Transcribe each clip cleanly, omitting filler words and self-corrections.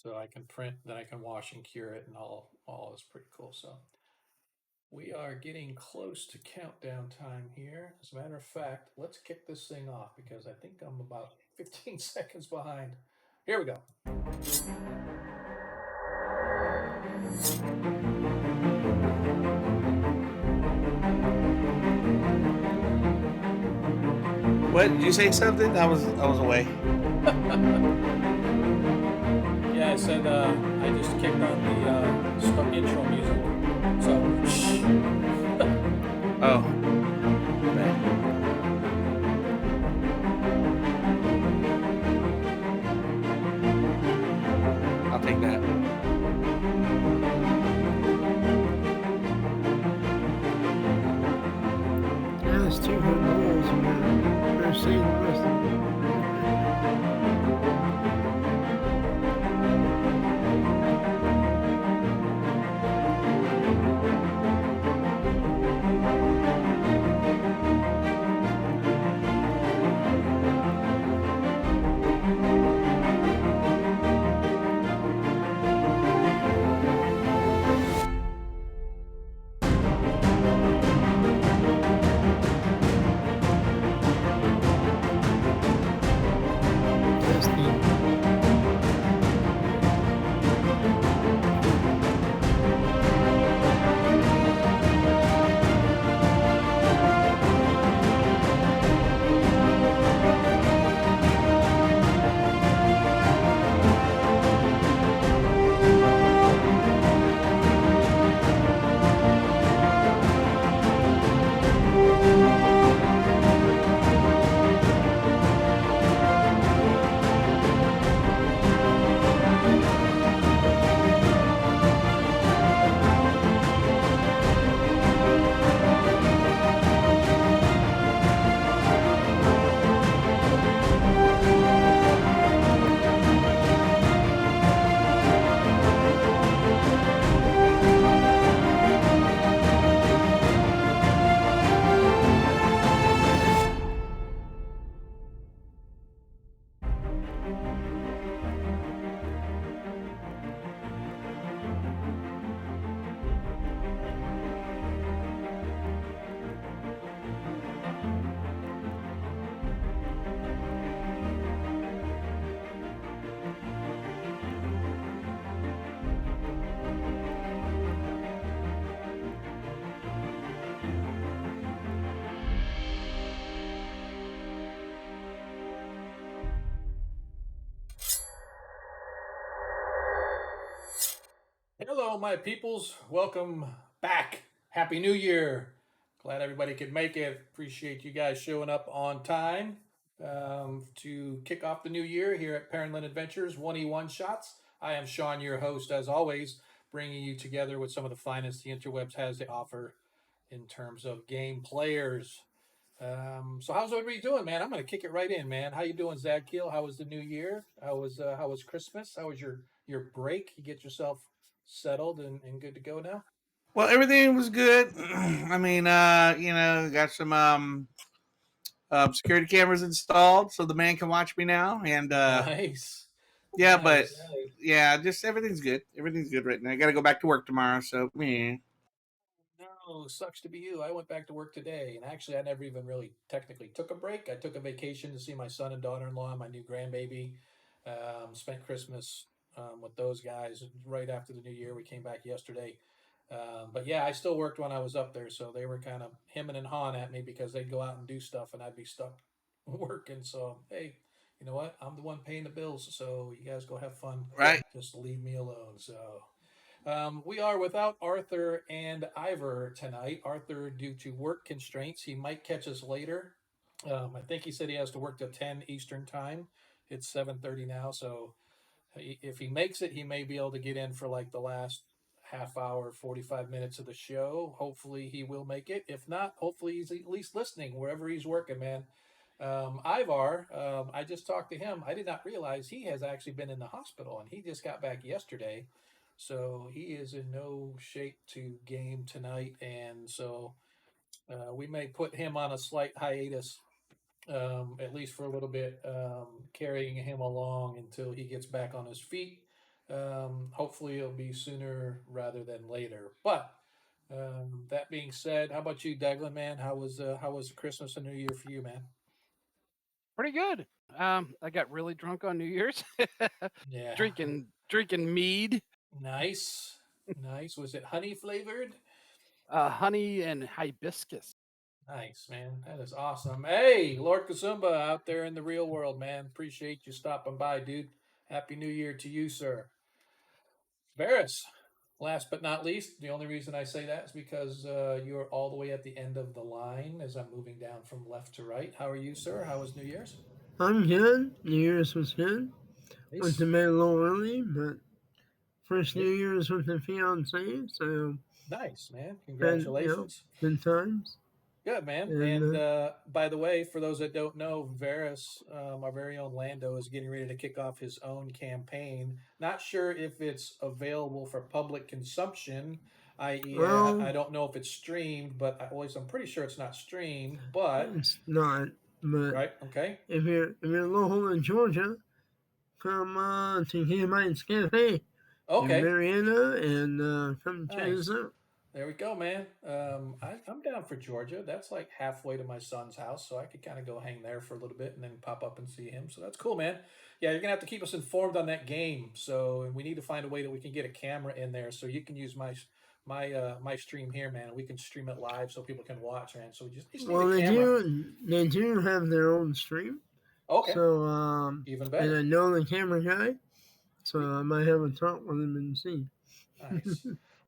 So I can print, then I can wash and cure it, and all is pretty cool. So we are getting close to countdown time here. As a matter of fact, let's kick this thing off because I think I'm about 15 seconds behind. Here we go. What did you say something? I was away. Yeah, I said I just kicked on the intro music. So, shh. Oh, man. I'll take that. Yeah, there's 200 rules, man. Better say the rest. Testing. Hello, my peoples. Welcome back. Happy New Year. Glad everybody could make it. Appreciate you guys showing up on time to kick off the new year here at Perrinland Adventures 1E1 Shots. I am Sean, your host, as always, bringing you together with some of the finest the interwebs has to offer in terms of game players. So how's everybody doing, man? I'm gonna kick it right in, man. How you doing, Zadkiel? How was the new year? How was Christmas? How was your break? You get yourself settled and good to go now? Well, everything was good. I mean, got some security cameras installed so the man can watch me now, and Nice, yeah, but nice. yeah, just everything's good. Everything's good right now. I got to go back to work tomorrow, so yeah. No, sucks to be you. I went back to work today, and actually, I never even really technically took a break. I took a vacation to see my son and daughter-in-law, my new grandbaby. Spent Christmas with those guys right after the new year. We came back yesterday. But yeah, I still worked when I was up there, so they were kind of hemming and hawing at me because they'd go out and do stuff, and I'd be stuck working. So hey, you know what? I'm the one paying the bills, so you guys go have fun. Right. Just leave me alone. So we are without Arthur and Ivor tonight. Arthur, due to work constraints, he might catch us later. I think he said he has to work till 10 Eastern time. It's 7:30 now, so if he makes it, he may be able to get in for like the last half hour, 45 minutes of the show. Hopefully, he will make it. If not, hopefully he's at least listening wherever he's working, man. Ivar, I just talked to him. I did not realize he has actually been in the hospital and he just got back yesterday. So he is in no shape to game tonight. And so we may put him on a slight hiatus, at least for a little bit, carrying him along until he gets back on his feet. Hopefully, it'll be sooner rather than later. But that being said, how about you, Declan? Man, how was Christmas and New Year for you, man? Pretty good. I got really drunk on New Year's, Yeah, drinking mead, nice, nice. Was it honey flavored? honey and hibiscus. Nice, man. That is awesome. Hey, Lord Kazumba out there in the real world, man. Appreciate you stopping by, dude. Happy New Year to you, sir. Varys, last but not least, the only reason I say that is because you're all the way at the end of the line as I'm moving down from left to right. How are you, sir? How was New Year's? I'm good. New Year's was good. Went to Nice. bed a little early, but first Yeah, New Year's with the fiance, so nice, man. had Congratulations. good times. Good, man. And And by the way, for those that don't know, Varys, our very own Lando, is getting ready to kick off his own campaign. Not sure if it's available for public consumption, i.e., I well, don't know if it's streamed, but I'm pretty sure it's not streamed. But it's not. But right, okay, if you're local in Georgia, come to Gigabytes Cafe in okay, Marietta and come check us nice. out. There we go, man. I'm down for Georgia. That's like halfway to my son's house, so I could kind of go hang there for a little bit and then pop up and see him. So that's cool, man. Yeah, you're gonna have to keep us informed on that game. So we need to find a way that we can get a camera in there so you can use my stream here, man. We can stream it live so people can watch, man. So we just need Well, a they camera. do have their own stream. Okay, So even and I better. know the camera guy, so I might have a talk with him and see. Nice.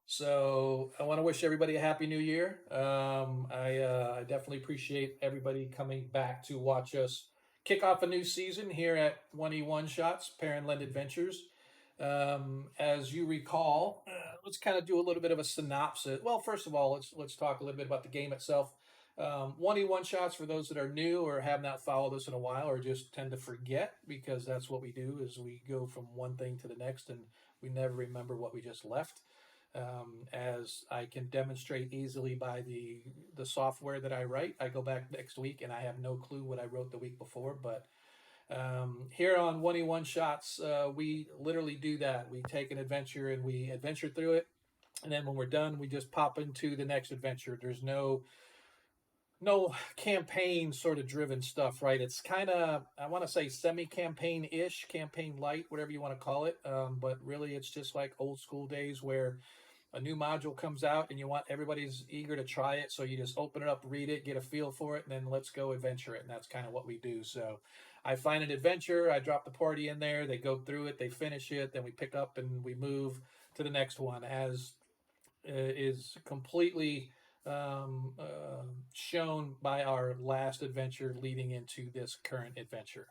So I want to wish everybody a happy new year. I definitely appreciate everybody coming back to watch us kick off a new season here at 1E1 Shots, Parentland Adventures. As you recall, let's kind of do a little bit of a synopsis. Well, first of all, let's talk a little bit about the game itself. 1E1 Shots, for those that are new or have not followed us in a while or just tend to forget, because that's what we do is we go from one thing to the next and we never remember what we just left. As I can demonstrate easily by the software that I write, I go back next week and I have no clue what I wrote the week before. But here on 1E1 Shots, we literally do that. We take an adventure and we adventure through it, and then when we're done, we just pop into the next adventure. There's no campaign sort of driven stuff, right? It's kind of, I want to say, semi campaign ish, campaign light, whatever you want to call it. But really, it's just like old school days where a new module comes out and you want everybody's eager to try it. So you just open it up, read it, get a feel for it, and then let's go adventure it. And that's kind of what we do. So I find an adventure, I drop the party in there, they go through it, they finish it, then we pick up and we move to the next one, as is completely shown by our last adventure leading into this current adventure.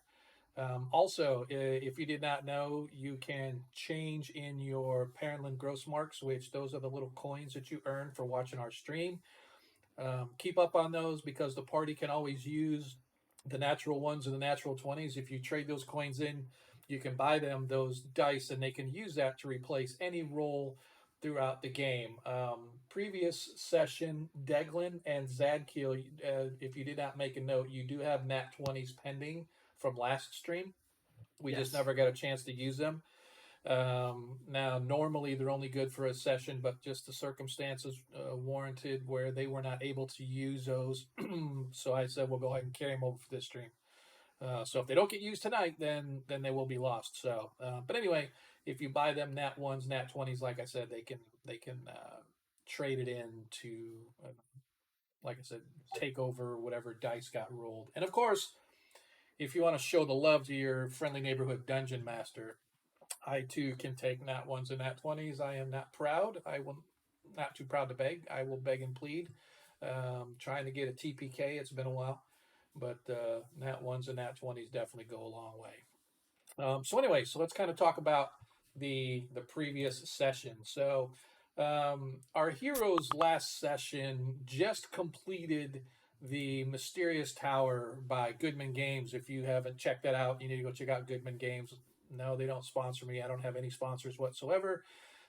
Also, if you did not know, you can change in your Parentland gross marks, which those are the little coins that you earn for watching our stream. Keep up on those because the party can always use the natural ones and the natural 20s. If you trade those coins in, you can buy them those dice and they can use that to replace any roll throughout the game. Previous session, Deglin and Zadkiel, if you did not make a note, you do have nat 20s pending from last stream. We just Yes. never got a chance to use them. Now, normally they're only good for a session, but just the circumstances warranted where they were not able to use those. So I said, we'll go ahead and carry them over for this stream. So if they don't get used tonight, then they will be lost. So, but anyway, if you buy them nat ones, nat 20s, like I said, they can trade it in to, like I said, take over whatever dice got rolled. And of course, if you want to show the love to your friendly neighborhood dungeon master, I too can take nat ones and nat 20s. I am not proud. I will not too proud to beg. I will beg and plead. Trying to get a TPK. It's been a while, but nat ones and nat 20s definitely go a long way. So anyway, so let's kind of talk about the previous session. So our heroes last session just completed the Mysterious Tower by Goodman Games. If you haven't checked that out, you need to go check out Goodman Games. No, they don't sponsor me. I don't have any sponsors whatsoever.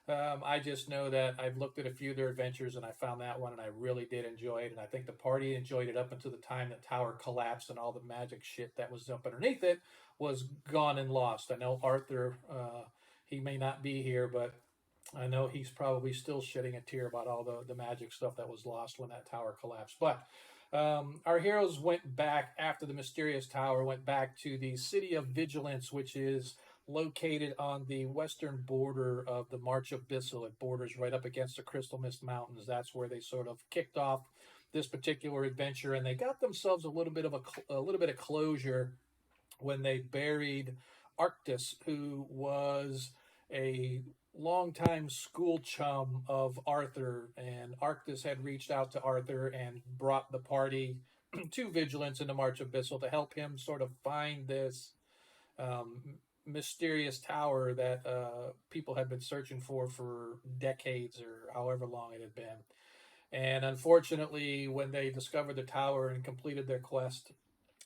I just know that I've looked at a few of their adventures and I found that one and I really did enjoy it. And I think the party enjoyed it up until the time that tower collapsed and all the magic shit that was up underneath it was gone and lost. I know Arthur, he may not be here, but I know he's probably still shedding a tear about all the magic stuff that was lost when that tower collapsed. But our heroes went back after the mysterious tower, went back to the city of Vigilance, which is located on the western border of the March of Bissell. It borders right up against the Crystal Mist Mountains. That's where they sort of kicked off this particular adventure, and they got themselves a little bit of a little bit of closure when they buried Arctus, who was a longtime school chum of Arthur, and Arctus had reached out to Arthur and brought the party to Vigilance in the March of Bissell to help him sort of find this um, mysterious tower that people had been searching for decades or however long it had been. And unfortunately, when they discovered the tower and completed their quest,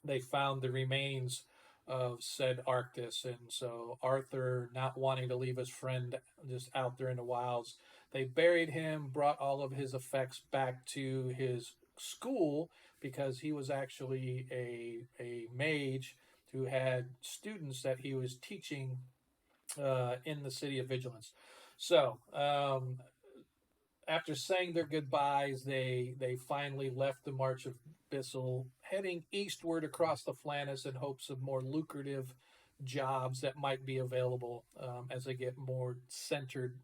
they found the remains of said Arctus. And so Arthur, not wanting to leave his friend just out there in the wilds, they buried him, brought all of his effects back to his school because he was actually a mage who had students that he was teaching in the city of Vigilance. So after saying their goodbyes, they finally left the March of Bissell, heading eastward across the Flannis in hopes of more lucrative jobs that might be available as they get more centered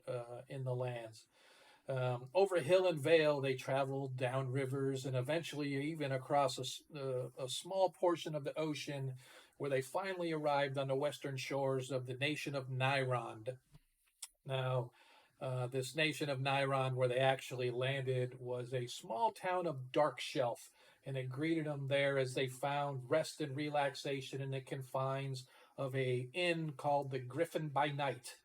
in the lands. Over hill and vale, they traveled down rivers and eventually even across a small portion of the ocean, where they finally arrived on the western shores of the nation of Nyrond. Now, this nation of Nyrond, where they actually landed, was a small town of Darkshelf, and it greeted them there as they found rest and relaxation in the confines of a inn called the Griffin by Night.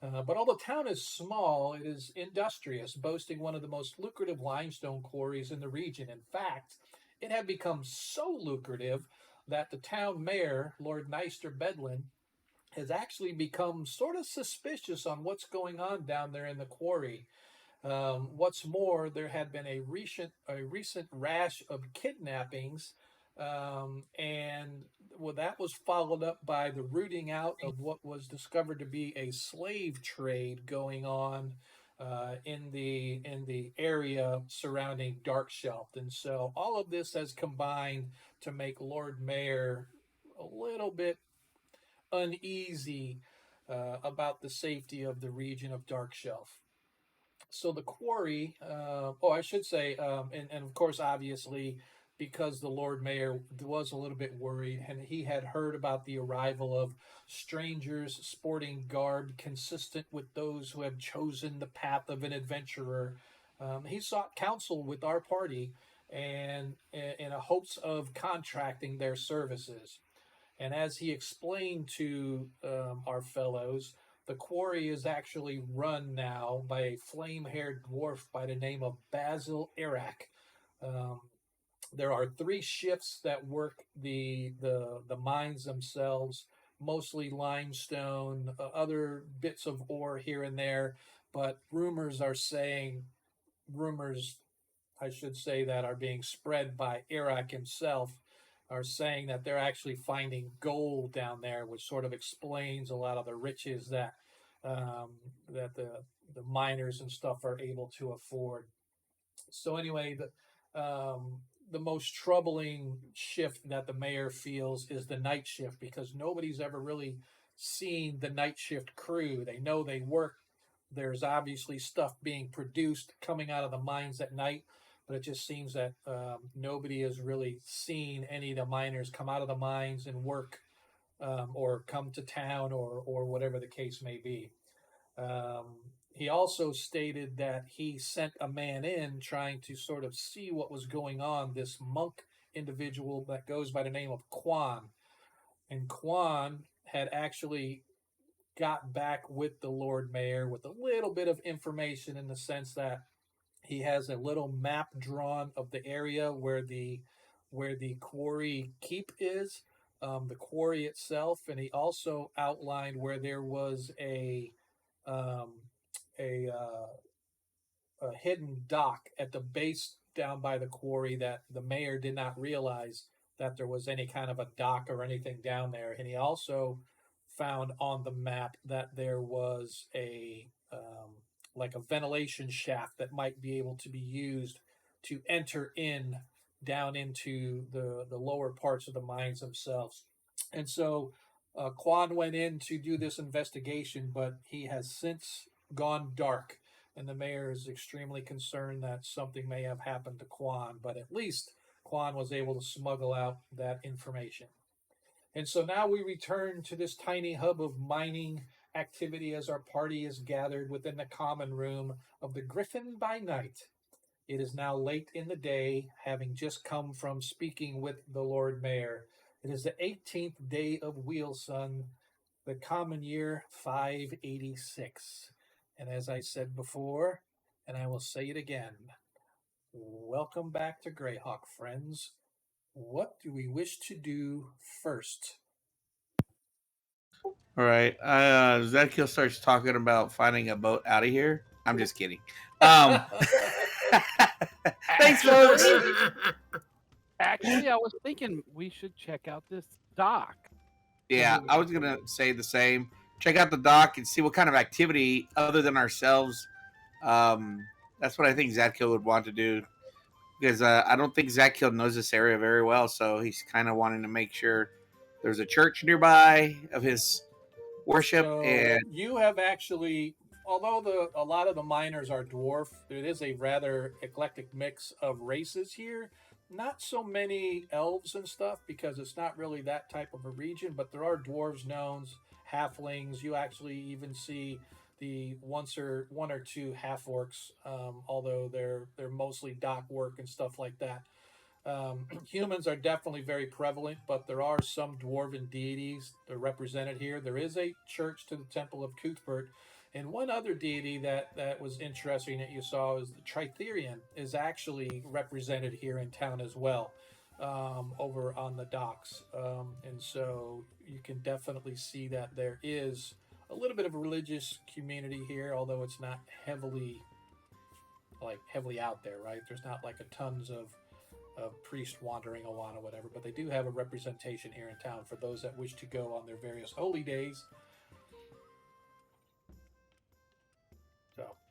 But although the town is small, it is industrious, boasting one of the most lucrative limestone quarries in the region. In fact, it had become so lucrative that the town mayor, Lord Neister Bedlin, has actually become sort of suspicious on what's going on down there in the quarry. What's more, there had been a recent rash of kidnappings, and well, that was followed up by the rooting out of what was discovered to be a slave trade going on in the area surrounding Darkshelf. And so all of this has combined to make Lord Mayor a little bit uneasy about the safety of the region of Darkshelf. So the quarry, I should say, and of course, obviously, because the Lord Mayor was a little bit worried and he had heard about the arrival of strangers sporting garb consistent with those who have chosen the path of an adventurer, he sought counsel with our party and in a hopes of contracting their services. And as he explained to our fellows, the quarry is actually run now by a flame-haired dwarf by the name of Basil Iraq. There are 3 shifts that work the mines themselves, mostly limestone, other bits of ore here and there. But rumors, I should say, that are being spread by Iraq himself are saying that they're actually finding gold down there, which sort of explains a lot of the riches that that the miners and stuff are able to afford. So anyway, the most troubling shift that the mayor feels is the night shift, because nobody's ever really seen the night shift crew. They know they work. There's obviously stuff being produced coming out of the mines at night, but it just seems that nobody has really seen any of the miners come out of the mines and work or come to town or whatever the case may be. He also stated that he sent a man in trying to sort of see what was going on, this monk individual that goes by the name of Quan. And Quan had actually got back with the Lord Mayor with a little bit of information, in the sense that he has a little map drawn of the area where the quarry keep is, the quarry itself, and he also outlined where there was a hidden dock at the base down by the quarry that the mayor did not realize that there was any kind of a dock or anything down there. And he also found on the map that there was a like a ventilation shaft that might be able to be used to enter in down into the lower parts of the mines themselves. And so Quan went in to do this investigation, but he has since gone dark. And the mayor is extremely concerned that something may have happened to Quan, but at least Quan was able to smuggle out that information. And so now we return to this tiny hub of mining activity as our party is gathered within the common room of the Griffin by Night. It is now late in the day, having just come from speaking with the Lord Mayor. It is the 18th day of Wheelsun, the common year 586. And as I said before, and I will say it again, welcome back to Greyhawk, friends. What do we wish to do first? All right. Zedkiel starts talking about finding a boat out of here. I'm just kidding. Thanks, folks. Actually, I was thinking we should check out this dock. Yeah, I was gonna say the same. Check out the dock and see what kind of activity other than ourselves. That's what I think Zadkiel would want to do, because I don't think Zadkiel knows this area very well. So he's kind of wanting to make sure there's a church nearby of his worship. So And you have actually, although a lot of the miners are dwarf, it is a rather eclectic mix of races here. Not so many elves and stuff because it's not really that type of a region, but there are dwarves, gnomes, halflings. You actually even see the one or two half orcs, although they're mostly dock work and stuff like that. Humans are definitely very prevalent, but there are some dwarven deities that are represented here. There is a church to the Temple of Cuthbert, and one other deity that was interesting that you saw is the Tritherian is actually represented here in town as well, over on the docks. And so you can definitely see that there is a little bit of a religious community here, although it's not heavily out there, right? There's not like a tons of priest wandering around or whatever, but they do have a representation here in town for those that wish to go on their various holy days.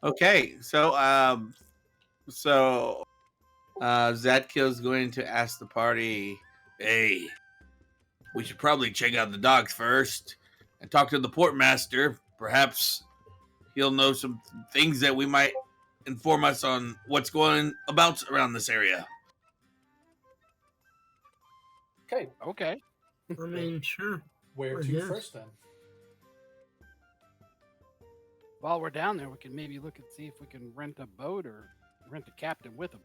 okay, so Zadkiel's going to ask the party, "Hey, we should probably check out the docks first and talk to the portmaster. Perhaps he'll know some things that we might inform us on what's going about around this area." Okay, Okay. I mean, sure. where I to guess. first then? While we're down there, we can maybe look and see if we can rent a boat or rent a captain with them.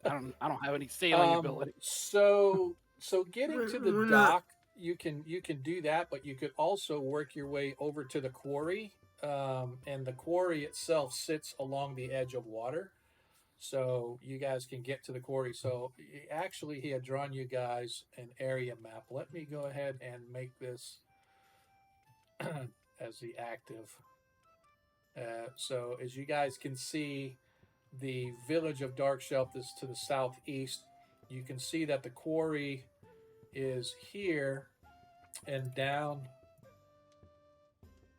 I don't have any sailing ability. So getting to the We're not- dock, you can do that, but you could also work your way over to the quarry. And the quarry itself sits along the edge of water, so you guys can get to the quarry. So actually, he had drawn you guys an area map. Let me go ahead and make this as the active. So as you guys can see, the village of Darkshelf is to the southeast. You can see that the quarry is here, and down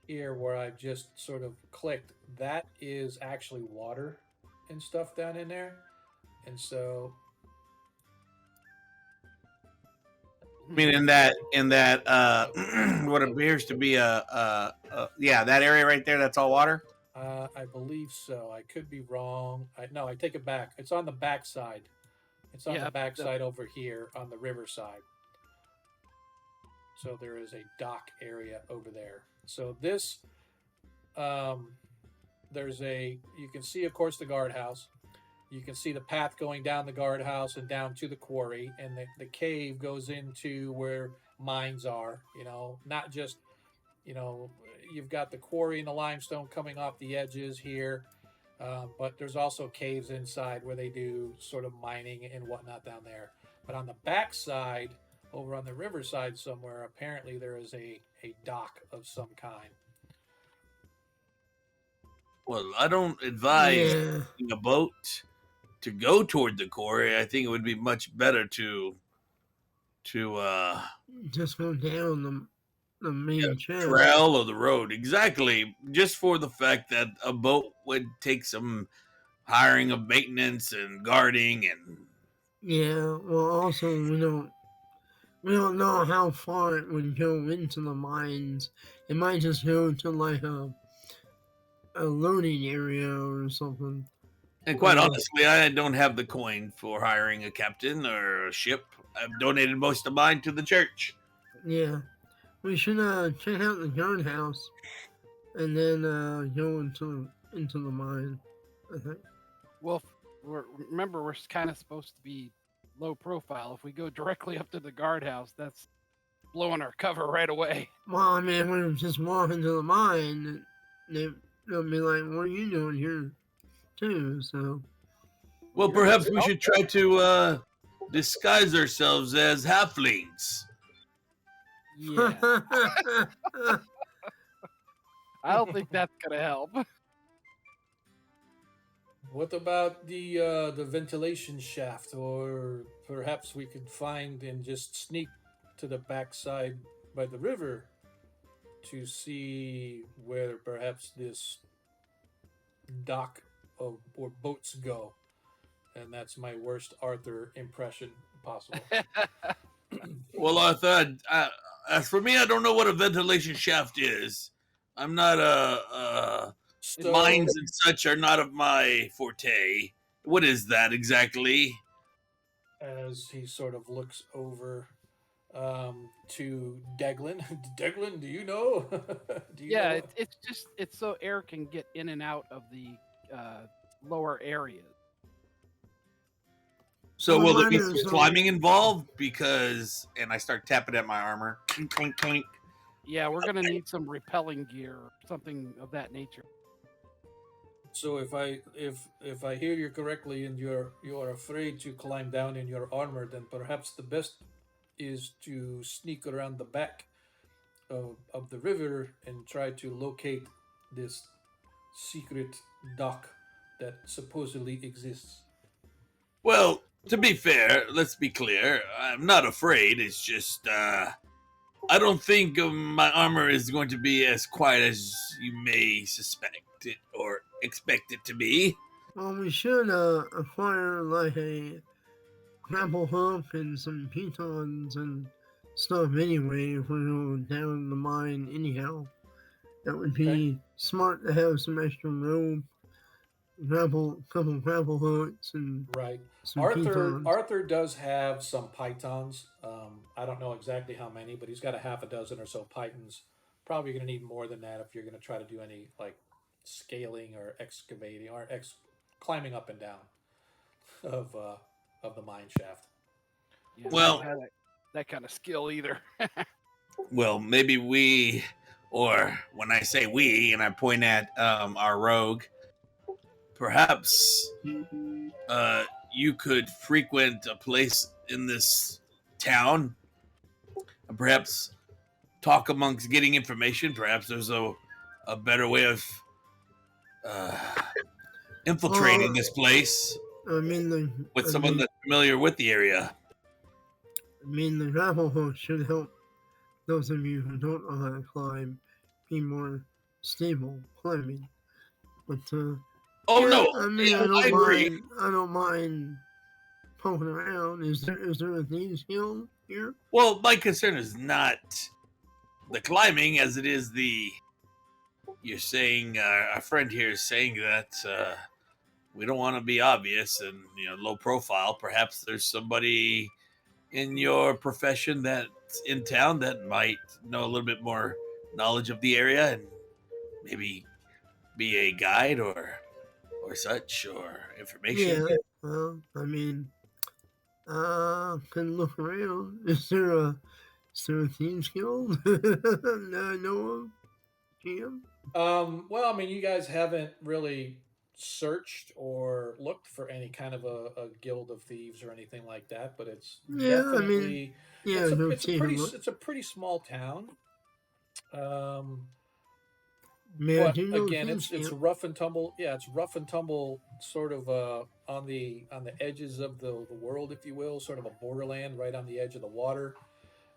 here where I've just sort of clicked, that is actually water and stuff down in there. And so I mean, in that what appears to be a that area right there, that's all water. I believe so. I could be wrong. No, I take it back. It's on the back side. It's on Yeah, the back side over here on the riverside. So there is a dock area over there. So this, there's you can see, of course, the guardhouse. You can see the path going down the guardhouse and down to the quarry, and the cave goes into where mines are. Not just, you've got the quarry and the limestone coming off the edges here, but there's also caves inside where they do sort of mining and whatnot down there. But on the back side, over on the riverside somewhere, apparently there is a dock of some kind. Well, I don't advise Yeah. using a boat to go toward the quarry. I think it would be much better to Just go down the main channel. trail or the road. Exactly. Just for the fact that a boat would take some hiring of maintenance and guarding and Yeah. Well, also we don't know how far it would go into the mines. It might just go to like a loading area or something. and quite Yeah. honestly, I don't have the coin for hiring a captain or a ship. I've donated most of mine to the church. Yeah. We should check out the guardhouse and then go into the mine. I think. Well, remember we're kind of supposed to be low profile. If we go directly up to the guardhouse, that's blowing our cover right away. Well, I mean, if we were just walking to the mine, they'll be like, "What are you doing here, too?" So. Well, You're perhaps the we should try to disguise ourselves as halflings. Yeah, I don't think that's gonna help. What about the ventilation shaft, or perhaps we could find and just sneak to the backside by the river to see where perhaps this dock or boats go. And that's my worst Arthur impression possible. Well, Arthur, as for me, I don't know what a ventilation shaft is. I'm not So, mines and such are not of my forte. What is that exactly? as he sort of looks over to Deglin, Deglin, do you know? Do you Yeah, know? it's so air can get in and out of the lower areas. So Well, will there be mine some is, climbing involved? Because, and I start tapping at my armor. Clink, clink, clink. Yeah, we're gonna need some repelling gear, or something of that nature. So if I hear you correctly, and you are afraid to climb down in your armor, then perhaps the best is to sneak around the back of the river and try to locate this secret dock that supposedly exists. Well, to be fair, let's be clear. I'm not afraid. It's just, I don't think my armor is going to be as quiet as you may suspect it or expect it to be. Well, we should acquire like a grapple hook and some pitons and stuff anyway if we're going down the mine anyhow. That would be Okay. smart to have some extra rope, couple grapple hooks, and Right. some Arthur pitons. Arthur does have some pythons. I don't know exactly how many, but he's got a half a dozen or so pythons. Probably going to need more than that if you're going to try to do any like scaling or excavating or climbing up and down of the mine shaft. Yeah, Well- I don't have that kind of skill either. Well, maybe we, or when I say we, and I point at our rogue, perhaps you could frequent a place in this town and perhaps talk amongst getting information. Perhaps there's a better way of infiltrating this place I mean with someone that's familiar with the area. the grapple hook should help those of you who don't know how to climb be more stable climbing. But Oh yeah, no, I mean, yeah, I I agree. don't mind poking around. Is there a thieves guild here? Well, my concern is not the climbing as it is the. You're saying our friend here is saying that we don't want to be obvious and low profile. Perhaps there's somebody in your profession that's in town that might know a little bit more knowledge of the area and maybe be a guide or such or information. Yeah. Well, I mean, can look around. Is there a thieves guild that I know of? Jim? Well, I mean, you guys haven't really searched or looked for any kind of a guild of thieves or anything like that, but it's Yeah, I mean, definitely yeah, go see him. it's a pretty small town. Man, But you know again, thieves it's guild. rough and tumble. Yeah, it's rough and tumble, sort of on the edges of the world, if you will, sort of a borderland, right on the edge of the water.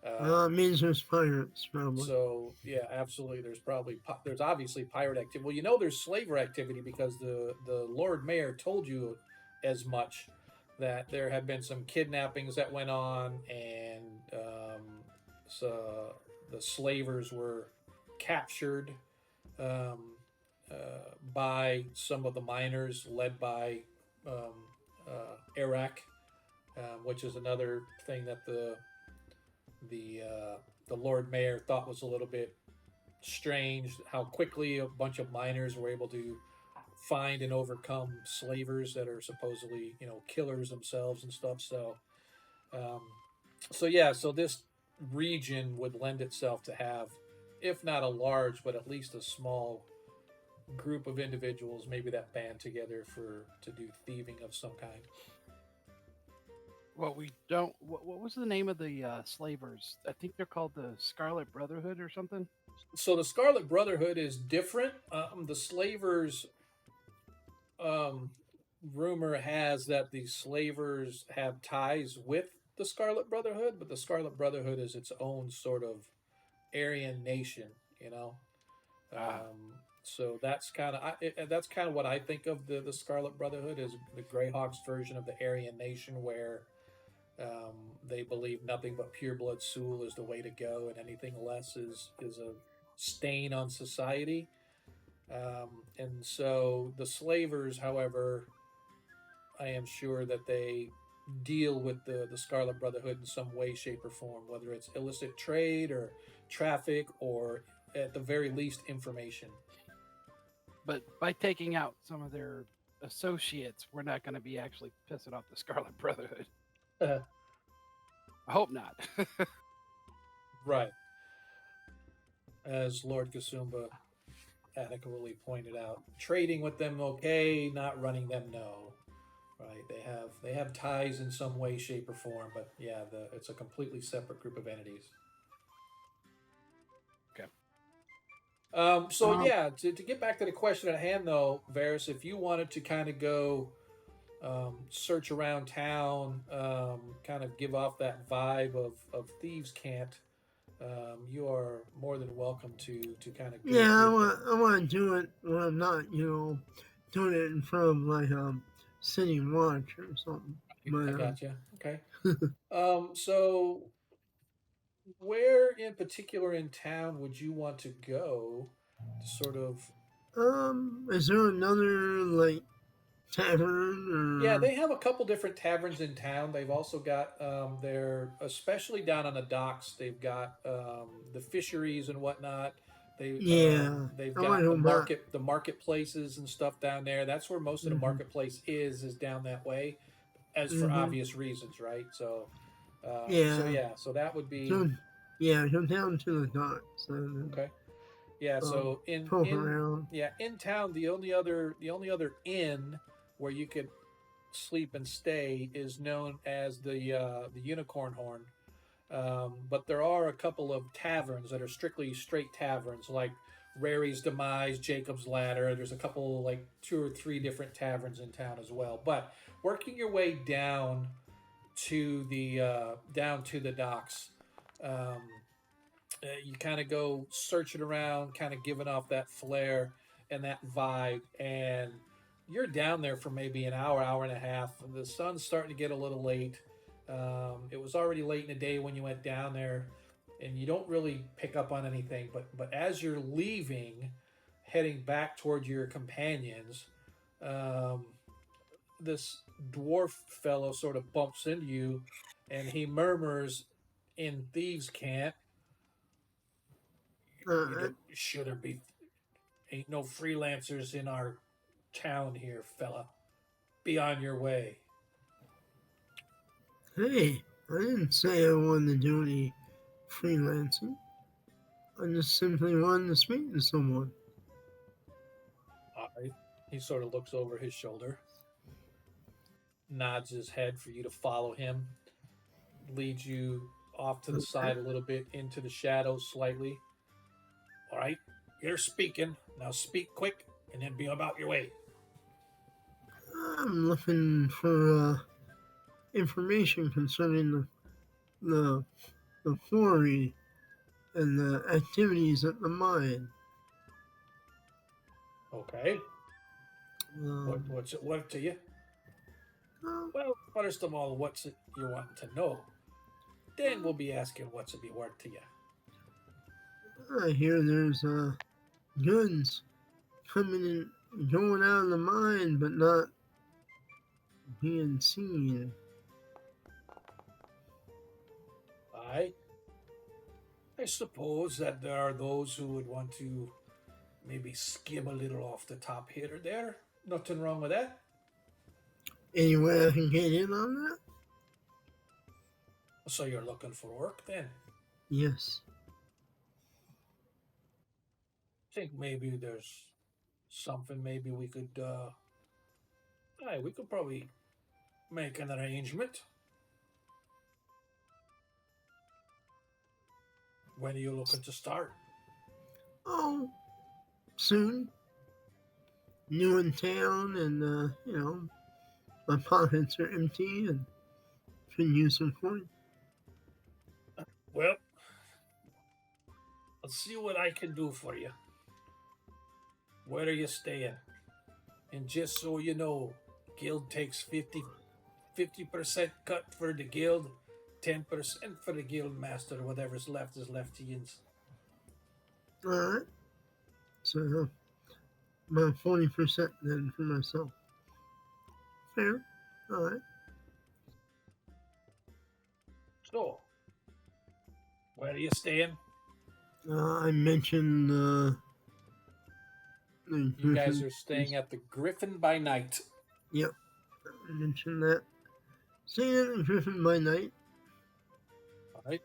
It means there's pirates, probably. So yeah, absolutely. There's obviously pirate activity. Well, there's slaver activity because the Lord Mayor told you as much, that there had been some kidnappings that went on, and so the slavers were captured um, by some of the miners, led by Iraq, which is another thing that the the Lord Mayor thought was a little bit strange, how quickly a bunch of miners were able to find and overcome slavers that are supposedly killers themselves and stuff. Um, so this region would lend itself to have, if not a large, but at least a small group of individuals, maybe that band together to do thieving of some kind. Well, we don't. What was the name of the slavers? I think they're called the Scarlet Brotherhood or something. So the Scarlet Brotherhood is different. The slavers, um, rumor has that the slavers have ties with the Scarlet Brotherhood, but the Scarlet Brotherhood is its own sort of Aryan nation, you know. Ah. So that's kind of what I think of the Scarlet Brotherhood, is the Greyhawks version of the Aryan nation, where they believe nothing but pure blood Sul is the way to go, and anything less is a stain on society. And so the slavers, however, I am sure that they deal with the Scarlet Brotherhood in some way, shape, or form, whether it's illicit trade or traffic, or at the very least information. But by taking out some of their associates, we're not going to be actually pissing off the Scarlet Brotherhood. Uh, I hope not. right. As Lord Kasumba adequately pointed out, trading with them okay, not running them no. Right? They have ties in some way, shape, or form, but yeah, it's a completely separate group of entities. Okay. So yeah, to get back to the question at hand, though, Varys, if you wanted to kind of go search around town, kind of give off that vibe of Thieves' Cant, you are more than welcome to kind of go. Yeah, I want to do it when I'm not, doing it in front of like city watch or something. I gotcha. Okay. So where in particular in town would you want to go to sort of? Is there another like tavern or? Yeah, they have a couple different taverns in town. They've also got their, especially down on the docks, they've got the fisheries and whatnot. They've got the marketplaces and stuff down there. That's where most of the marketplace is down that way, as for obvious reasons, right? So so that would be Come down to the docks. okay. Yeah, so in town, the only other inn where you could sleep and stay is known as the Unicorn Horn. But there are a couple of taverns that are strictly straight taverns, like Rary's Demise, Jacob's Ladder. There's a couple, like 2 or 3 different taverns in town as well. But working your way down to the docks, you kind of go searching around, kind of giving off that flair and that vibe, and you're down there for maybe an hour, hour and a half. The sun's starting to get a little late. It was already late in the day when you went down there, and you don't really pick up on anything. But as you're leaving, heading back toward your companions, this dwarf fellow sort of bumps into you, and he murmurs in Thieves' Cant, "Should there be? Ain't no freelancers in our town here, fella. Be on your way." Hey, I didn't say I wanted to do any freelancing. I just simply wanted to speak to someone. All right. He sort of looks over his shoulder, nods his head for you to follow him, leads you off to the side a little bit into the shadows slightly. "All right, you're speaking. Now speak quick and then be about your way." I'm looking for information concerning the the quarry and the activities at the mine. Okay. Um, What's it worth to you? well, Well, first of all, what's it you want to know? Then we'll be asking what's it be worth to you. I hear there's goods coming in, going out of the mine, but not being seen. I suppose that there are those who would want to maybe skim a little off the top here or there. Nothing wrong with that. Any way I can get in on that? So you're looking for work then? Yes. Think maybe there's something maybe we could we could probably make an arrangement. When are you looking to start? Oh, soon. New in town, and my pockets are empty, and can use some coin. Well, let's see what I can do for you. Where are you staying? And just so you know, guild takes 50% cut for the guild, 10% for the guild master. Whatever's left is left to you. All right. So about 40% then for myself. Fair. All right. So, where are you staying? I mentioned the You guys Griffin. are staying at the Griffin by Night. Yep. I mentioned that. Staying at the Griffin by night. All right.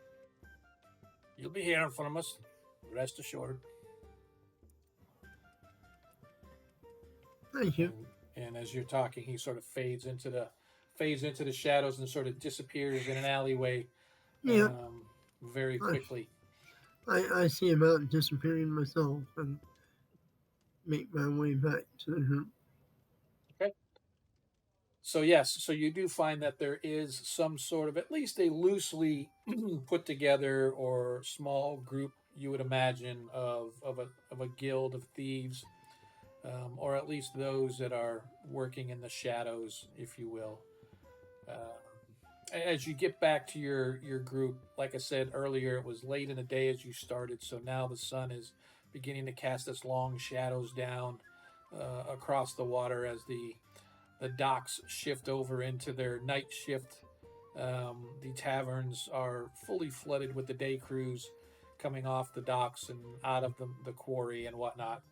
You'll be hearing from us. Rest assured. Thank you. And as you're talking, he sort of fades into the shadows and sort of disappears in an alleyway. Yeah. Very quickly. I see about disappearing myself and make my way back to the group. Okay. So yes, so you do find that there is some sort of at least a loosely put together or small group, you would imagine, of a guild of thieves, or at least those that are working in the shadows, if you will. As you get back to your group, like I said earlier, it was late in the day as you started, so now the sun is beginning to cast its long shadows down across the water as the docks shift over into their night shift. The taverns are fully flooded with the day crews coming off the docks and out of the quarry and whatnot.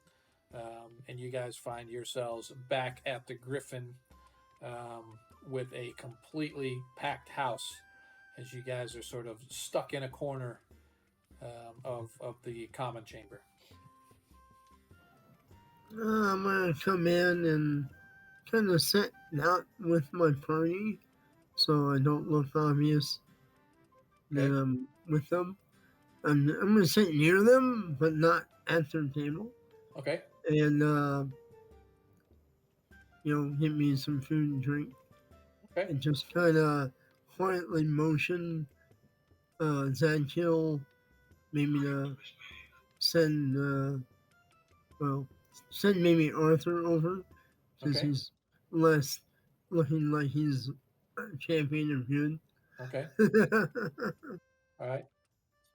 And you guys find yourselves back at the Griffin with a completely packed house as you guys are sort of stuck in a corner of the common chamber. I'm gonna come in and kind of sit out with my party, so I don't look obvious that Okay. I'm with them. I'm gonna sit near them, but not at their table, Okay. and get me some food and drink, Okay. and just kind of quietly motion Zadkill maybe to send send maybe Arthur over, because Okay. he's less looking like he's a champion of good. Okay. All right.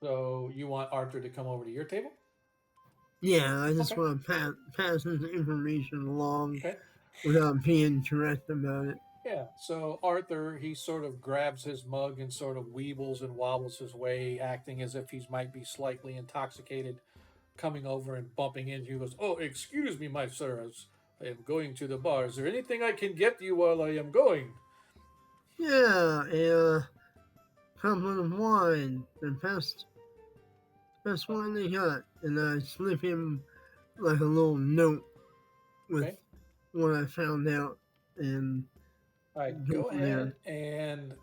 So you want Arthur to come over to your table? Yeah, I just Okay. want to pass his information along Okay. without being direct about it. Yeah. So Arthur, he sort of grabs his mug and sort of weebles and wobbles his way, acting as if he might be slightly intoxicated, coming over and bumping into you. He goes, "Oh, excuse me, my sir. I am going to the bar. Is there anything I can get you while I am going?" Yeah, a goblet of wine, the best wine they got, and I slip him like a little note with Okay. what I found out, and All right. go Go from there. ahead and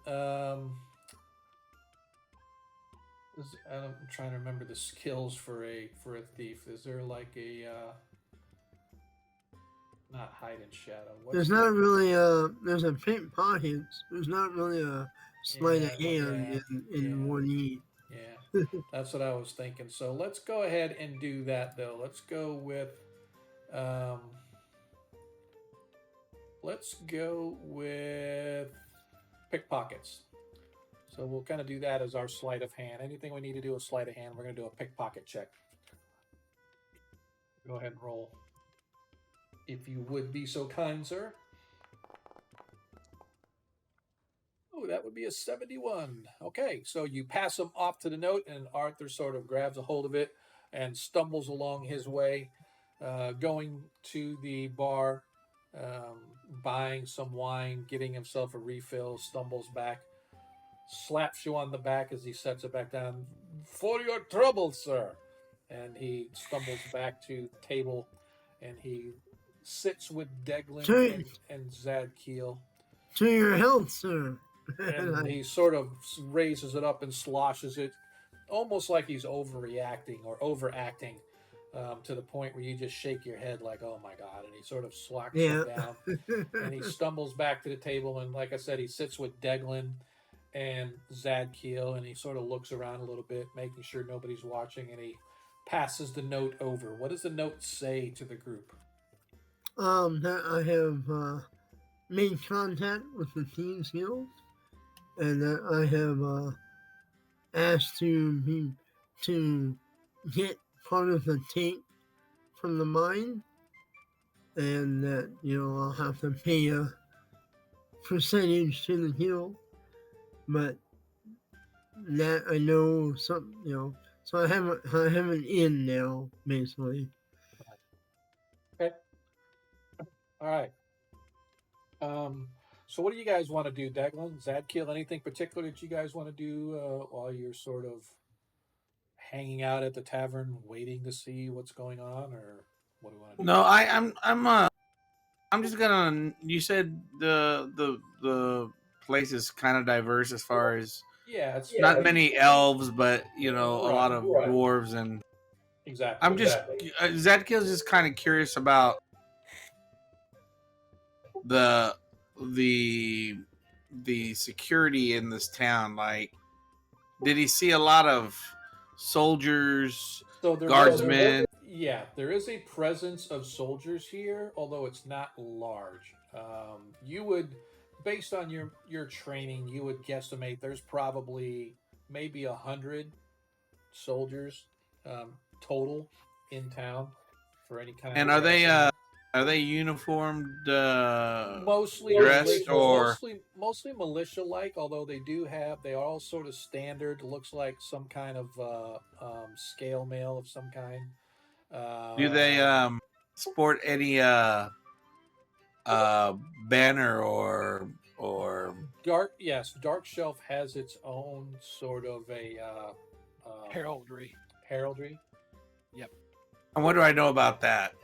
I'm trying to remember the skills for a thief. Is there like a not hide and shadow? There's not really there's a pickpockets. There's not really a sleight of hand in yeah. one E. Yeah. That's what I was thinking. So let's go ahead and do that though. Um, let's go with pickpockets. So we'll kind of do that as our sleight of hand. Anything we need to do a sleight of hand, we're going to do a pickpocket check. Go ahead and roll. If you would be so kind, sir. Oh, that would be a 71. Okay, so you pass him off to the note, and Arthur sort of grabs a hold of it and stumbles along his way, going to the bar, buying some wine, getting himself a refill, stumbles back, slaps you on the back as he sets it back down. For your trouble, sir. And he stumbles back to the table, and he sits with Deglin and Zadkiel. To your health, sir. And he sort of raises it up and sloshes it, almost like he's overreacting or overacting, to the point where you just shake your head like, "Oh my god!" And he sort of slacks it down, and he stumbles back to the table. And like I said, he sits with Deglin and Zadkiel, and he sort of looks around a little bit, making sure nobody's watching, and he passes the note over. What does the note say to the group? That I have made contact with the Thieves Guild, and that I have asked to get part of the take from the mine, and that I'll have to pay a percentage to the guild, but that I know some so I have an in now, basically. Okay. All right. So what do you guys want to do, Deglin, Zadkiel? Anything particular that you guys want to do while you're sort of hanging out at the tavern, waiting to see what's going on, or what do you want to do? No, I'm just gonna. You said the place is kind of diverse as far as it's not many elves, but a lot of Right. dwarves and. Exactly. I'm just Zadkiel's just kind of curious about the security in this town. Like, did he see a lot of soldiers, guardsmen? There is a presence of soldiers here, although it's not large. You would, based on your training, you would guesstimate there's probably maybe 100 soldiers total in town for any kind. And are they uniformed? Mostly dressed or mostly militia-like, although they are all sort of standard. Looks like some kind of scale mail of some kind. Do they sport any banner or Dark Shelf has its own sort of a Heraldry. heraldry. and what do I know about that?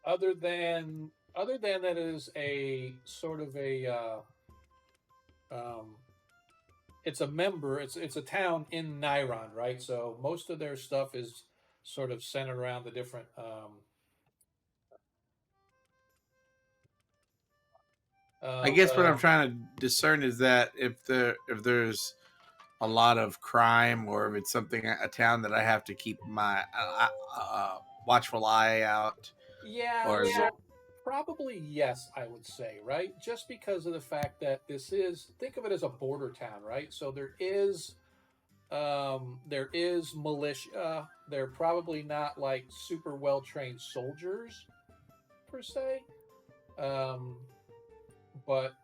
Other than that, it is a sort of a it's a member. It's a town in Niron, right? So most of their stuff is sort of centered around the different. I guess what I'm trying to discern is that if there's a lot of crime, or if it's a town that I have to keep my watchful eye out. Yeah, or is it- probably yes, I would say, right? Just because of the fact that think of it as a border town, right? So there is militia. They're probably not like super well trained soldiers per se, but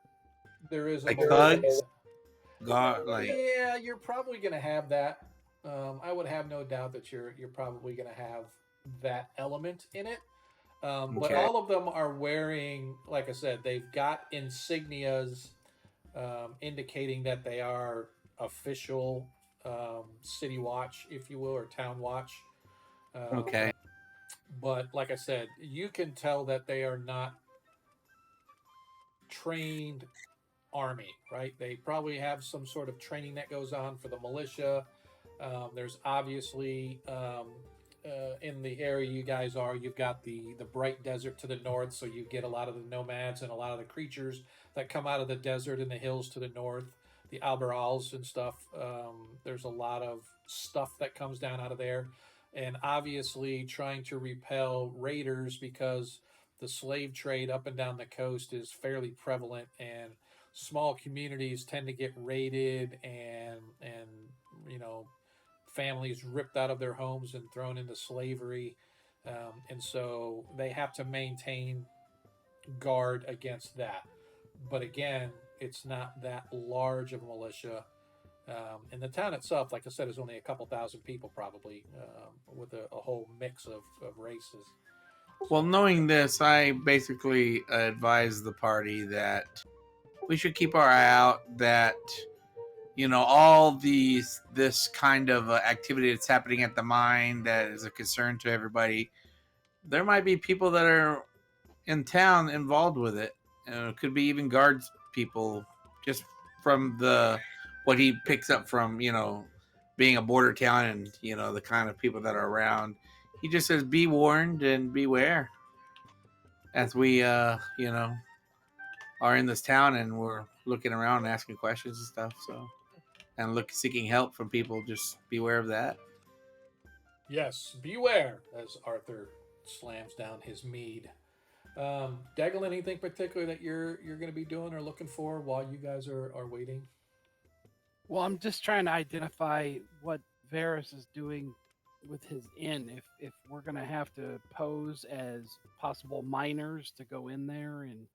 there is a Like militia. thugs? Like Yeah, you're probably gonna have that. I would have no doubt that you're probably gonna have that element in it. But Okay. all of them are wearing, like I said, they've got insignias indicating that they are official city watch, if you will, or town watch. Okay. But like I said, you can tell that they are not trained army, right? They probably have some sort of training that goes on for the militia. There's obviously in the area you guys are, you've got the bright desert to the north, so you get a lot of the nomads and a lot of the creatures that come out of the desert and the hills to the north. the Alberals and stuff. There's a lot of stuff that comes down out of there, and obviously trying to repel raiders because the slave trade up and down the coast is fairly prevalent, and small communities tend to get raided, and you know, families ripped out of their homes and thrown into slavery, and so they have to maintain guard against that. But again, it's not that large of a militia. And the town itself, like I said, is only a couple thousand people, probably, with a whole mix of races. Well, knowing this, I basically advise the party that we should keep our eye out. That all this kind of activity that's happening at the mine that is a concern to everybody. There might be people that are in town involved with it. It could be even guards people, just from what he picks up from being a border town and the kind of people that are around. He just says, "Be warned and beware." As we are in this town and we're looking around and asking questions and stuff, so and seeking help from people, just beware of that. Yes, beware, as Arthur slams down his mead. Daggle, anything particular that you're going to be doing or looking for while you guys are waiting? Well, I'm just trying to identify what Varys is doing with his inn. If we're gonna have to pose as possible miners to go in there and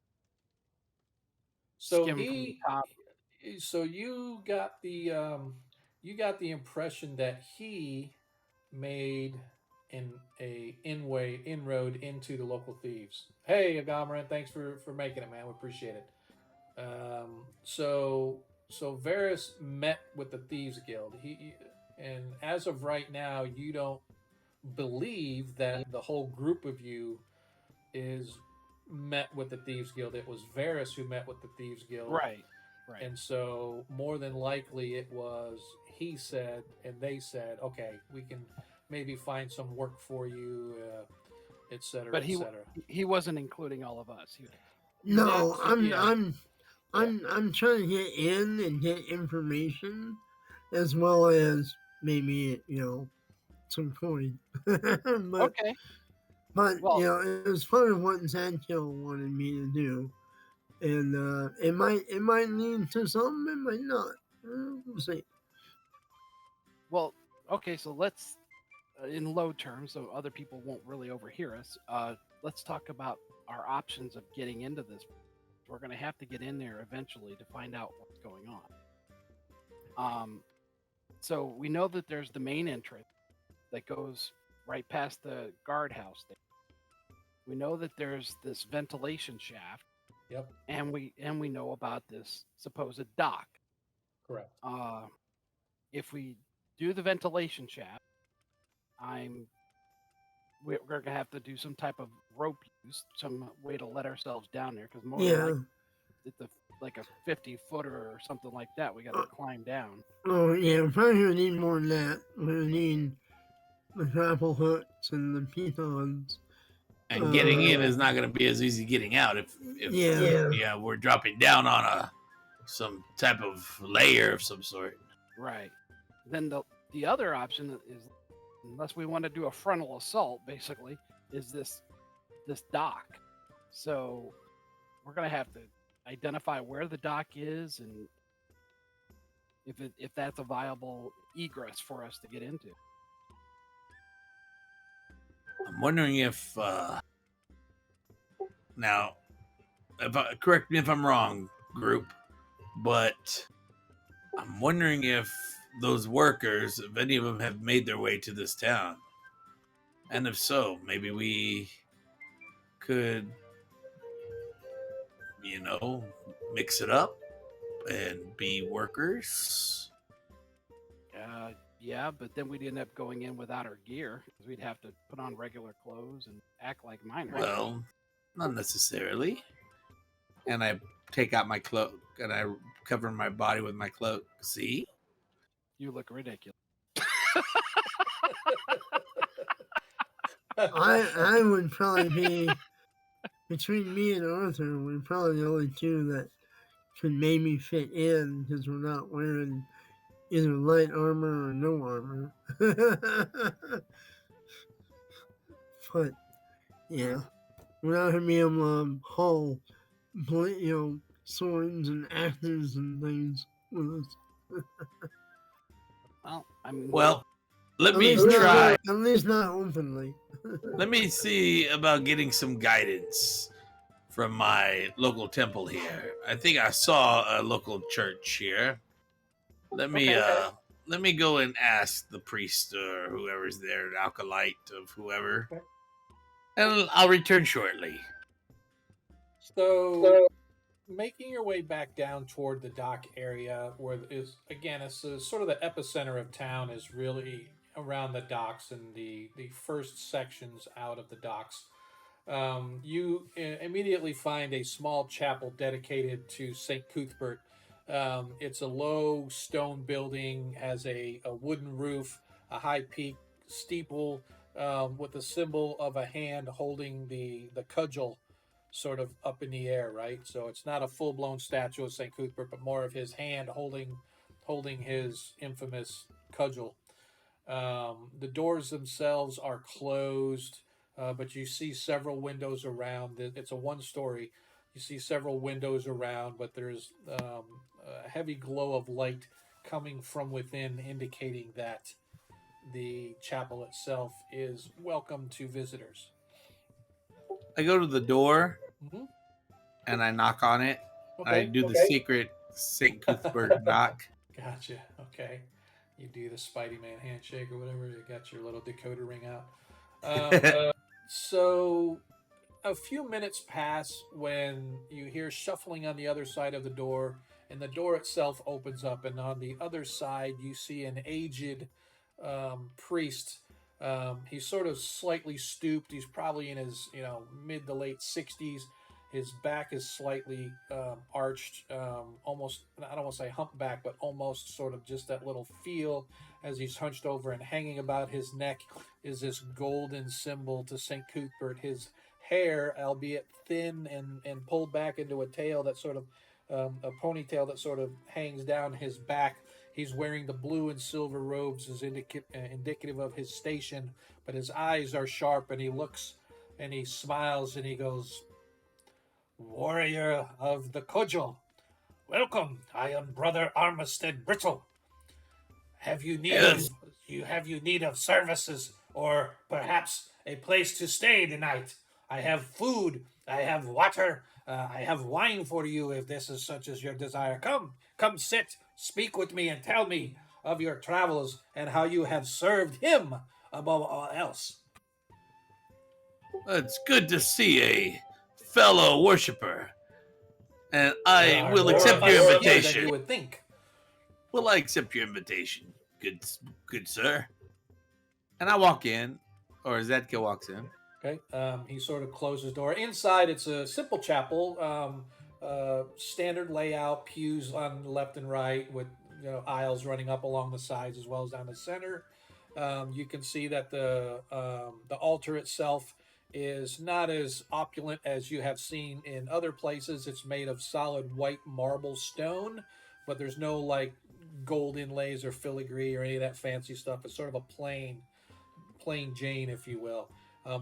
So skim from the top. so you got the impression that he made a inroad into the local thieves. Hey, Agamaran, thanks for making it, man. We appreciate it. So Varys met with the Thieves Guild. And as of right now, you don't believe that the whole group of you is met with the Thieves Guild. It was Varys who met with the Thieves Guild. Right. And so more than likely it was he said and they said, okay, we can maybe find some work for you, et cetera, But et cetera. he wasn't including all of us. No, Yeah. I'm trying to get in and get information, as well as maybe some coin. but Okay. but Well, it was part of what Zadkill wanted me to do, and it might lead to something, it might not. We'll see. Well, okay. So let's, in low terms, so other people won't really overhear us. Let's talk about our options of getting into this. We're going to have to get in there eventually to find out what's going on. So we know that there's the main entrance that goes right past the guardhouse there. We know that there's this ventilation shaft. Yep. And we know about this supposed dock. Correct. If we do the ventilation shaft, we're going to have to do some type of rope use, some way to let ourselves down there, because more Yeah. it's like a 50-footer or something like that. We got to climb down. Oh yeah, we're probably gonna need more than that. We're gonna need the grapple hooks and the pitons. And getting in is not going to be as easy getting out if we're dropping down on some type of layer of some sort. Right. Then the other option is, unless we want to do a frontal assault, basically, is this dock. So we're gonna have to identify where the dock is and if that's a viable egress for us to get into. I'm wondering if now, correct me if I'm wrong, group, but I'm wondering if those workers, if any of them have made their way to this town, and if so, maybe we could, mix it up and be workers. Yeah, but then we'd end up going in without our gear because we'd have to put on regular clothes and act like miners. Well, not necessarily. And I take out my cloak and I cover my body with my cloak. See? You look ridiculous. I would probably be, between me and Arthur, we're probably the only two that could maybe fit in because we're not wearing either light armor or no armor. But yeah, we're not gonna be able to haul, swords and axes and things with us. Well, I mean, Well, let At me least try. not, at least not openly. Let me see about getting some guidance from my local temple here. I think I saw a local church here. Let me let me go and ask the priest or whoever's there, an acolyte of whoever, Okay. and I'll return shortly. So, making your way back down toward the dock area, where is again, it's sort of the epicenter of town, is really around the docks and the first sections out of the docks. You immediately find a small chapel dedicated to Saint Cuthbert. It's a low stone building, has a wooden roof, a high peak steeple with a symbol of a hand holding the cudgel sort of up in the air, right? So it's not a full blown statue of Saint Cuthbert, but more of his hand holding his infamous cudgel. The doors themselves are closed, but you see several windows around. It's a one story. You see several windows around, but there's a heavy glow of light coming from within, indicating that the chapel itself is welcome to visitors. I go to the door Mm-hmm. and I knock on it. I Okay. do the secret St. Cuthbert knock. Gotcha. Okay. You do the Spidey Man handshake or whatever. You got your little decoder ring out. So a few minutes pass when you hear shuffling on the other side of the door, and the door itself opens up, and on the other side you see an aged priest. He's sort of slightly stooped. He's probably in his mid to late 60s. His back is slightly arched, almost, I don't want to say humpback, but almost sort of just that little feel as he's hunched over, and hanging about his neck is this golden symbol to St. Cuthbert. His hair, albeit thin and pulled back into a tail that sort of, a ponytail that sort of hangs down his back. He's wearing the blue and silver robes as indicative of his station, but his eyes are sharp, and he looks and he smiles and he goes, "Warrior of the cudgel, welcome. I am Brother Armistead Brittle. Have you need Yes. of need of services, or perhaps a place to stay tonight? I have food, I have water, I have wine for you if this is such as your desire. Come sit, speak with me, and tell me of your travels and how you have served him above all else." It's good to see a fellow worshiper, and I will accept your Than you invitation. would think. Will I accept your invitation, good sir? And I walk in, or Zedka walks in. Okay. He sort of closes the door. Inside, it's a simple chapel, standard layout, pews on the left and right, with aisles running up along the sides as well as down the center. You can see that the altar itself is not as opulent as you have seen in other places. It's made of solid white marble stone, but there's no like gold inlays or filigree or any of that fancy stuff. It's sort of a plain Jane, if you will.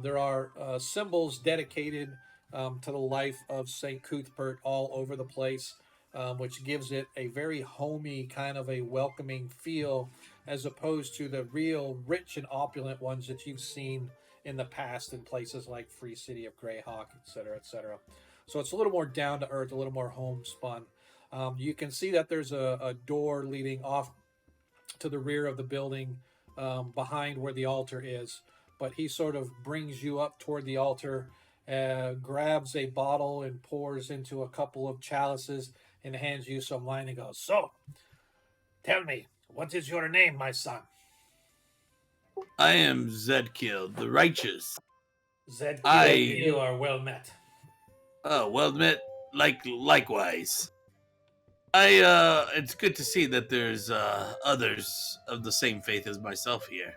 There are symbols dedicated to the life of St. Cuthbert all over the place, which gives it a very homey, kind of a welcoming feel, as opposed to the real rich and opulent ones that you've seen in the past in places like Free City of Greyhawk, etc., etc. So it's a little more down to earth, a little more homespun. You can see that there's a door leading off to the rear of the building, behind where the altar is. But he sort of brings you up toward the altar, grabs a bottle and pours into a couple of chalices and hands you some wine and goes, "So, tell me, what is your name, my son?" I am Zedkiel, the righteous. Zed, I- you are well met. Oh, well met. Likewise. It's good to see that there's others of the same faith as myself here.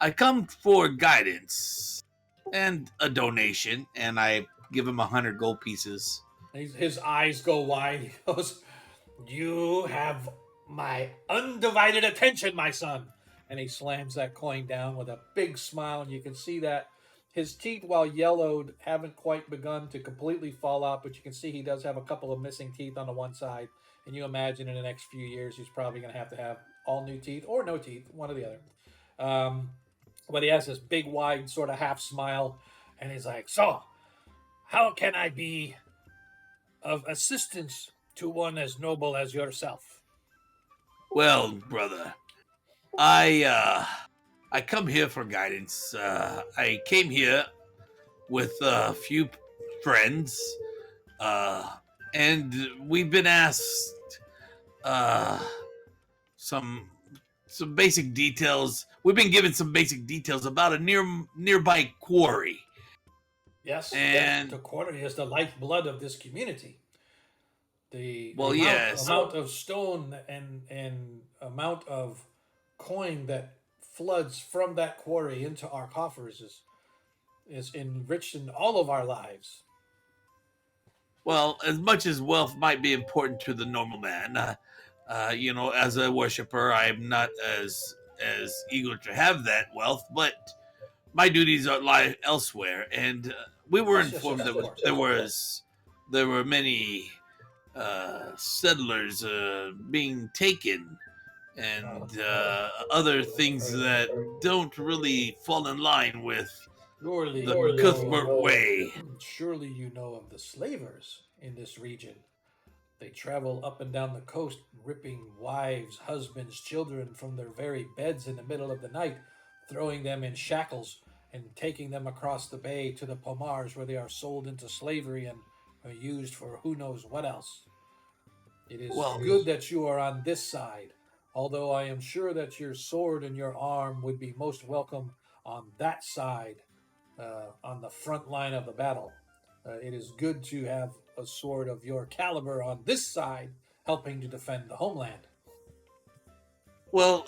I come for guidance and a donation, and I give him 100 gold pieces His eyes go wide. He goes, "You have my undivided attention, my son." And he slams that coin down with a big smile, and you can see that his teeth, while yellowed, haven't quite begun to completely fall out, but you can see he does have a couple of missing teeth on the one side. And you imagine in the next few years, he's probably going to have all new teeth or no teeth, one or the other. Um, but he has this big, wide, sort of half smile, and he's like, "So, how can I be of assistance to one as noble as yourself?" Well, brother, I come here for guidance. I came here with a few friends, and we've been asked uh, some some basic details. We've been given some basic details about a nearby quarry. Yes, And the quarry is the lifeblood of this community. The well, amount, yes, amount of stone and amount of coin that floods from that quarry into our coffers is enriched in all of our lives. well, as much as wealth might be important to the normal man, as a worshiper, I'm not as eager to have that wealth, but my duties are lie elsewhere, and we were Yes, yes, informed yes, that of course. there were many settlers being taken, and other things that don't really fall in line with Surely, the you Cuthbert know, way. surely you know of the slavers in this region. They travel up and down the coast, ripping wives, husbands, children from their very beds in the middle of the night, throwing them in shackles, and taking them across the bay to the Pomars, where they are sold into slavery and are used for who knows what else. It is Well, good that you are on this side, although I am sure that your sword and your arm would be most welcome on that side, on the front line of the battle. It is good to have a sword of your caliber on this side, helping to defend the homeland. well,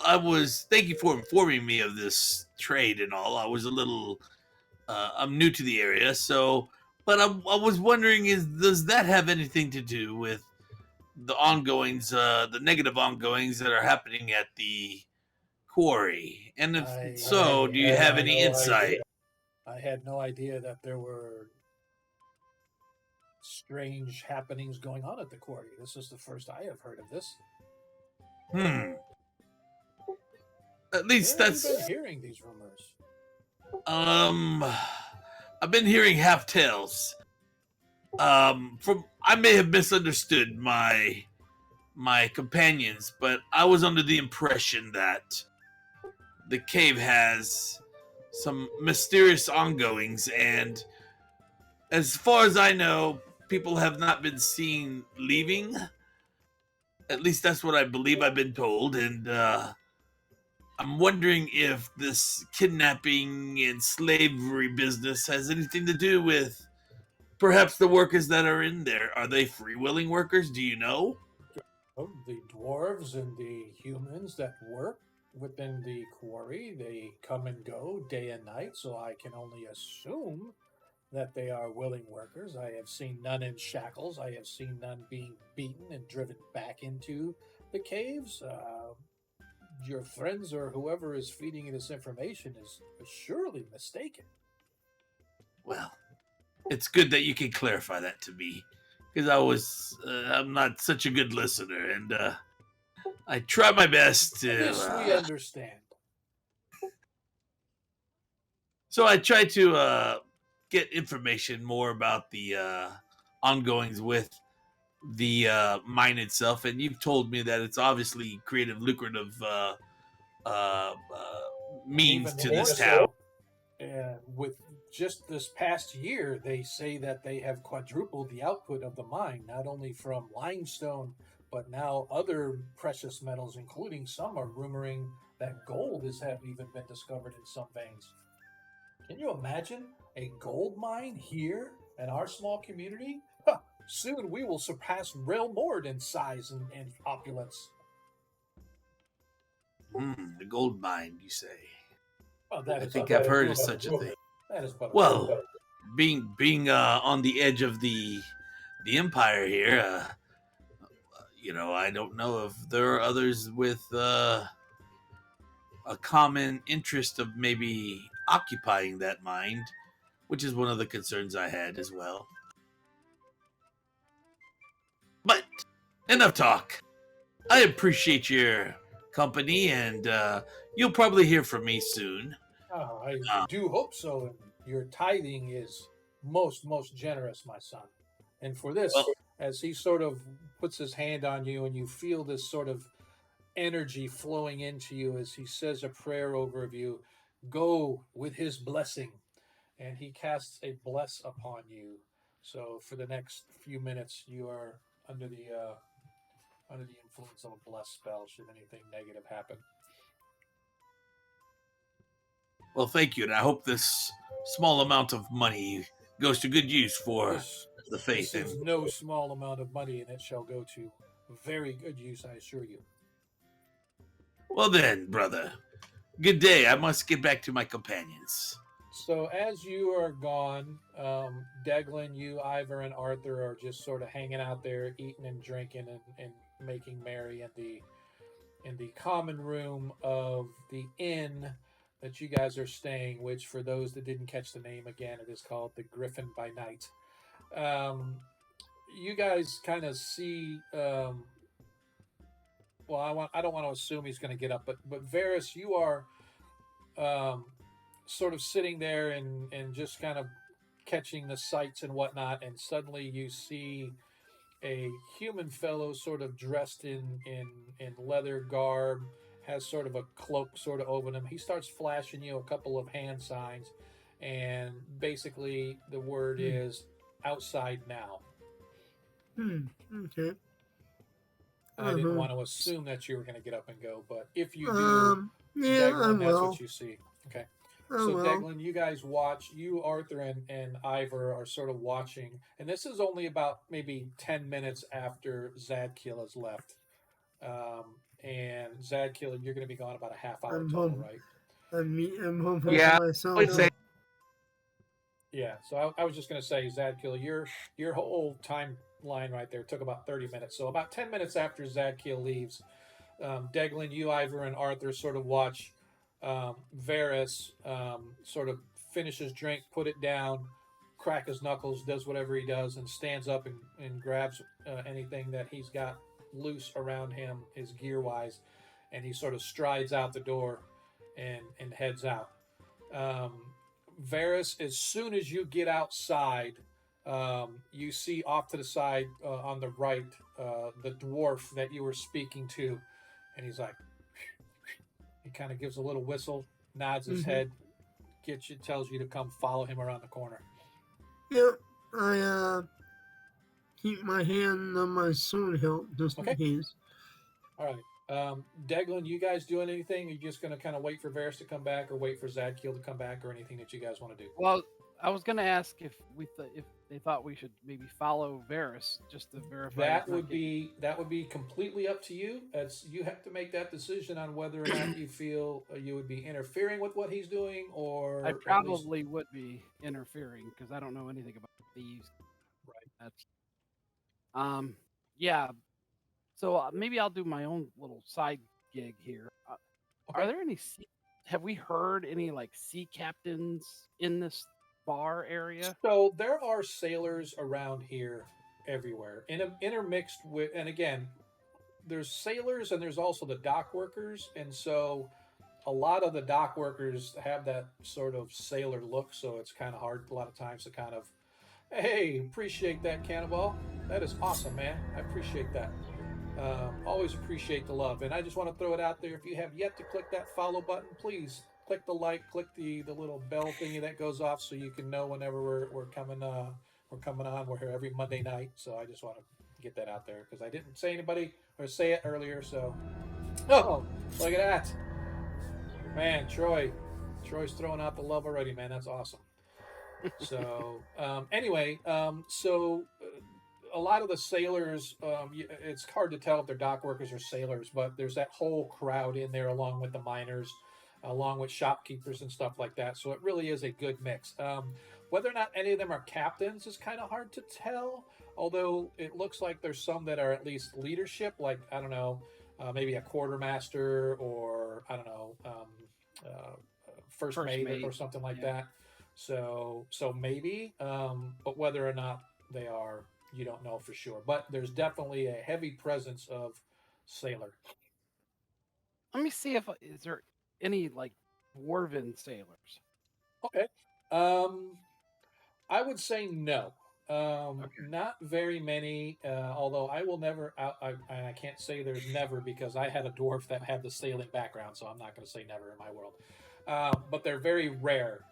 thank you for informing me of this trade and all. I was a little I'm new to the area, so but I was wondering, is does that have anything to do with the ongoings, the negative ongoings that are happening at the quarry? And if so, do you have any insight? I had no idea that there were strange happenings going on at the quarry. This is the first I have heard of this. Hmm. At least Where have you that's been hearing these rumors? um. I've been hearing half tales. From I may have misunderstood my companions, but I was under the impression that the cave has some mysterious ongoings, and as far as I know, people have not been seen leaving. At least that's what I believe I've been told, and I'm wondering if this kidnapping and slavery business has anything to do with perhaps the workers that are in there. Are they free willing workers? Do you know? Oh, the dwarves and the humans that work within the quarry, they come and go day and night, so I can only assume that they are willing workers. I have seen none in shackles. I have seen none being beaten and driven back into the caves. Your friends or whoever is feeding you this information is surely mistaken. Well, it's good that you can clarify that to me, because I'm not such a good listener, and I try my best to. This we understand. So I try to get information more about the ongoings with the mine itself, and you've told me that it's obviously creative, lucrative uh, means Even to more this so, town. with just this past year, they say that they have quadrupled the output of the mine, not only from limestone, but now other precious metals, including some are rumoring that gold have even been discovered in some veins. Can you imagine a gold mine here in our small community? Huh, soon we will surpass Railmord in size and opulence. The gold mine, you say? Well, that I is think but I've a heard of rumor. such a thing. That is but a Well, rumor. being on the edge of the the Empire here. I don't know if there are others with a common interest of maybe occupying that mind, which is one of the concerns I had as well. But enough talk. I appreciate your company, and you'll probably hear from me soon. I Uh, do hope so. And your tithing is most generous, my son. And for this, well, as he sort of puts his hand on you, and you feel this sort of energy flowing into you as he says a prayer over you, go with his blessing. And he casts a bless upon you. So for the next few minutes, you are under the influence of a bless spell. Should anything negative happen, well, thank you, and I hope this small amount of money goes to good use for this the faith. this is And no small amount of money, and it shall go to very good use, I assure you. well, then, brother, good day. I must get back to my companions. So as you are gone, Deglin, you, Ivor, and Arthur are just sort of hanging out there, eating and drinking and making merry in the common room of the inn that you guys are staying. Which, for those that didn't catch the name again, it is called the Griffin by Night. Um, you guys kind of see. Well, I don't want to assume he's going to get up, but Varys, you are um, sort of sitting there and just kind of catching the sights and whatnot, and suddenly you see a human fellow sort of dressed in leather garb, has sort of a cloak sort of over him. He starts flashing you a couple of hand signs, and basically the word is outside now. Okay. I didn't Uh-huh. want to assume that you were going to get up and go, but if you do, Yeah, I Deglin, that's will. what you see. Okay. I So will. Deglin, you guys watch. You, Arthur, and Ivor are sort of watching, and this is only about maybe 10 minutes after Zadkiel has left. And Zadkiel, you're going to be gone about a half hour I'm total, home. right? I'm home for Yeah, myself. I would say Yeah. So I was just going to say, Zadkiel, your whole timeline right there took about 30 minutes. So about 10 minutes after Zadkiel leaves, Deglin, you, Ivor, and Arthur sort of watch Varys sort of finish his drink, put it down, crack his knuckles, does whatever he does, and stands up and grabs anything that he's got loose around him, his gear wise, and he sort of strides out the door and heads out. Um, Varys, as soon as you get outside, you see off to the side on the right the dwarf that you were speaking to, and he's like, he kind of gives a little whistle, nods his head, tells you to come follow him around the corner. Yep. I keep my hand on my sword hilt just Okay. in case. All right. Deglin, you guys doing anything? Are you just going to kind of wait for Varys to come back, or wait for Zadkiel to come back, or anything that you guys want to do? Well, I was going to ask if if they thought we should maybe follow Varys just to verify. That he's not would be completely up to you. You have to make that decision on whether or not you feel you would be interfering with what he's doing, or I at least- probably would be interfering because I don't know anything about thieves. Right. That's yeah. So maybe I'll do my own little side gig here. Okay. Are there any? Have we heard any like sea captains in this bar area? So there are sailors around here everywhere, intermixed with, and again, there's sailors and there's also the dock workers, and so a lot of the dock workers have that sort of sailor look. So it's kind of hard a lot of times to kind of, hey, appreciate that, Cannonball. That is awesome, man. I appreciate that. Always appreciate the love, and I just want to throw it out there. If you have yet to click that follow button, please click the like, click the little bell thingy that goes off, so you can know whenever we're coming on. We're here every Monday night, so I just want to get that out there because I didn't say it earlier. So, oh, look at that, man, Troy's throwing out the love already, man. That's awesome. So anyway, a lot of the sailors, it's hard to tell if they're dock workers or sailors, but there's that whole crowd in there along with the miners, along with shopkeepers and stuff like that. So it really is a good mix. Whether or not any of them are captains is kind of hard to tell. Although it looks like there's some that are at least leadership, like I don't know, maybe a quartermaster or I don't know, first mate mate. or something like Yeah. that. So maybe, but whether or not they are, you don't know for sure. But there's definitely a heavy presence of sailor. Let me see if is there any like dwarven sailors. Okay. I would say no. Not very many. Although I will never. I can't say there's never because I had a dwarf that had the sailing background, so I'm not going to say never in my world. But they're very rare.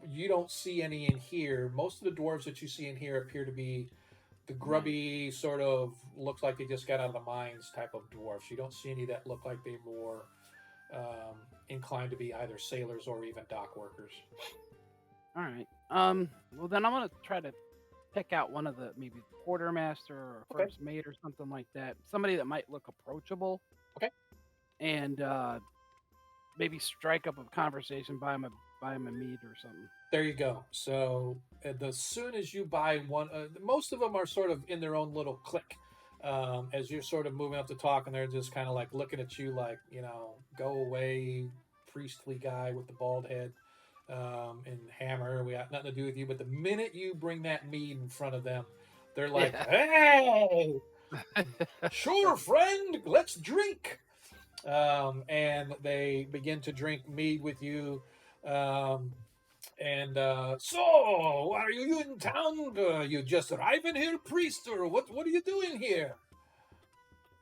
You don't see any in here. Most of the dwarves that you see in here appear to be the grubby sort of looks like they just got out of the mines type of dwarfs. You don't see any that look like they're more inclined to be either sailors or even dock workers. All right. Well, then I'm gonna try to pick out one of the maybe quartermaster or Okay. first mate or something like that. Somebody that might look approachable. Okay. And maybe strike up a conversation, buy him a meat or something. There you go. So as soon as you buy one, most of them are sort of in their own little clique. As you're sort of moving up to talk, and they're just kind of like looking at you like, go away, priestly guy with the bald head and hammer. We got nothing to do with you. But the minute you bring that mead in front of them, they're like, hey, sure, friend, let's drink. And they begin to drink mead with you. So, are you in town? You just arriving here, priest, or what are you doing here?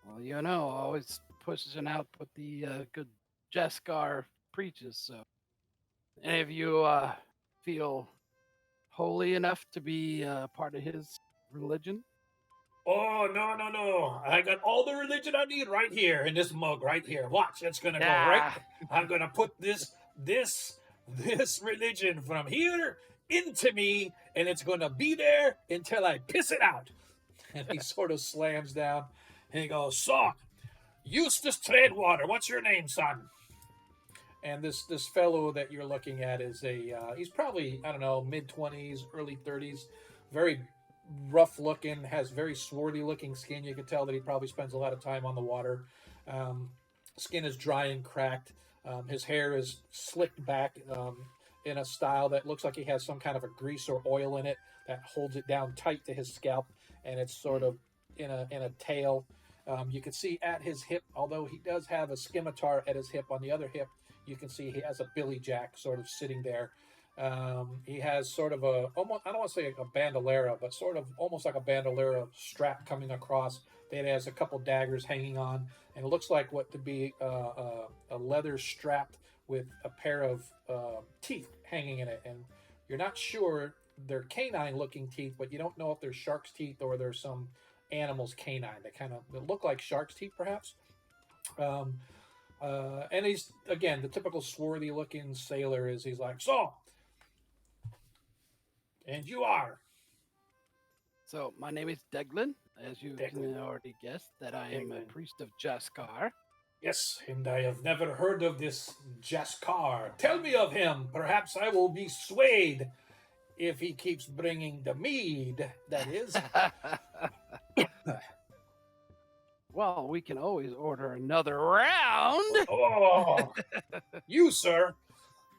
Well, always pushing out what the good Jeskar preaches. So, any of you feel holy enough to be part of his religion? Oh, no. I got all the religion I need right here in this mug right here. Watch, it's going to go right. I'm going to put this religion from here into me, and it's going to be there until I piss it out. And he sort of slams down, and he goes, so, Eustace Treadwater, what's your name, son? And this fellow that you're looking at is he's probably, I don't know, mid-20s, early 30s, very rough looking, has very swarthy looking skin. You can tell that he probably spends a lot of time on the water. Skin is dry and cracked. His hair is slicked back in a style that looks like he has some kind of a grease or oil in it that holds it down tight to his scalp, and it's sort of in a tail. You can see at his hip, although he does have a scimitar at his hip, on the other hip you can see he has a billy jack sort of sitting there. He has sort of almost, I don't want to say a bandolera, but sort of almost like a bandolera strap coming across. That has a couple daggers hanging on, and it looks like what to be a leather strap with a pair of teeth hanging in it. And you're not sure they're canine-looking teeth, but you don't know if they're shark's teeth or they're some animal's canine that kind of look like shark's teeth, perhaps. And he's, again, the typical swarthy-looking sailor he's like, so, and you are? So, my name is Deglin, as you Deglin. can already guess that I am a Deglin. priest of Jaskar. Yes, and I have never heard of this Jaskar. Tell me of him. Perhaps I will be swayed if he keeps bringing the mead, that is. Well, we can always order another round. Oh, you, sir,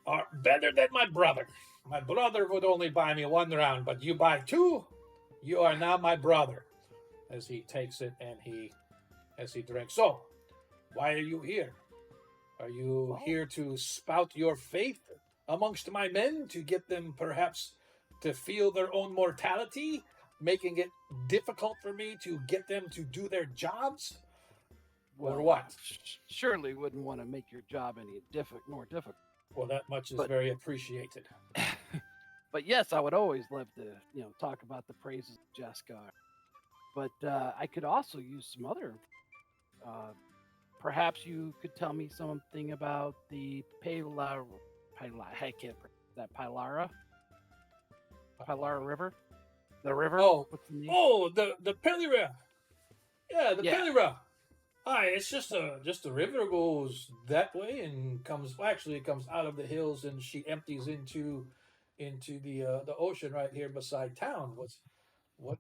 are better than my brother. My brother would only buy me one round, but you buy two, you are now my brother. As he takes it and as he drinks. So, why are you here? Are you here to spout your faith amongst my men, to get them perhaps to feel their own mortality, making it difficult for me to get them to do their jobs? Or what? Surely wouldn't want to make your job any more difficult. Well, that much is But- very appreciated. But yes, I would always love to, talk about the praises of Jaskar. But I could also use some other. Perhaps you could tell me something about the Pilara River. The river. Oh, What's the name? Oh, the Pelira. Yeah, the Yeah. Pelira. Hi, it's just a river goes that way and comes. Well, actually, it comes out of the hills and she empties into into the ocean right here beside town. What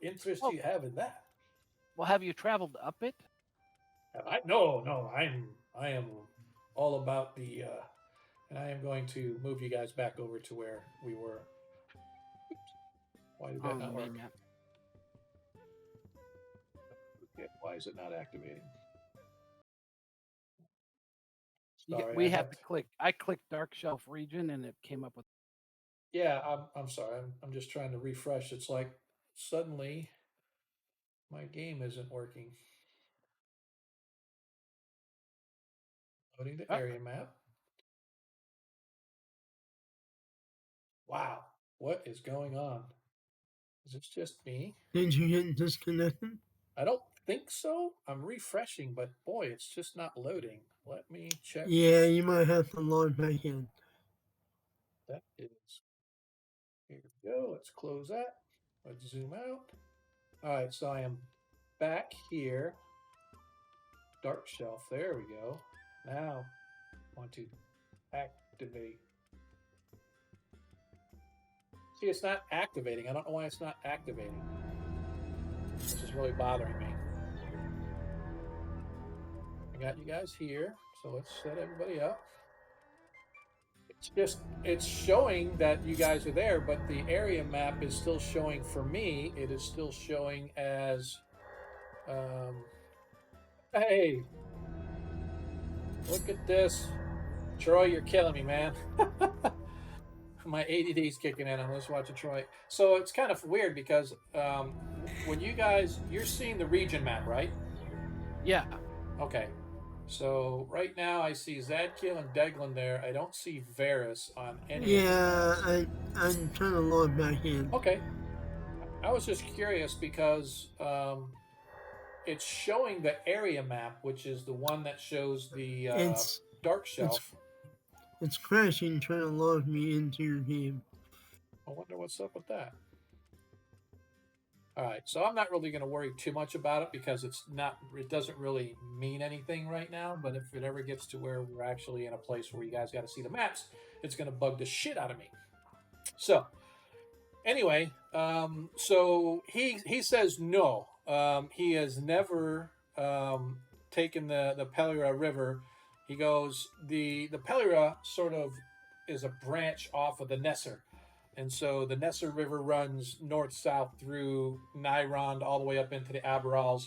interest do Well, you have in that? well, have you traveled up it? No, I am all about the and I am going to move you guys back over to where we were. Why did that On the not main work? map. Okay, why is it not activating? You get, Sorry, I we have have to click. I clicked Dark Shelf region, and it came up with. yeah, I'm sorry. I'm just trying to refresh. It's like suddenly my game isn't working. Loading the Oh, area map. Wow, what is going on? Is this just me? Did you get disconnected? I don't think so. I'm refreshing, but boy, it's just not loading. Let me check. Yeah, you might have to log back in. That is. Here we go. Let's close that. Let's zoom out. All right, so I am back here. Dark shelf. There we go. Now, I want to activate. See, it's not activating. I don't know why it's not activating. This is really bothering me. I got you guys here, so let's set everybody up. It's showing that you guys are there, but the area map is still showing for me. It is still showing as hey, look at this. Troy, you're killing me, man. My ADD's kicking in. I'm just watching Troy. So it's kind of weird because when you're seeing the region map, right? yeah. Okay. So right now I see Zadkiel and Deglin there. I don't see Varus on any. Yeah, I'm trying to log back in. Okay. I was just curious because it's showing the area map, which is the one that shows the It's dark shelf. it's crashing trying to log me into your game. I wonder what's up with that. All right, so I'm not really going to worry too much about it because it doesn't really mean anything right now. But if it ever gets to where we're actually in a place where you guys got to see the maps, it's going to bug the shit out of me. So anyway, so he says no. He has never taken the Pelira River. He goes the Pelira sort of is a branch off of the Nesser. And so the Nesser River runs north-south through Nyrond all the way up into the Aberals.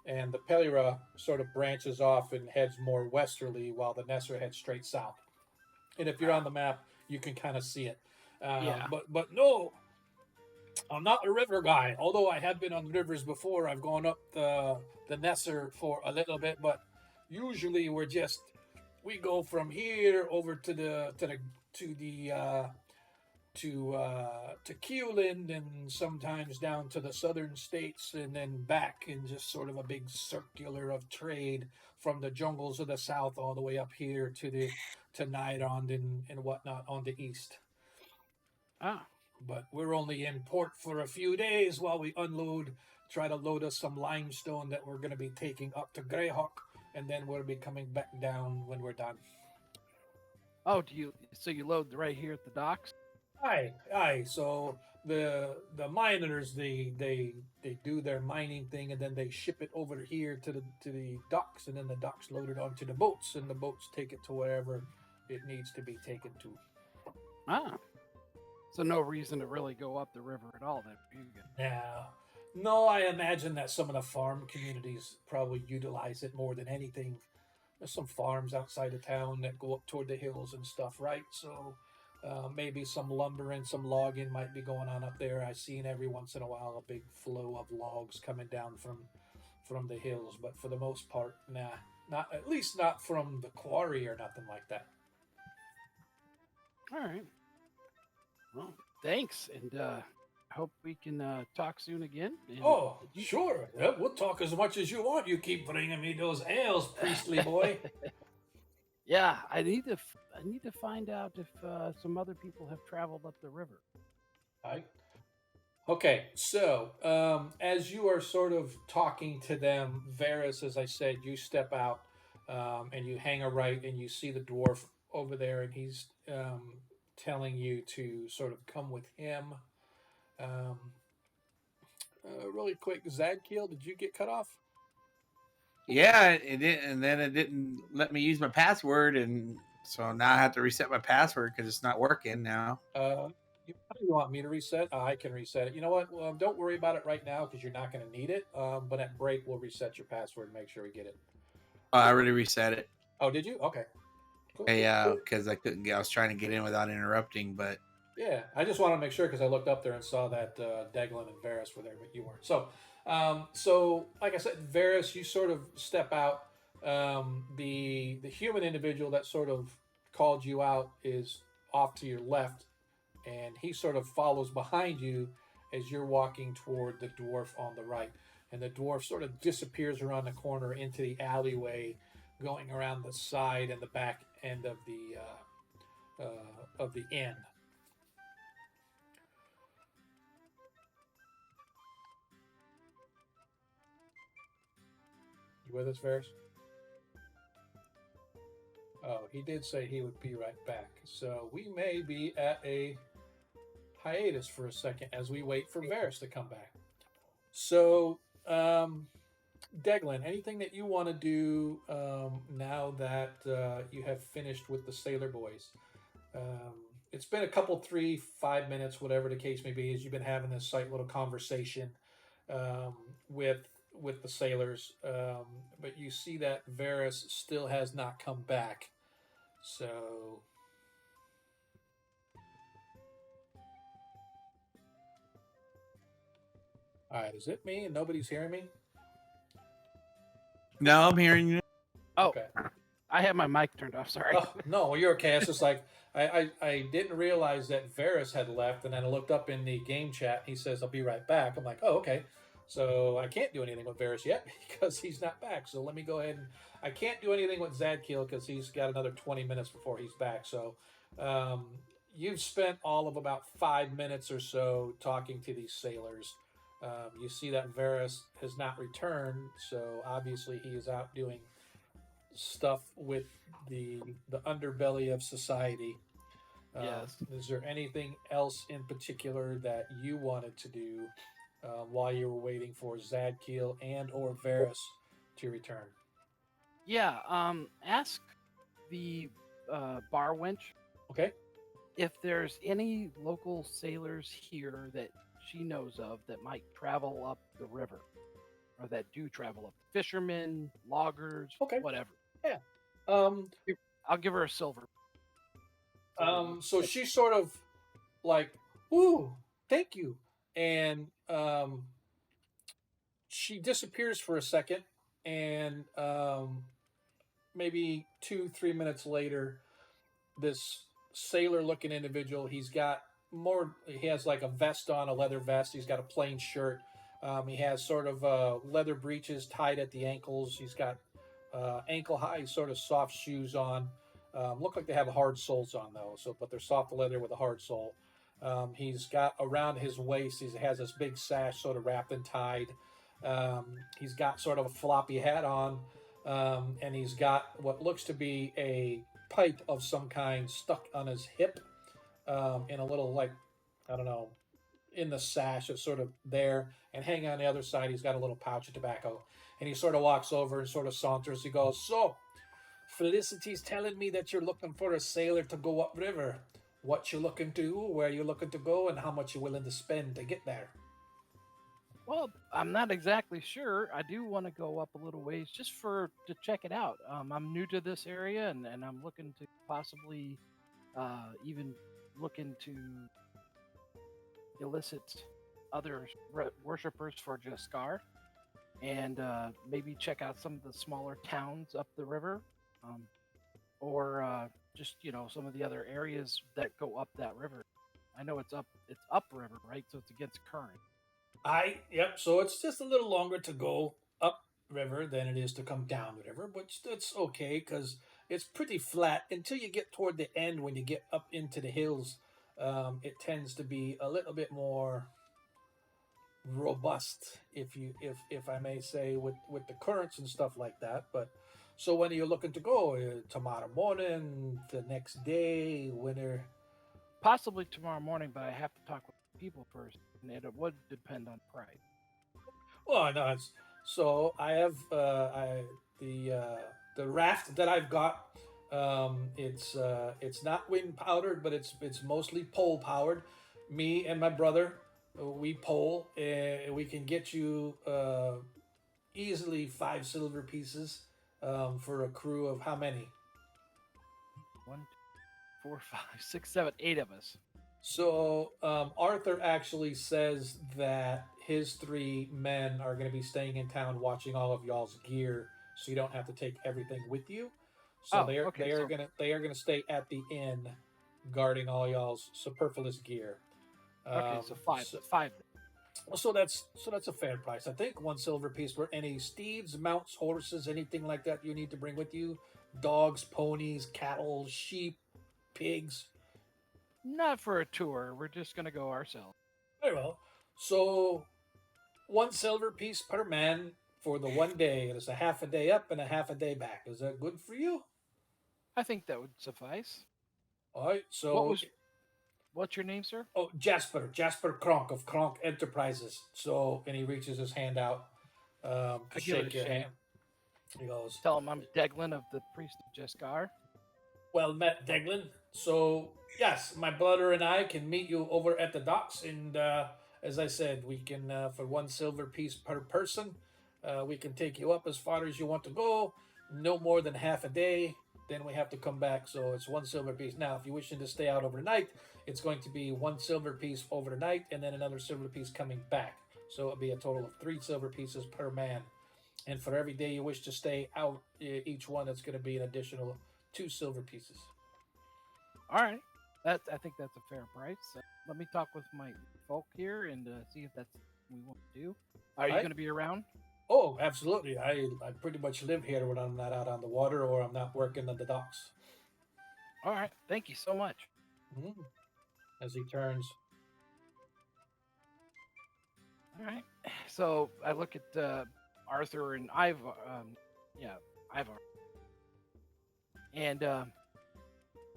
And the Pelira sort of branches off and heads more westerly while the Nesser heads straight south. And if you're on the map, you can kind of see it. Yeah. But no, I'm not a river guy. Although I have been on rivers before. I've gone up the Nesser for a little bit. But usually we go from here over to Keeland and sometimes down to the southern states and then back in just sort of a big circular of trade from the jungles of the south all the way up here to Nydond and whatnot on the east. Ah. But we're only in port for a few days while we try to load us some limestone that we're going to be taking up to Greyhawk, and then we'll be coming back down when we're done. Oh, so you load right here at the docks? Aye. So the miners they do their mining thing and then they ship it over here to the docks and then the docks load it onto the boats and the boats take it to wherever it needs to be taken to. Ah. So no reason to really go up the river at all then. For you guys. No, I imagine that some of the farm communities probably utilize it more than anything. There's some farms outside of town that go up toward the hills and stuff, right? So maybe some lumber and some logging might be going on up there. I've seen every once in a while a big flow of logs coming down from the hills, but for the most part, at least not from the quarry or nothing like that. All right. Well, thanks, and I hope we can talk soon again. And Sure. Yeah, we'll talk as much as you want. You keep bringing me those ales, priestly boy. Yeah, I need to find out if some other people have traveled up the river. Okay, so as you are sort of talking to them, Varus, as I said, you step out and you hang a right and you see the dwarf over there and he's telling you to sort of come with him. Um, really quick, Zadkiel, did you get cut off? Yeah, it did, and then it didn't let me use my password, and so now I have to reset my password because it's not working now. You want me to reset? I can reset it. You know what? Don't worry about it right now because you're not going to need it. But at break, we'll reset your password and make sure we get it. Oh, I already reset it. Oh, did you? Okay. Cool. Yeah, because I couldn't get. I was trying to get in without interrupting, but Yeah, I just want to make sure because I looked up there and saw that Deglin and Varys were there, but you weren't. So like I said, Varys, you sort of step out. The human individual that sort of called you out is off to your left, and he sort of follows behind you as you're walking toward the dwarf on the right. And the dwarf sort of disappears around the corner into the alleyway, going around the side and the back end of the inn. You with us, Varys? Oh, he did say he would be right back. So we may be at a hiatus for a second as we wait for Varys to come back. So, Deglin, anything that you want to do now that you have finished with the Sailor Boys? It's been a couple, 3-5 minutes, whatever the case may be, as you've been having this slight little conversation um, with the sailors, but you see that Varys still has not come back. So, all right, is it me and nobody's hearing me? no, I'm hearing you. Oh, Okay. I had my mic turned off. Sorry. Oh, no, you're okay. It's just like I didn't realize that Varys had left, and then I looked up in the game chat. He says, "I'll be right back." I'm like, "Oh, okay." So I can't do anything with Varys yet because he's not back. So let me go ahead and I can't do anything with Zadkiel because he's got another 20 minutes before he's back. So you've spent all of about 5 minutes or so talking to these sailors. You see that Varys has not returned, so obviously he is out doing stuff with the underbelly of society. Yes. Is there anything else in particular that you wanted to do while you were waiting for Zadkiel and or Varys to return? Yeah. Ask the bar wench Okay. if there's any local sailors here that she knows of that might travel up the river, or that do travel up. Fishermen, loggers, Okay. whatever. Um, I'll give her a silver. so she's sort of like, "Ooh, thank you," and she disappears for a second, and maybe 2-3 minutes later, this sailor-looking individual. He has like a vest on, a leather vest. He's got a plain shirt. He has sort of leather breeches tied at the ankles. He's got ankle-high, sort of soft shoes on. Look like they have hard soles on though. But they're soft leather with a hard sole. He's got around his waist. He has this big sash, sort of wrapped and tied. He's got sort of a floppy hat on, and he's got what looks to be a pipe of some kind stuck on his hip, in a little, like, I don't know, in the sash. It's sort of there, and hanging on the other side, he's got a little pouch of tobacco. And he sort of walks over and sort of saunters. He goes, "So, Felicity's telling me that you're looking for a sailor to go upriver. What you looking to do, where you looking to go, and how much you willing to spend to get there?" Well, I'm not exactly sure. I do want to go up a little ways just to check it out. I'm new to this area, and I'm looking to possibly even look into elicit other worshippers for Jaskar, and maybe check out some of the smaller towns up the river, or just some of the other areas that go up that river. I know it's upriver, right? So it's against current. Yep. So it's just a little longer to go up river than it is to come down the river, but that's okay because it's pretty flat until you get toward the end. When you get up into the hills, it tends to be a little bit more robust, if I may say, with the currents and stuff like that. But so when are you looking to go? Tomorrow morning, the next day, Possibly tomorrow morning, but I have to talk with people first, and it would depend on price. Well, no, so I have the raft that I've got. It's not wind powered, but it's mostly pole powered. Me and my brother, we pole. We can get you easily 5 silver pieces for a crew of how many? 1, 2, 4, 5, 6, 7, 8 of us. So Arthur actually says that his 3 men are going to be staying in town watching all of y'all's gear, so you don't have to take everything with you. So Oh, okay, they are gonna stay at the inn, guarding all y'all's superfluous gear. Okay, so 5. So, Five. that's a fair price. I think 1 silver piece for any steeds, mounts, horses, anything like that you need to bring with you. Dogs, ponies, cattle, sheep, pigs. Not for a tour. We're just gonna go ourselves. Very well. So 1 silver piece per man for the one day. It is a half a day up and a half a day back. Is that good for you? I think that would suffice. All right. So What's your name, sir? oh, Jasper Kronk of Kronk Enterprises. So and he reaches his hand out to I give it shake a your shake. hand. He goes, Tell him I'm Deglin of the Priest of Jeskar. "Well met, Deglin. So yes, my brother and I can meet you over at the docks, and as I said, we can for 1 silver piece per person. We can take you up as far as you want to go. No more than half a day. Then we have to come back. So it's 1 silver piece. Now, if you're wishing to stay out overnight, it's going to be 1 silver piece overnight, and then another silver piece coming back. So it'll be a total of 3 silver pieces per man. And for every day you wish to stay out, each one, it's going to be an additional 2 silver pieces. All right. I think that's a fair price. Let me talk with my folk here and see if that's what we want to do. Are you Alright. going to be around? Oh, absolutely. I pretty much live here when I'm not out on the water or I'm not working on the docks. All right. Thank you so much. Mhm. As he turns. All right. So I look at Arthur and Ivar. Ivar. And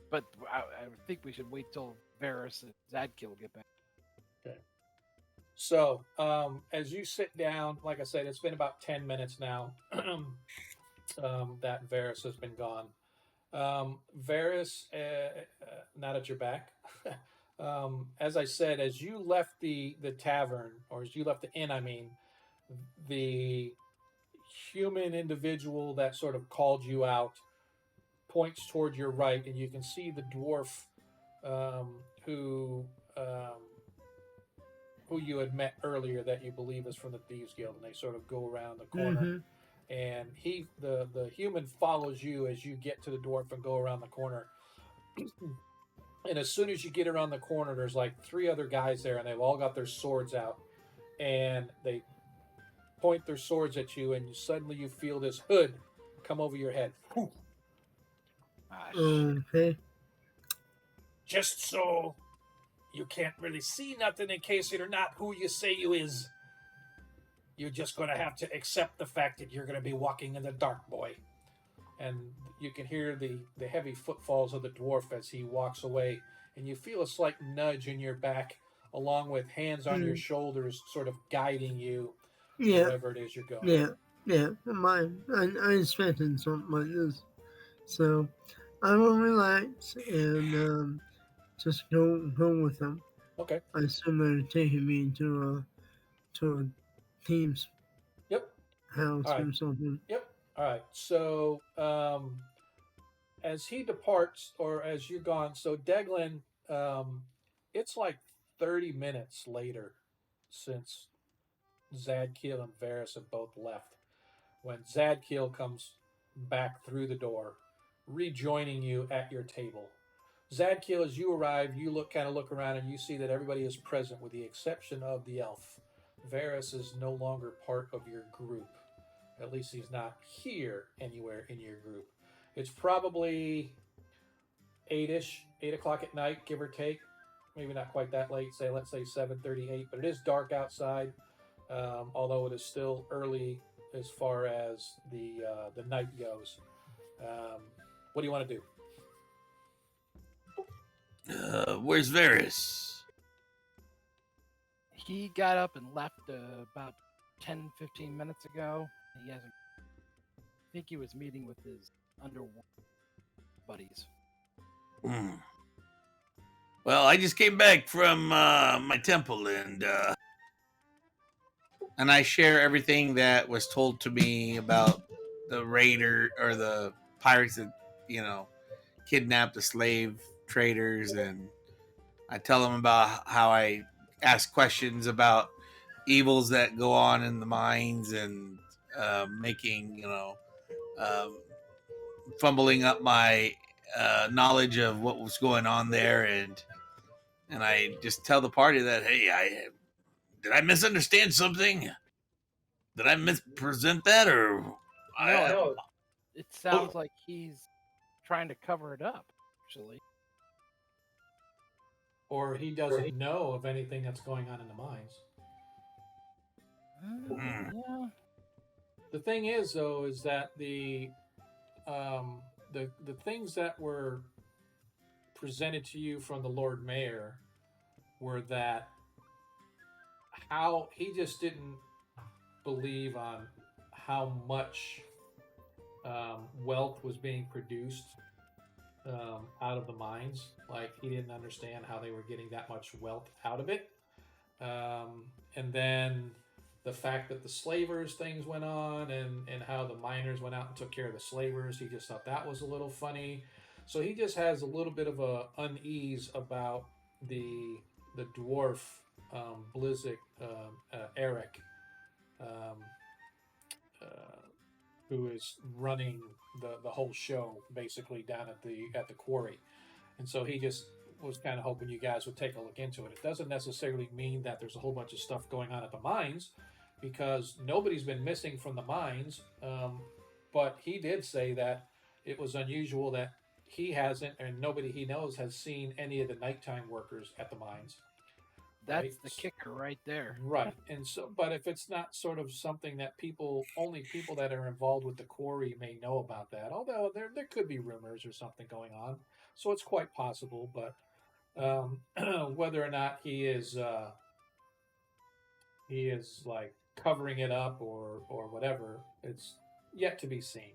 but I think we should wait till Varys and Zadkiel get back. So, as you sit down, like I said, it's been about 10 minutes now that Varys has been gone. Varys, not at your back. As I said, as you left the tavern, or as you left the inn, I mean, the human individual that sort of called you out points toward your right, and you can see the dwarf who you had met earlier that you believe is from the Thieves Guild, and they sort of go around the corner. And the human follows you as you get to the dwarf and go around the corner. And as soon as you get around the corner, there's like 3 other guys there, and they've all got their swords out, and they point their swords at you, and suddenly you feel this hood come over your head. Okay. Just so you can't really see nothing in case you're not who you say you is. You're just going to have to accept the fact that you're going to be walking in the dark, boy. And you can hear the heavy footfalls of the dwarf as he walks away, and you feel a slight nudge in your back, along with hands on your shoulders, sort of guiding you Yeah. wherever it is you're going. Yeah. I expected something like this. So I will relax and just go with them. Okay. I assume they're taking me to a team's Yep. house All right. or something. Yep. All right. So as he departs, or as you're gone, so Deglin, it's like 30 minutes later since Zadkiel and Varys have both left, when Zadkiel comes back through the door, rejoining you at your table. Zadkiel, as you arrive, you look around, and you see that everybody is present with the exception of the elf. Varys is no longer part of your group. At least he's not here anywhere in your group. It's probably 8 o'clock at night, give or take. Maybe not quite that late. Let's say 7:38. But it is dark outside, although it is still early as far as the night goes. What do you want to do? Where's Varys? He got up and left about 10, 15 minutes ago. He hasn't. I think he was meeting with his underworld buddies. Hmm. Well, I just came back from my temple, and I share everything that was told to me about the raider or the pirates that kidnapped the slave traders, and I tell them about how I ask questions about evils that go on in the mines and making fumbling up my knowledge of what was going on there, and I just tell the party that, hey, did I misunderstand something? Did I mispresent that, or No, it sounds like he's trying to cover it up. Actually, Or he doesn't know of anything that's going on in the mines. yeah. The thing is, though, is that the things that were presented to you from the Lord Mayor were that how he just didn't believe on how much wealth was being produced out of the mines. Like, he didn't understand how they were getting that much wealth out of it. And then the fact that the slavers things went on, and how the miners went out and took care of the slavers, he just thought that was a little funny. So he just has a little bit of a unease about the dwarf Blizzic Eric, who is running the whole show basically down at the quarry. And so he just was kind of hoping you guys would take a look into it. It doesn't necessarily mean that there's a whole bunch of stuff going on at the mines, because nobody's been missing from the mines. But he did say that it was unusual that he hasn't, and nobody he knows has seen any of the nighttime workers at the mines. That's Right. the kicker right there. Right. And so, but if it's not sort of something that only people that are involved with the quarry may know about that, although there could be rumors or something going on. So it's quite possible, but whether or not he is like covering it up or whatever, it's yet to be seen.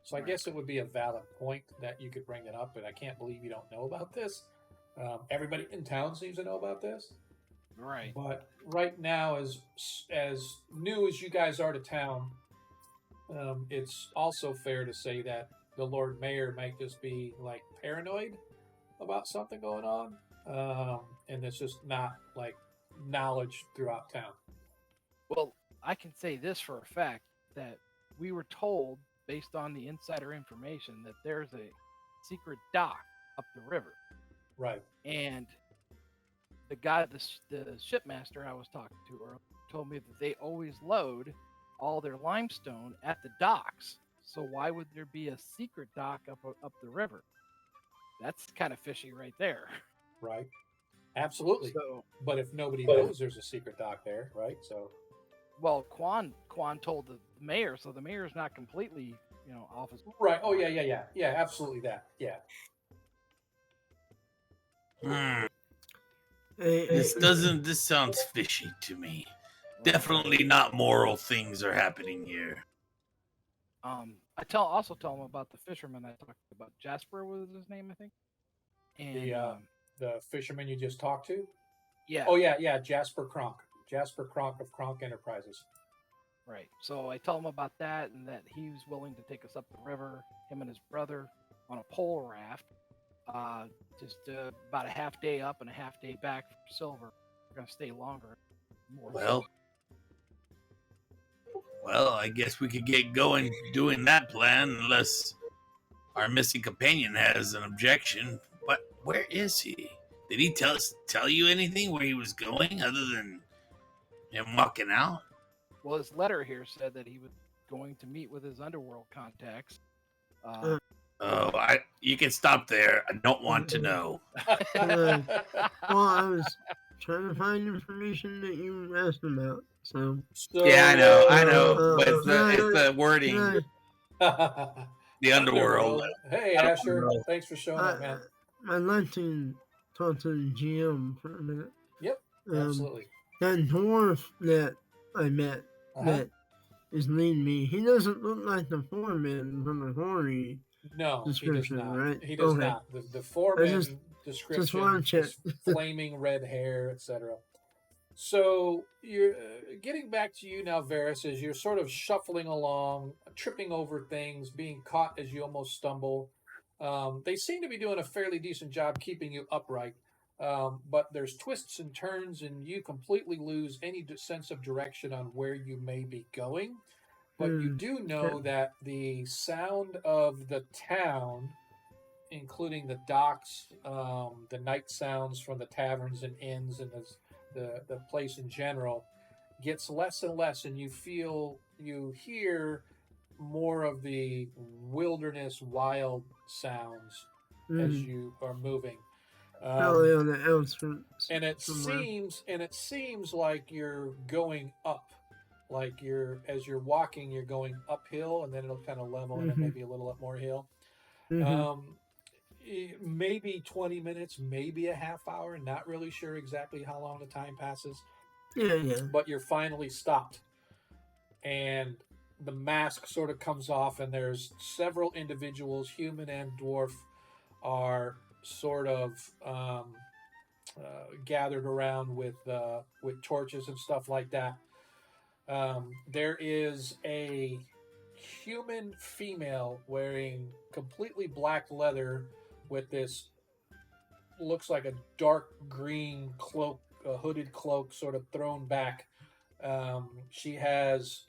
So I guess it would be a valid point that you could bring it up, but I can't believe you don't know about this. Everybody in town seems to know about this. Right. But right now, as new as you guys are to town, it's also fair to say that the Lord Mayor might just be like paranoid about something going on, and it's just not like knowledge throughout town. Well, I can say this for a fact, that we were told, based on the insider information, that there's a secret dock up the river. Right. And the guy, the shipmaster I was talking to earlier, told me that they always load all their limestone at the docks. So why would there be a secret dock up the river? That's kind of fishy right there. Right. Absolutely. So, But if nobody knows there's a secret dock there, right? So well, Quan told the mayor, so the mayor's not completely, off his. right. Oh yeah. Absolutely that. Yeah. This sounds fishy to me. Definitely not moral things are happening here. I also tell him about the fisherman I talked about. Jasper was his name, I think. And The fisherman you just talked to. yeah. Oh yeah. Jasper Kronk. Jasper Kronk of Kronk Enterprises. Right. So I tell him about that, and that he was willing to take us up the river, him and his brother, on a pole raft. Just about a half day up and a half day back for silver. We're gonna stay longer. More. Well, I guess we could get going doing that plan, unless our missing companion has an objection. But where is he? Did he tell you anything where he was going other than him walking out? Well, his letter here said that he was going to meet with his underworld contacts. You can stop there. I don't want to know. Well, I was trying to find information that you asked about. So Yeah, I know, but it's the wording, yeah, the underworld. Hey Asher, thanks for showing up, man. I'd like to talk to the GM for a minute. Yep, Um, absolutely. that dwarf that I met Uh-huh. that is leading me, he doesn't look like the foreman from the Hori No, he does description, not. right? He does Okay. not. The I foreman just description wanted to check. is flaming red hair, etc. So you're getting back to you now, Varys, as you're sort of shuffling along, tripping over things, being caught as you almost stumble. They seem to be doing a fairly decent job keeping you upright, but there's twists and turns, and you completely lose any sense of direction on where you may be going. But you do know Okay. that the sound of the town, including the docks, the night sounds from the taverns and inns, and the place in general, gets less and less, and you hear more of the wilderness wild sounds as Mm, you are moving. probably Um, on the outskirts and somewhere. it seems like you're going up, like as you're walking, you're going uphill, and then it'll kind of level, and it may Mm-hmm. be a little up more hill. Mm-hmm. Um, maybe 20 minutes, maybe a half hour. Not really sure exactly how long the time passes, Yeah, yeah. but you're finally stopped, and the mask sort of comes off, and there's several individuals, human and dwarf, are sort of gathered around with torches and stuff like that. There is a human female wearing completely black leather with this looks like a dark green cloak, a hooded cloak, sort of thrown back. She has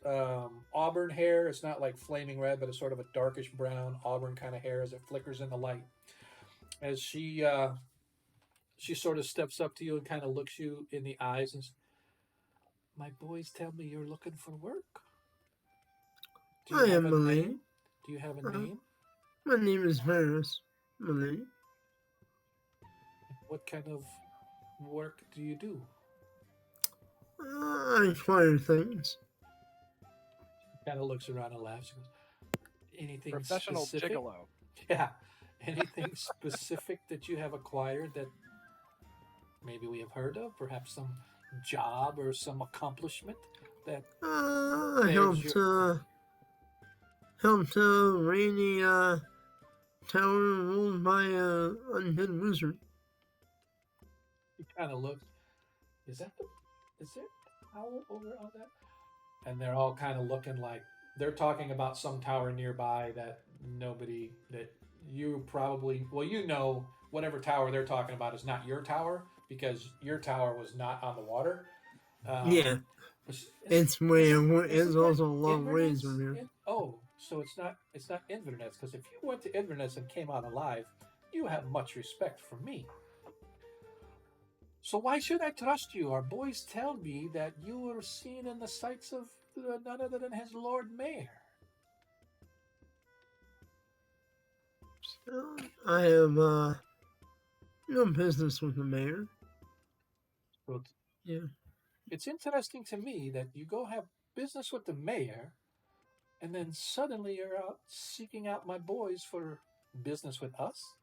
auburn hair. It's not like flaming red, but it's sort of a darkish brown auburn kind of hair as it flickers in the light. As she sort of steps up to you and kind of looks you in the eyes and says, "My boys tell me you're looking for work. Do you I have am a Malay. name? Do you have a Uh, name? my name is Varys Malay. What kind of work do you do?" I acquire things. Kind of looks around and laughs. She goes, "Anything Professional specific?" gigolo. Yeah. Anything specific that you have acquired that maybe we have heard of? Perhaps some job or some accomplishment that I bears helped your. rain a tower ruled by a undead wizard. He kind of looks. Is that the? Is there an owl over on that? And they're all kind of looking like they're talking about some tower nearby that nobody that you probably you know whatever tower they're talking about is not your tower because your tower was not on the water. Yeah, it's it's also a long ways from here. Oh, so it's not Inverness because if you went to Inverness and came out alive, you have much respect for me. So why should I trust you? Our boys tell me that you were seen in the sights of none other than his Lord Mayor. I have no business with the mayor. But Yeah. it's interesting to me that you go have business with the mayor, and then suddenly you're out seeking out my boys for business with us.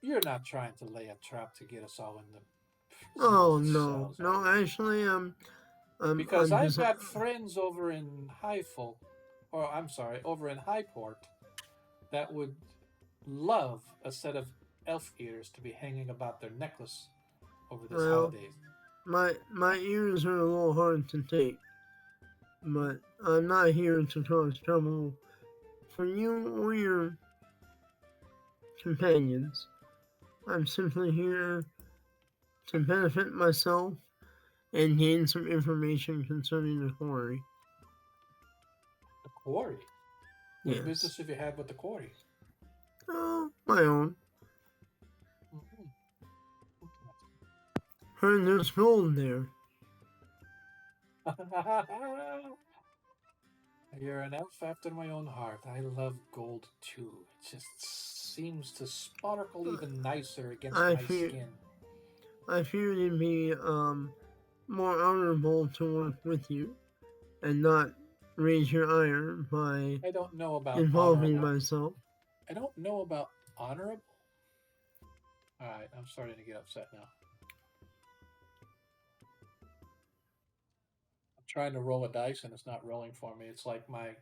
You're not trying to lay a trap to get us all in the Oh no, cells, no. are you? Actually, Because I'm I've just got friends over in Highfolk, or I'm sorry, over in Highport, that would love a set of elf ears to be hanging about their necklace over this well, holidays. my ears are a little hard to take, but I'm not here to cause trouble for you or your companions. I'm simply here to benefit myself and gain some information concerning the quarry. The quarry. What Yes. business have you had with the quarry? Oh, my own. Mhm. Heard there's gold there. You're an elf after my own heart. I love gold too. It just seems to sparkle even nicer against I my fear- skin. I fear it'd be more honorable to work with you and not raise your ire by I don't know about involving honorable. myself. I don't know about honorable. All right, I'm starting to get upset now. I'm trying to roll a dice and it's not rolling for me. It's like my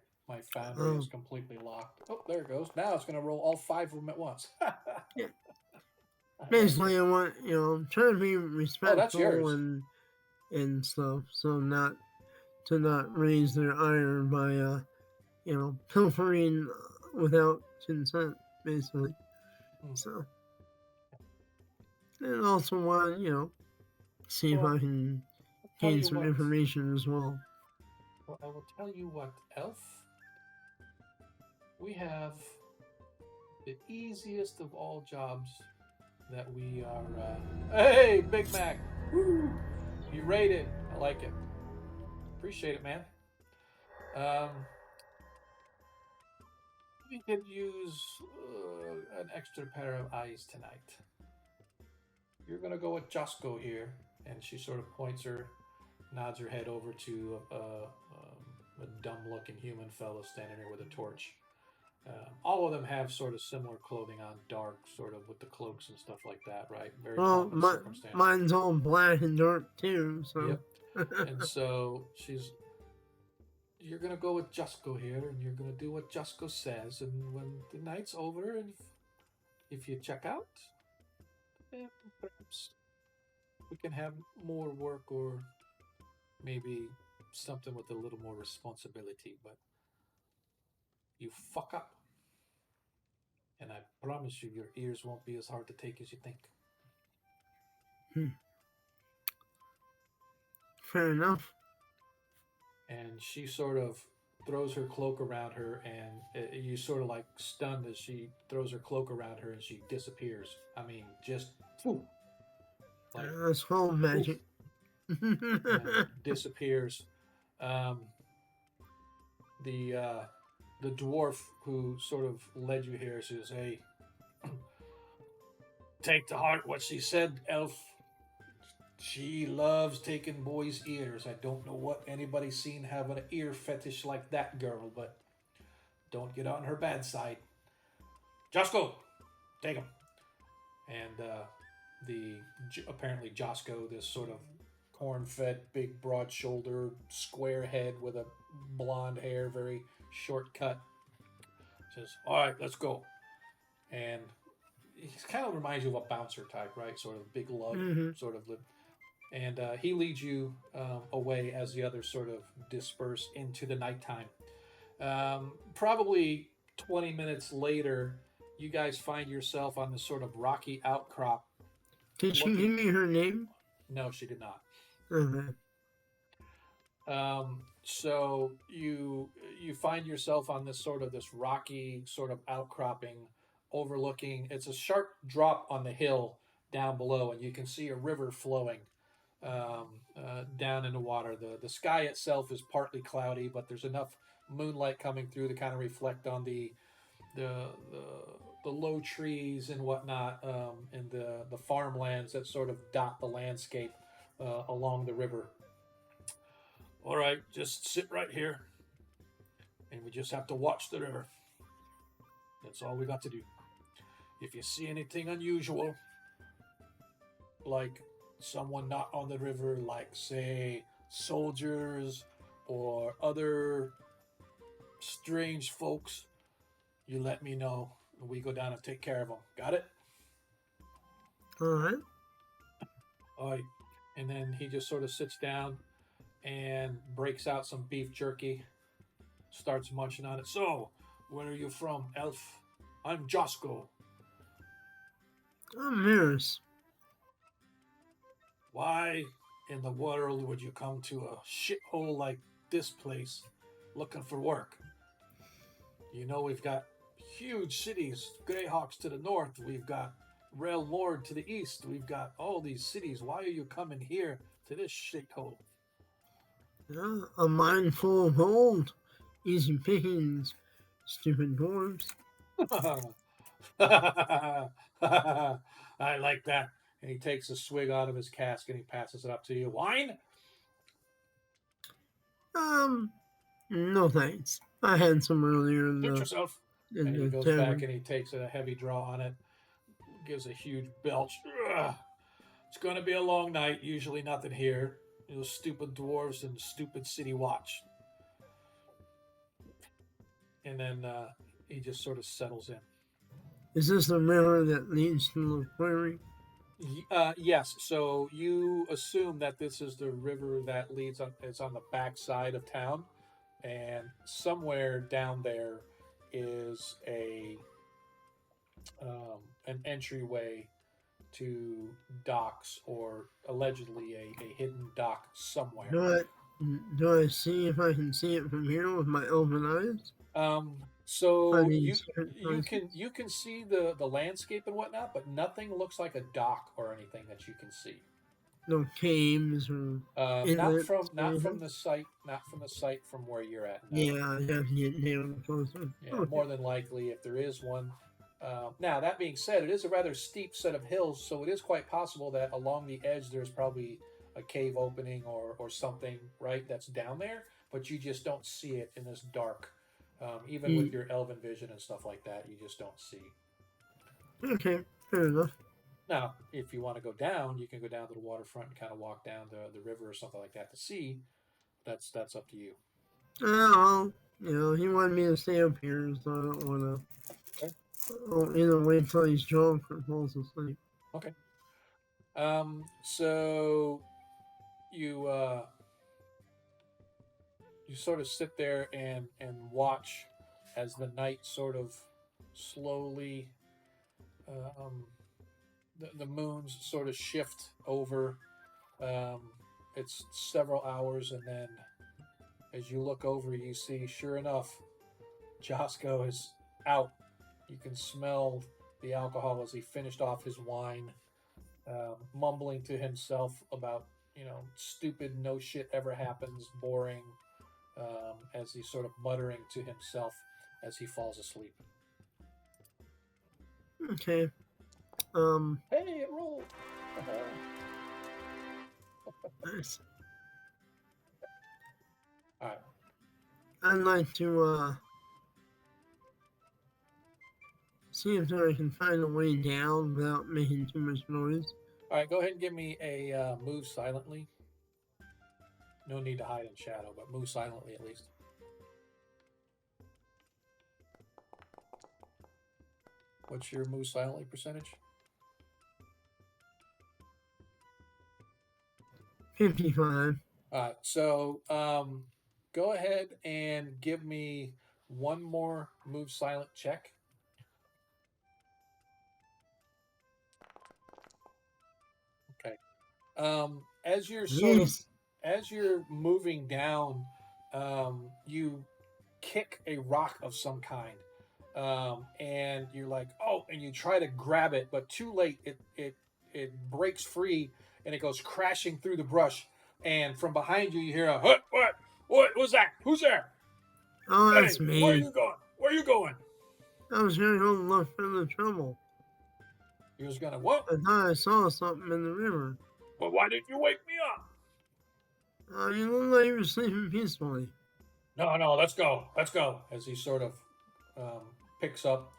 foundry is completely locked. Oh, there it goes. Now it's going to roll all 5 of them at once. Yeah. I like Basically, it. I want try to be Oh, that's respectful yours. and stuff, so not to not raise their ire by pilfering without consent, basically. Hmm. So, and also want see if Well, I can I'll tell gain you some what. information as well. Well, I will tell you what, Elf. We have the easiest of all jobs that we are. Hey, Big Mac! Woo! You rated. I like it. Appreciate it, man. Um, we could use an extra pair of eyes tonight. You're gonna go with Josco here, and she sort of nods her head over to a dumb-looking human fellow standing there with a torch. All of them have sort of similar clothing on, dark, sort of with the cloaks and stuff like that, right? Very Well, pomp and circumstance. mine's all black and dark too, so. Yep. And so you're gonna go with Jusco here, and you're gonna do what Jusco says. And when the night's over, and if you check out, then perhaps we can have more work, or maybe something with a little more responsibility. But you fuck up, and I promise you, your ears won't be as hard to take as you think. Fair enough. And she sort of throws her cloak around her, and you sort of like stunned as she throws her cloak around her and she disappears. I mean, just whew, like That's called magic. and disappears. Um, the dwarf who sort of led you here says, "Hey, take to heart what she said, Elf. She loves taking boys' ears. I don't know what anybody's seen having an ear fetish like that girl, but don't get on her bad side. Josco, take him." And apparently Josco, this sort of corn-fed, big, broad-shouldered, square head with a blonde hair, very short cut, says, "All right, let's go." And he kind of reminds you of a bouncer type, right? Sort of big lug, sort of. And he leads you away as the others sort of disperse into the nighttime. Probably 20 minutes later, you guys find yourself on this sort of rocky outcrop. Did she give me her name? No, she did not. Okay. So you find yourself on this rocky sort of outcropping, overlooking. It's a sharp drop on the hill down below, and you can see a river flowing down in the water. The sky itself is partly cloudy, but there's enough moonlight coming through to kind of reflect on the low trees and whatnot, and the farmlands that sort of dot the landscape along the river. All right, just sit right here, and we just have to watch the river. That's all we got to do. If you see anything unusual, like someone not on the river, like, say, soldiers or other strange folks, you let me know, and we go down and take care of them. Got it? All right. All right. And then he just sort of sits down and breaks out some beef jerky, starts munching on it. "So, where are you from, Elf?" "I'm Josco." I'm Maris. "Why in the world would you come to a shithole like this place looking for work? You know we've got huge cities, Greyhawks to the north, we've got Realmord to the east, we've got all these cities. Why are you coming here to this shithole?" Yeah, a mind full of gold. Easy pickings, stupid dwarves. I like that. And he takes a swig out of his cask and he passes it up to you. "Wine?" No thanks. I had some earlier in "Suit the yourself." in And he the goes tavern. back and he takes a heavy draw on it. gives a huge belch. Ugh. It's going to be a long night. Usually nothing here. Those stupid dwarves and stupid city watch. And then he just sort of settles in. Is this the river that leads to the quarry? Yes. So you assume that this is the river that leads on. It's on the back side of town, and somewhere down there is an entryway to docks, or allegedly a hidden dock somewhere. Do I see if I can see it from here with my open eyes? So I mean, you certain you places? can you can see the landscape and whatnot, but nothing looks like a dock or anything that you can see. No caves or Not inlets from or not from anything? the site, from where you're at. No. Yeah, I have to get down closer. Yeah, Okay. more than likely, if there is one. Now, that being said, it is a rather steep set of hills, so it is quite possible that along the edge there's probably a cave opening or something, right, that's down there, but you just don't see it in this dark. Even with your elven vision and stuff like that, you just don't see. Okay, fair enough. Now, if you want to go down, you can go down to the waterfront and kind of walk down the river or something like that to see. That's up to you. Well, he wanted me to stay up here, so I don't want to. Okay. Wait till he's drunk or falls asleep. Okay. So you you sort of sit there and watch as the night sort of slowly the moons sort of shift over. It's several hours, and then as you look over, you see, sure enough, Josco is out. You can smell the alcohol as he finished off his wine, mumbling to himself about, stupid, no shit ever happens, boring, as he's sort of muttering to himself as he falls asleep. Okay. Hey, it rolled. Nice. All right. I'd like to see if I can find a way down without making too much noise. All right, go ahead and give me a move silently. No need to hide in shadow, but move silently at least. What's your move silently percentage? 55. All right, so go ahead and give me one more move silent check. Okay. As you're as you're moving down, you kick a rock of some kind, and you're like, oh, and you try to grab it, but too late. It breaks free and it goes crashing through the brush. And from behind you, you hear a what was that? Who's there? Oh, that's Hey, me. where are you going? Where are you going? I was going to go look for the trouble. He was gonna what? I thought I saw something in the river. Well, why didn't you wake me up? You look like you were sleeping peacefully. No, let's go. As he sort of picks up,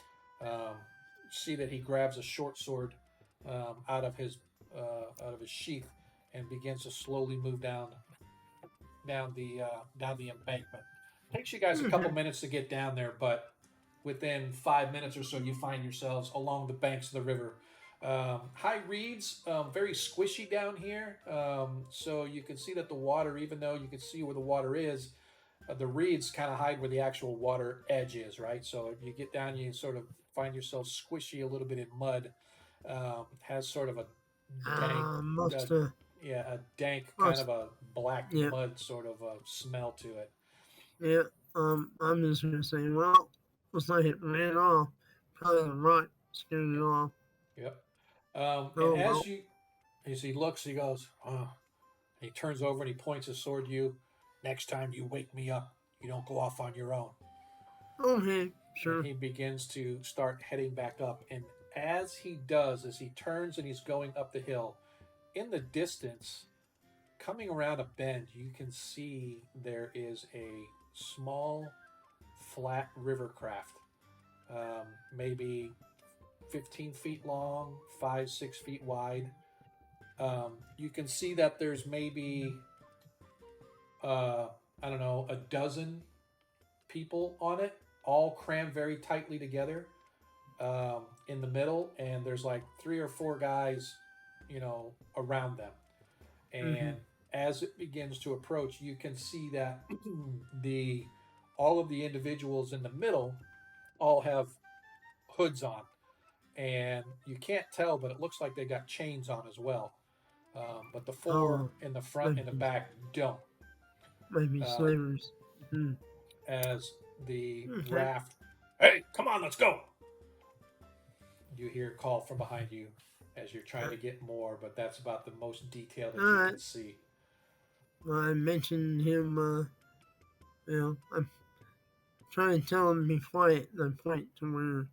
see that he grabs a short sword out of his sheath and begins to slowly move down the embankment. Takes you guys a couple minutes to get down there, but within 5 minutes or so, you find yourselves along the banks of the river. High reeds, very squishy down here, so you can see that the water, even though you can see where the water is, the reeds kind of hide where the actual water edge is, right? So if you get down, you sort of find yourself squishy a little bit in mud. Has sort of a dank, a dank kind of a black mud sort of a smell to it. Yeah. I'm just gonna say, well, looks like it ran off. Probably the rock scared it off. Yep. And as he looks, he goes, oh. He turns over and he points his sword to you. Next time you wake me up, you don't go off on your own. Okay, sure. And he begins to start heading back up. And as he does, as he turns and he's going up the hill, in the distance, coming around a bend, you can see there is a small, flat river craft. Maybe 15 feet long, 5, 6 feet wide. You can see that there's maybe, I don't know, a dozen people on it, all crammed very tightly together in the middle, and there's like 3 or 4 guys, around them. And as it begins to approach, you can see that the all of the individuals in the middle all have hoods on, and you can't tell, but it looks like they got chains on as well. But the 4 in the front and the back don't. Maybe slavers. As the Okay. raft, hey, come on, let's go. You hear a call from behind you as you're trying to get more, but that's about the most detail that you can Alright. see. I mentioned him, I'm trying to tell him to be quiet and I point to where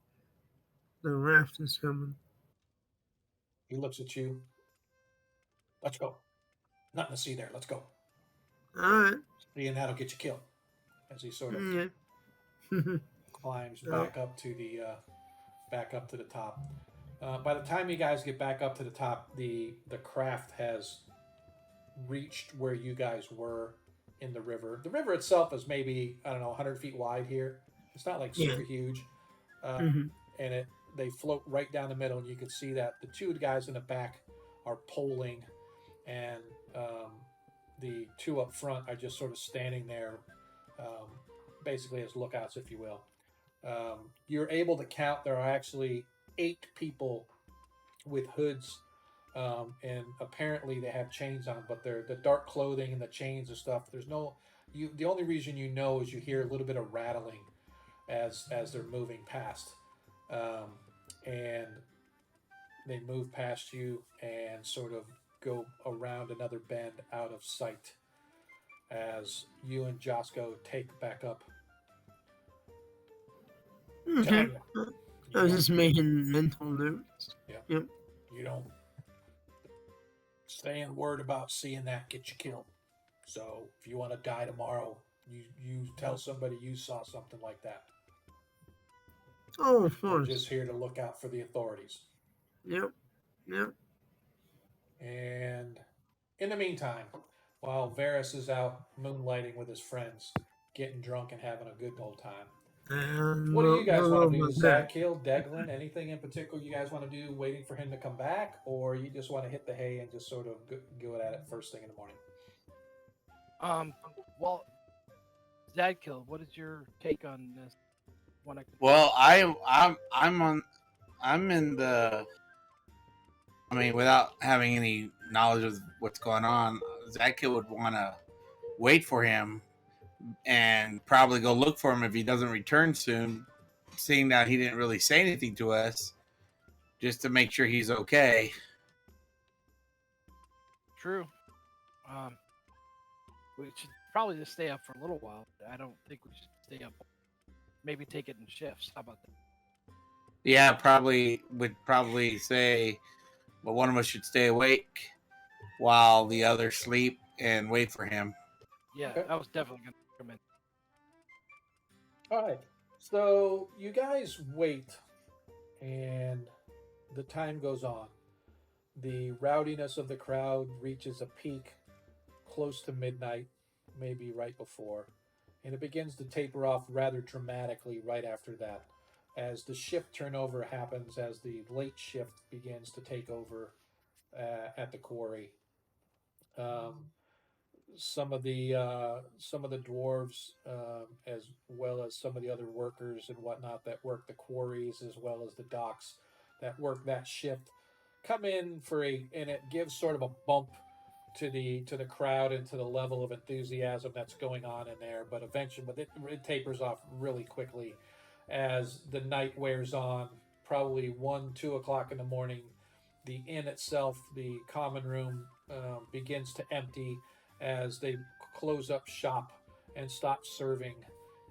the raft is coming. He looks at you. Let's go. Nothing to see there. Let's go. Alright. And that'll get you killed. As he sort of Yeah. climbs back up to the top. By the time you guys get back up to the top, the craft has reached where you guys were in the river. The river itself is maybe, I don't know, 100 feet wide here. It's not like super huge. And they float right down the middle, and you can see that the 2 guys in the back are poling, and the 2 up front are just sort of standing there, basically as lookouts, if you will. You're able to count there are actually 8 people with hoods, and apparently they have chains on, but they're the dark clothing and the chains and stuff. There's no the only reason you know is you hear a little bit of rattling as they're moving past, and they move past you and sort of go around another bend out of sight as you and Josco take back up. Okay. You I was don't- just making mental notes. You don't saying word about seeing that get you killed. So if you want to die tomorrow, you tell somebody you saw something like that. Oh, of We're course. just here to look out for the authorities. Yep. And in the meantime, while Varys is out moonlighting with his friends, getting drunk and having a good old time, what do you guys want to do? Zadkiel, Deglin, anything in particular you guys want to do, waiting for him to come back? Or you just want to hit the hay and just sort of go at it first thing in the morning? Well, Zadkill, what is your take on this? Well, I'm in the. I mean, without having any knowledge of what's going on, Zadkiel would want to wait for him and probably go look for him if he doesn't return soon, seeing that he didn't really say anything to us, just to make sure he's okay. True. We should probably just stay up for a little while. I don't think we should stay up. Maybe take it in shifts. How about that? Yeah, would probably say, but one of us should stay awake while the others sleep and wait for him. Yeah, Okay. I was definitely going to recommend. All right. So you guys wait, and the time goes on. The rowdiness of the crowd reaches a peak close to midnight, maybe right before, and it begins to taper off rather dramatically right after that, as the shift turnover happens, as the late shift begins to take over at the quarry. Some of the dwarves, as well as some of the other workers and whatnot that work the quarries as well as the docks that work that shift, come in and it gives sort of a bump to the crowd and to the level of enthusiasm that's going on in there. But eventually, it tapers off really quickly as the night wears on. Probably 1-2 o'clock in the morning, the inn itself, the common room, begins to empty as they close up shop and stop serving.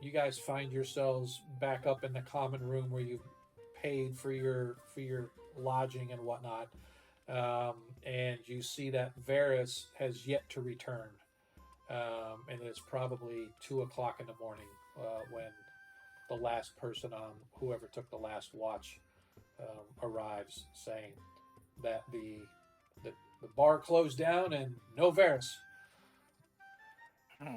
You guys find yourselves back up in the common room where you've paid for your lodging and whatnot, and you see that Varys has yet to return, and it's probably 2 o'clock in the morning when the last person on whoever took the last watch arrives, saying that the bar closed down and no Varys. Hmm.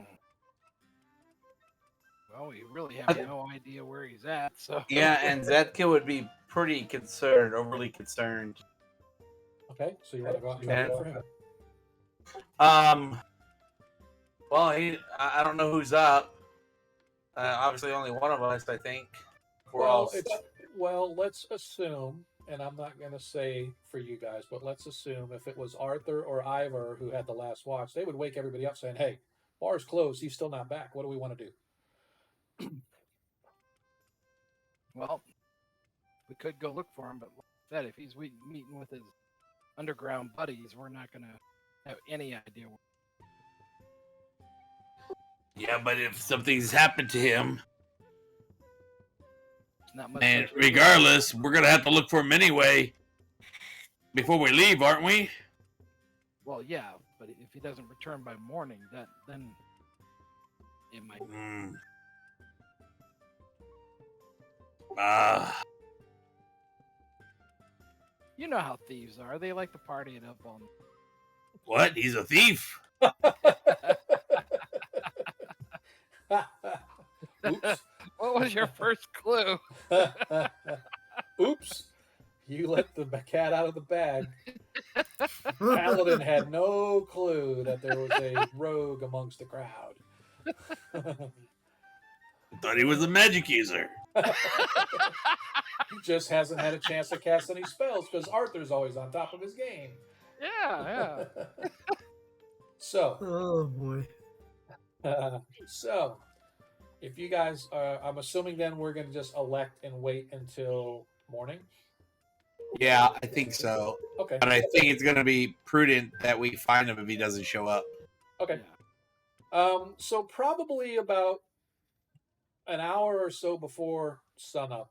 Well, we really have no idea where he's at, so Yeah, and Zetka would be pretty concerned, overly concerned. Okay, so you want to go out and try to look for him? Well, I don't know who's up. Obviously, only one of us, I think. We're all. Well, let's assume, and I'm not going to say for you guys, but let's assume if it was Arthur or Ivor who had the last watch, they would wake everybody up saying, "Hey, bar's closed. He's still not back. What do we want to do?" well, we could go look for him. But like I said, if he's meeting with his underground buddies, we're not gonna have any idea. Yeah, but if something's happened to him, It's not much. and we can do. regardless, we're gonna have to look for him anyway before we leave, aren't we? Well, yeah, but if he doesn't return by morning, then it might. Hmm. You know how thieves are. They like to party it up on. What? He's a thief? Oops. What was your first clue? Oops. You let the cat out of the bag. Paladin had no clue that there was a rogue amongst the crowd. I thought he was a magic user. He just hasn't had a chance to cast any spells because Arthur's always on top of his game. Yeah. So, Oh boy. so if you guys are, I'm assuming then we're going to just elect and wait until morning. Yeah, I think so. Okay. But I think it's going to be prudent that we find him if he doesn't show up. Okay. Yeah. So probably about an hour or so before sunup,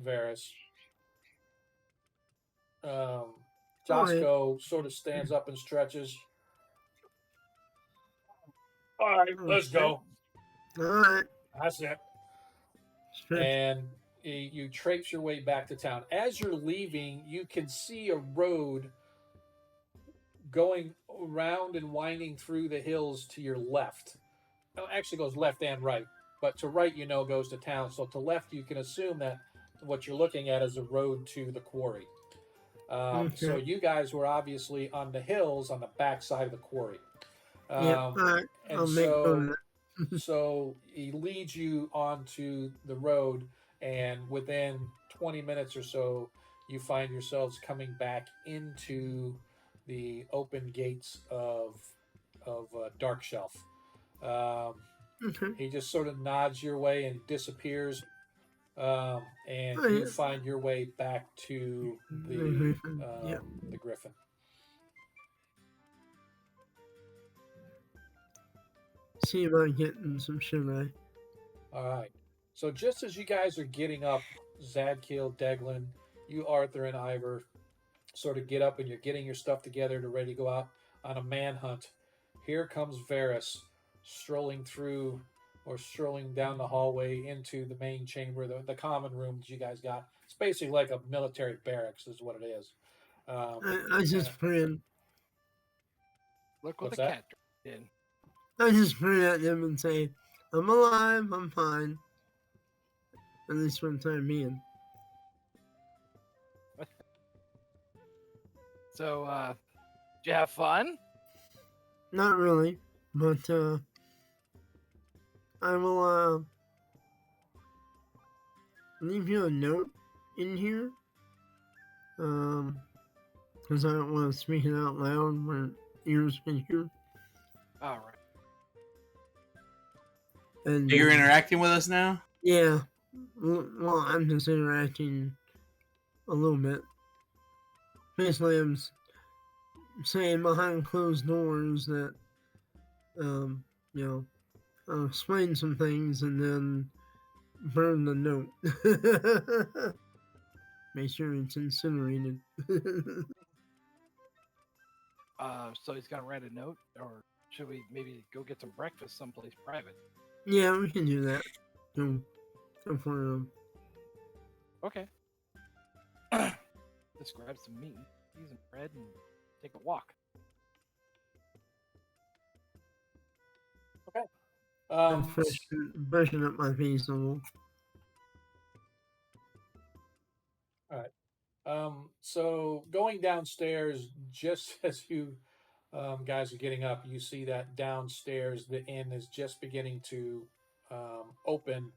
Varys. Josco sort of stands up and stretches. All right, let's go. All right. That's it. And you traipse your way back to town. As you're leaving, you can see a road going around and winding through the hills to your left. It actually goes left and right, but to right, goes to town. So to left, you can assume that what you're looking at is a road to the quarry. So you guys were obviously on the hills on the back side of the quarry. Yeah. All right. And I'll make note of that. so he leads you onto the road, and within 20 minutes or so, you find yourselves coming back into the open gates of Dark Shelf. Okay. He just sort of nods your way and disappears, and Oh, you yeah. find your way back to the Griffin, yeah. the Griffin. See about getting some sugar. All right. So just as you guys are getting up, Zadkiel, Deglin, you, Arthur, and Ivor sort of get up and you're getting your stuff together to ready to go out on a manhunt. Here comes Varys strolling down the hallway into the main chamber, the common room that you guys got. It's basically like a military barracks is what it is. I just prayed. Look what What's the that? cat did. I just pray at them and say, I'm alive, I'm fine. At least for the time being. So, did you have fun? Not really, but I will leave you a note in here. Because I don't want to speak it out loud where ears can hear. All right. And You're interacting with us now? yeah. Well, I'm just interacting a little bit. Basically, I'm saying behind closed doors that, I'll explain some things and then burn the note. Make sure it's incinerated. So he's gonna write a note, or should we maybe go get some breakfast someplace private? Yeah, we can do that. Go for Okay. Just grab some meat, cheese, and bread, and take a walk. I'm Um, freshen up my face a little. so going downstairs, just as you guys are getting up, you see that downstairs the inn is just beginning to open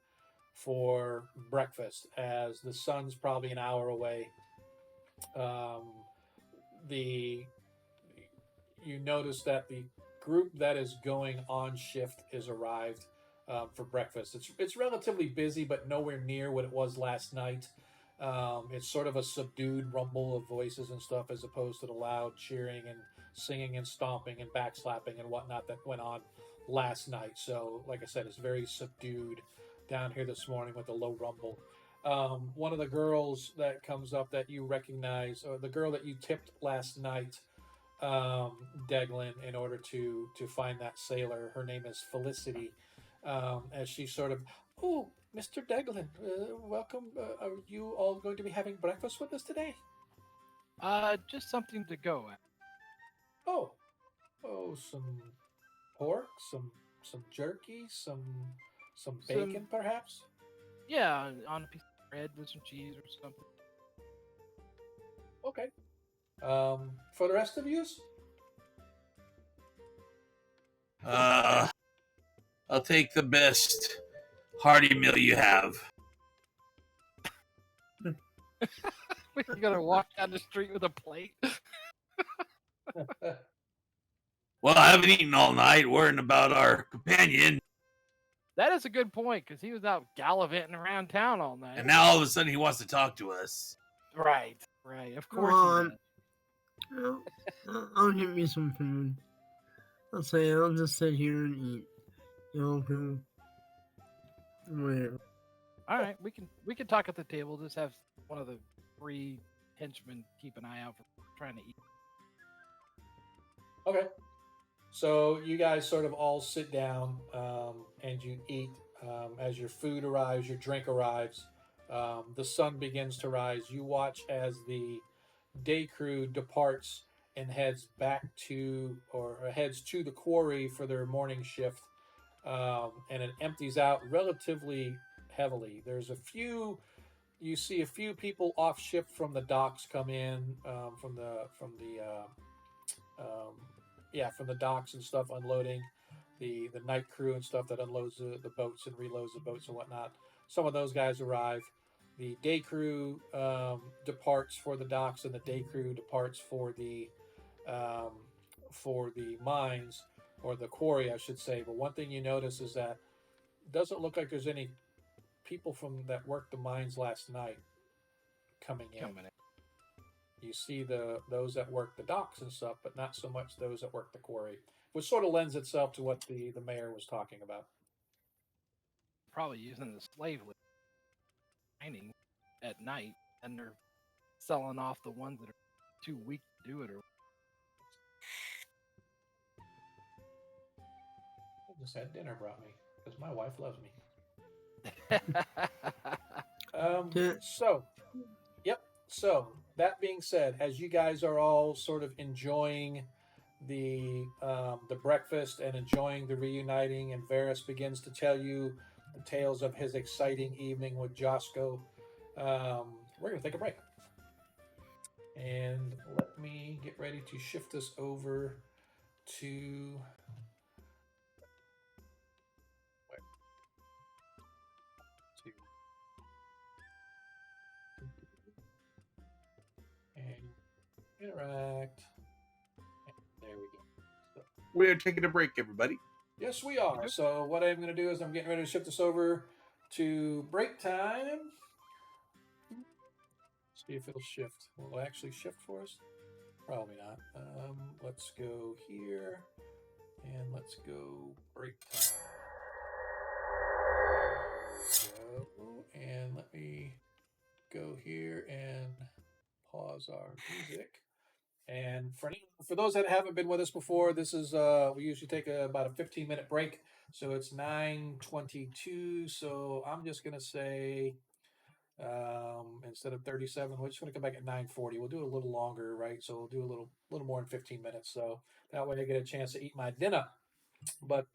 for breakfast as the sun's probably an hour away. Um, the you notice that the group that is going on shift is arrived for breakfast. It's relatively busy, but nowhere near what it was last night. It's sort of a subdued rumble of voices and stuff, as opposed to the loud cheering and singing and stomping and backslapping and whatnot that went on last night. So, like I said, it's very subdued down here this morning with a low rumble. One of the girls that comes up that you recognize, or the girl that you tipped last night, Deglin, in order to find that sailor. Her name is Felicity. As she sort of, oh, Mr. Deglin, welcome. Are you all going to be having breakfast with us today? Just something to go at. Oh, some pork, some jerky, some bacon, perhaps. Yeah, on a piece of bread with some cheese or something. Okay. For the rest of yous? I'll take the best hearty meal you have. You're gonna walk down the street with a plate. Well, I haven't eaten all night, worrying about our companion, That is a good point, because he was out gallivanting around town all night. and now all of a sudden he wants to talk to us. Right. Of course he does. I'll get me some food. I'll just sit here and eat. Whatever. All right, we can talk at the table. Just have one of the 3 henchmen keep an eye out for trying to eat. Okay. So you guys sort of all sit down and you eat. As your food arrives, your drink arrives, the sun begins to rise. You watch as the day crew departs and heads to the quarry for their morning shift, and it empties out relatively heavily. You see a few people off shift from the docks come in from the docks and stuff, unloading the night crew and stuff that unloads the boats and reloads the boats and whatnot. Some of those guys arrive. The day crew departs for the docks, and the day crew departs for the mines, or the quarry, I should say. But one thing you notice is that it doesn't look like there's any people from that worked the mines last night coming in. You see those that work the docks and stuff, but not so much those that work the quarry, which sort of lends itself to what the mayor was talking about. Probably using the slave labor mining at night, and they're selling off the ones that are too weak to do it. Or I just had dinner brought me because my wife loves me. Yeah. So that being said, as you guys are all sort of enjoying the breakfast and enjoying the reuniting, and Varys begins to tell you the tales of his exciting evening with Josco, we're gonna take a break, and let me get ready to shift this over to. Interact. And there we go. So, We're taking a break, everybody. yes, we are. So what I'm going to do is I'm getting ready to shift this over to break time. See if it'll shift. Will it actually shift for us? Probably not. Let's go here, and let's go break time. There we go. And let me go here and pause our music. And for those that haven't been with us before, this is we usually take about a 15-minute break. So it's 9:22. So I'm just gonna say instead of 37. We're just going to come back at 9:40. We'll do a little longer, right? So we'll do a little more than 15 minutes. So that way I get a chance to eat my dinner. But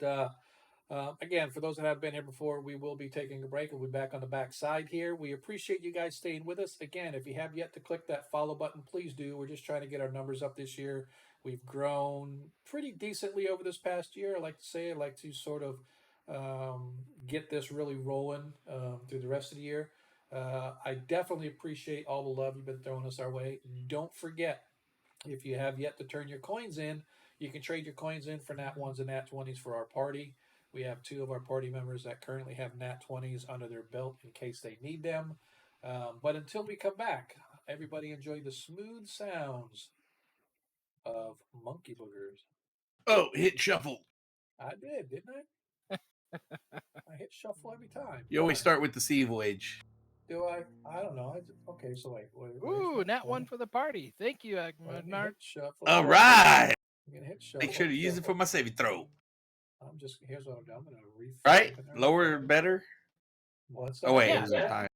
again, for those that have been here before, we will be taking a break. We'll be back on the back side here. We appreciate you guys staying with us. Again, if you have yet to click that follow button, please do. We're just trying to get our numbers up this year. We've grown pretty decently over this past year. I'd like to sort of get this really rolling through the rest of the year. I definitely appreciate all the love you've been throwing us our way. Don't forget, if you have yet to turn your coins in, you can trade your coins in for Nat 1s and Nat 20s for our party. We have 2 of our party members that currently have Nat 20s under their belt in case they need them. But until we come back, everybody enjoy the smooth sounds of monkey boogers. Oh, hit shuffle. I did, didn't I? I hit shuffle every time. You always start with the sea voyage. Do I? I don't know. Okay, so wait. Ooh, Nat 1 for the party. Thank you, Agmar. Shuffle. All right. I'm gonna hit shuffle. Make sure to use it for my saving throw. Here's what I'm doing. I'm gonna Right? Lower better. What's Oh wait, Yeah. it was a high.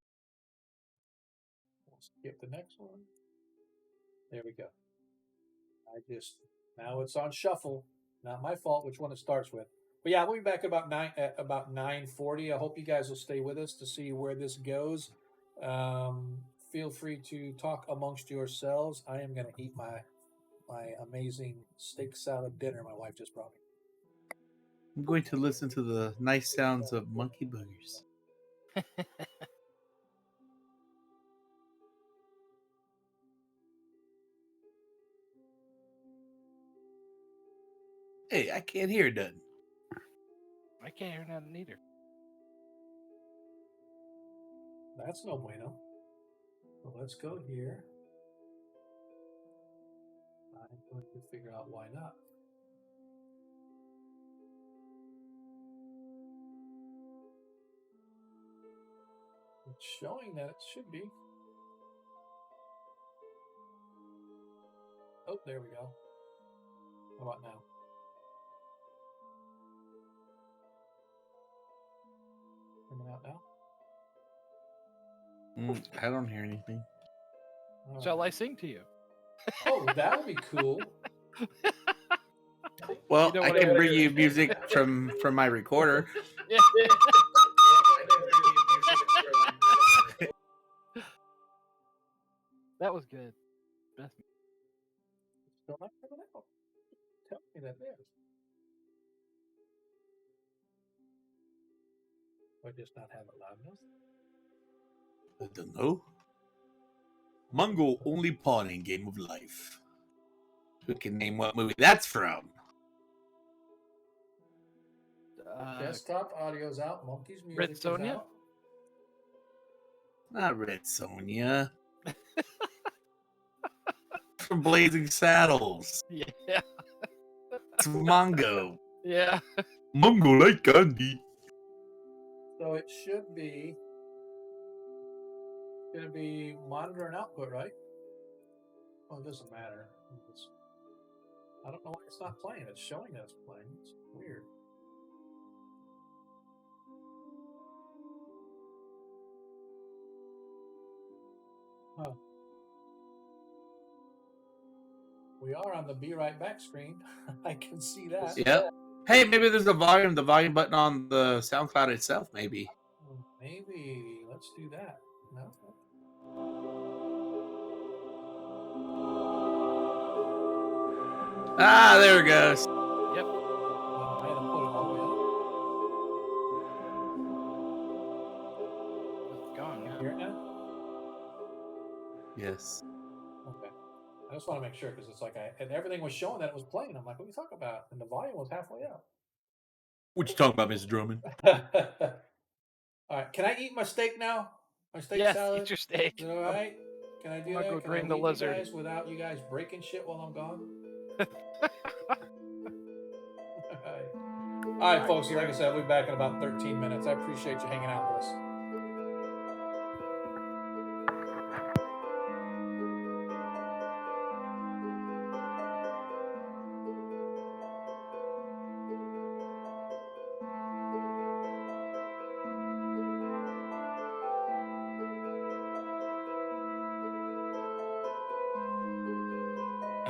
We'll skip the next one. There we go. Now it's on shuffle. Not my fault which one it starts with. But yeah, we'll be back at about 9:40. I hope you guys will stay with us to see where this goes. Feel free to talk amongst yourselves. I am gonna eat my amazing steak salad dinner my wife just brought me. I'm going to listen to the nice sounds of monkey boogers. Hey, I can't hear nothing. I can't hear nothing either. That's no bueno. So let's go here. I'm going to figure out why not. It's showing that it should be. Oh, there we go. How about now? Coming out now? I don't hear anything. All Shall right. I sing to you? Oh, that would be cool. Well, You know I what I can mean? bring you music from my recorder. That was good. Best. Still not coming out. Tell me that is. Or just not have it loud enough. I don't know. Mungo only pawn in Game of Life. Who can name what movie that's from? Desktop audio's out. Monkey's music Red is Sonja? out. Not Red Sonja. From Blazing Saddles. Yeah. It's Mongo. Yeah. Mungo like candy. So it should be going to be monitor and output, right? Well, it doesn't matter. I don't know why it's not playing. It's showing that it's playing. It's weird. Huh. We are on the Be Right Back screen. I can see that. Yep. Hey, maybe there's the volume button on the SoundCloud itself, maybe. Maybe. Let's do that. No? Ah, there it goes. Yep. I had to put it all the way It's gone. up. Yeah. You hear it now? Yes. Okay. I just want to make sure because it's like and everything was showing that it was playing. I'm like, what are you talking about? And the volume was halfway up. What you talking about, Mr. Drummond? All right. Can I eat my steak now? My steak Yes, salad? eat your steak. Is it all right? Can I do I'm gonna that? go Can drain I the leave lizard. you guys without you guys breaking shit while I'm gone? All right, folks. Like I said, we'll be back in about 13 minutes. I appreciate you hanging out with us.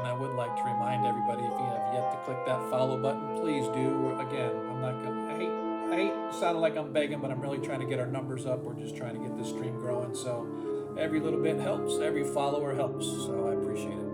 And I would like to remind everybody, if you have yet to click that follow button, please do. Again, I'm not gonna. I hate sounding like I'm begging, but I'm really trying to get our numbers up. We're just trying to get this stream growing. So every little bit helps. Every follower helps. So I appreciate it.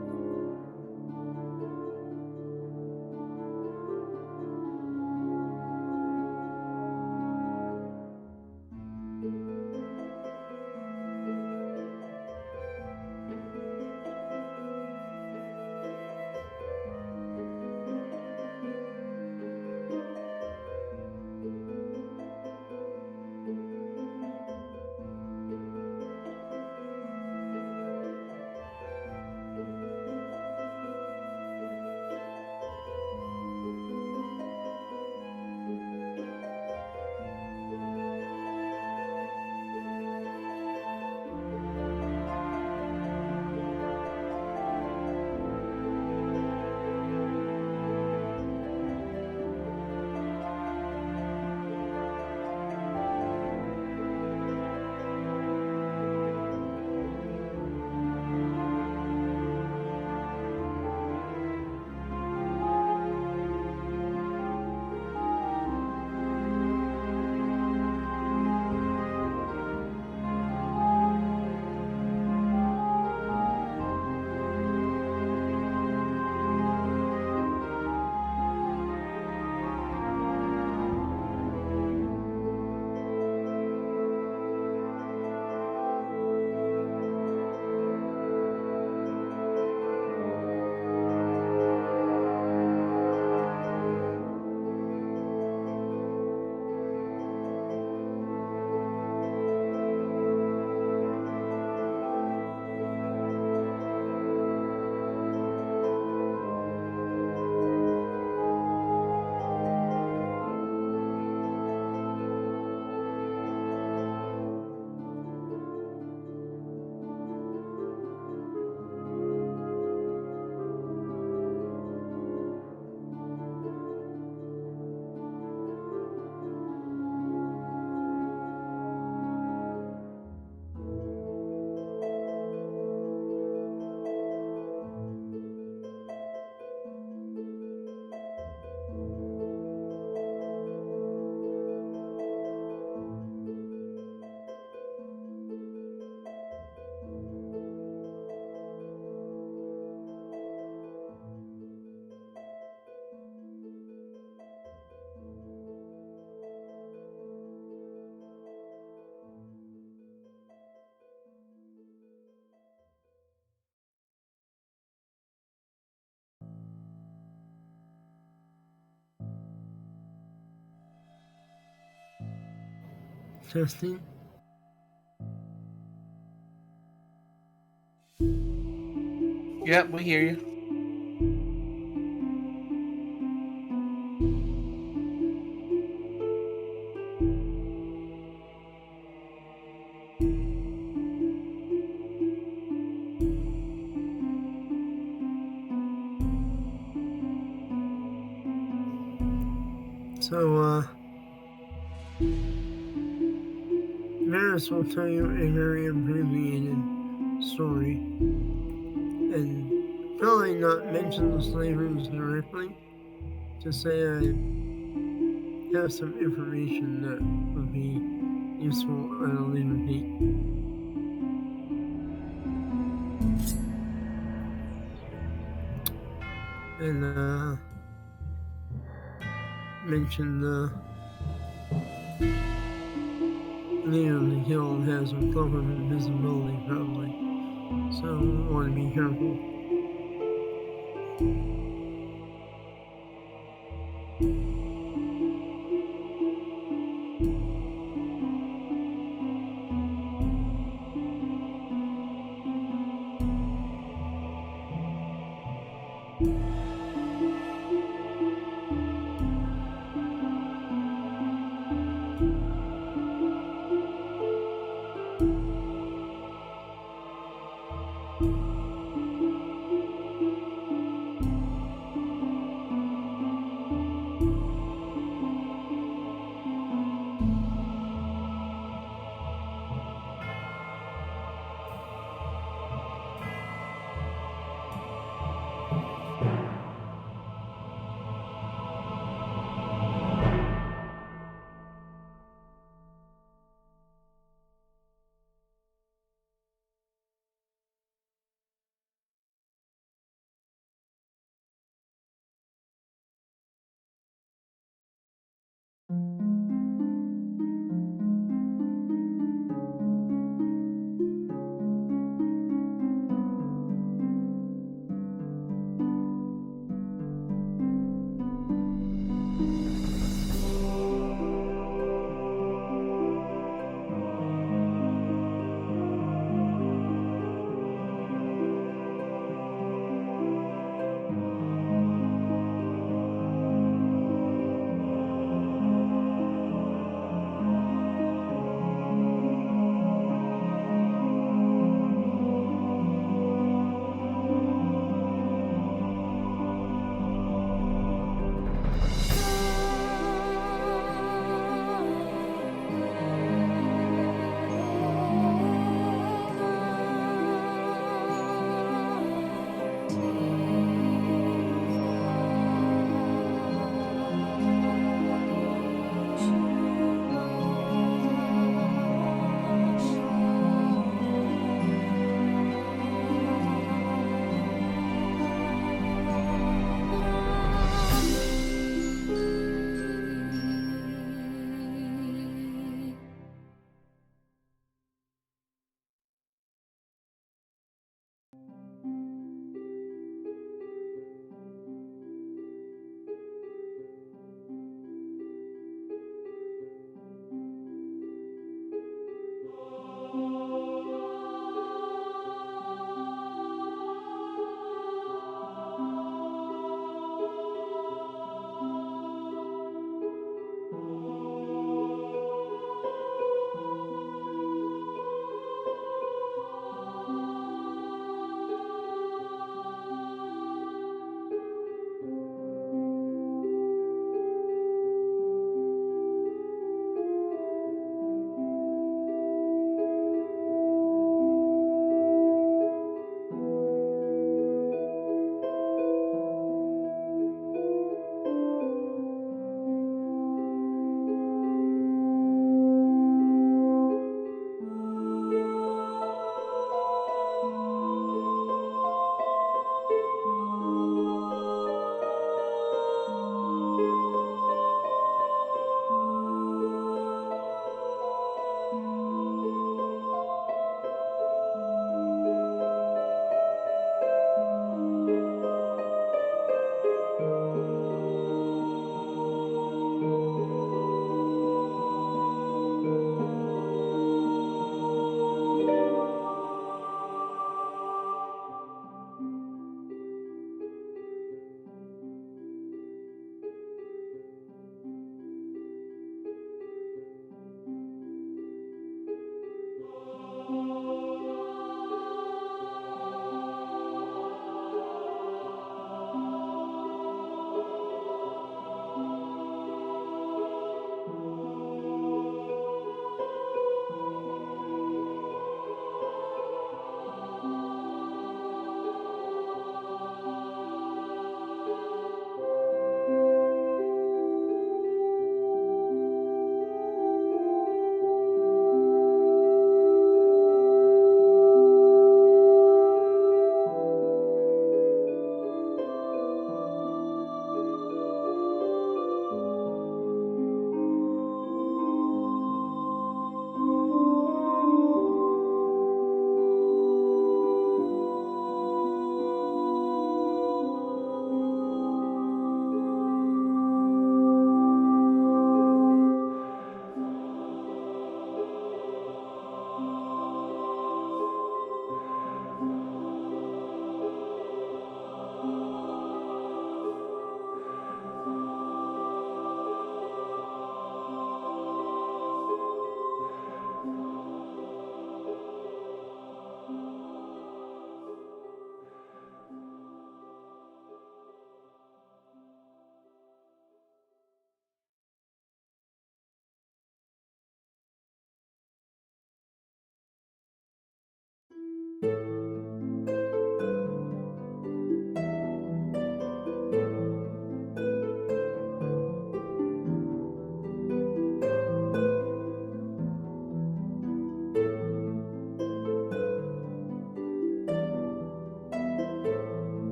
Testing. Yep, we hear you. So, Maris will tell you a very abbreviated story, and probably not mention the slavers directly, to say I have some information that would be useful at a later date. And mention the leader of the guild has a cloak of invisibility, probably, so want to be careful.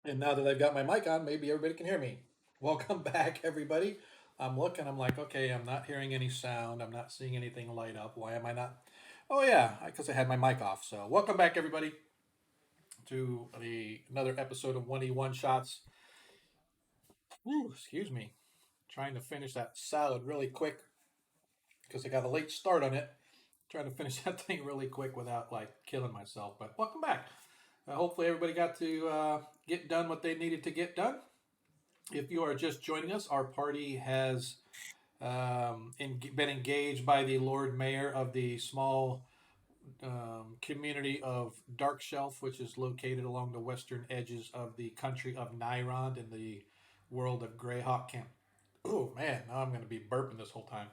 And now that I've got my mic on, maybe everybody can hear me. Welcome back, everybody. I'm looking, I'm like, okay, I'm not hearing any sound. I'm not seeing anything light up. Why am I not? Oh, yeah, because I had my mic off. So, welcome back, everybody, to another episode of 1E1 Shots. Whew, excuse me. Trying to finish that salad really quick because I got a late start on it. Trying to finish that thing really quick without like killing myself. But welcome back. Hopefully, everybody got to get done what they needed to get done. If you are just joining us, our party has been engaged by the Lord Mayor of the small community of Dark Shelf, which is located along the western edges of the country of Nyrond in the world of Greyhawk Camp. Oh man, now I'm going to be burping this whole time.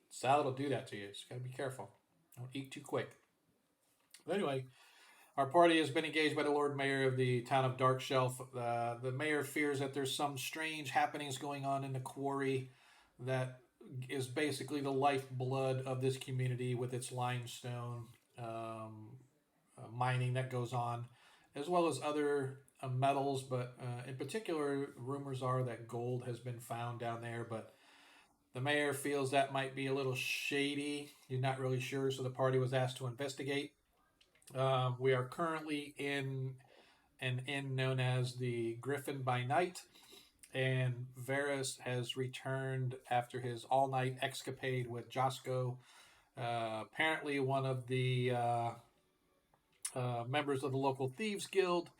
Salad will do that to you. Just got to be careful. Don't eat too quick. But anyway, our party has been engaged by the Lord Mayor of the town of Dark Shelf. The mayor fears that there's some strange happenings going on in the quarry that is basically the lifeblood of this community with its limestone mining that goes on, as well as other metals. But in particular, rumors are that gold has been found down there. But the mayor feels that might be a little shady. He's not really sure, so the party was asked to investigate. We are currently in an inn known as the Griffin by Night, and Varys has returned after his all-night escapade with Josco. Apparently, one of the members of the local thieves guild,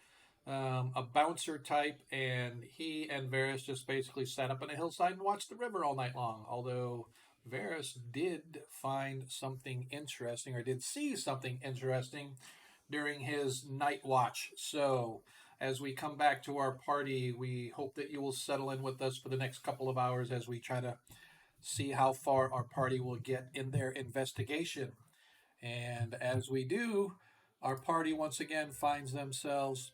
a bouncer type, and he and Varys just basically sat up on a hillside and watched the river all night long. Although Varys did find something interesting, or did see something interesting during his night watch. So, as we come back to our party, we hope that you will settle in with us for the next couple of hours as we try to see how far our party will get in their investigation. And as we do, our party once again finds themselves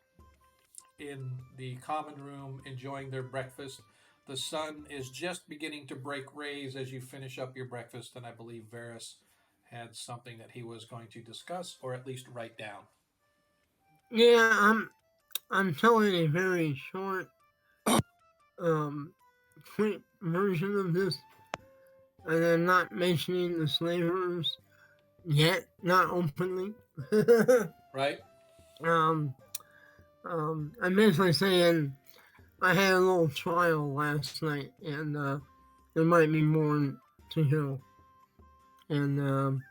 in the common room enjoying their breakfast. The sun is just beginning to break rays as you finish up your breakfast, and I believe Varys had something that he was going to discuss or at least write down. Yeah, I'm telling a very short, quick version of this, and I'm not mentioning the slavers yet, not openly. Right? I'm basically saying I had a little trial last night, and there might be more to do, and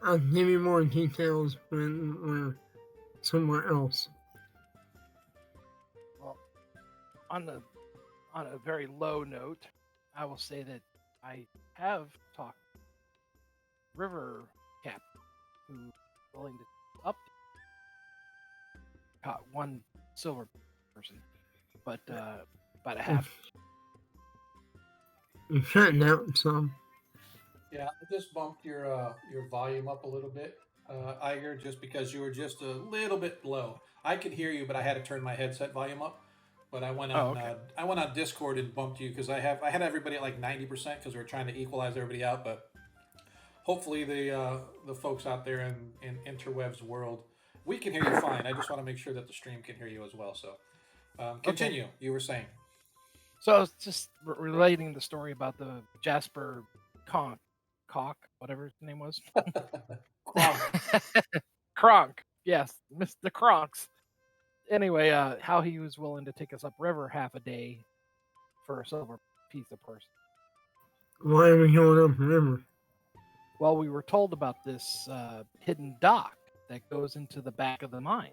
I'll give you more details when we're somewhere else. Well, on a very low note, I will say that I have talked River Cap, who's willing to up caught one silver person, but about a half. You're cutting out some. Yeah, I just bumped your volume up a little bit, Iger, just because you were just a little bit low. I could hear you, but I had to turn my headset volume up. But I went on I went on Discord and bumped you because I had everybody at like 90% because we were trying to equalize everybody out. But hopefully the folks out there in interwebs world, we can hear you fine. I just want to make sure that the stream can hear you as well. So continue. Okay. You were saying. So I was just relating the story about the Jasper Cock, whatever his name was. Kronk. Yes, Mr. Kronks. Anyway, how he was willing to take us upriver half a day for a silver piece of person. Why are we going upriver? Well, we were told about this hidden dock that goes into the back of the mine.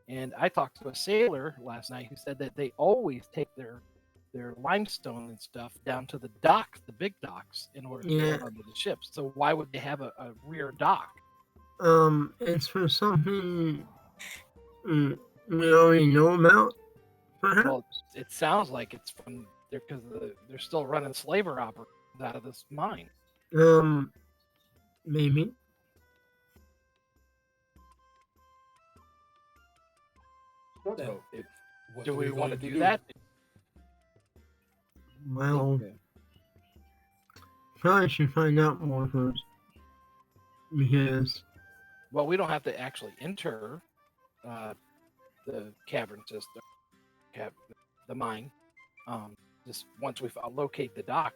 And I talked to a sailor last night who said that they always take their their limestone and stuff down to the docks, the big docks, in order to Yeah. get onto the ships. So why would they have a rear dock? It's for something we already know about, perhaps. Well, it sounds like it's from there because they're still running slaver operations out of this mine. Maybe. So then, So what do we going want to do that? Well, probably should find out more first. Because, Well, we don't have to actually enter the cavern system, the mine. Just once we locate the dock,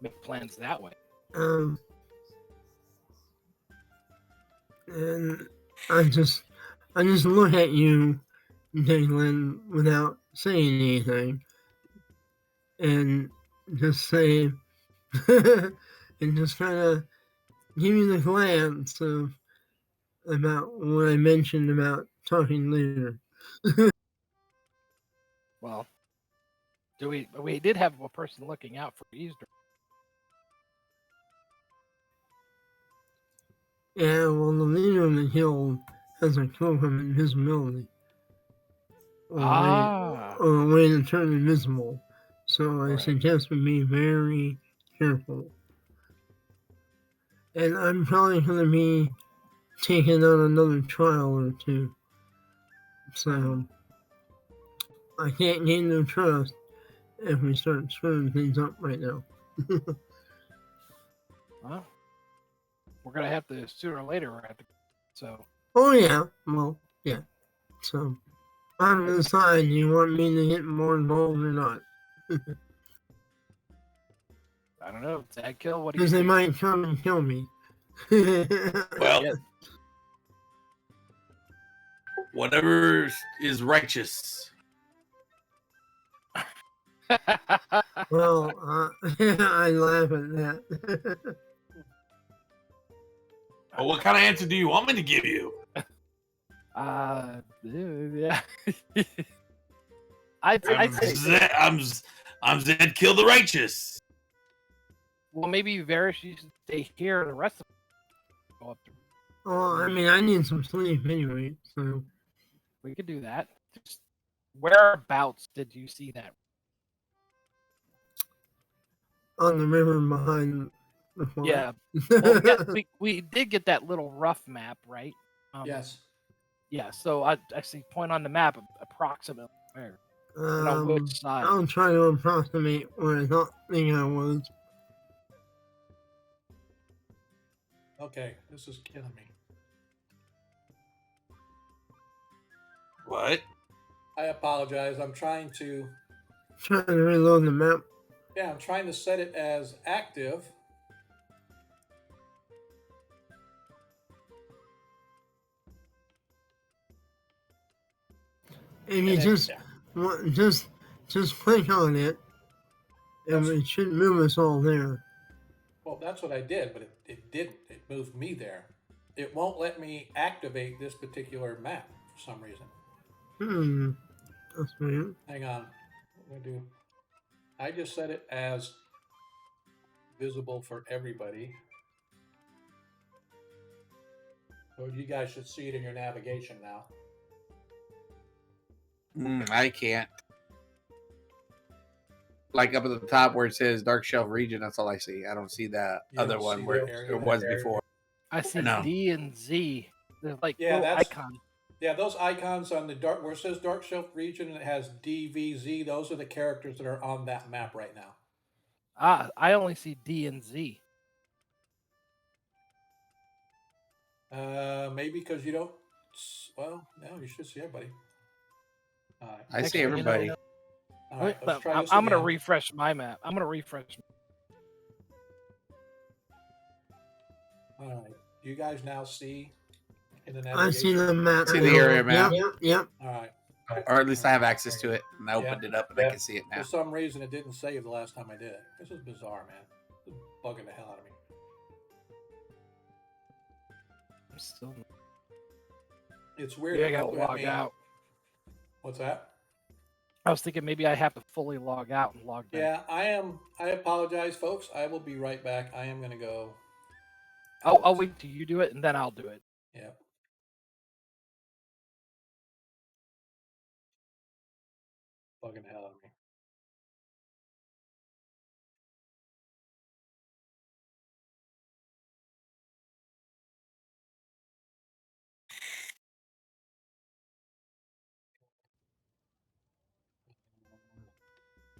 make plans that way. and I just look at you, Jalen, without saying anything, and just say, and just kind of give you the glance of about what I mentioned about talking later. Well, we did have a person looking out for eavesdropping. Yeah, well, the leader of the guild has a cloak of invisibility. Or a way to turn invisible. So I Right. suggest we be very careful. And I'm probably going to be taking on another trial or two. So I can't gain their trust if we start screwing things up right now. Well, we're gonna have to sooner or later. We're gonna have to. So Oh, yeah. Well, yeah. So on the side, do you want me to get more involved or not? I don't know. Sad kill. What do you Because they think? might come and kill me. Well, Yeah. whatever is righteous. Well, I laugh at that. Well, what kind of answer do you want me to give you? Yeah. I'd say. I'm Zed Kill the Righteous. Well, maybe Varys, you should stay here. The rest of us go up to. Well, I mean, I need some sleep anyway, so. We could do that. Just whereabouts did you see that? On the river behind the fort. Yeah. Well, we did get that little rough map, right? yes. Yeah. So I see point on the map approximately where. And on which side? I'll try to approximate where I think I was. Okay, this is killing me. What? I apologize. I'm trying to. Trying to reload the map. Yeah, I'm trying to set it as active. If you And just yeah. just click on it, and it should move us all there. Well, that's what I did, but it didn't. It moved me there. It won't let me activate this particular map for some reason. That's weird. Hang on. What do I do? I just set it as visible for everybody. So you guys should see it in your navigation now. I can't. Like up at the top where it says Dark Shelf Region, that's all I see. I don't see that You other don't one see where the area it was there. before. I see No. D and Z. They're like Yeah, little that's- icons. Yeah, those icons on the dark where it says Dark Shelf Region and it has DVZ, those are the characters that are on that map right now. I only see D and Z. Maybe because you don't. Well, no, you should see everybody. All right. I see Actually, you know, everybody. All right, let's try this I'm gonna again. refresh my map. I'm gonna refresh. All right. Do you guys now see in the I navigation? see the map. See the area map. Yep. All right. Or at least I have access to it, and I opened it up and I Yeah. can see it now. For some reason, it didn't save the last time I did it. This is bizarre, man. This is bugging the hell out of me. I'm still. It's weird. Yeah, I it gotta won't let log me- out. What's that? I was thinking maybe I have to fully log out and log back. Yeah, I am. I apologize, folks. I will be right back. I am gonna go. I'll out. wait till you do it and then I'll do it. Yeah. Fucking hell out of me.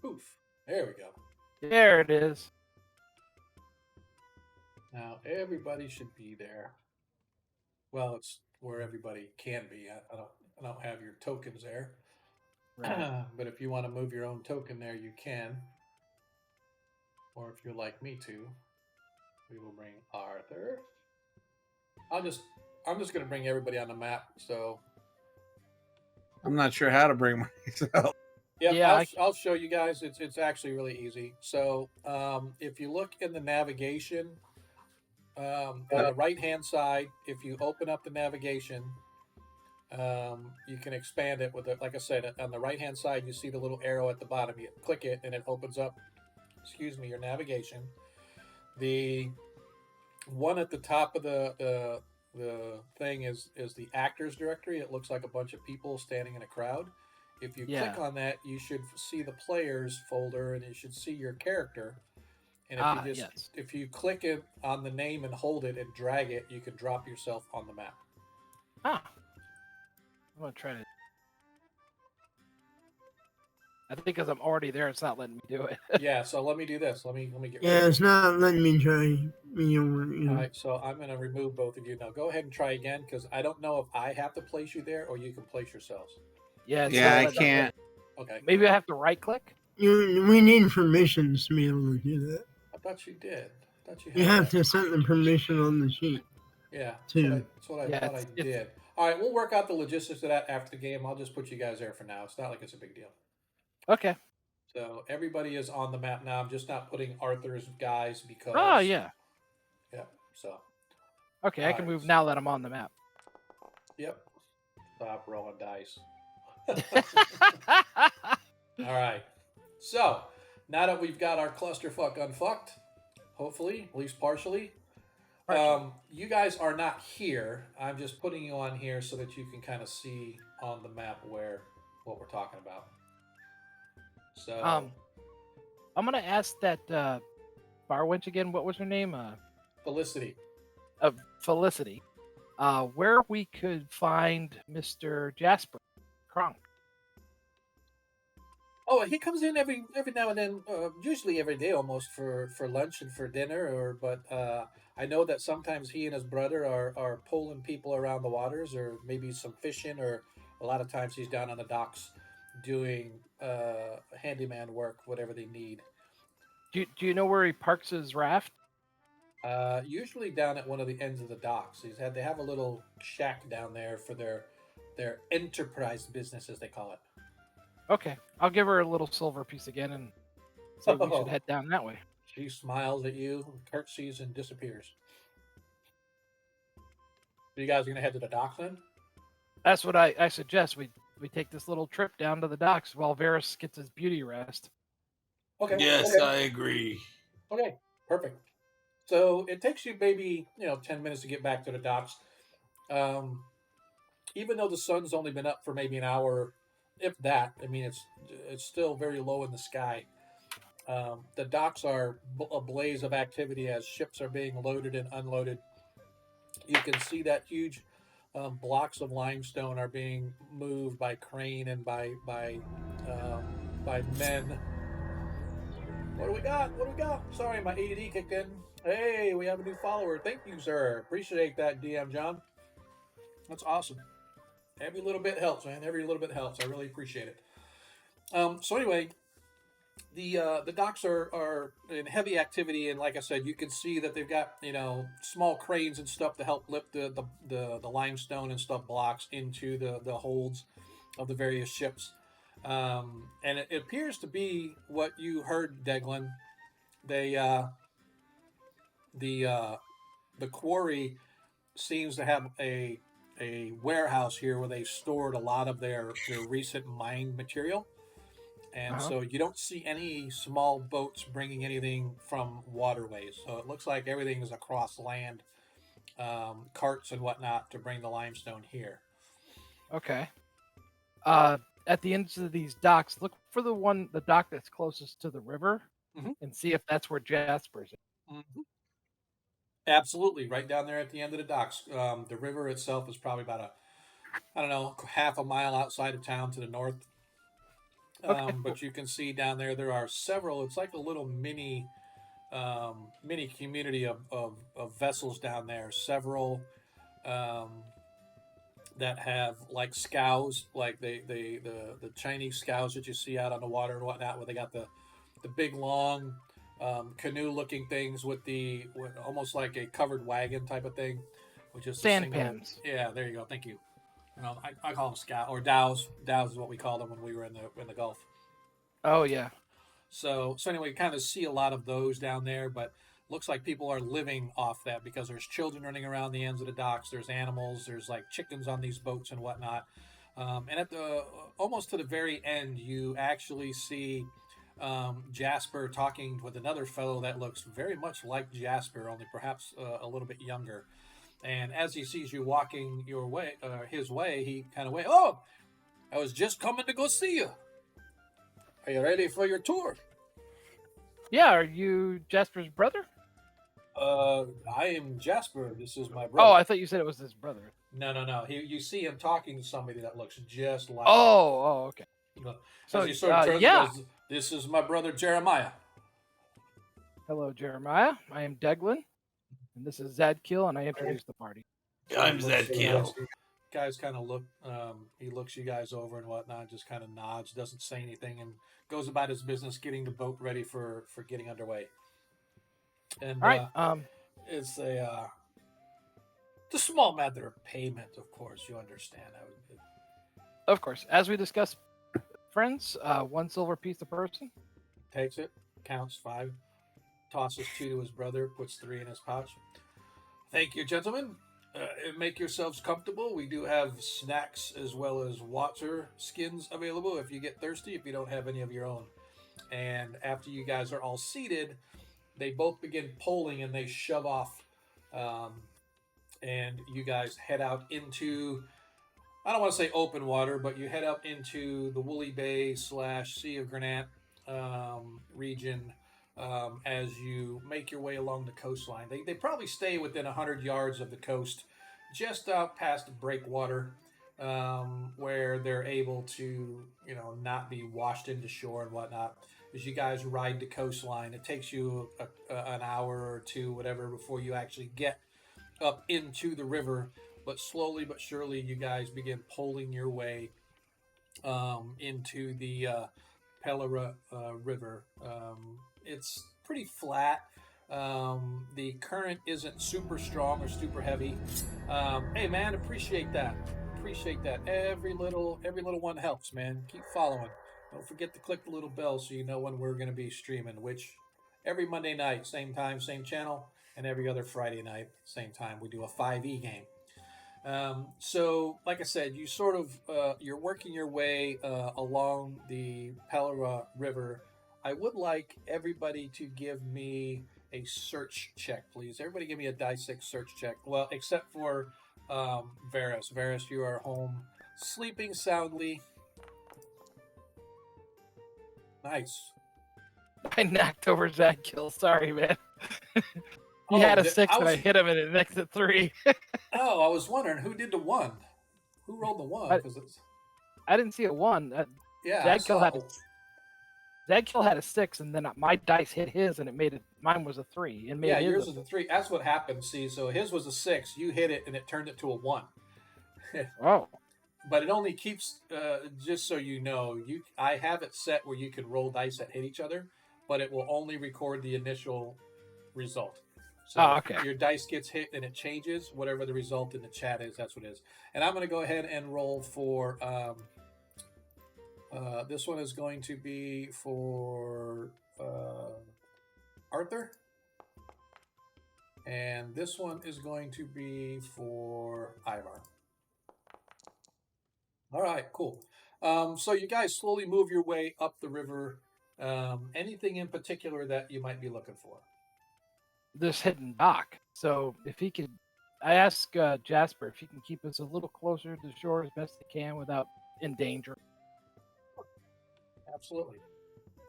Poof. There we go. There it is. Now everybody should be there. Well, it's where everybody can be. I don't have your tokens there. Right. But if you want to move your own token there, you can. Or if you're like me too, we will bring Arthur. I'm just gonna bring everybody on the map. So I'm not sure how to bring myself. Yeah, I'll show you guys. It's actually really easy. So if you look in the navigation, on the right hand side, if you open up the navigation, you can expand it with it. Like I said, on the right hand side, you see the little arrow at the bottom. You click it, and it opens up. Excuse me, your navigation. The one at the top of the thing is the actors directory. It looks like a bunch of people standing in a crowd. If you click Yeah. on that, you should see the players folder, and you should see your character. And if you just yes. if you click it on the name and hold it and drag it, you can drop yourself on the map. Ah. I'm gonna try to. I think because I'm already there, it's not letting me do it. Yeah, so let me do this. Let me get Yeah, rid it's not letting me try me over. All right, so I'm going to remove both of you. Now go ahead and try again because I don't know if I have to place you there or you can place yourselves. Yeah. It's Yeah, not I letting- can't. Okay. Maybe I have to right click. We need permissions to be able to do that. I thought you did. I thought you had You have that. to set the permission on the sheet. Yeah, to- that's what I Yeah, thought I it's- did. All right, we'll work out the logistics of that after the game. I'll just put you guys there for now. It's not like it's a big deal. Okay. So everybody is on the map now. I'm just not putting Arthur's guys because. Oh yeah. Yeah. So. Okay, I can Alright. move now that I'm on the map. Yep. Stop rolling dice. All right. So now that we've got our clusterfuck unfucked, hopefully, at least partially, you guys are not here. I'm just putting you on here so that you can kind of see on the map what we're talking about. So I'm gonna ask that bar wench again. What was her name? Felicity. Felicity. Where we could find Mr. Jasper Kronk. Oh, he comes in every now and then, usually every day almost for lunch and for dinner. But I know that sometimes he and his brother are pulling people around the waters, or maybe some fishing, or a lot of times he's down on the docks doing handyman work, whatever they need. Do you know where he parks his raft? Usually down at one of the ends of the docks. They have a little shack down there for their enterprise business, as they call it. Okay, I'll give her a little silver piece again and say we Oh. should head down that way. She smiles at you, curtsies, and disappears. So you guys are gonna head to the docks then? That's what I suggest. We take this little trip down to the docks while Varys gets his beauty rest. Okay. Yes, okay. I agree. Okay, perfect. So it takes you maybe 10 minutes to get back to the docks. Even though the sun's only been up for maybe an hour, if that. I mean, it's still very low in the sky. The docks are a blaze of activity as ships are being loaded and unloaded. You can see that huge blocks of limestone are being moved by crane and by men. What do we got? What do we got? Sorry, my ADD kicked in. Hey, we have a new follower. Thank you, sir. Appreciate that, DM John. That's awesome. Every little bit helps, man. Every little bit helps. I really appreciate it. So anyway, the docks are in heavy activity, and like I said, you can see that they've got small cranes and stuff to help lift the limestone and stuff blocks into the holds of the various ships. And it appears to be what you heard, Deglin. The quarry seems to have a warehouse here where they stored a lot of their recent mined material. And Uh-huh. so you don't see any small boats bringing anything from waterways. So it looks like everything is across land, carts and whatnot to bring the limestone here. Okay. At the ends of these docks, look for the dock that's closest to the river, Mhm. and see if that's where Jasper's is. Mhm. Absolutely, right down there at the end of the docks. The river itself is probably about I don't know, half a mile outside of town to the north. Okay. But you can see down there are several. It's like a little mini community of vessels down there. Several um, that have like scows, like the Chinese scows that you see out on the water and whatnot, where they got the big long canoe looking things with almost like a covered wagon type of thing, which is a single. Sampans. Yeah, there you go. Thank you. I call them scow or dows. Dows is what we call them when we were in the Gulf. Oh yeah. So anyway, kind of see a lot of those down there, but looks like people are living off that because there's children running around the ends of the docks. There's animals. There's like chickens on these boats and whatnot. And at the almost to the very end, you actually see Jasper talking with another fellow that looks very much like Jasper, only perhaps a little bit younger. And as he sees you walking your way, his way, he kind of went, "Oh, I was just coming to go see you. Are you ready for your tour?" Yeah. Are you Jasper's brother? I am Jasper. This is my Oh, brother. I thought you said it was his brother. No. You see him talking to somebody that looks just like. Oh, okay. him. You know, So, as he sort of turns, yeah. and goes, "This is my brother Jeremiah." Hello, Jeremiah. I am Deglin, and this is Zadkill, and I introduce the party. I'm Looks that you kill. guys- Guys kind of look. He looks you guys over and whatnot. Just kind of nods, doesn't say anything, and goes about his business, getting the boat ready for getting underway. And All right. it's it's a small matter of payment, of course. You understand. Of course, as we discussed, friends, 1 silver piece a person. Takes it, counts 5, tosses 2 to his brother, puts 3 in his pouch. Thank you, gentlemen. Make yourselves comfortable. We do have snacks as well as water skins available if you get thirsty, if you don't have any of your own. And after you guys are all seated, they both begin poling and they shove off. And you guys head out into, I don't want to say open water, but you head up into the Woolly Bay / Sea of Granite region as you make your way along the coastline. They probably stay within 100 yards of the coast, just out past breakwater, where they're able to, not be washed into shore and whatnot. As you guys ride the coastline, it takes you an hour or two, whatever, before you actually get up into the river. But slowly but surely, you guys begin pulling your way into the Pelora River. It's pretty flat. The current isn't super strong or super heavy. Hey man, appreciate that. Appreciate that. Every little one helps, man. Keep following. Don't forget to click the little bell so you know when we're going to be streaming. Which every Monday night, same time, same channel, and every other Friday night, same time, we do a 5e game. So, like I said, you sort of you're working your way along the Pelora River. I would like everybody to give me a search check, please. Everybody, give me a die 6 search check. Well, except for Varus. Varus, you are home, sleeping soundly. Nice. I knocked over Zadkill. Sorry, man. He Oh, had a the- 6, I and I was- hit him, and it next at 3. Oh, I was wondering who did the 1. Who rolled the 1? I- Because it's I didn't see a 1. yeah. I Zadkill had saw- Zadkill had a 6, and then my dice hit his, and it made it. Mine was a 3, and made Yeah, his yours a- was a 3. That's what happened. See, so his was a 6. You hit it, and it turned it to a 1. Oh, But it only keeps, just so you know, I have it set where you can roll dice that hit each other, but it will only record the initial result. So Oh, okay. your dice gets hit and it changes. Whatever the result in the chat is, that's what it is. And I'm going to go ahead and roll for. This one is going to be for Arthur. And this one is going to be for Ivar. All right, cool. So you guys slowly move your way up the river. Anything in particular that you might be looking for? This hidden dock. So if he could, I ask Jasper if he can keep us a little closer to the shore as best he can without endangering Absolutely.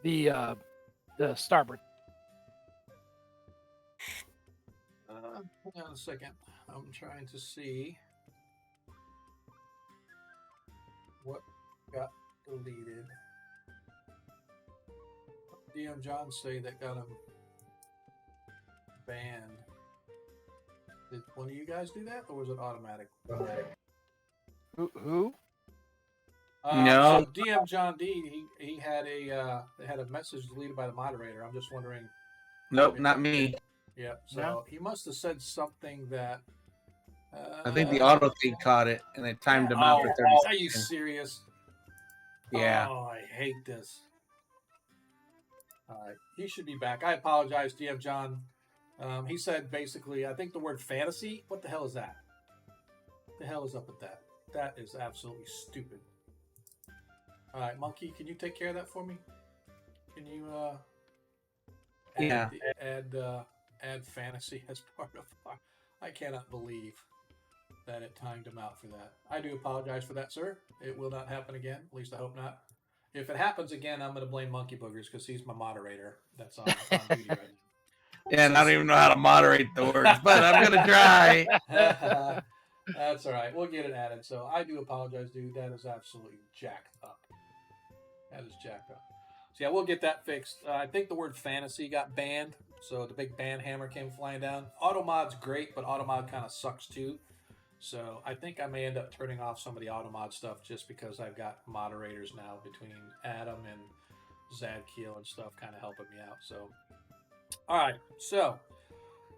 the starboard. Hang on a second. I'm trying to see what got deleted. DM John say that got him banned. Did one of you guys do that, or was it automatic? Who? No. So DM John D, he had a message deleted by the moderator. I'm just wondering. Nope, not me. Yeah. So No? he must have said something that. I think the auto thing caught it and it timed him out for 30 Are seconds. you serious? Yeah. Oh, I hate this. All right, he should be back. I apologize, DM John. He said basically, I think the word fantasy. What the hell is that? What the hell is up with that? That is absolutely stupid. All right, Monkey, can you take care of that for me? Can you Yeah. add fantasy as part of our... I cannot believe that it timed him out for that. I do apologize for that, sir. It will not happen again. At least I hope not. If it happens again, I'm going to blame Monkey Boogers because he's my moderator. That's on duty right Yeah, and I don't even know how to moderate the words, but I'm going to try. now. That's all right. We'll get it added. So I do apologize, dude. That is absolutely jacked up. That is jacked up. So yeah, we'll get that fixed. I think the word fantasy got banned. So the big ban hammer came flying down. Automod's great, but Automod kind of sucks too. So I think I may end up turning off some of the Automod stuff just because I've got moderators now between Adam and Zadkiel and stuff kind of helping me out. So, all right. So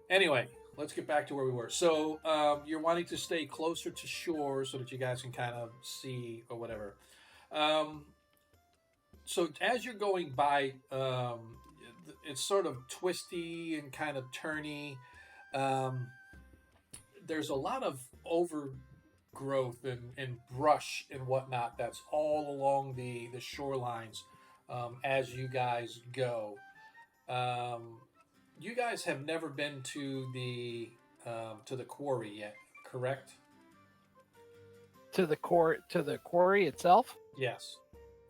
anyway, let's get back to where we were. So you're wanting to stay closer to shore so that you guys can kind of see or whatever. So as you're going by, it's sort of twisty and kind of turny. There's a lot of overgrowth and brush and whatnot that's all along the shorelines as you guys go. You guys have never been to the quarry yet, correct? To the quarry itself? Yes.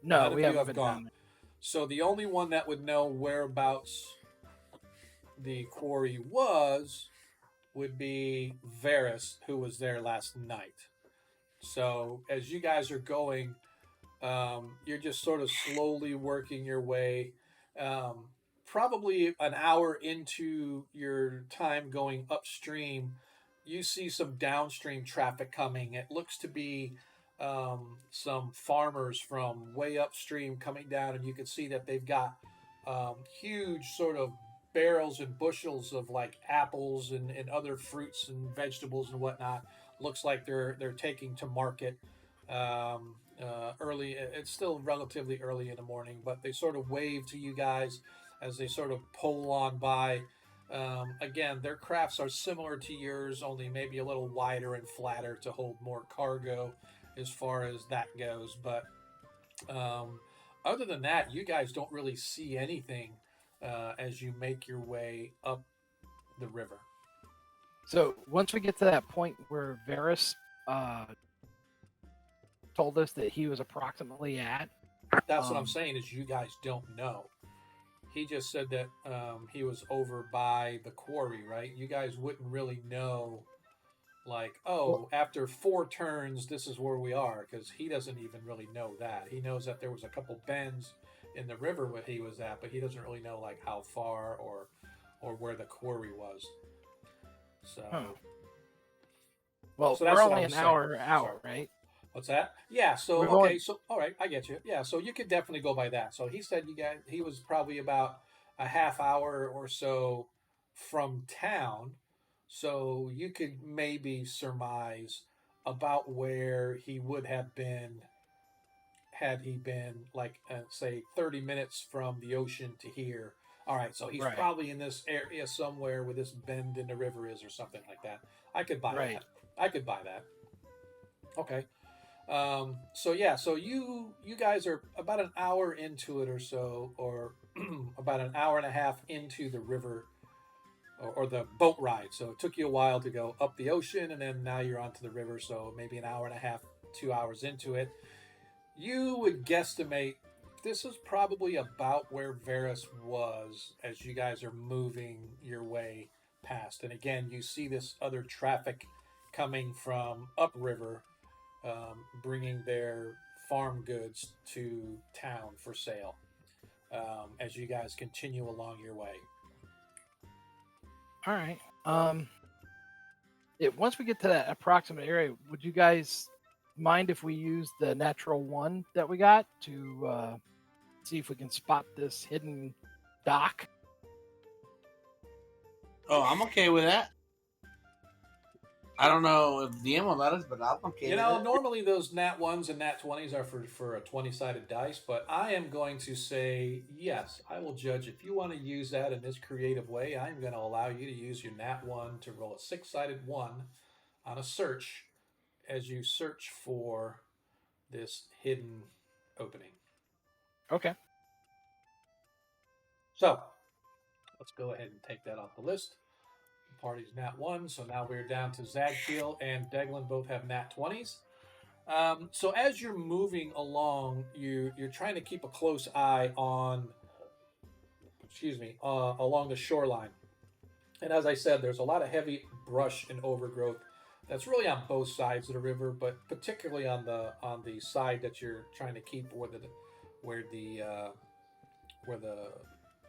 No, None of we you haven't have been gone. down there. So the only one that would know whereabouts the quarry would be Varys, who was there last night. So as you guys are going, you're just sort of slowly working your way. Probably an hour into your time going upstream, you see some downstream traffic coming. It looks to be some farmers from way upstream coming down, and you can see that they've got huge sort of barrels and bushels of like apples and other fruits and vegetables and whatnot. Looks like they're taking to market early. It's still relatively early in the morning, but they sort of wave to you guys as they sort of pull on by. Again, their crafts are similar to yours, only maybe a little wider and flatter to hold more cargo as far as that goes. But other than that, you guys don't really see anything as you make your way up the river. So once we get to that point where Varys told us that he was approximately at, That's what I'm saying is you guys don't know. He just said that he was over by the quarry, right? You guys wouldn't really know, like, after 4 turns, this is where we are, because he doesn't even really know that. He knows that there was a couple bends in the river where he was at, but he doesn't really know, like, how far or where the quarry was. So, well, So that's we're what only I'm an saying. hour out, Sorry. right? What's that? Yeah. So We're okay. going- So all right, I get you. Yeah. So you could definitely go by that. So he said he was probably about a half hour or so from town. So you could maybe surmise about where he would have been had he been like say 30 minutes from the ocean to here. All right. So he's Right. probably in this area somewhere where this bend in the river is or something like that. I could buy Right. that. I could buy that. Okay. So yeah, so you guys are about an hour into it or so, or about an hour and a half into the river or the boat ride. So it took you a while to go up the ocean, and then now you're onto the river. So maybe an hour and a half, 2 hours into it. You would guesstimate this is probably about where Varus was as you guys are moving your way past. And again, you see this other traffic coming from upriver, bringing their farm goods to town for sale as you guys continue along your way. All right. Once we get to that approximate area, would you guys mind if we use the natural one that we got to see if we can spot this hidden dock? Oh, I'm okay with that. I don't know if DM will let us, but I'm okay You with know, it. normally those nat 1s and nat 20s are for a 20-sided dice, but I am going to say yes, I will judge. If you want to use that in this creative way, I'm going to allow you to use your nat 1 to roll a 6-sided 1 on a search as you search for this hidden opening. Okay. So let's go ahead and take that off the list. The party's nat 1, so now we're down to Zadkiel and Deglin both have nat 20s. So as you're moving along, you're trying to keep a close eye on, along the shoreline. And as I said, there's a lot of heavy brush and overgrowth that's really on both sides of the river, but particularly on the side that you're trying to keep where the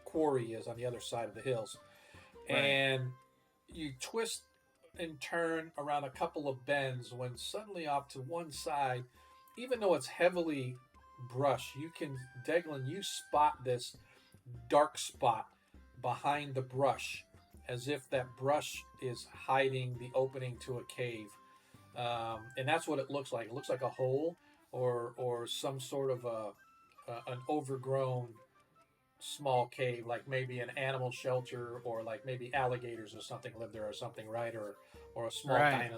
quarry is on the other side of the hills. Right. And you twist and turn around a couple of bends when suddenly off to one side, even though it's heavily brushed, Deglin, you spot this dark spot behind the brush as if that brush is hiding the opening to a cave. And that's what it looks like. It looks like a hole or some sort of an overgrown small cave, like maybe an animal shelter, or like maybe alligators or something live there or something, right? Or a small Right.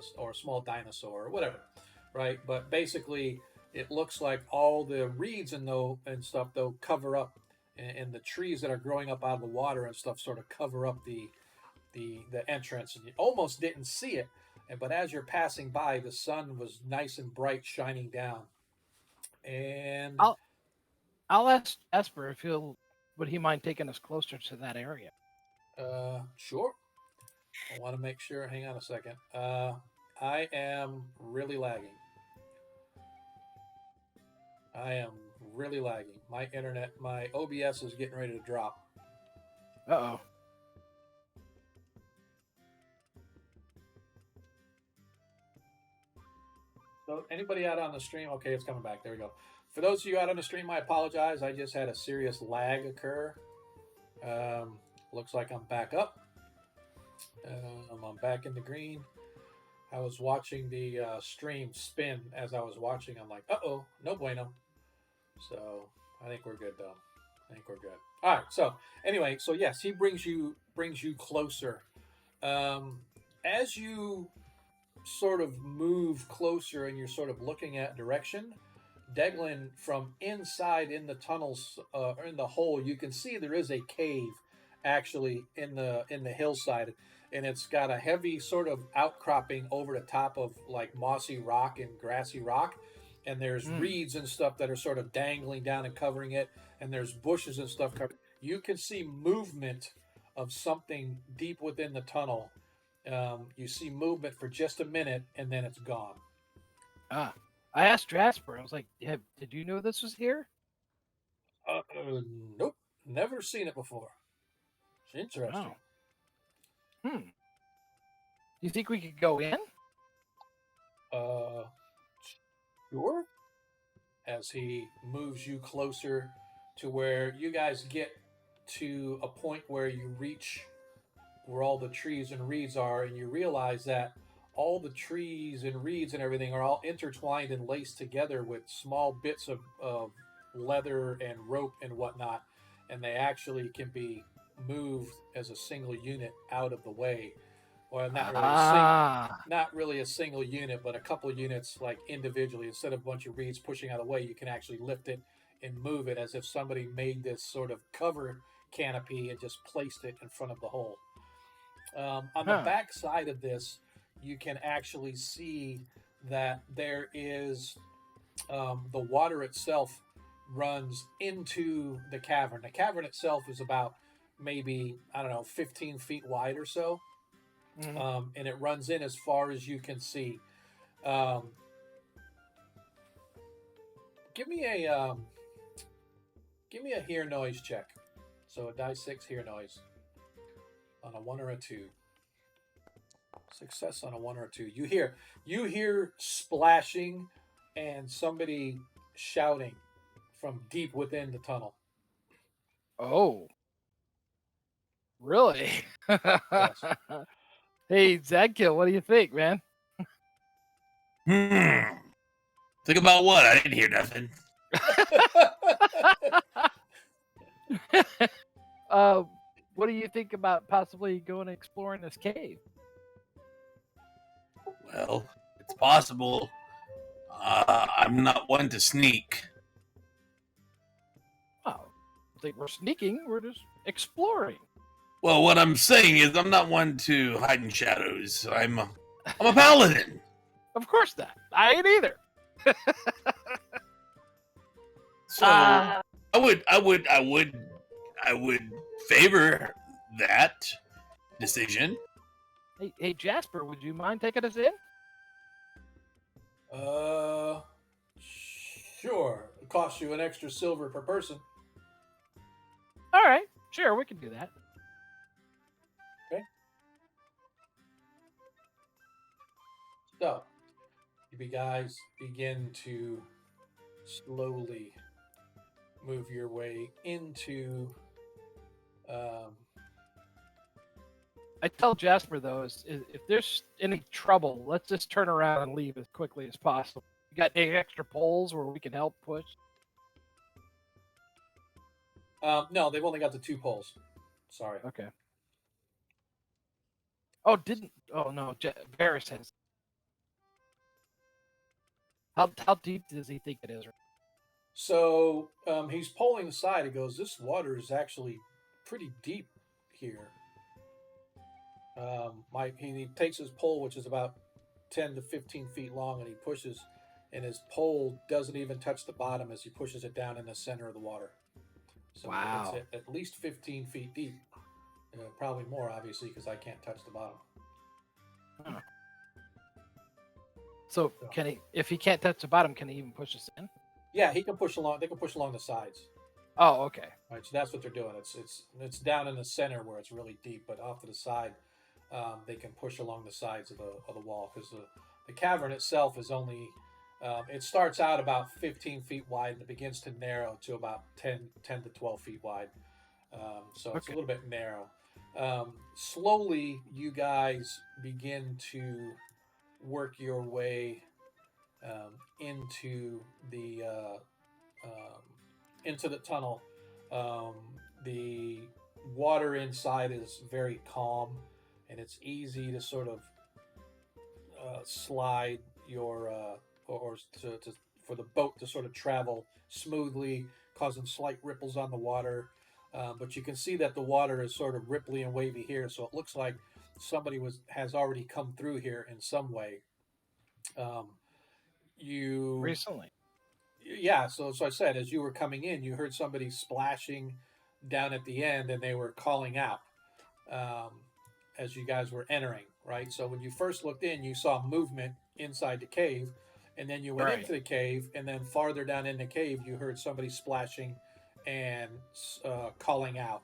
dinosaur or whatever, right? But basically, it looks like all the reeds and stuff though cover up, and the trees that are growing up out of the water and stuff sort of cover up the entrance, and you almost didn't see it. But as you're passing by, the sun was nice and bright, shining down, and I'll ask Esper if would he mind taking us closer to that area. sure. I want to make sure. Hang on a second. I am really lagging. My internet, my OBS is getting ready to drop. Uh-oh. So anybody out on the stream? Okay, it's coming back. There we go. For those of you out on the stream, I apologize. I just had a serious lag occur. Looks like I'm back up. I'm back in the green. I was watching the stream spin as I was watching. I'm like, uh-oh, no bueno. So I think we're good, though. I think we're good. All right. So anyway, so yes, he brings you closer. As you sort of move closer and you're sort of looking at direction, Deglin, from inside in the tunnels or in the hole, you can see there is a cave actually in the hillside, and it's got a heavy sort of outcropping over the top of like mossy rock and grassy rock, and there's reeds and stuff that are sort of dangling down and covering it, and there's bushes and stuff covering. You can see movement of something deep within the tunnel. You see movement for just a minute, and then it's gone. I asked Jasper. I was like, "Did you know this was here?" Nope, never seen it before. It's interesting. Oh. You think we could go in? Sure. As he moves you closer to where you guys get to a point where you reach where all the trees and reeds are, and you realize that all the trees and reeds and everything are all intertwined and laced together with small bits of leather and rope and whatnot, and they actually can be moved as a single unit out of the way or Ah, not really a single unit, but a couple units like individually. Instead of a bunch of reeds pushing out of the way, you can actually lift it and move it as if somebody made this sort of cover canopy and just placed it in front of the hole. On the huh. back side of this, you can actually see that there is the water itself runs into the cavern. The cavern itself is about maybe, I don't know, 15 feet wide or so, Mhm. and it runs in as far as you can see. Um, give me a hear noise check. So a die 6 hear noise on a 1 or a 2. Success on a 1 or a 2. You hear splashing and somebody shouting from deep within the tunnel. Oh, really? Yes. Hey, Zadkill, what do you think, man? Think about what? I didn't hear nothing. uh, what do you think about possibly going and exploring this cave? Well, it's possible. I'm not one to sneak. Oh, I think we're sneaking. We're just exploring. Well, what I'm saying is I'm not one to hide in shadows. I'm a paladin. Of course not. I ain't either. So Uh, I would favor that decision. hey, Jasper, would you mind taking us in? uh, sure. It costs you an extra silver per person. All right, sure, we can do that. So, you guys begin to slowly move your way into. I tell Jasper though, if there's any trouble, let's just turn around and leave as quickly as possible. You got any extra poles where we can help push? No, they've only got the 2 poles. Sorry. Okay. Oh, oh no, Varys has. How deep does he think it is? So he's pulling aside. He goes, "This water is actually pretty deep here." He takes his pole, which is about 10 to 15 feet long, and he pushes, and his pole doesn't even touch the bottom as he pushes it down in the center of the water. So Wow. it's at least 15 feet deep. Probably more, obviously, because I can't touch the bottom. So can he? If he can't touch the bottom, can he even push us in? Yeah, he can push along. They can push along the sides. Oh, okay. Right, so that's what they're doing. It's down in the center where it's really deep, but off to the side, they can push along the sides of the wall because the cavern itself is only it starts out about 15 feet wide and it begins to narrow to about 10 to 12 feet wide. So it's a Okay. little bit narrow. Slowly, you guys begin to work your way into the tunnel. The water inside is very calm, and it's easy to sort of slide your for the boat to sort of travel smoothly, causing slight ripples on the water. But you can see that the water is sort of ripply and wavy here, so it looks like somebody has already come through here in some way. You Recently. Yeah, so I said as you were coming in, you heard somebody splashing down at the end, and they were calling out as you guys were entering. Right. So when you first looked in, you saw movement inside the cave, and then you went Right. into the cave, and then farther down in the cave, you heard somebody splashing and calling out.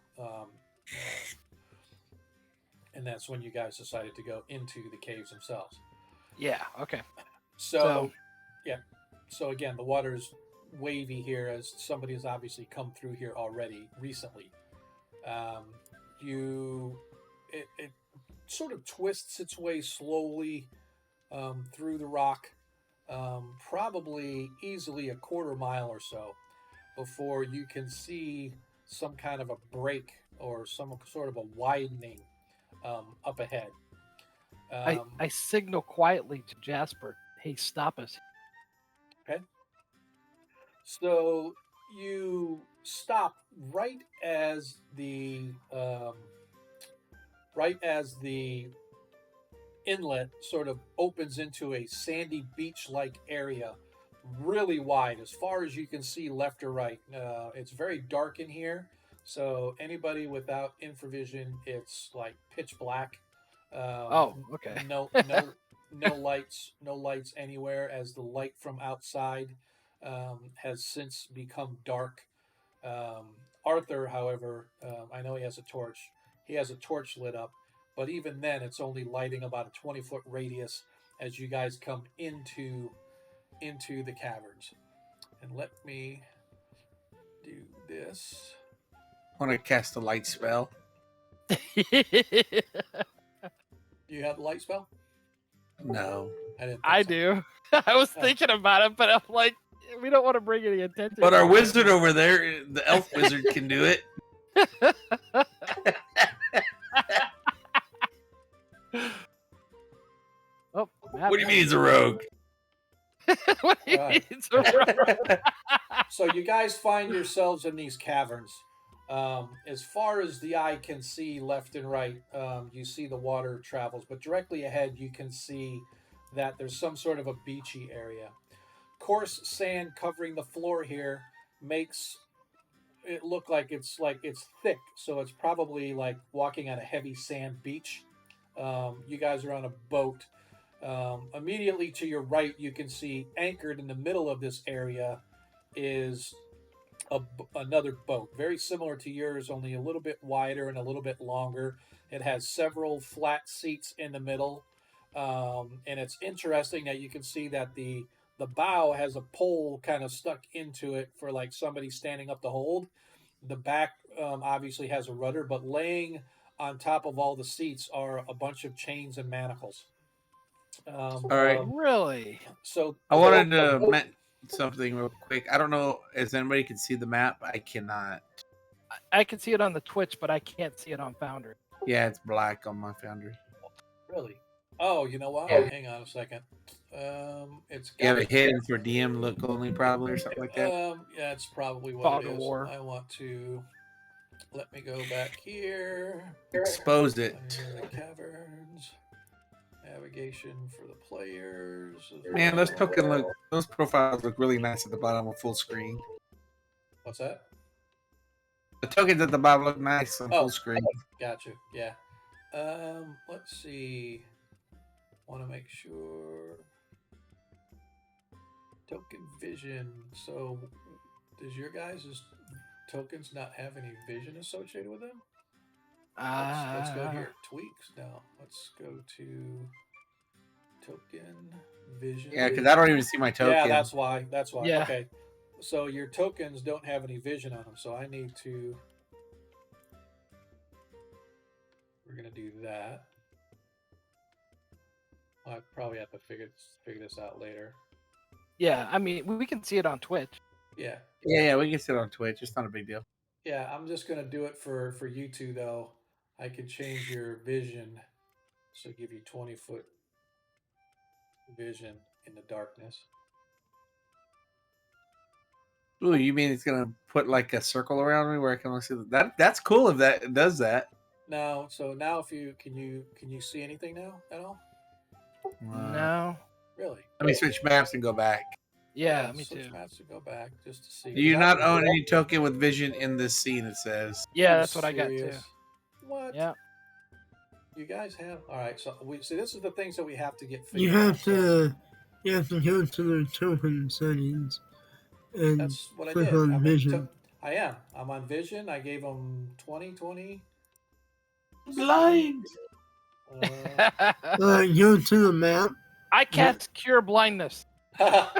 And that's when you guys decided to go into the caves themselves. Yeah. Okay. So yeah. So again, the water's wavy here as somebody has obviously come through here already recently. It sort of twists its way slowly through the rock, probably easily a quarter mile or so before you can see some kind of a break or some sort of a widening up ahead. I signal quietly to Jasper, "Hey, stop us." So you stop right as the inlet sort of opens into a sandy beach-like area, really wide, as far as you can see left or right. It's very dark in here, so anybody without infravision, it's like pitch black. Oh, okay. No lights, no lights anywhere, as the light from outside has since become dark. Arthur, however, I know he has a torch. He has a torch lit up, but even then, it's only lighting about a 20-foot radius as you guys come into the caverns. And let me do this. I want to cast a light spell. Do you have the light spell? No. I didn't. I do. I was Oh. thinking about it, but I'm like, we don't want to bring any attention. But our to it. wizard over there, the elf wizard, can do it. Oh, What do you mean he's a rogue? What do you mean Alright. it's a rogue? So you guys find yourselves in these caverns. As far as the eye can see, left and right, you see the water travels, but directly ahead you can see that there's some sort of a beachy area. Coarse sand covering the floor here makes it look like it's thick, so it's probably like walking on a heavy sand beach. You guys are on a boat. Immediately to your right, you can see anchored in the middle of this area is another boat, very similar to yours, only a little bit wider and a little bit longer. It has several flat seats in the middle, and it's interesting that you can see that the bow has a pole kind of stuck into it for like somebody standing up to hold. The back obviously has a rudder, but laying on top of all the seats are a bunch of chains and manacles. All right. Really? So I wanted to mention something real quick. I don't know if anybody can see the map. I cannot. I can see it on the Twitch, but I can't see it on Foundry. Yeah, it's black on my Foundry. Really? Oh, you know what? Yeah. Hang on a second. It's You have got it hidden for DM look only, probably, or something like that. yeah, it's probably what Fog it of is. War. I want to let me go back here. Exposed it. Under the caverns. Navigation for the players. Man, those those profiles look really nice at the bottom of full screen. What's that? The tokens at the bottom look nice on Oh. full screen. Gotcha. Yeah. Let's see. Want to make sure. Token vision. So, does your guys' tokens not have any vision associated with them? Let's go here. Tweaks now. Let's go to token vision. Yeah, because I don't even see my token. Yeah, that's why. That's why. Yeah. Okay. So your tokens don't have any vision on them. So I need to. We're gonna do that. I probably have to figure this out later. Yeah, I mean, we can see it on Twitch. Yeah. Yeah, we can sit on Twitch. It's not a big deal. Yeah, I'm just gonna do it for you two though. I could change your vision, so give you 20-foot vision in the darkness. Ooh, you mean it's gonna put like a circle around me where I can only see that? That's cool if that does that. Now, so now if you can you see anything now at all? No. Really? Let me switch maps and go back. Yeah, me switch too. maps to go back just to see. Do you That not was own real- any token with vision in this scene? It says. Yeah, Are that's you what I got too. serious? What? Yeah. You guys have all right. So we see. This is the things that we have to get. You figured have out. So to go to the token settings and that's what I click did. on I'm vision. I am. I'm on vision. I gave them 20. Blind. Go to the map. I cast Cure Blindness. all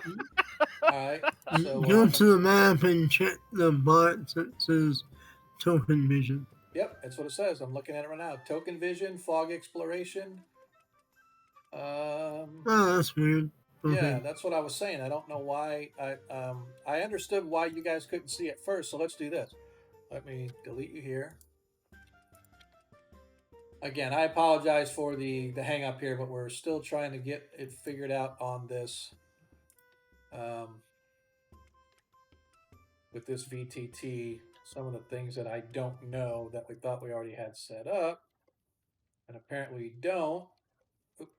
right. So Go to the map and check the box that says token vision. yep, that's what it says. I'm looking at it right now. Token vision, fog exploration. Oh, that's weird. Okay. Yeah, that's what I was saying. I don't know why. I understood why you guys couldn't see it first. So let's do this. Let me delete you here. Again, I apologize for the hang up here, but we're still trying to get it figured out on this. With this VTT, some of the things that I don't know that we thought we already had set up, and apparently we don't. Oop,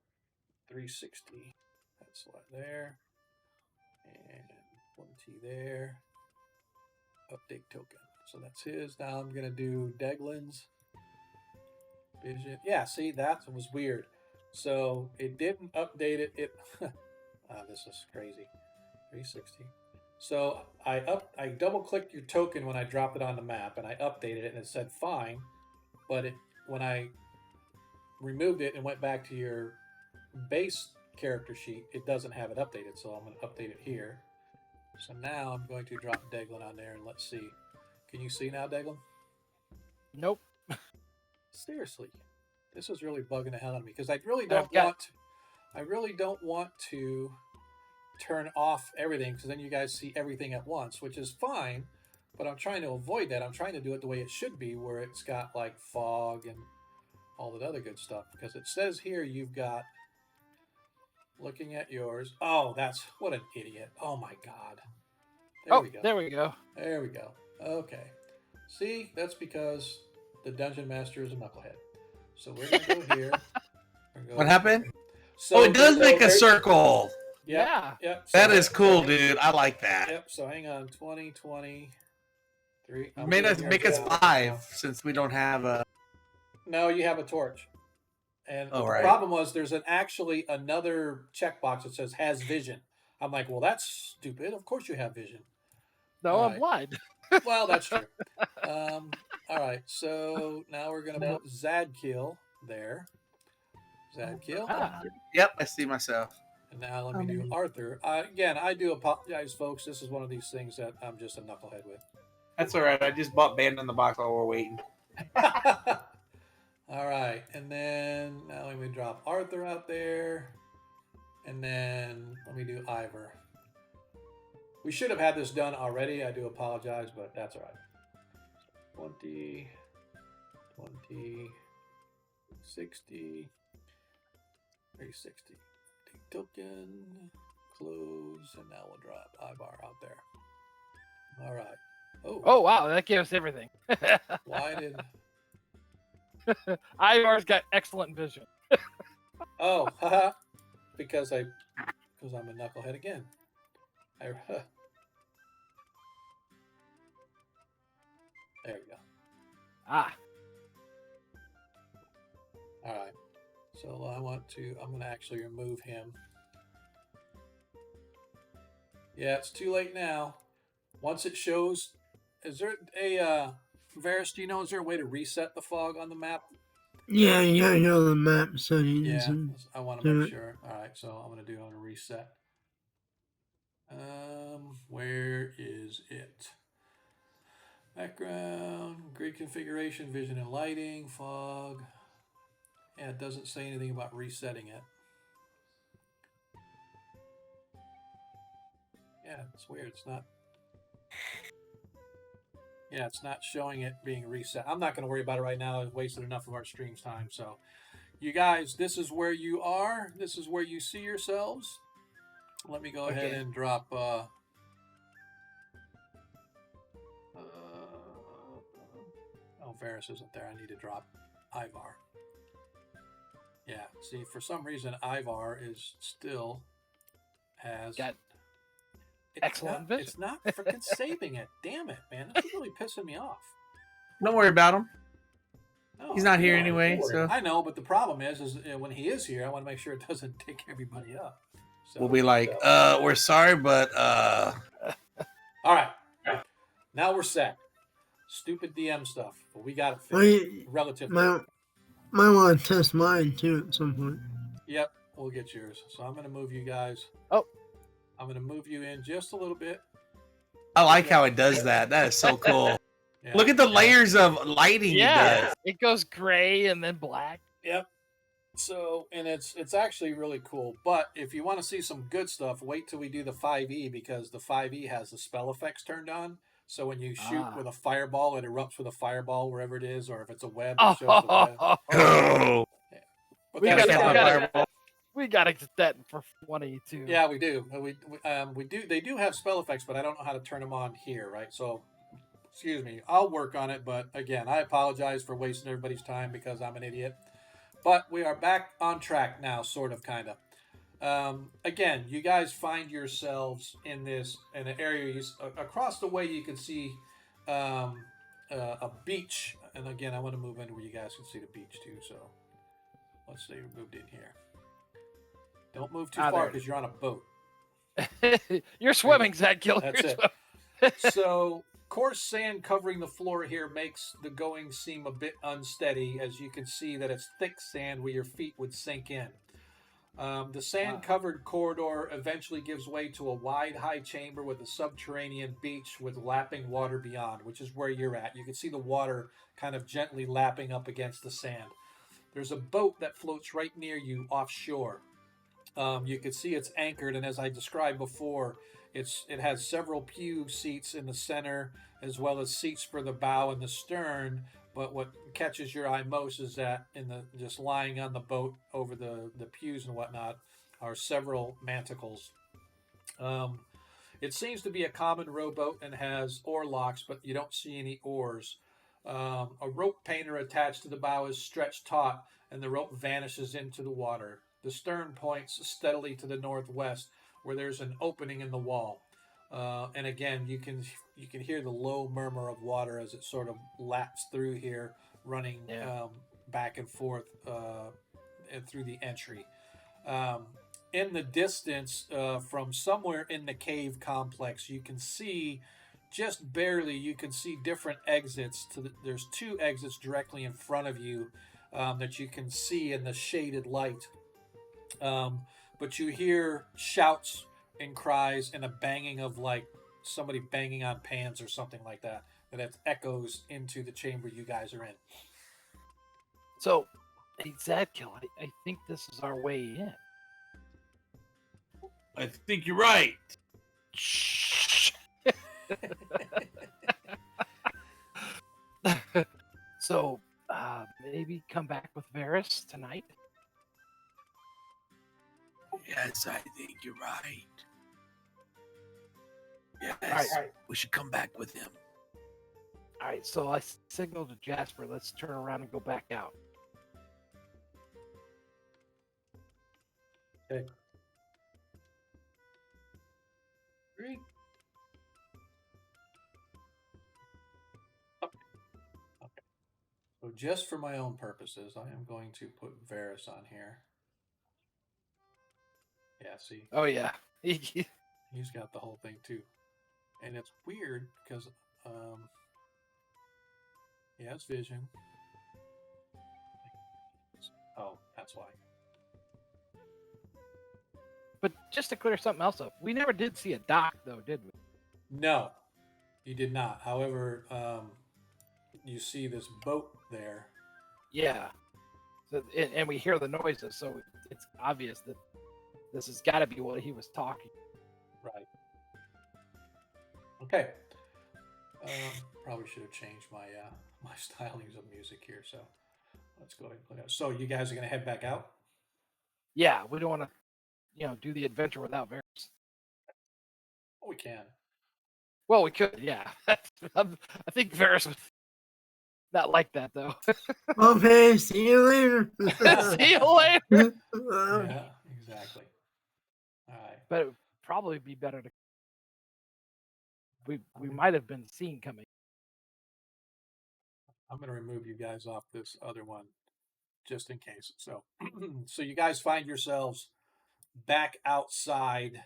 360. That's what there, and 1T there. Update token. So that's his. Now I'm gonna do Deglin's vision. Yeah, see, that was weird. So it didn't update it. This is crazy. 360. So I double clicked your token when I dropped it on the map, and I updated it, and it said fine. But when I removed it and went back to your base character sheet, it doesn't have it updated. So I'm going to update it here. So now I'm going to drop Deglin on there, and let's see. Can you see now, Deglin? Nope. Seriously, this is really bugging the hell out of me because I really don't want to turn off everything because then you guys see everything at once, which is fine, but I'm trying to avoid that. I'm trying to do it the way it should be, where it's got like fog and all that other good stuff, because it says here you've got, looking at yours, oh, that's, what an idiot. Oh my god. There we go. There we go. There we go. Okay. See, that's because the dungeon master is a knucklehead. So we're gonna go here. What happened? So it does make a circle. Yep, Yeah. Yep. That is cool, dude. I like that. Yep. So hang on. 20, 23. Make us 5 since we don't have a. No, you have a torch. And Oh, the right. problem was there's actually another checkbox that says has vision. I'm like, well, that's stupid. Of course you have vision. No, All I'm right. blind. Well, that's true. All right. So now we're gonna put Zadkill there. Zadkill. Ah, Yep, I see myself. And now let me do Arthur. Again, I do apologize, folks. This is one of these things that I'm just a knucklehead with. That's all right. I just bought Band in the Box while we're waiting. All right, and then now let me drop Arthur out there, and then let me do Ivor. We should have had this done already. I do apologize, but that's all right. 20, 20, 60, 360. Take token, close, and now we'll drop Ivar out there. All right. oh wow, that gave us everything. Why did? Ivar's got excellent vision. Oh, haha. Because I'm a knucklehead again. There we go. Ah, All right. So I'm going to actually remove him. Yeah, it's too late now. Once it shows, is there a, Varys, do you know, is there a way to reset the fog on the map? Yeah, you gotta go to the map settings. Yeah, And I want to do make it. sure. All right, so I'm going to reset. Where is it? Background, grid configuration, vision and lighting, fog. Yeah, it doesn't say anything about resetting it. Yeah, it's weird. It's not. Yeah, it's not showing it being reset. I'm not going to worry about it right now. I've wasted enough of our stream's time. So, you guys, this is where you are. This is where you see yourselves. Let me go ahead and drop. Oh, Varys isn't there. I need to drop Ivar. Yeah. See, for some reason, Ivar is still has. got It's excellent not, vision. It's not freaking saving it. Damn it, man. That's really pissing me off. Don't worry about him. No, He's not here no, anyway, so I know, but the problem is when he is here, I want to make sure it doesn't take everybody up. So, we'll be like, we're sorry, but all right. Now we're set. Stupid DM stuff, but we got it fixed. Wait, Relatively. might want to test mine too at some point. Yep, we'll get yours. So I'm going to move you guys. Oh. I'm going to move you in just a little bit. I like how it does that. That is so cool. Yeah. Look at the layers of lighting it yeah, does. it goes gray and then black. Yep. So, and it's actually really cool. But if you want to see some good stuff, wait till we do the 5e because the 5e has the spell effects turned on. So when you shoot Ah. with a fireball, it erupts with a fireball wherever it is, or if it's a web, it Oh, shows the web. Oh, But we that's gotta, Can't we fine. have gotta, fireball. we gotta get that for 22. Yeah, we do. We do. They do have spell effects, but I don't know how to turn them on here, right? So, excuse me. I'll work on it, but again, I apologize for wasting everybody's time because I'm an idiot. But we are back on track now, sort of, kind of. Again, you guys find yourselves in an area across the way. You can see a beach, and again, I want to move into where you guys can see the beach too. So, let's say we moved in here. Don't move too far there. because you're on a boat. You're swimming, Zach Gill. That's You're it. swimming. So, coarse sand covering the floor here makes the going seem a bit unsteady, as you can see that it's thick sand where your feet would sink in. The sand-covered corridor eventually gives way to a wide, high chamber with a subterranean beach with lapping water beyond, which is where you're at. You can see the water kind of gently lapping up against the sand. There's a boat that floats right near you offshore. You can see it's anchored, and as I described before, it has several pew seats in the center, as well as seats for the bow and the stern. But what catches your eye most is that just lying on the boat over the pews and whatnot are several manticles. It seems to be a common rowboat and has oar locks, but you don't see any oars. A rope painter attached to the bow is stretched taut, and the rope vanishes into the water. The stern points steadily to the northwest, where there's an opening in the wall. And again, you can hear the low murmur of water as it sort of laps through here, running back and forth and through the entry. In the distance, from somewhere in the cave complex, you can see just barely. You can see different exits. There's two exits directly in front of you that you can see in the shaded light. But you hear shouts and cries and a banging of like somebody banging on pans or something like that. That echoes into the chamber you guys are in. So, hey, Zach Gill, I think this is our way in. I think you're right. Shh. So, maybe come back with Varys tonight. Yes, I think you're right. Yes, All right. we should come back with him. All right, so I signaled to Jasper. Let's turn around and go back out. Okay. 3. Okay. So just for my own purposes, I am going to put Varys on here. Yeah, see, Oh yeah. he's got the whole thing too. And it's weird because he has vision. Oh, that's why. But just to clear something else up, we never did see a dock, though, did we? No, you did not. However, you see this boat there. Yeah. So, and we hear the noises, so it's obvious that this has got to be what he was talking. Right. Okay. Probably should have changed my my stylings of music here. So let's go ahead and click out. So you guys are going to head back out? Yeah, we don't want to, do the adventure without Varys. Oh, we can. Well, we could, yeah. I think Varys would not like that, though. Okay, see you later. See you later. Yeah, exactly. All right. But it would probably be better to. We might have been seen coming. I'm going to remove you guys off this other one just in case. So, so you guys find yourselves back outside.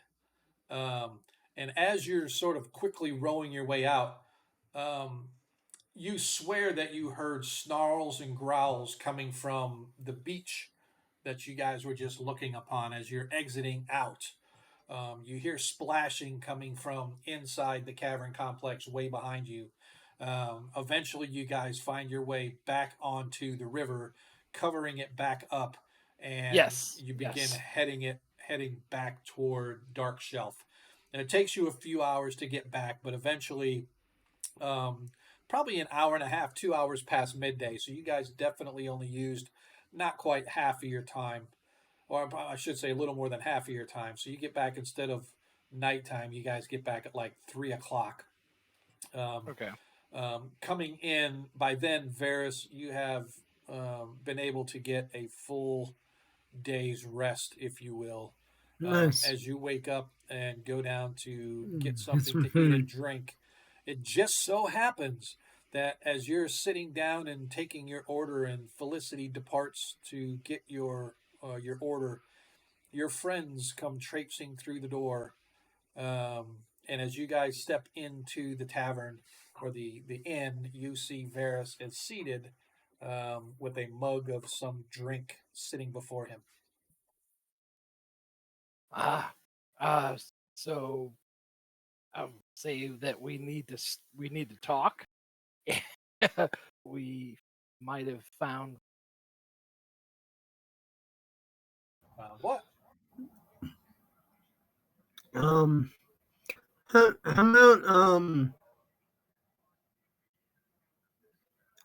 And as you're sort of quickly rowing your way out, you swear that you heard snarls and growls coming from the beach that you guys were just looking upon as you're exiting out. You hear splashing coming from inside the cavern complex way behind you. Eventually, you guys find your way back onto the river, covering it back up, and you begin heading back toward Dark Shelf. And it takes you a few hours to get back, but eventually probably an hour and a half, 2 hours past midday. So you guys definitely only used not quite half of your time, or I should say a little more than half of your time. So you get back instead of nighttime, you guys get back at like 3 o'clock. Um, Okay. Coming in by then, Varys, you have been able to get a full day's rest, if you will, Nice. as you wake up and go down to get Get something some to eat and food. drink. It just so happens that as you're sitting down and taking your order, and Felicity departs to get your order, your friends come traipsing through the door. And as you guys step into the tavern or the inn, you see Varys is seated with a mug of some drink sitting before him. Ah, uh, so I would say that we need to talk. We might have found. What? Um, how about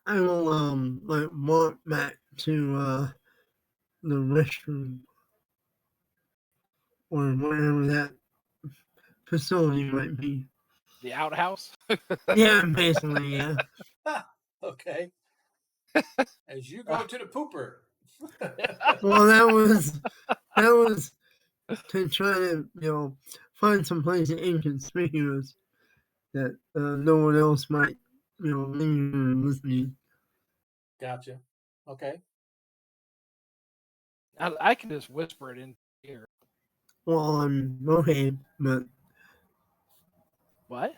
I will like walk back to the restroom or wherever that facility might be. The outhouse. Yeah, basically, yeah. Okay. As you go to the pooper. Well, that was to try to find some place inconspicuous that no one else might linger with me. Gotcha. Okay. I can just whisper it in here. Well, I'm okay, but What?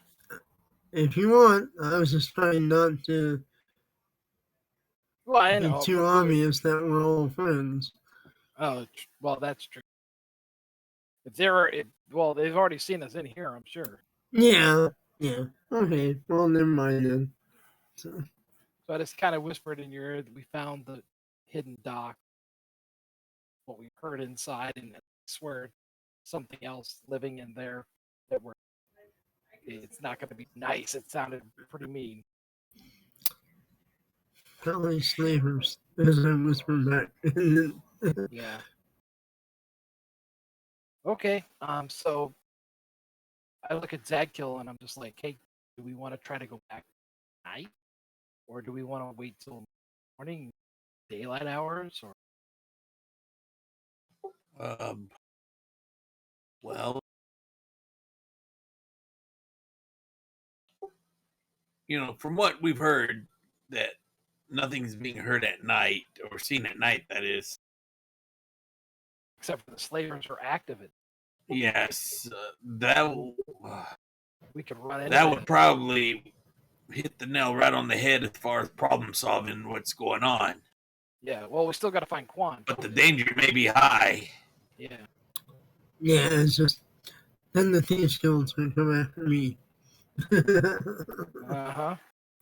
if you want, I was just trying not to Well, I be know, too but obvious that we're all friends. well, that's true. If they're, well, they've already seen us in here, I'm sure. Yeah, yeah. Okay, well, never mind then. So, So I just kind of whispered in your ear that we found the hidden dock, what we heard inside, and I swear something else living in there that we're. It's not going to be nice. It sounded pretty mean. probably slavers, as I whisper back. Yeah. Okay. So I look at Zadkill and I'm just like, hey, do we want to try to go back tonight, or do we want to wait till morning, daylight hours, or? Um, well, from what we've heard, that nothing's being heard at night or seen at night. That is, Except for the slavers are active. yes, We could run into that would probably hit the nail right on the head as far as problem solving what's going on. Yeah. Well, we still got to find Quan. But the danger may be high. Yeah. Yeah, it's just then the thieves guilds would come after me. Uh-huh.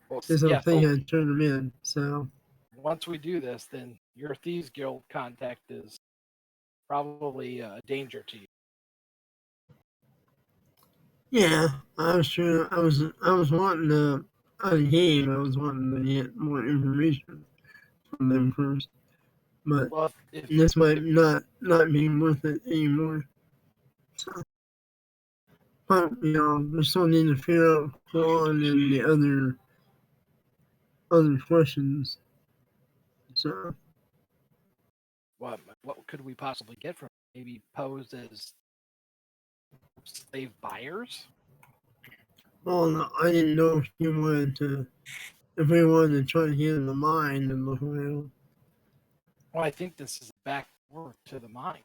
Well, Because yeah. I'm thinking So I'd turn them in. So once we do this, then your Thieves Guild contact is probably a danger to you. yeah, I was sure I was wanting to out of game. I was wanting to get more information from them first, but Well, if this might not be worth it anymore. So, but we still need to figure out Quan and the other questions. So what could we possibly get from maybe posed as slave buyers? well, no, I didn't know if we wanted to try to get in the mine and look around. Well, I think this is a back door to the mine.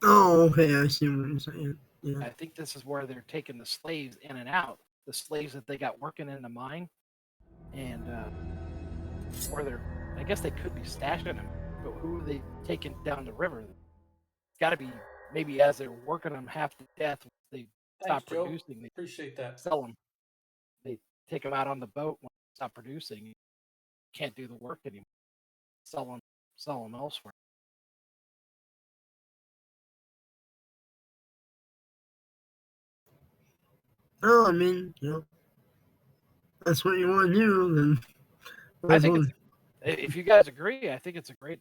Oh, okay, I see what you're saying. Yeah. I think this is where they're taking the slaves in and out. The slaves that they got working in the mine, and or I guess they could be stashing them, but who are they taking down the river? It's got to be maybe as they're working them half to death, they stop Thanks, Joe. producing. They Appreciate that. sell them. They take them out on the boat when they stop producing. Can't do the work anymore. Sell them elsewhere. Oh, I mean, that's what you want to do, then I that's think what, if you guys agree, I think it's a great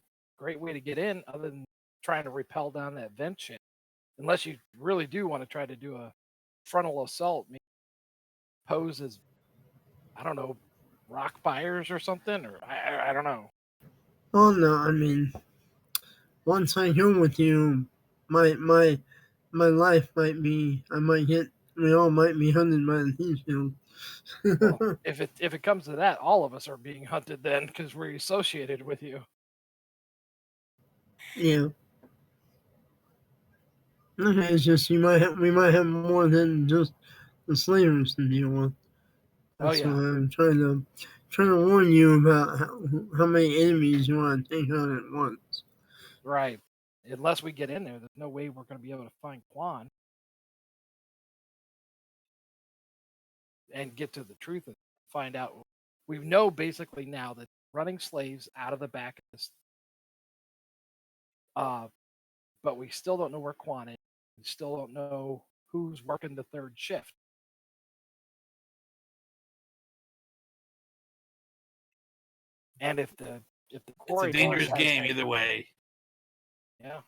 way to get in, other than trying to rappel down that vent shaft. Unless you really do want to try to do a frontal assault, maybe pose as, I don't know, rock buyers or something, or I don't know. oh no, I mean, once I go with you, my life might be, we all might be hunted by the heat shield. Well, if it comes to that, all of us are being hunted then because we're associated with you. Yeah. Okay, it's just we might have more than just the slavers to deal with. Oh That's why yeah, I'm trying to warn you about how many enemies you want to take on at once. right. Unless we get in there, there's no way we're going to be able to find Quan and get to the truth and find out. We know basically now that running slaves out of the back of this, but we still don't know where Quan is. We still don't know who's working the third shift. And if the It's a quarry dangerous boss has game either way. yeah,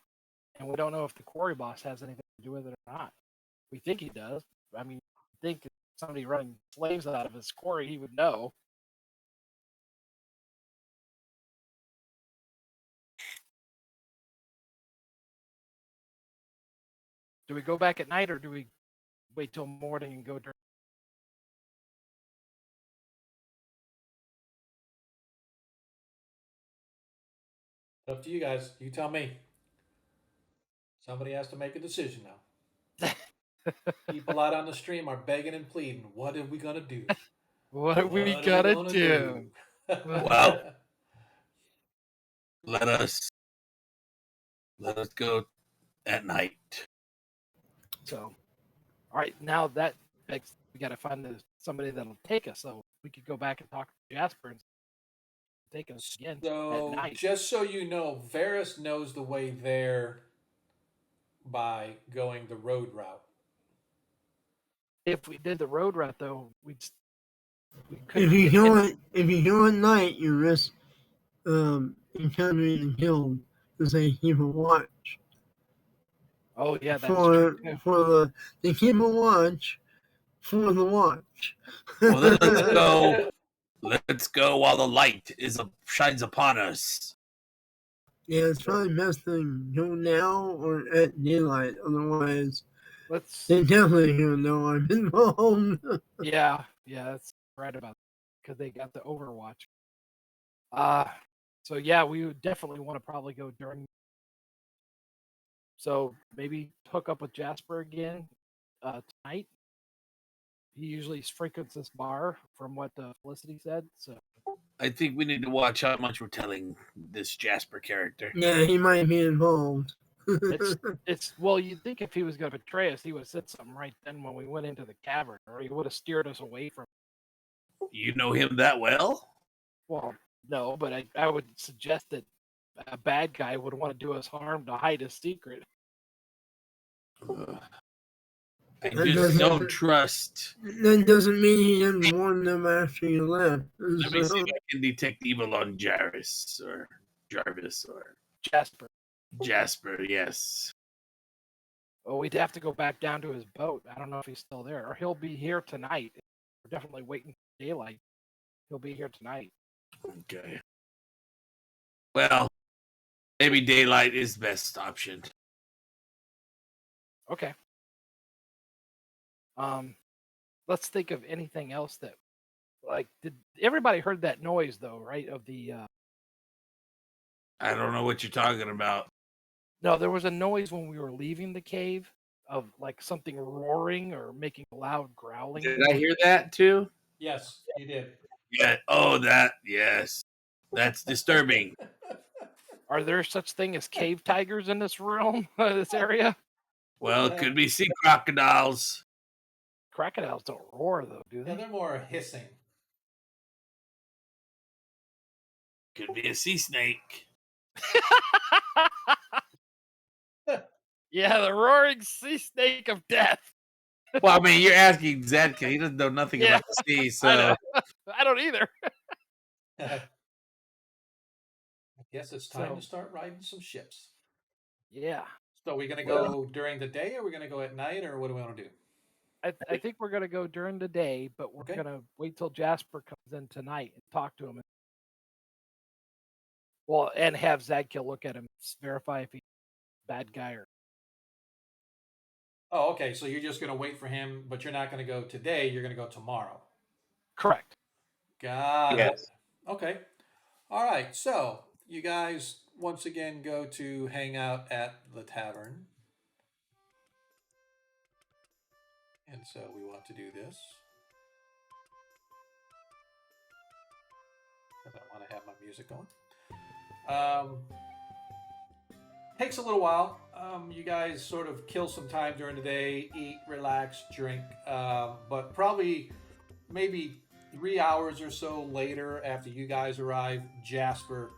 and we don't know if the quarry boss has anything to do with it or not. We think he does. I mean, think if somebody running slaves out of his quarry, he would know. Do we go back at night or do we wait till morning and go during? Up to you guys. You tell me. Somebody has to make a decision now. People out on the stream are begging and pleading. What are we gonna do? What are we What are we gonna gonna do? Well, let us go at night. So, all right, now that begs, we got to find somebody that'll take us. So we could go back and talk to Jasper and take us again at So, night. just so you know, Varys knows the way there by going the road route. If we did the road route, though, we If couldn't you get go in. if you go at night, you risk encountering the guild because they keep a watch Oh yeah, that is true too. they keep a watch for the watch. Well, then let's go. Let's go while the light shines upon us. Yeah, it's probably best to go now or at daylight. Otherwise, Let's. they definitely gonna know I'm involved. Yeah, that's right about because they got the Overwatch. So yeah, we would definitely want to probably go during. So maybe hook up with Jasper again tonight. He usually frequents this bar, from what Felicity said. So I think we need to watch how much we're telling this Jasper character. Yeah, he might be involved. it's well, you'd think if he was going to betray us, he would have said something right then when we went into the cavern, or he would have steered us away from. You know him that well? Well, no, but I would suggest that a bad guy would want to do us harm to hide his secret. I just don't trust. That doesn't mean he didn't warn them after you left. Let me see if I can detect evil on Jarvis or Jarvis or Jasper. Jasper. Yes. Well, we'd have to go back down to his boat. I don't know if he's still there, or he'll be here tonight. We're definitely waiting for daylight. He'll be here tonight. Okay. Well, maybe daylight is the best option. Okay. Let's think of anything else that, like, did everybody heard that noise though, right? Of the I don't know what you're talking about. no, there was a noise when we were leaving the cave of like something roaring or making a loud growling. Did I hear that too? Yes, you did. Yeah. Oh, that. Yes. That's disturbing. Are there such thing as cave tigers in this realm, this area? Well, it could be sea crocodiles. Crocodiles don't roar though, do Yeah, they? they're more hissing. Could be a sea snake. Yeah, the roaring sea snake of death. Well, I mean, you're asking Zedka. He doesn't know nothing Yeah. about the sea, I so know. I don't either. I guess it's time So- to start riding some ships. Yeah. So are we going to Well- go during the day, or are we going to go at night, or what do we want to do? I think we're gonna go during the day, but we're Okay. gonna wait till Jasper comes in tonight and talk to him. Well, and have Zadkill look at him, verify if he's a bad guy or. Oh, okay. So you're just going to wait for him, but you're not going to go today. You're going to go tomorrow. Correct. Got it. Yes. Okay. All right. So you guys once again go to hang out at the tavern. And so we want to do this. Because I want to have my music going. Takes a little while. You guys sort of kill some time during the day, eat, relax, drink. But probably maybe 3 hours or so later, after you guys arrive, Jasper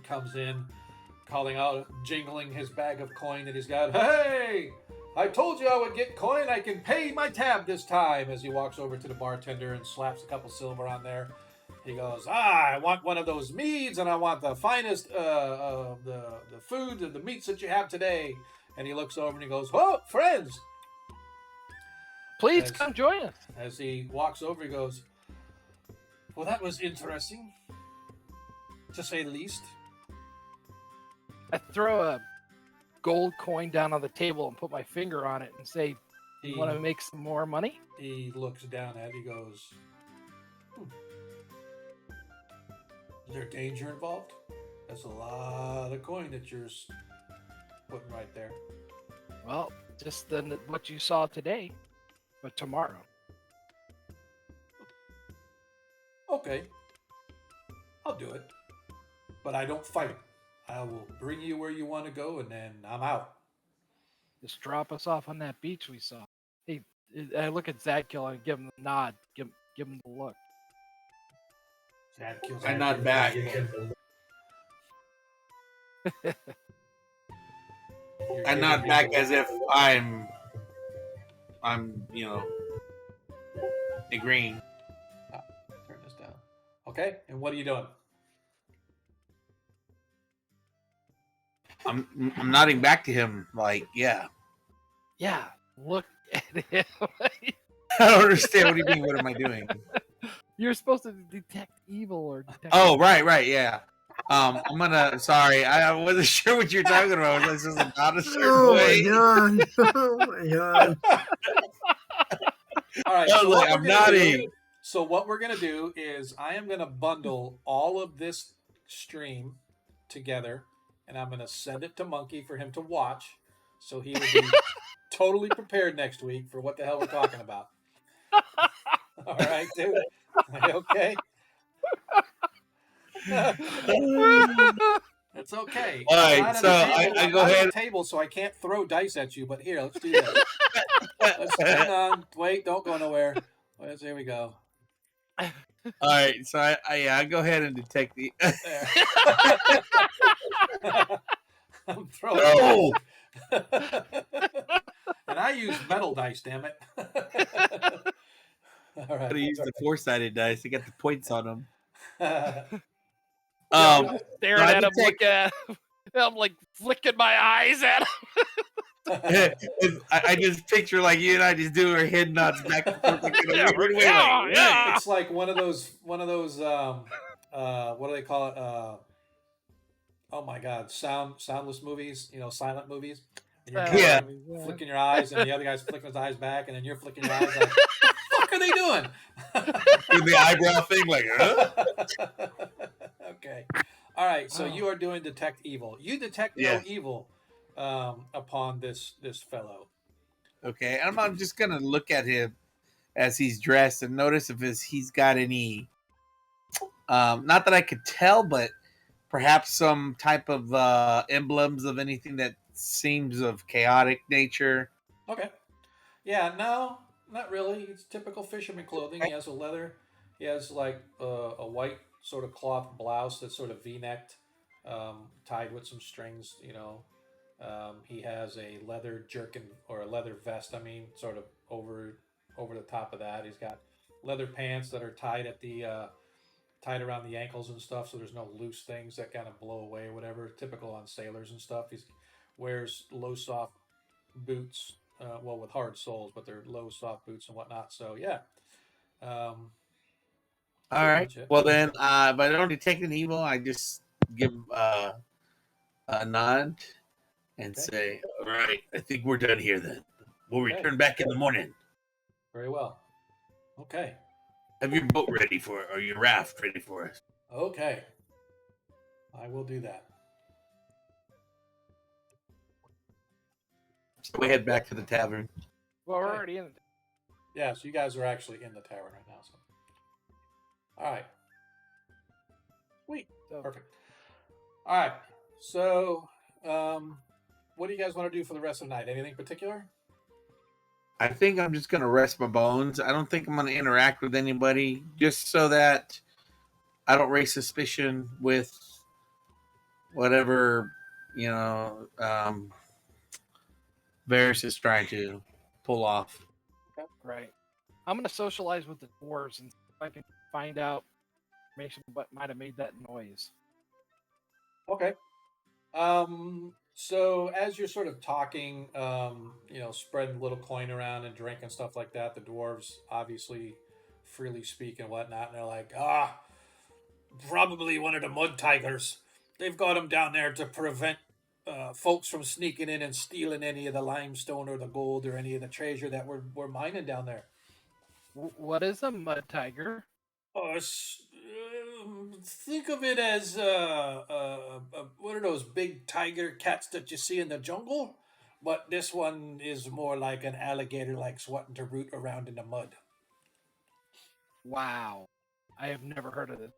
comes in, calling out, jingling his bag of coin that he's got. Hey! I told you I would get coin. I can pay my tab this time. As he walks over to the bartender and slaps a couple silver on there. He goes, I want one of those meads, and I want the finest the food and the meats that you have today. And he looks over and he goes, oh, friends. Please Yes. come join us. As he walks over, he goes, well, that was interesting, to say the least. I throw a gold coin down on the table and put my finger on it and say, He, "You want to make some more money?" he looks down at it. He goes, Is there danger involved? That's a lot of coin that you're putting right there. Well, just what you saw today, but tomorrow. Okay, I'll do it. But I don't fight him. I will bring you where you want to go, and then I'm out. Just drop us off on that beach we saw. Hey, I look at Zadkill and give him the nod. Give him the look. That kills I me. nod back. I nod back as if I'm agreeing. Turn this down. Okay, and what are you doing? I'm nodding back to him like, yeah. Yeah, look at him. I don't understand what do you mean. What am I doing? You're supposed to detect evil or detect. Oh, right, yeah. I'm gonna. Sorry, I wasn't sure what you're talking about. This is not a certain Oh way. my god! Oh my god! All right. I was So like, what I'm we're gonna do- nodding. So what we're gonna do is I am gonna bundle all of this stream together, and I'm gonna send it to Monkey for him to watch, so he will be totally prepared next week for what the hell we're talking about. All right, dude. Okay. It's okay. All right, I'm not at so a table- I I'm go not at ahead- a table, so I can't throw dice at you. But here, let's do this. Hang on. Wait, don't go nowhere. There we go. All right, so I go ahead and detect the. There. I'm throwing. Oh! And I use metal dice, damn it. All I right. use the four-sided dice. I got the points on them. Staring I at him, detect- look at him. I'm like flicking my eyes at him. I just picture like you and I just doing our head nods back and forth like in a Yeah, weird way. yeah, like, yeah. It's like one of those what do they call it? Oh my god, soundless movies, silent movies. And you're Yeah. flicking your eyes and the other guy's flicking his eyes back and then you're flicking your eyes like, what the fuck are they doing? With the eyebrow thing, like, huh? Okay. All right, so Oh. you are doing detect evil. You detect Yeah. no evil upon this fellow. Okay, and I'm just gonna look at him as he's dressed and notice if he's got any. Not that I could tell, but perhaps some type of emblems of anything that seems of chaotic nature. Okay. Yeah, no, not really. It's typical fisherman clothing. He has a leather. He has like a white sort of cloth blouse that's sort of V-necked, tied with some strings. He has a leather jerkin or a leather vest. I mean, sort of over the top of that. He's got leather pants that are tied at the tied around the ankles and stuff, so there's no loose things that kind of blow away or whatever. Typical on sailors and stuff. He wears low soft boots, well with hard soles, but they're low soft boots and whatnot. So yeah, um, All pretty right. much it. Well then, if I don't detect an evil, I just give a nod and Okay. say, All right, I think we're done here then. We'll Okay. return back in the morning. Very well. Okay. Have your boat ready or your raft ready for us. Okay. I will do that. so we head back to the tavern. Well, we're Okay. already in. Yeah, so you guys are actually in the tavern right now. So, all right, sweet, So, perfect. All right, so what do you guys want to do for the rest of the night? Anything particular? I think I'm just gonna rest my bones. I don't think I'm gonna interact with anybody, just so that I don't raise suspicion with whatever Varys is trying to pull off. right. I'm gonna socialize with the dwarves and see if I can find out information what might have made that noise. Okay. So as you're sort of talking, spreading a little coin around and drink and stuff like that, the dwarves obviously freely speak and whatnot, and they're like, probably one of the mud tigers. They've got them down there to prevent folks from sneaking in and stealing any of the limestone or the gold or any of the treasure that we're mining down there. What is a mud tiger? Think of it as one of those big tiger cats that you see in the jungle, but this one is more like an alligator, like wanting to root around in the mud. Wow, I have never heard of this.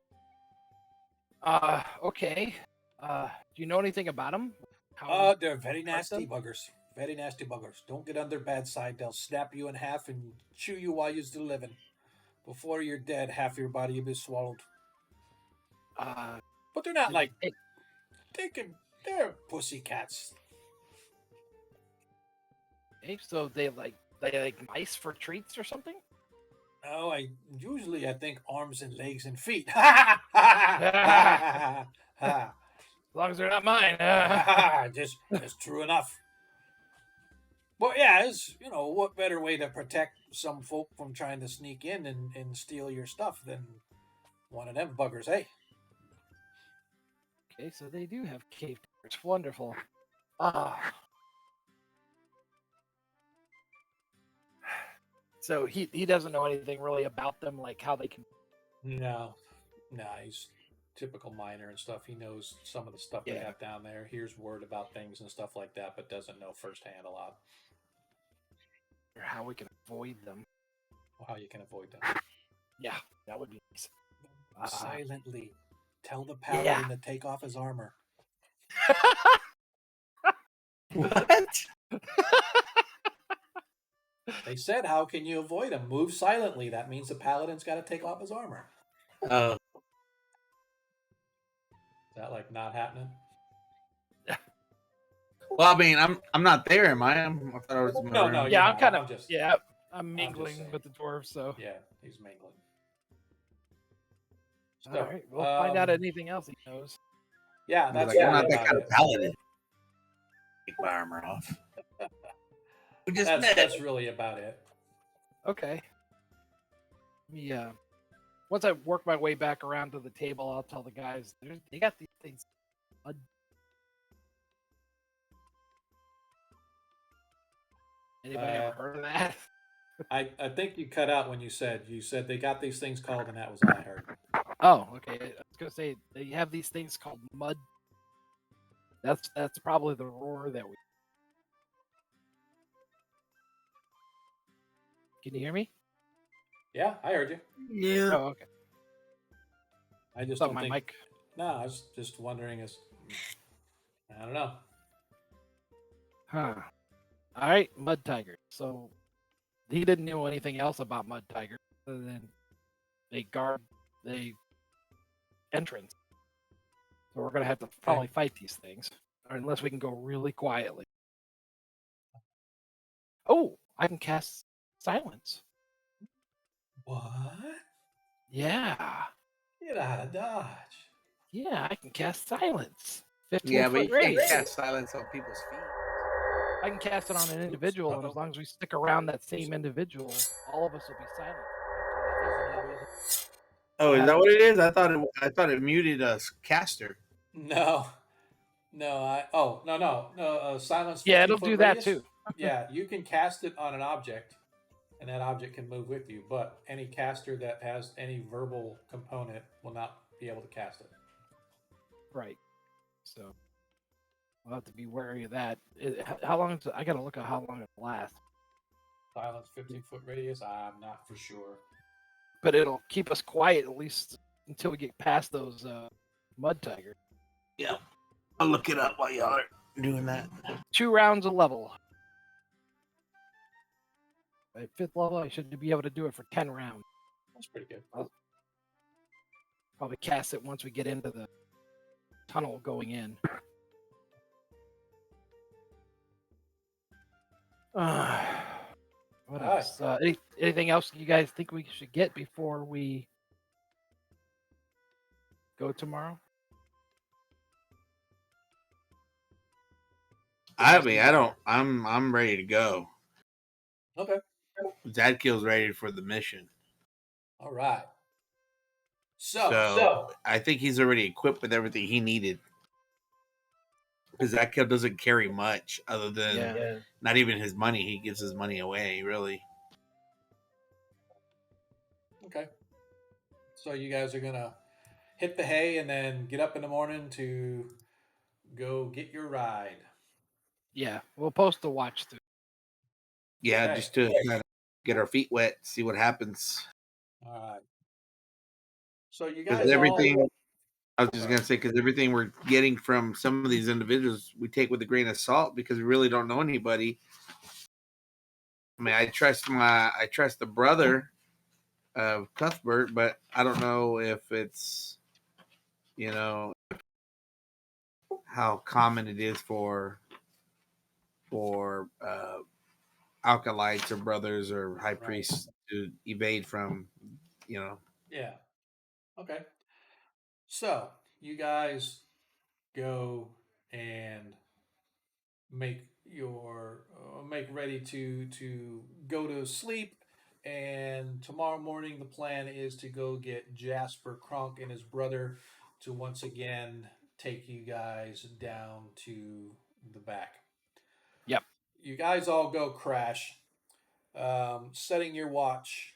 Okay. Do you know anything about them? They're very fight nasty them? buggers. Very nasty buggers. Don't get on their bad side. They'll snap you in half and chew you while you're still living. Before you're dead, half your body will be swallowed. But they're not like they're pussy cats. Okay, so they like mice for treats or something? No, I think arms and legs and feet. As long as they're not mine. just true enough. But yeah, what better way to protect some folk from trying to sneak in and steal your stuff than one of them buggers, hey? Okay, so they do have cave tigers. Wonderful. So he doesn't know anything really about them, like how they can. No, he's typical miner and stuff. He knows some of the stuff they Yeah. have down there, hears word about things and stuff like that, but doesn't know firsthand a lot Or how we can avoid them. how you can avoid them. Yeah, that would be nice. Silently tell the paladin Yeah. to take off his armor. What? They said, how can you avoid him? Move silently. That means the paladin's got to take off his armor. Uh, Is that like not happening? well, I mean, I'm not there, am I? I thought I was. No, Yeah, you're I'm kind not. of. just Yeah, I'm just mingling saying. with the dwarves, so. Yeah, he's mingling. All right, we'll find out anything else he knows. Yeah, I'm that's like, I'm not really that about kind it. of paladin. Take my armor off. We just met. That's really about it. Okay. Yeah. Once I work my way back around to the table, I'll tell the guys they got these things. Anybody ever heard of that? I think you cut out when you said they got these things called, and that was all I heard. Oh, okay. I was gonna say they have these things called mud. That's probably the roar that we. Can you hear me? Yeah, I heard you. Yeah. Oh, okay. I just Thought don't my think. mic. No, I was just wondering. I don't know. Huh. All right, mud tiger. So he didn't know anything else about mud tiger other than they guard the entrance. So we're gonna have to probably fight these things. or unless we can go really quietly. Oh, I can cast silence. What? Yeah. Get out of Dodge. Yeah, I can cast silence. 15 Yeah, but foot you can't radius. cast silence on people's feet. I can cast it on an individual, and Uh-oh. as long as we stick around that same individual, all of us will be silent. Oh, is that what it is? I thought it muted us caster. No. No. Silence 15 Yeah, it'll foot do that radius? too. Yeah, you can cast it on an object, and that object can move with you. But any caster that has any verbal component will not be able to cast it. Right. So we'll have to be wary of that. How long? I gotta look at how long it lasts. Silence 15-foot radius. I'm not for sure. But it'll keep us quiet at least until we get past those mud tigers. Yeah, I'll look it up while y'all are doing that. 2 rounds of level. At 5th level, I should be able to do it for 10 rounds. That's pretty good. Probably cast it once we get into the tunnel going in. What All else? Anything else you guys think we should get before we go tomorrow? I'm ready to go. Okay. Zadkill's ready for the mission. All right. So So I think he's already equipped with everything he needed. Because Zadkill doesn't carry much other than not even his money. He gives his money away, really. okay. So you guys are gonna hit the hay and then get up in the morning to go get your ride. Yeah, we'll post the watch too. Yeah, Okay. just to kind of get our feet wet, see what happens. All right. So you Because guys everything, I was just gonna say, because everything we're getting from some of these individuals, we take with a grain of salt because we really don't know anybody. I mean, I trust the brother of Cuthbert, but I don't know if it's, how common it is for alkalites or brothers or high priests to evade from, Yeah. Okay. So you guys go and make ready to go to sleep. And tomorrow morning, the plan is to go get Jasper Kronk and his brother to once again take you guys down to the back. Yep. You guys all go crash, setting your watch.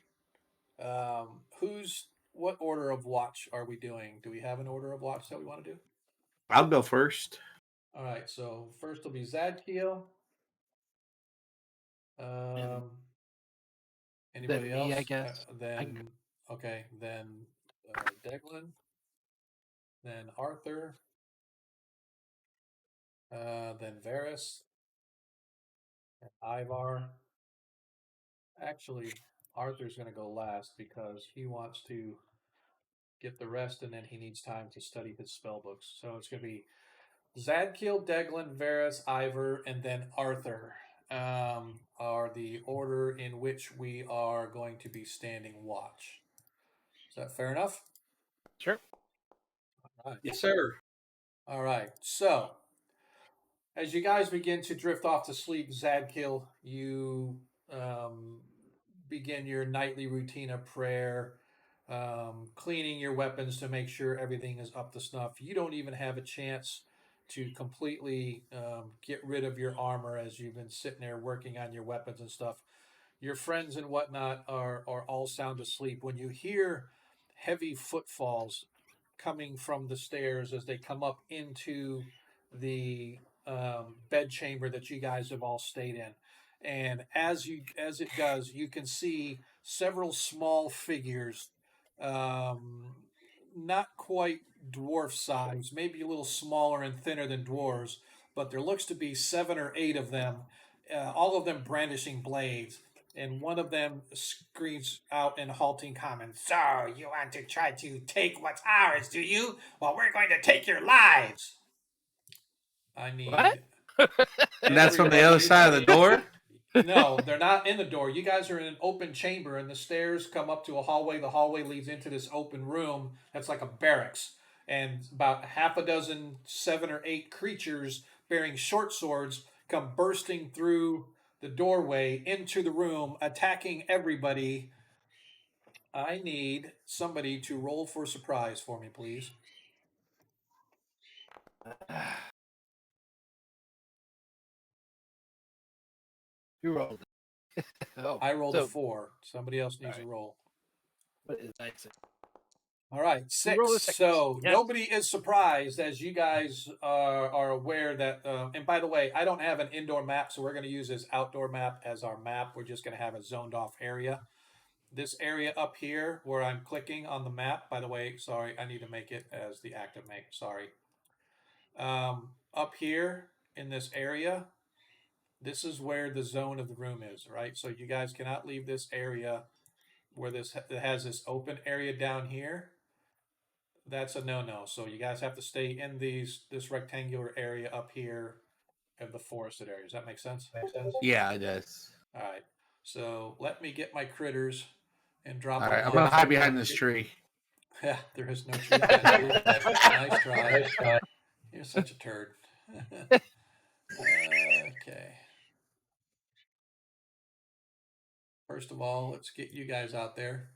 What order of watch are we doing? Do we have an order of watch that we want to do? I'll go first. All right, so first will be Zadkiel. Anybody Then me, else? I guess. Then Deglin, then Arthur, then Varys, and Ivar. Actually, Arthur's going to go last because he wants to get the rest, and then he needs time to study his spell books. So it's going to be Zadkiel, Deglin, Varys, Ivar, and then Arthur. Are the order in which we are going to be standing watch. Is that fair enough? Sure. All right. Yes, sir. All right. So, as you guys begin to drift off to sleep, Zadkill, you begin your nightly routine of prayer, cleaning your weapons to make sure everything is up to snuff. You don't even have a chance to completely get rid of your armor as you've been sitting there working on your weapons and stuff. Your friends and whatnot are all sound asleep. When you hear heavy footfalls coming from the stairs as they come up into the bed chamber that you guys have all stayed in, and as it does, you can see several small figures, um, not quite dwarf size, maybe a little smaller and thinner than dwarves, but there looks to be 7 or 8 of them, all of them brandishing blades. And one of them screams out in halting comments, "So, you want to try to take what's ours, do you? Well, we're going to take your lives." I need. What? And that's from the other side of the door. No, they're not in the door. You guys are in an open chamber, and the stairs come up to a hallway. The hallway leads into this open room that's like a barracks. And about half a dozen, 7 or 8 creatures bearing short swords come bursting through the doorway into the room, attacking everybody. I need somebody to roll for surprise for me, please. Who rolled it? Oh, I rolled a so 4. Somebody else needs to roll. what is I say? All right, You roll a 6. six. So Yes. nobody is surprised, as you guys are aware that. And by the way, I don't have an indoor map, so we're going to use this outdoor map as our map. We're just going to have a zoned off area. This area up here, where I'm clicking on the map. By the way, sorry, I need to make it as the active map. Sorry. Up here in this area, this is where the zone of the room is, right? So you guys cannot leave this area where this has this open area down here. That's a no-no. So you guys have to stay in this rectangular area up here of the forested area. Does that make sense? Yeah, it does. All right. So let me get my critters and drop All them right, I'm off. gonna hide behind this tree. Yeah, there is no tree. Nice try. You're such a turd. Okay. First of all, let's get you guys out there.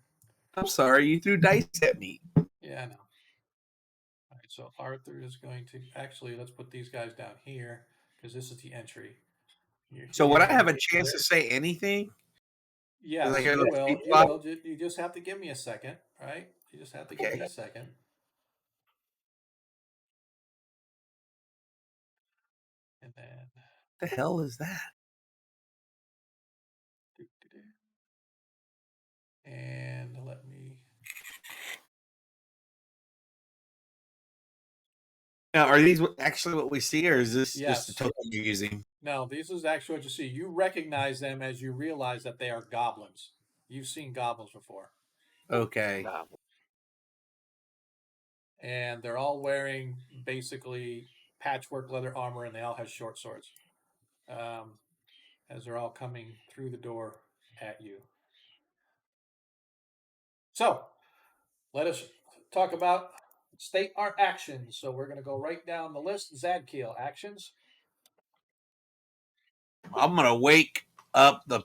I'm sorry, you threw dice at me. Yeah, I know. All right, so Arthur is going to actually let's put these guys down here because this is the entry. You're So would I here. have a chance to say anything? Yes, Like, you let's will. keep You flying. will. You just have to give me a second, right? You just have to give me a second. And then. What the hell is that? And let me. Now, are these actually what we see, or is this just Yes. the token you're using? No, this is actually what you see. You recognize them as you realize that they are goblins. You've seen goblins before. Okay. And they're all wearing basically patchwork leather armor, and they all have short swords. As they're all coming through the door at you. So, let us talk about state our actions. So we're going to go right down the list. Zadkiel, actions. I'm gonna wake up the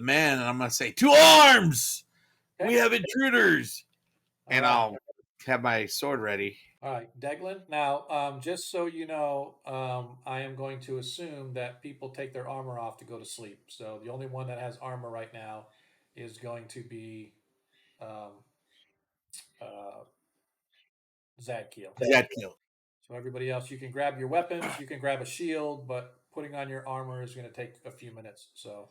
man, and I'm gonna say, "To arms! Okay. We have intruders!" And All right. I'll have my sword ready. All right, Deglin. Now, just so you know, I am going to assume that people take their armor off to go to sleep. So the only one that has armor right now is going to be Zadkiel. Zadkiel. So everybody else, you can grab your weapons, you can grab a shield, but putting on your armor is going to take a few minutes. So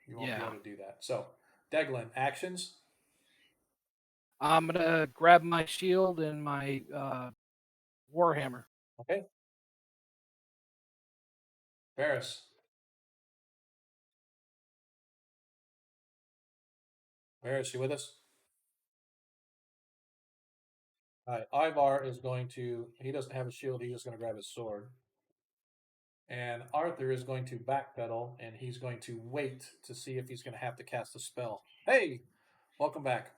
you won't be able to do that. So, Deglin, actions. I'm gonna grab my shield and my warhammer. Okay. Varys. Varys, you with us? All right. Ivar is going to, he doesn't have a shield, he's just going to grab his sword. And Arthur is going to backpedal, and he's going to wait to see if he's going to have to cast a spell. Hey, welcome back.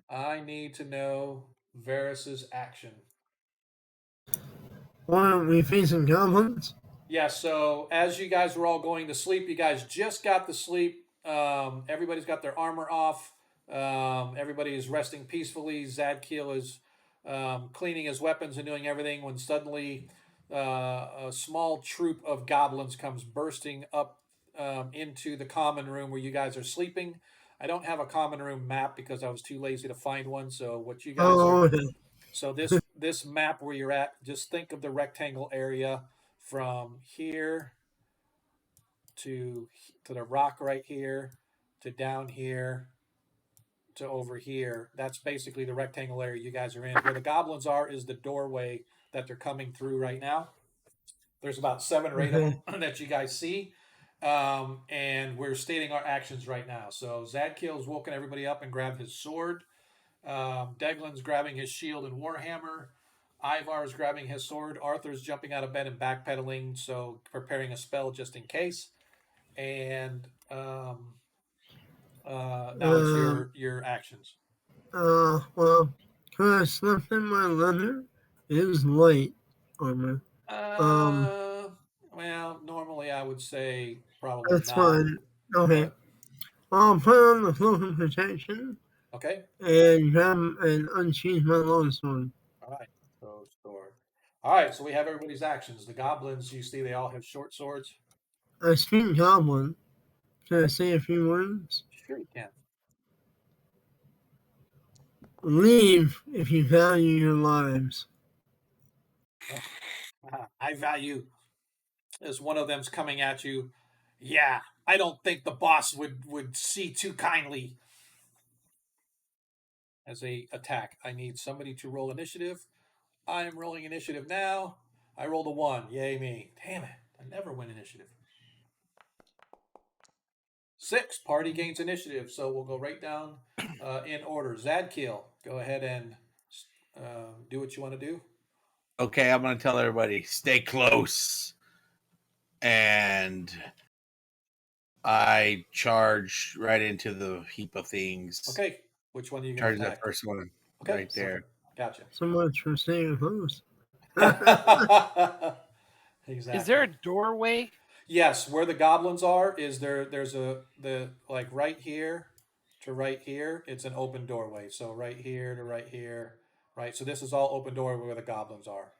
I need to know Varys's action. Why aren't we facing goblins? Yeah, so as you guys were all going to sleep, you guys just got to sleep. Everybody's got their armor off. Everybody is resting peacefully. Zadkiel is cleaning his weapons and doing everything when suddenly a small troop of goblins comes bursting up into the common room where you guys are sleeping. I don't have a common room map because I was too lazy to find one. So what you guys are... So this map where you're at, just think of the rectangle area from here to the rock right here to down here to over here. That's basically the rectangle area you guys are in. Where the goblins are is the doorway that they're coming through right now. There's about 7 or 8 of them that you guys see. And we're stating our actions right now. So Zadkiel's woken everybody up and grabbed his sword. Deglin's grabbing his shield and warhammer. Ivar is grabbing his sword. Arthur's jumping out of bed and backpedaling, so preparing a spell just in case. And now it's your actions. Well, can I slip in my leather? It is light armor. Well, normally I would say probably That's not. fine. Okay. But, I'll put on the cloak of protection okay. and grab and unsheath my longsword. All right. So sword. All right. So we have everybody's actions. The goblins, you see, they all have short swords. I speak goblin. Can I say a few words? Sure, you can. Leave if you value your lives. I value as one of them's coming at you. Yeah, I don't think the boss would see too kindly as a attack. I need somebody to roll initiative. I am rolling initiative now. I rolled a 1. Yay me. Damn it. I never win initiative. 6. Party gains initiative. So we'll go right down in order. Zadkiel, go ahead and do what you want to do. Okay, I'm gonna tell everybody stay close, and I charge right into the heap of things. Okay. Which one are you Charge going to that attack? first one Okay. right there. Gotcha. So much for staying close. Exactly. Is there a doorway? Yes, where the goblins are is there's the like right here to right here, it's an open doorway. So right here to right here, right? So this is all open door where the goblins are.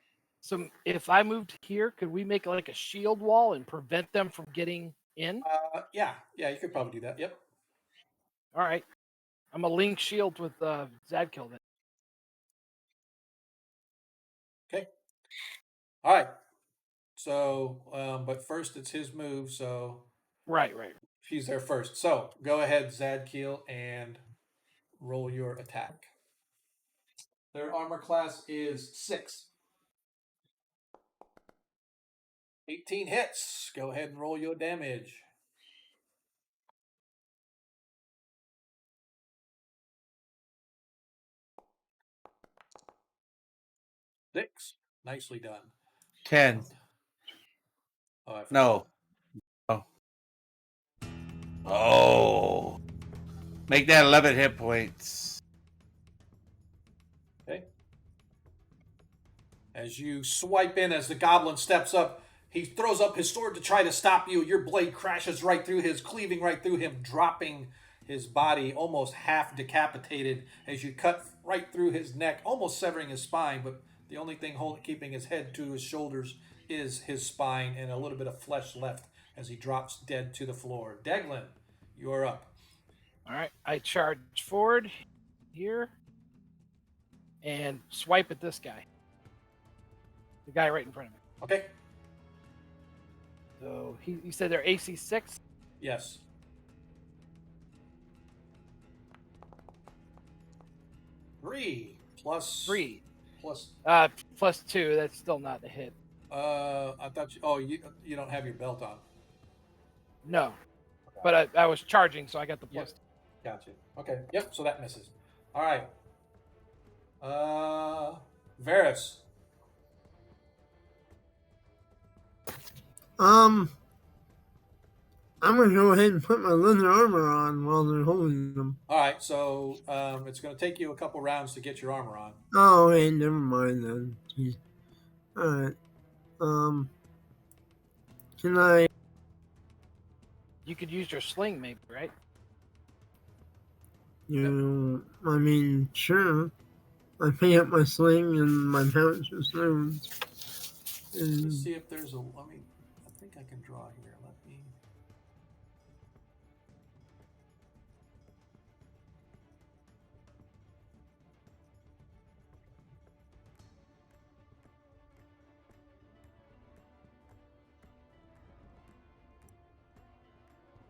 So if I moved here, could we make like a shield wall and prevent them from getting in? Yeah, you could probably do that. Yep. All right. I'm a link shield with Zadkill then. Okay. All right. So, but first it's his move, so Right. he's there first. So go ahead, Zadkiel, and roll your attack. Their armor class is 6. 18 hits. Go ahead and roll your damage. Six. Nicely done. 10. Oh, I forgot. No. Oh. Make that 11 hit points. Okay. As you swipe in, as the goblin steps up, he throws up his sword to try to stop you. Your blade crashes right through his, cleaving right through him, dropping his body almost half decapitated as you cut right through his neck, almost severing his spine. But the only thing keeping his head to his shoulders is his spine and a little bit of flesh left as he drops dead to the floor. Deglin, you're up. All right. I charge forward here and swipe at this guy. The guy right in front of me. Okay. So he said they're AC 6. Yes. Three plus 3. plus. Plus 2. That's still not a hit. I thought you. Oh, you don't have your belt on. No. But I was charging, so I got the plus. Yep. Gotcha. Okay. Yep. So that misses. All right. Varys. I'm gonna go ahead and put my leather armor on while they're holding them. All right. So it's going to take you a couple rounds to get your armor on. Oh, hey, never mind then. Jeez. All right. Can I? You could use your sling, maybe, right? I mean, sure. I pick up my sling and my pouch of stones. Let's see if there's a. I think I can draw here. Let me.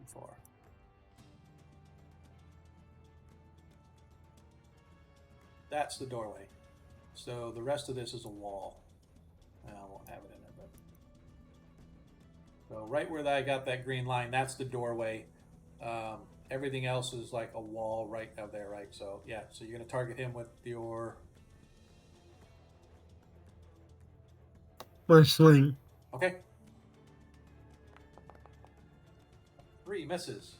Far. That's the doorway. So the rest of this is a wall. I won't have it in there, but so right where I got that green line, that's the doorway. Everything else is like a wall right out there, right? So yeah, so you're gonna target him with your my sling. Okay. 3 misses.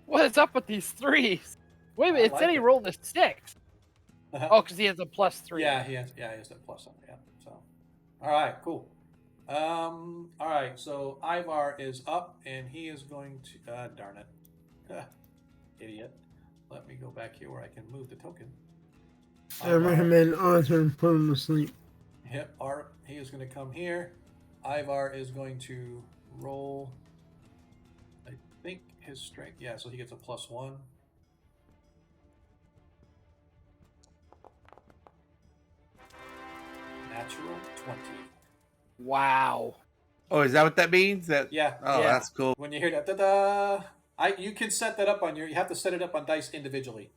What is up with these threes? Wait a minute, I it said like he it. rolled a 6. Oh, because he has a +3. Yeah, he has that plus on. Yeah. So, all right, cool. All right. So Ivar is up, and he is going to. Darn it, idiot. Let me go back here where I can move the token. I recommend Arthur put him to sleep. Yep. Art. He is going to come here. Ivar is going to roll. I think his strength. Yeah. So he gets a +1. Natural 20. Wow. Oh, is that what that means? That Yeah. Oh, Yeah. that's cool. When you hear that, da-da, you can set that up on your. You have to set it up on dice individually,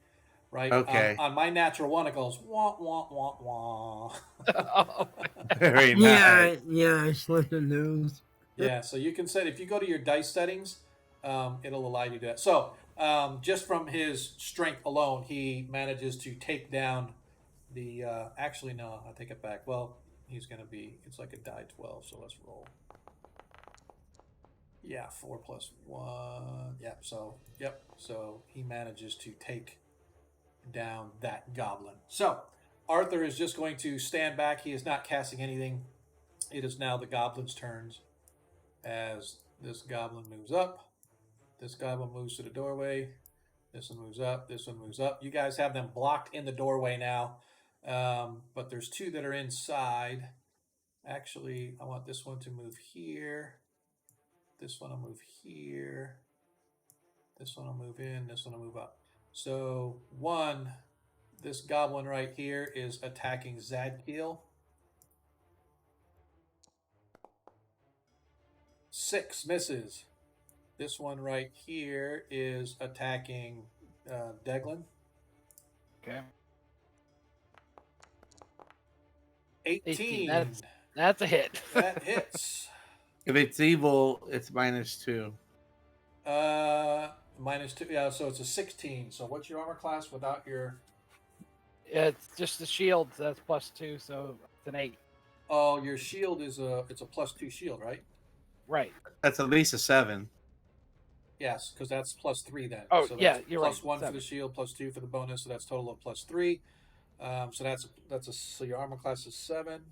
right? Okay. On my natural one, it goes wah wah wah wah. Oh, Very Yeah, nice. yeah, I selected those. Yeah, so you can set if you go to your dice settings, it'll allow you to do that. So just from his strength alone, he manages to take down the. Actually, no, I take it back. Well, he's gonna be. It's like a die 12. So let's roll. Yeah, 4 plus 1. Yep. So yep. So he manages to take down that goblin. So Arthur is just going to stand back. He is not casting anything. It is now the goblin's turns. As this goblin moves up, this goblin moves to the doorway. This one moves up. This one moves up. You guys have them blocked in the doorway now, but there's 2 that are inside. Actually, I want this one to move here. This one will move here. This one will move in. This one will move up. So this goblin right here is attacking Zadkiel. 6 misses. This one right here is attacking Deglin. okay. 18. That's a hit. That hits. If it's evil, it's -2. -2. Yeah, so it's a 16. So what's your armor class without your? It's just the shield. So that's +2, so it's an 8. Oh, your shield is it's a +2 shield, right? Right. That's at least a 7. Yes, because that's +3 then. Oh, so yeah, that's you're +1 right. for 7. the shield, +2 for the bonus, so that's total of +3. So your armor class is 7.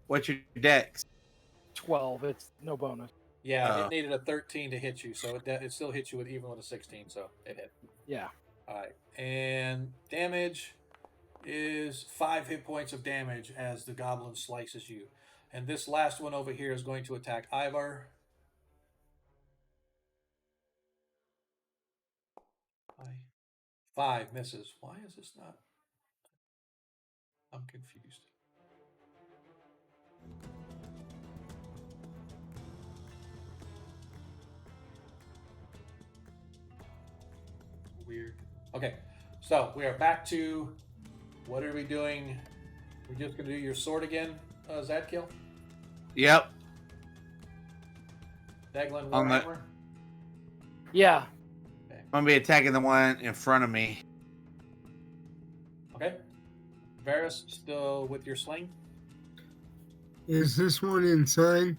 What's your dex? 12. It's no bonus. Yeah, it needed a 13 to hit you, so it still hit you with even with a 16, so it hit. Yeah. All right, and damage is 5 hit points of damage as the goblin slices you, and this last one over here is going to attack Ivar. 5 misses. Why is this not? I'm confused. Weird. Okay, so we are back to what are we doing? We're just gonna do your sword again, Zadkiel? Yep. Deglin On the- Warhammer? Yeah. I'm gonna be attacking the one in front of me. Okay. Varus still with your sling? Is this one inside?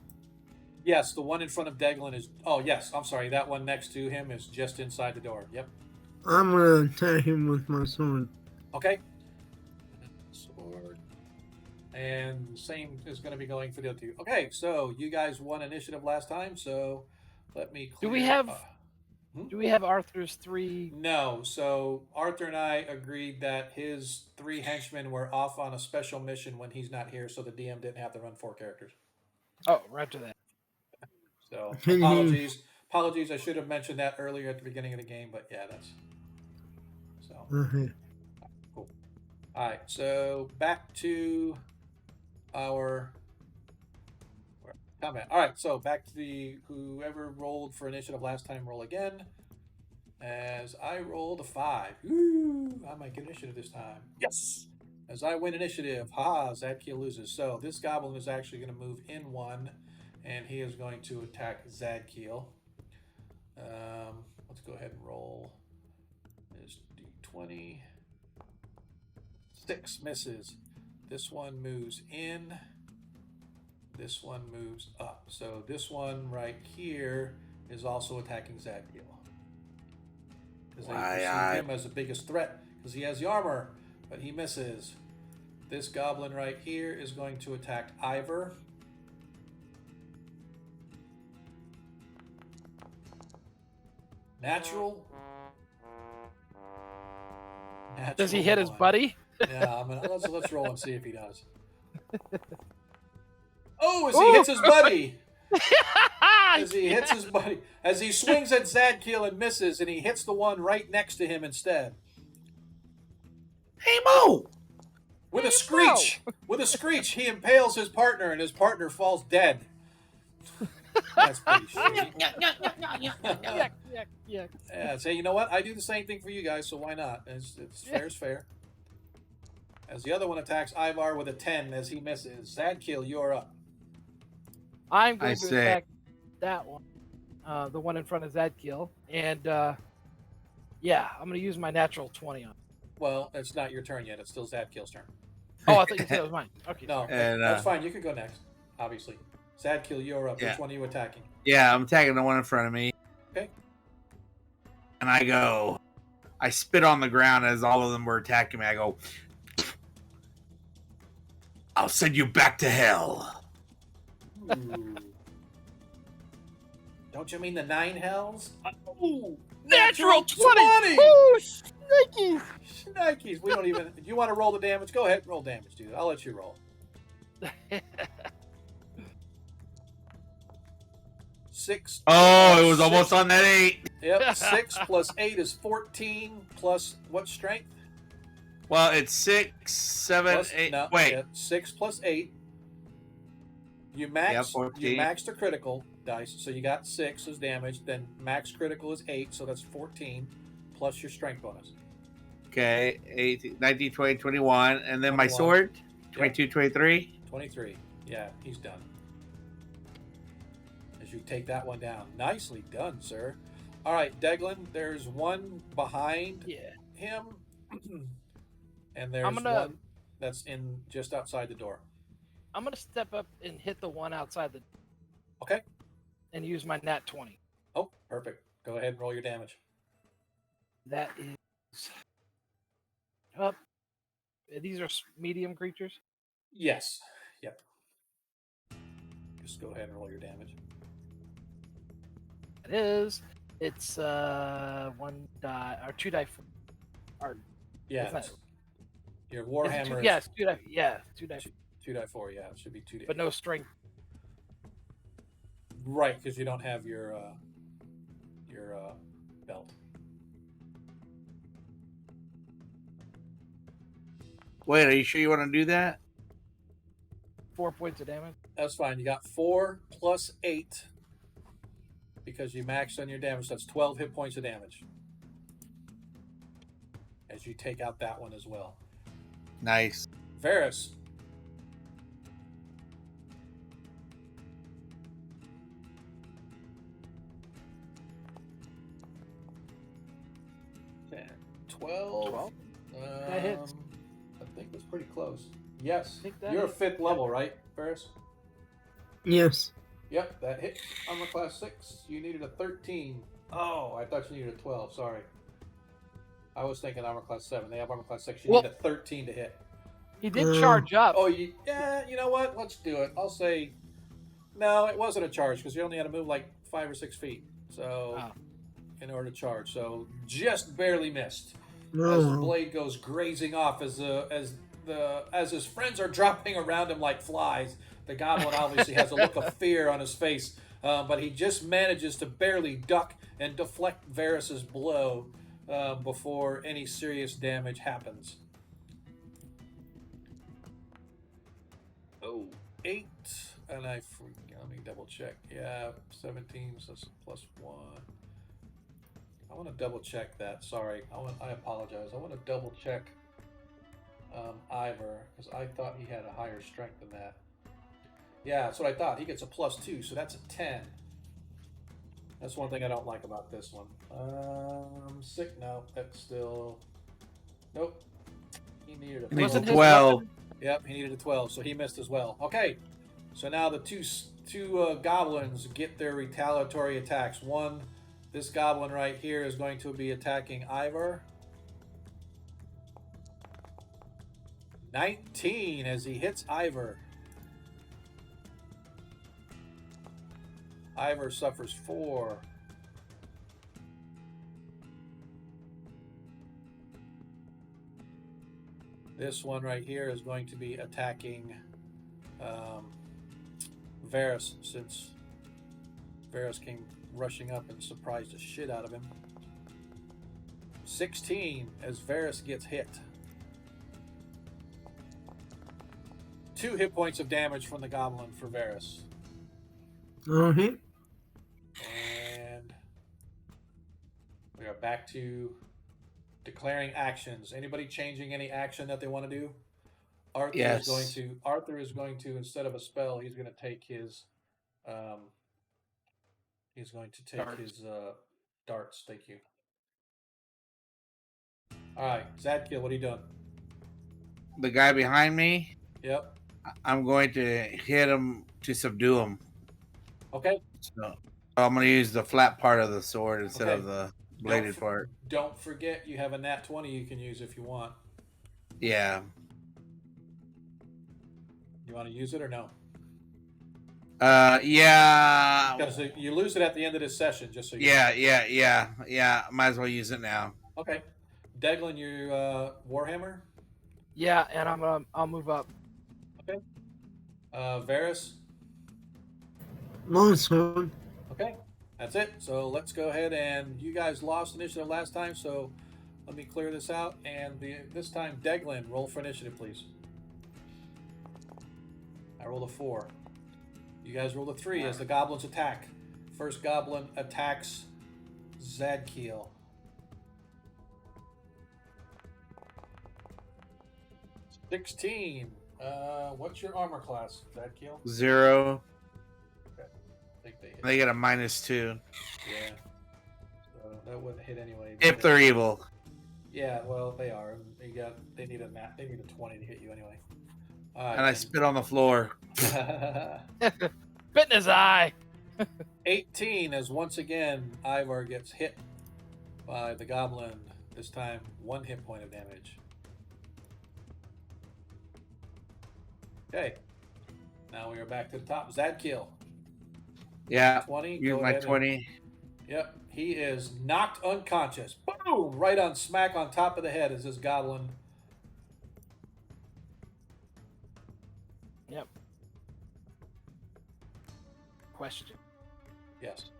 Yes, the one in front of Deglin is. Oh, yes. I'm sorry. That one next to him is just inside the door. Yep. I'm gonna attack him with my sword. Okay. Sword. And the same is going to be going for the other 2. Okay, so you guys won initiative last time, so let me clear. Do we have Arthur's 3? No, so Arthur and I agreed that his 3 henchmen were off on a special mission when he's not here, so the DM didn't have to run 4 characters. Oh, right to that. So Can you- apologies. I should have mentioned that earlier at the beginning of the game, but yeah, that's so Okay. cool. All right, so back to our combat. All right, so back to whoever rolled for initiative last time. Roll again. As I rolled a 5. Ooh, I might get initiative this time. Yes. As I win initiative, Zadkiel loses. So this goblin is actually going to move in 1, and he is going to attack Zadkiel. Let's go ahead and roll this d20. 6 misses. This one moves in. this one moves up. So this one right here is also attacking Zadkiel. Because they perceive him as the biggest threat because he has the armor, but he misses. This goblin right here is going to attack Ivor. Natural. Does he hit his one. buddy? Yeah, let's roll and see if he does. Oh, as he hits his buddy! As he hits his buddy. As he swings at Zadkiel and misses, and he hits the one right next to him instead. Hey Mo! With a screech! With a screech, he impales his partner, and his partner falls dead. That's pretty shitty. Yuck, yuck, yuck. Yeah, say, you know what? I do the same thing for you guys, so why not? It's fair is fair. As the other one attacks Ivar with a 10 as he misses. Zadkiel, you're up. I'm going I to say- attack that one, the one in front of Zadkiel, and yeah, I'm going to use my natural 20 on it. Well, it's not your turn yet. It's still Zadkiel's turn. Oh, I thought you said it was mine. Okay. No, And, that's fine. You can go next, obviously. Zadkiel, you're up. Yeah. Which one are you attacking? Yeah, I'm attacking the one in front of me. Okay. And I spit on the ground as all of them were attacking me. I go, I'll send you back to hell. Ooh. Don't you mean the 9 hells? Ooh, Natural 20! Ooh, sneaky! Shnikes. We don't even... Do you want to roll the damage? Go ahead. Roll damage, dude. I'll let you roll. 6. Oh, it was almost on that 8. Yep. 6 plus 8 is 14 plus what strength? Well, it's 6, 7, Plus, 8. no, Wait. yeah, 6 plus 8. You max. Yeah, 14. You maxed the critical dice, so you got 6 as damage. Then max critical is 8, so that's 14 plus your strength bonus. Okay, 18, 19, 20, 21. And then my 21. sword, 22, 23. 23. Yeah, he's done. As you take that one down. Nicely done, sir. All right, Deglin, there's one behind Yeah. him. And there's I'm gonna- one that's in just outside the door. I'm going to step up and hit the one outside the. Okay. And use my nat 20. Oh, perfect. Go ahead and roll your damage. That is. Up. These are medium creatures. Yes. Yep. Just go ahead and roll your damage. It is. It's 1 die or 2 die. Or Yeah. Is that- it's- Your is it warhammer two, is yes, 2 die. Yeah, 2 die. 2 die 4. Yeah, it should be 2 die. But no strength. Right, because you don't have your belt. Wait, are you sure you want to do that? 4 points of damage. That's fine. You got 4 plus 8 because you maxed on your damage. That's 12 hit points of damage. As you take out that one as well. Nice. Varys. Okay, 12. 12? That hits. I think that's pretty close. Yes. I think that You're hits. 5th level, right, Varys? Yes. Yep, that hit. Armor class 6. You needed a 13. Oh, I thought you needed a 12. Sorry. I was thinking armor class 7. They have armor class 6. You Well- need a 13 to hit. He did charge up. Oh, yeah, you know what? Let's do it. I'll say... No, it wasn't a charge because you only had to move like 5 or 6 feet. So, Oh. in order to charge. So, just barely missed. As the No. blade goes grazing off as his friends are dropping around him like flies. The goblin obviously has a look of fear on his face, but he just manages to barely duck and deflect Varys's blow before any serious damage happens. Oh, 8, and let me double check. Yeah, 17 so that's plus 1. I want to double check that. Sorry, I apologize. I want to double check Ivor because I thought he had a higher strength than that. Yeah, that's what I thought. He gets a plus 2, so that's a 10. That's one thing I don't like about this one. Sick. No, that's still. Nope. He needed a He needs Wasn't a his 12. weapon- Yep, he needed a 12, so he missed as well. Okay, So now the two goblins get their retaliatory attacks. One, this goblin right here is going to be attacking Ivor. 19 as he hits Ivor. Ivor suffers 4. This one right here is going to be attacking Varys, since Varys came rushing up and surprised the shit out of him. 16 as Varys gets hit. 2 hit points of damage from the goblin for Varys. Okay. And we are back to declaring actions. Anybody changing any action that they want to do? Arthur Yes. is going to instead of a spell, he's going to take his darts. Thank you. All right, Zadkiel, what are you doing? The guy behind me, Yep. I'm going to hit him to subdue him. Okay. So I'm going to use the flat part of the sword instead Okay. of the bladed part. Don't forget you have a nat 20 you can use if you want. Yeah. You want to use it or no? Yeah. Because you lose it at the end of this session, just so you Yeah. Might as well use it now. know. Okay. Deglin, you Warhammer? Yeah, and I'll move up. Okay. Varys? Nice one. Okay. That's it. So let's go ahead, and you guys lost initiative last time, so let me clear this out. And this time, Deglin, roll for initiative, please. I rolled a 4. You guys rolled a 3 as the goblins attack. First goblin attacks Zadkiel. $16. What's your armor class, Zadkiel? 0. I think they hit. They get a -2 Yeah. So that wouldn't hit anyway. if they're evil. Yeah, well, they are. They need a 20 to hit you anyway. And I spit on the floor. Spit in his eye. 18 as once again Ivor gets hit by the goblin. This time 1 hit point of damage. Okay. Now we are back to the top. Zadkiel. Yeah. 20. Use go my ahead and- 20. Yep. He is knocked unconscious. Boom! Right on smack on top of the head is this goblin. Yep. Question. Yes.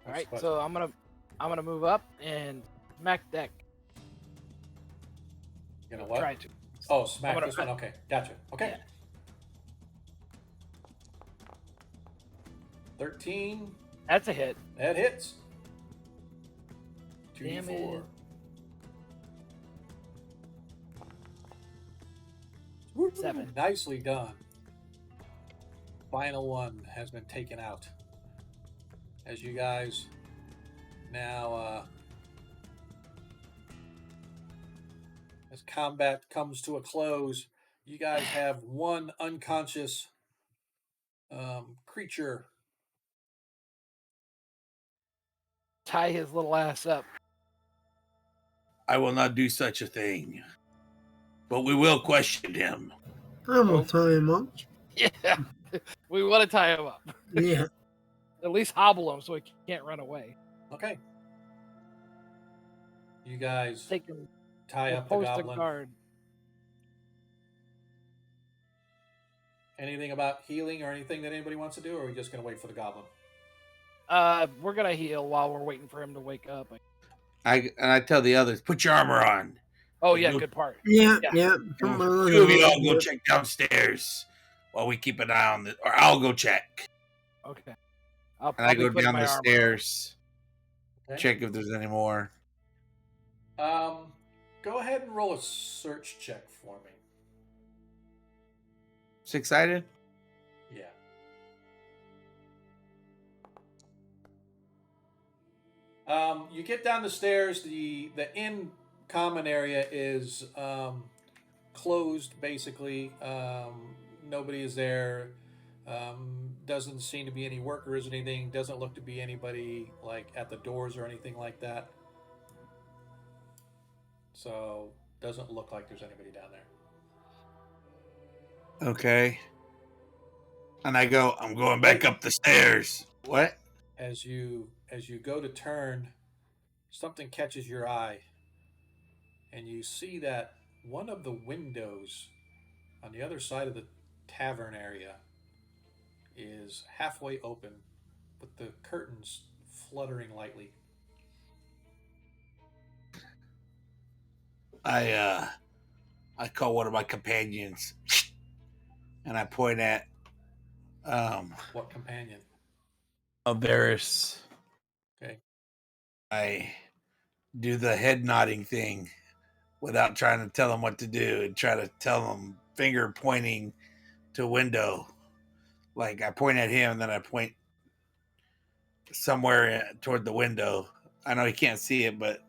All right, What's the so I'm gonna move up and smack that. You know what? Try to. Oh, smack I'm gonna- this one. Okay, gotcha. Okay. Yeah. 13. That's a hit. That hits. 2d4. Damage. Woo, 7. Nicely done. Final one has been taken out. As you guys now, as combat comes to a close, you guys have one unconscious creature. Tie his little ass up. I will not do such a thing. But we will question him. I will tie him up. Yeah. We want to tie him up. Yeah. At least hobble him so he can't run away. Okay. You guys Take him. tie up the Post a goblin. guard. Anything about healing or anything that anybody wants to do, or are we just going to wait for the goblin? We're gonna heal while we're waiting for him to wake up. I tell the others, put your armor on. Oh yeah, You- good part. Yeah. Yeah. Put my Two of you all little- go check downstairs while we keep an eye on the. Or I'll go check. Okay. I'll And I be go putting down my the armor on. stairs, Okay. check if there's any more. Go ahead and roll a search check for me. 6-sided? Yeah. You get down the stairs. The inn common area is closed, basically. nobody is there. Doesn't seem to be any workers or anything. Doesn't look to be anybody like at the doors or anything like that. So doesn't look like there's anybody down there. Okay. And I go, I'm going back up the stairs. What? As you go to turn, something catches your eye, and you see that one of the windows on the other side of the tavern area is halfway open, with the curtains fluttering lightly. I call one of my companions and I point at What companion? Varys. Okay. I do the head nodding thing without trying to tell them what to do and try to tell them finger pointing to window. Like I point at him and then I point somewhere toward the window. I know he can't see it, but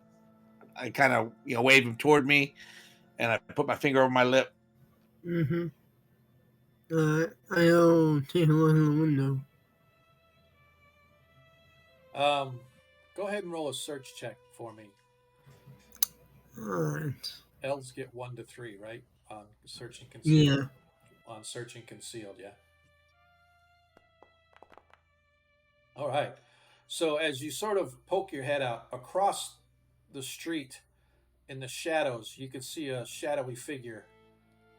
I kind of wave him toward me and I put my finger over my lip. Mm-hmm. I'll take a look in the window. Go ahead and roll a search check for me. Alright. Elves get 1 to 3, right? On searching concealed. Yeah. On searching concealed, yeah. All right. So as you sort of poke your head out across the street in the shadows, you can see a shadowy figure.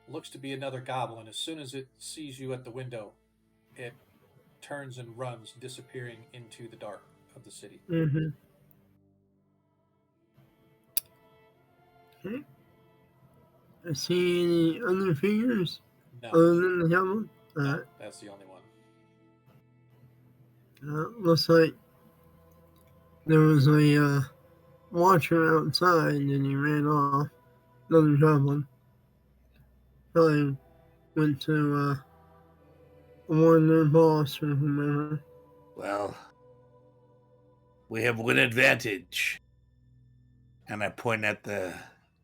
Looks to be another goblin. As soon as it sees you at the window, it turns and runs, disappearing into the dark of the city. Mm-hmm. Okay. I see any other figures No, other than the goblin? no, that's the only one. Looks like there was a watcher outside and he ran off. Another goblin. Probably went to warn their boss or whomever. Well, we have one advantage. And I point at the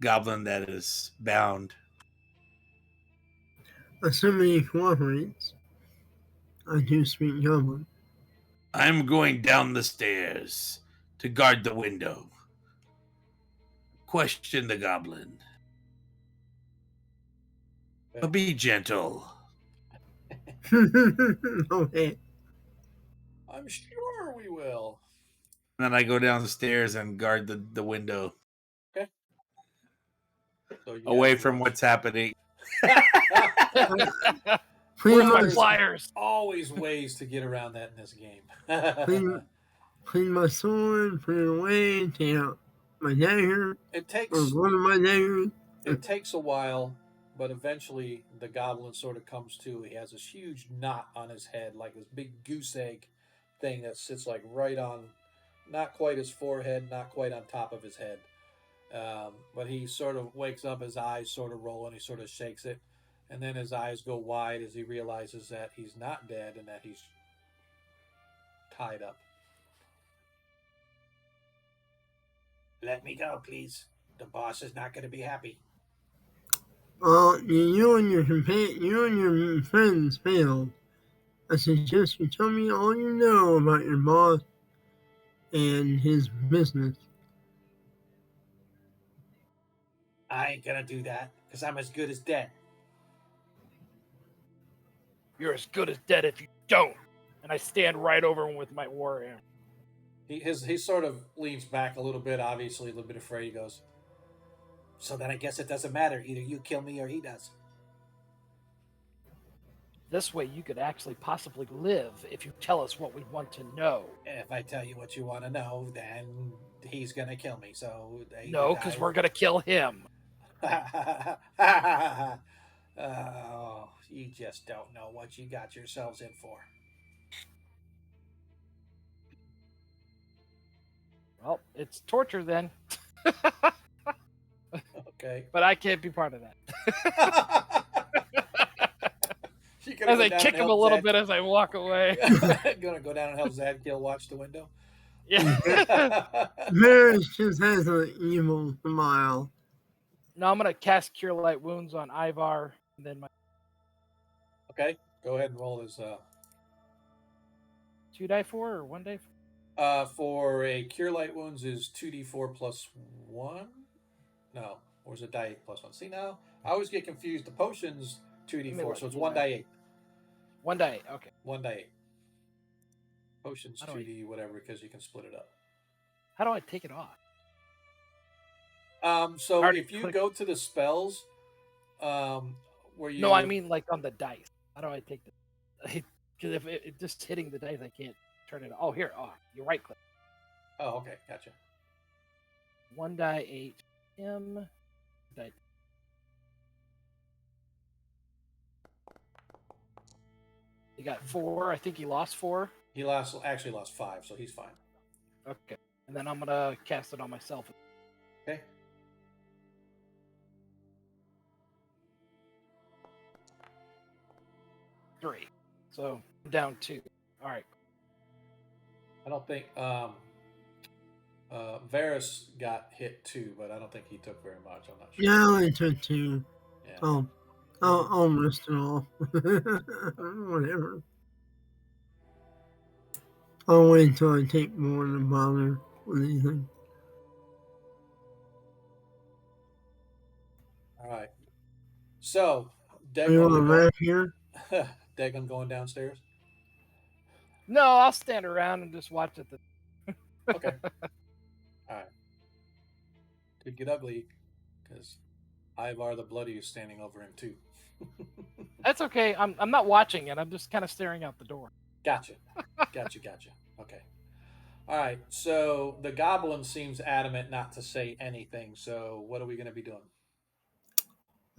goblin that is bound. Assuming he cooperates. I do speak goblin. I'm going down the stairs to guard the window. Question the goblin. But be gentle. Okay. I'm sure we will. And then I go down the stairs and guard the window So you away guys- from what's happening. Pretty Where's my much, flyers? Always ways to get around that in this game. clean my sword, put it away, take out my dagger, It or takes one of my daggers. it takes a while, but eventually the goblin sort of comes to. He has this huge knot on his head, like this big goose egg thing that sits like right on, not quite his forehead, not quite on top of his head. But he sort of wakes up, his eyes sort of roll, and he sort of shakes it. And then his eyes go wide as he realizes that he's not dead and that he's tied up. Let me go, please. The boss is not going to be happy. You and your friends failed. I suggest you tell me all you know about your boss and his business. I ain't going to do that because I'm as good as dead. You're as good as dead if you don't. And I stand right over him with my war hammer. He sort of leans back a little bit, obviously a little bit afraid. He goes, so then I guess it doesn't matter. Either you kill me or he does. This way you could actually possibly live if you tell us what we want to know. If I tell you what you want to know, then he's going to kill me. So No, because we're going to kill him. Oh, you just don't know what you got yourselves in for. Well, it's torture then. Okay. But I can't be part of that. You gonna As go I down kick and him a help little Zad- bit as I walk away. Gonna go down and help Zadkiel watch the window. Yeah. Varys just has an evil smile. No, I'm going to cast Cure Light Wounds on Ivar. And then Okay, go ahead and roll his. 2 die 4 or 1 die 4? For a cure light wounds is 2d4 plus 1. No, or is it die 8 plus 1? See, now I always get confused. The potion's 2d4, so it's 1 die 8. 1 die 8. Okay. 1 die 8. Potion's How do I- 2d whatever because you can split it up. How do I take it off? So Already if you clicked. go to the spells, where you No, I mean like on the dice. How do I take the? Because if it just hitting the dice, I can't turn it. Oh, here. Oh, you right click. Oh, okay, gotcha. 1 die 8. M. Die. He got 4. I think he lost 4. He actually lost 5, so he's fine. Okay. And then I'm gonna cast it on myself. Okay. Three. So I'm down 2. All right. I don't think Varys got hit too, but I don't think he took very much. I'm not sure. Yeah, I only took 2. Yeah. Oh, I'll risk it all. Whatever. I'll wait until I take more than bother with anything. All right. So Are you on the Dagon, map here? Dagon going downstairs. No, I'll stand around and just watch it. Okay. All right. Could get ugly because Ivar the Bloody is standing over him too. That's okay. I'm not watching it. I'm just kind of staring out the door. Gotcha. Okay. All right. So the goblin seems adamant not to say anything. So what are we going to be doing?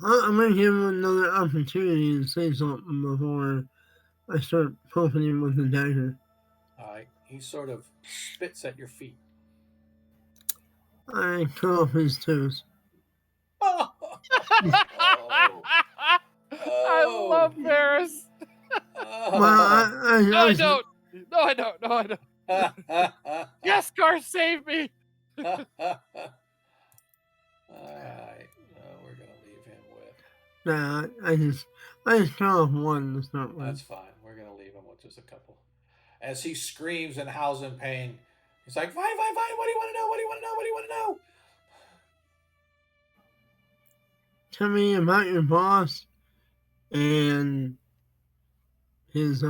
I'm gonna give him another opportunity to say something before I start poking him with the dagger. All right. He sort of spits at your feet. I cut off his toes. Oh! I love Varys. Well, I No, I don't. No, I don't. No, I don't. Yes, Gar, save me. All right. We're gonna leave him with. Nah, I just cut off one to start with. That's fine. We're gonna leave him with just a couple. As he screams and howls in pain, he's like, "Fine, fine, fine. What do you want to know? What do you want to know? What do you want to know?" Tell me about your boss and his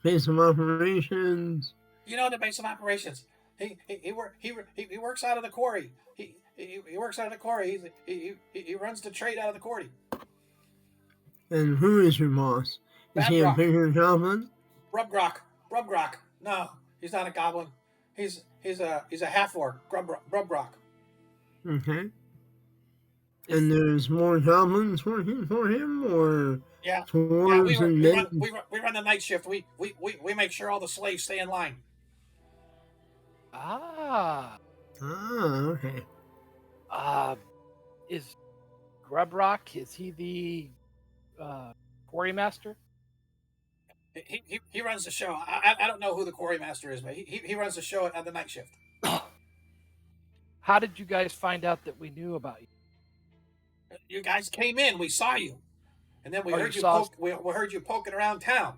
base of operations. You know the base of operations. He works out of the quarry. He works out of the quarry. He runs the trade out of the quarry. And who is your boss? Is he a Badrock. bigger goblin? Rubgrock. No, he's not a goblin. He's a half orc. Rubgrock. Okay. And there's more goblins working for him, or Yeah. dwarves and men? We run the night shift. We make sure all the slaves stay in line. Ah. Okay. Is Grubrock? Is he the quarry master? He runs the show. I don't know who the quarry master is, but he runs the show at the night shift. How did you guys find out that we knew about you? You guys came in. We saw you, and then we Oh, heard you you saw us? we heard you poking around town,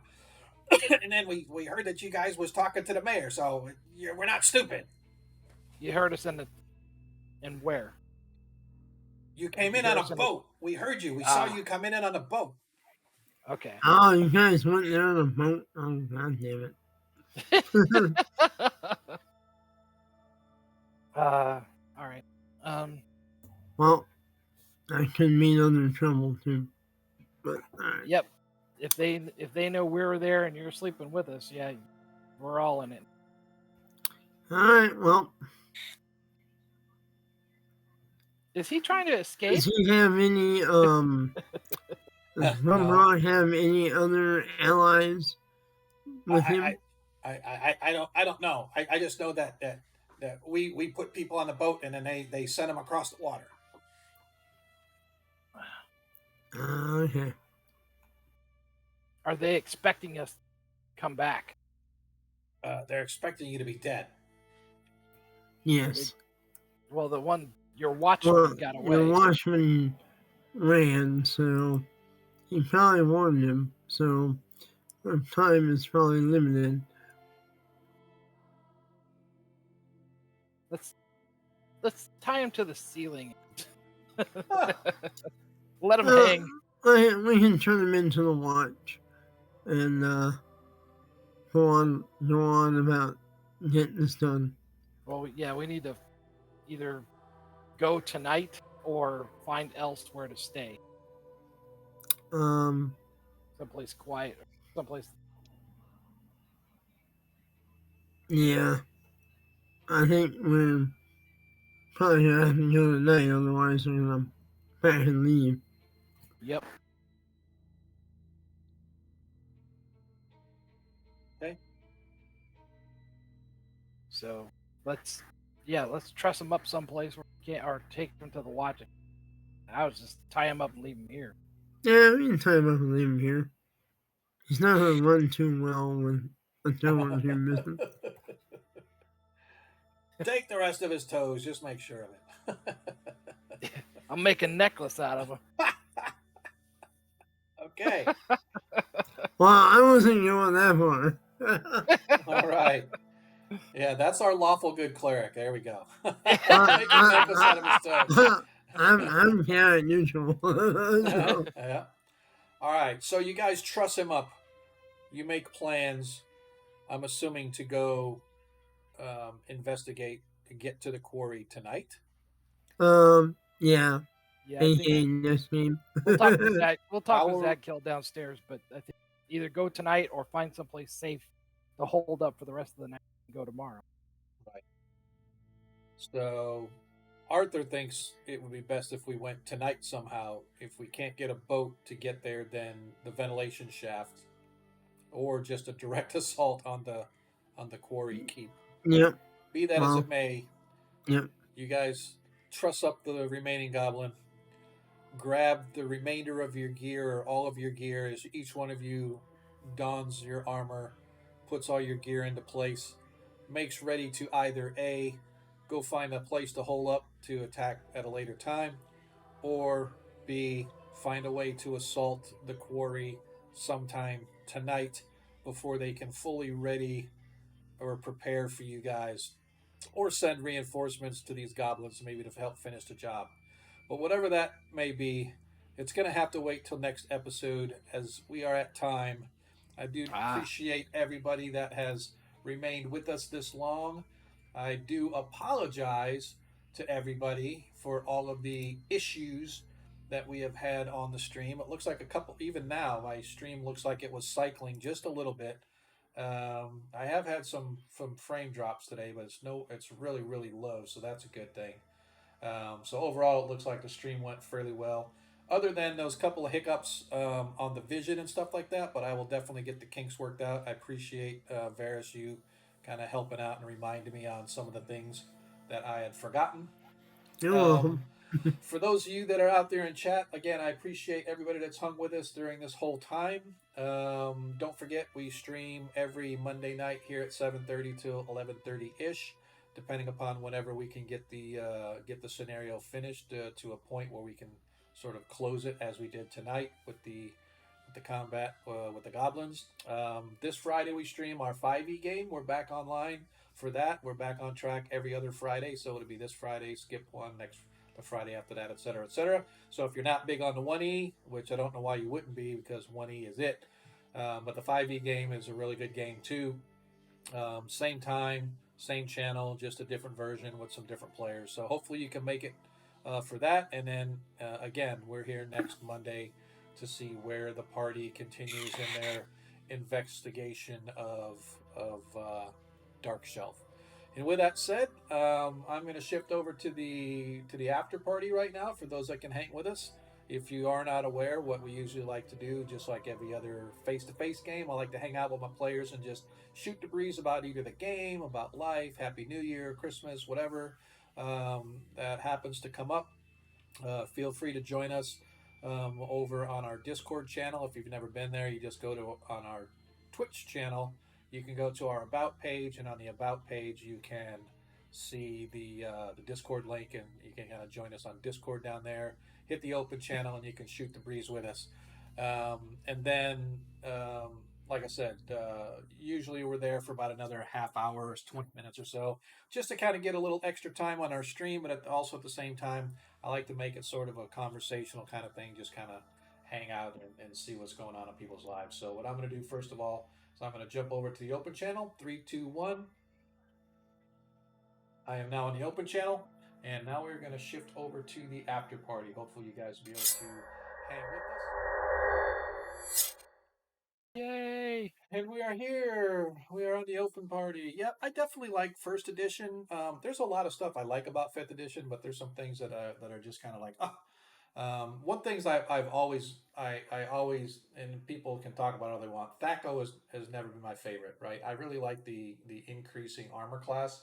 and then we heard that you guys was talking to the mayor. So we're not stupid. You heard us in the. And where? You came in You on heard us a in the- boat. We heard you. We saw Ah. you come in on a boat. Okay. Oh, you guys went there on a boat? Oh, god damn it. All right. Well, I could mean other trouble too. But, alright. Yep. If they know we were there and you're sleeping with us, yeah, we're all in it. Alright, well, Is he trying to escape? does he have any, does Rumrock have any other allies with him? I don't know. I just know that we put people on the boat and then they sent them across the water. Okay. Are they expecting us to come back? They're expecting you to be dead. Yes. Well, your watchman Well, got your away. watchman ran, so he probably warned him, so our time is probably limited. Let's tie him to the ceiling. Huh. Let him Uh, hang. we can turn him into the watch and go on about getting this done. Well, yeah, we need to either go tonight or find elsewhere to stay, Um, someplace quiet, someplace. yeah, I think we're probably gonna have to go tonight, otherwise we're gonna pack and leave. Yep. Okay. So let's truss him up someplace where we can't, or take him to the watch. I was just tie him up and leave him here. Yeah, we can tie him up and leave him here. He's not gonna run too well when someone's here missing. Take the rest of his toes. Just make sure of it. I'll make a necklace out of him. Okay. Well, I wasn't going that far. All right. Yeah, that's our lawful good cleric. There we go. Make a I- necklace out of his toes. I'm chaotic neutral. So, Yeah. All right. So you guys truss him up. You make plans. I'm assuming to go investigate and get to the quarry tonight. yeah, Yeah, I think AKA next game. we'll talk with Zach. We'll talk with Our- Zach Kill downstairs, but I think either go tonight or find someplace safe to hold up for the rest of the night and go tomorrow. So Arthur thinks it would be best if we went tonight somehow. If we can't get a boat to get there, then the ventilation shaft, or just a direct assault on the quarry keep. Yep. Be that as Well, it may, yep. you guys truss up the remaining goblin, grab the remainder of your gear, or all of your gear, as each one of you dons your armor, puts all your gear into place, makes ready to either A, go find a place to hole up to attack at a later time, or B, find a way to assault the quarry sometime tonight before they can fully ready or prepare for you guys, or send reinforcements to these goblins maybe to help finish the job. But whatever that may be, it's going to have to wait till next episode as we are at time. I do appreciate everybody that has remained with us this long. I do apologize to everybody for all of the issues that we have had on the stream. It looks like a couple, even now, my stream looks like it was cycling just a little bit. I have had some frame drops today, but it's really really low, so that's a good thing. So overall, it looks like the stream went fairly well, other than those couple of hiccups on the vision and stuff like that. But I will definitely get the kinks worked out. I appreciate Varys, you kind of helping out and reminding me on some of the things that I had forgotten. You're welcome. For those of you that are out there in chat, again, I appreciate everybody that's hung with us during this whole time. Don't forget, we stream every Monday night here at 7:30 to 11:30 ish, depending upon whenever we can get the scenario finished to a point where we can sort of close it, as we did tonight with the combat with the goblins. This Friday we stream our 5e game. We're back online for that. We're back on track every other Friday, so it'll be this Friday, skip one, the Friday after that, etc., etc. So if you're not big on the 1e, which I don't know why you wouldn't be, because 1e is it, but the 5e game is a really good game too. Same time, same channel, just a different version with some different players. So hopefully you can make it for that. And then again, we're here next Monday to see where the party continues in their investigation of Dark Shelf. And with that said, I'm going to shift over to the after party right now for those that can hang with us. If you are not aware, what we usually like to do, just like every other face-to-face game, I like to hang out with my players and just shoot the breeze about either the game, about life, Happy New Year, Christmas, whatever that happens to come up. Feel free to join us over on our Discord channel. If you've never been there, you just go to on our Twitch channel. You can go to our About page, and on the About page, you can see the Discord link, and you can kind of join us on Discord down there. Hit the open channel, and you can shoot the breeze with us. And then, like I said, usually we're there for about another half hour, or 20 minutes or so, just to kind of get a little extra time on our stream. But also at the same time, I like to make it sort of a conversational kind of thing, just kind of hang out and see what's going on in people's lives. So, what I'm going to do first of all is I'm going to jump over to the open channel. 3, 2, 1. I am now in the open channel. And now we're going to shift over to the after party. Hopefully, you guys will be able to hang with us. Yay! And we are here. We are on the open party. Yeah, I definitely like first edition. There's a lot of stuff I like about fifth edition, but there's some things that are just kind of like, ah. One things I've always I always, and people can talk about all they want. Thaco has never been my favorite, right? I really like the increasing armor class.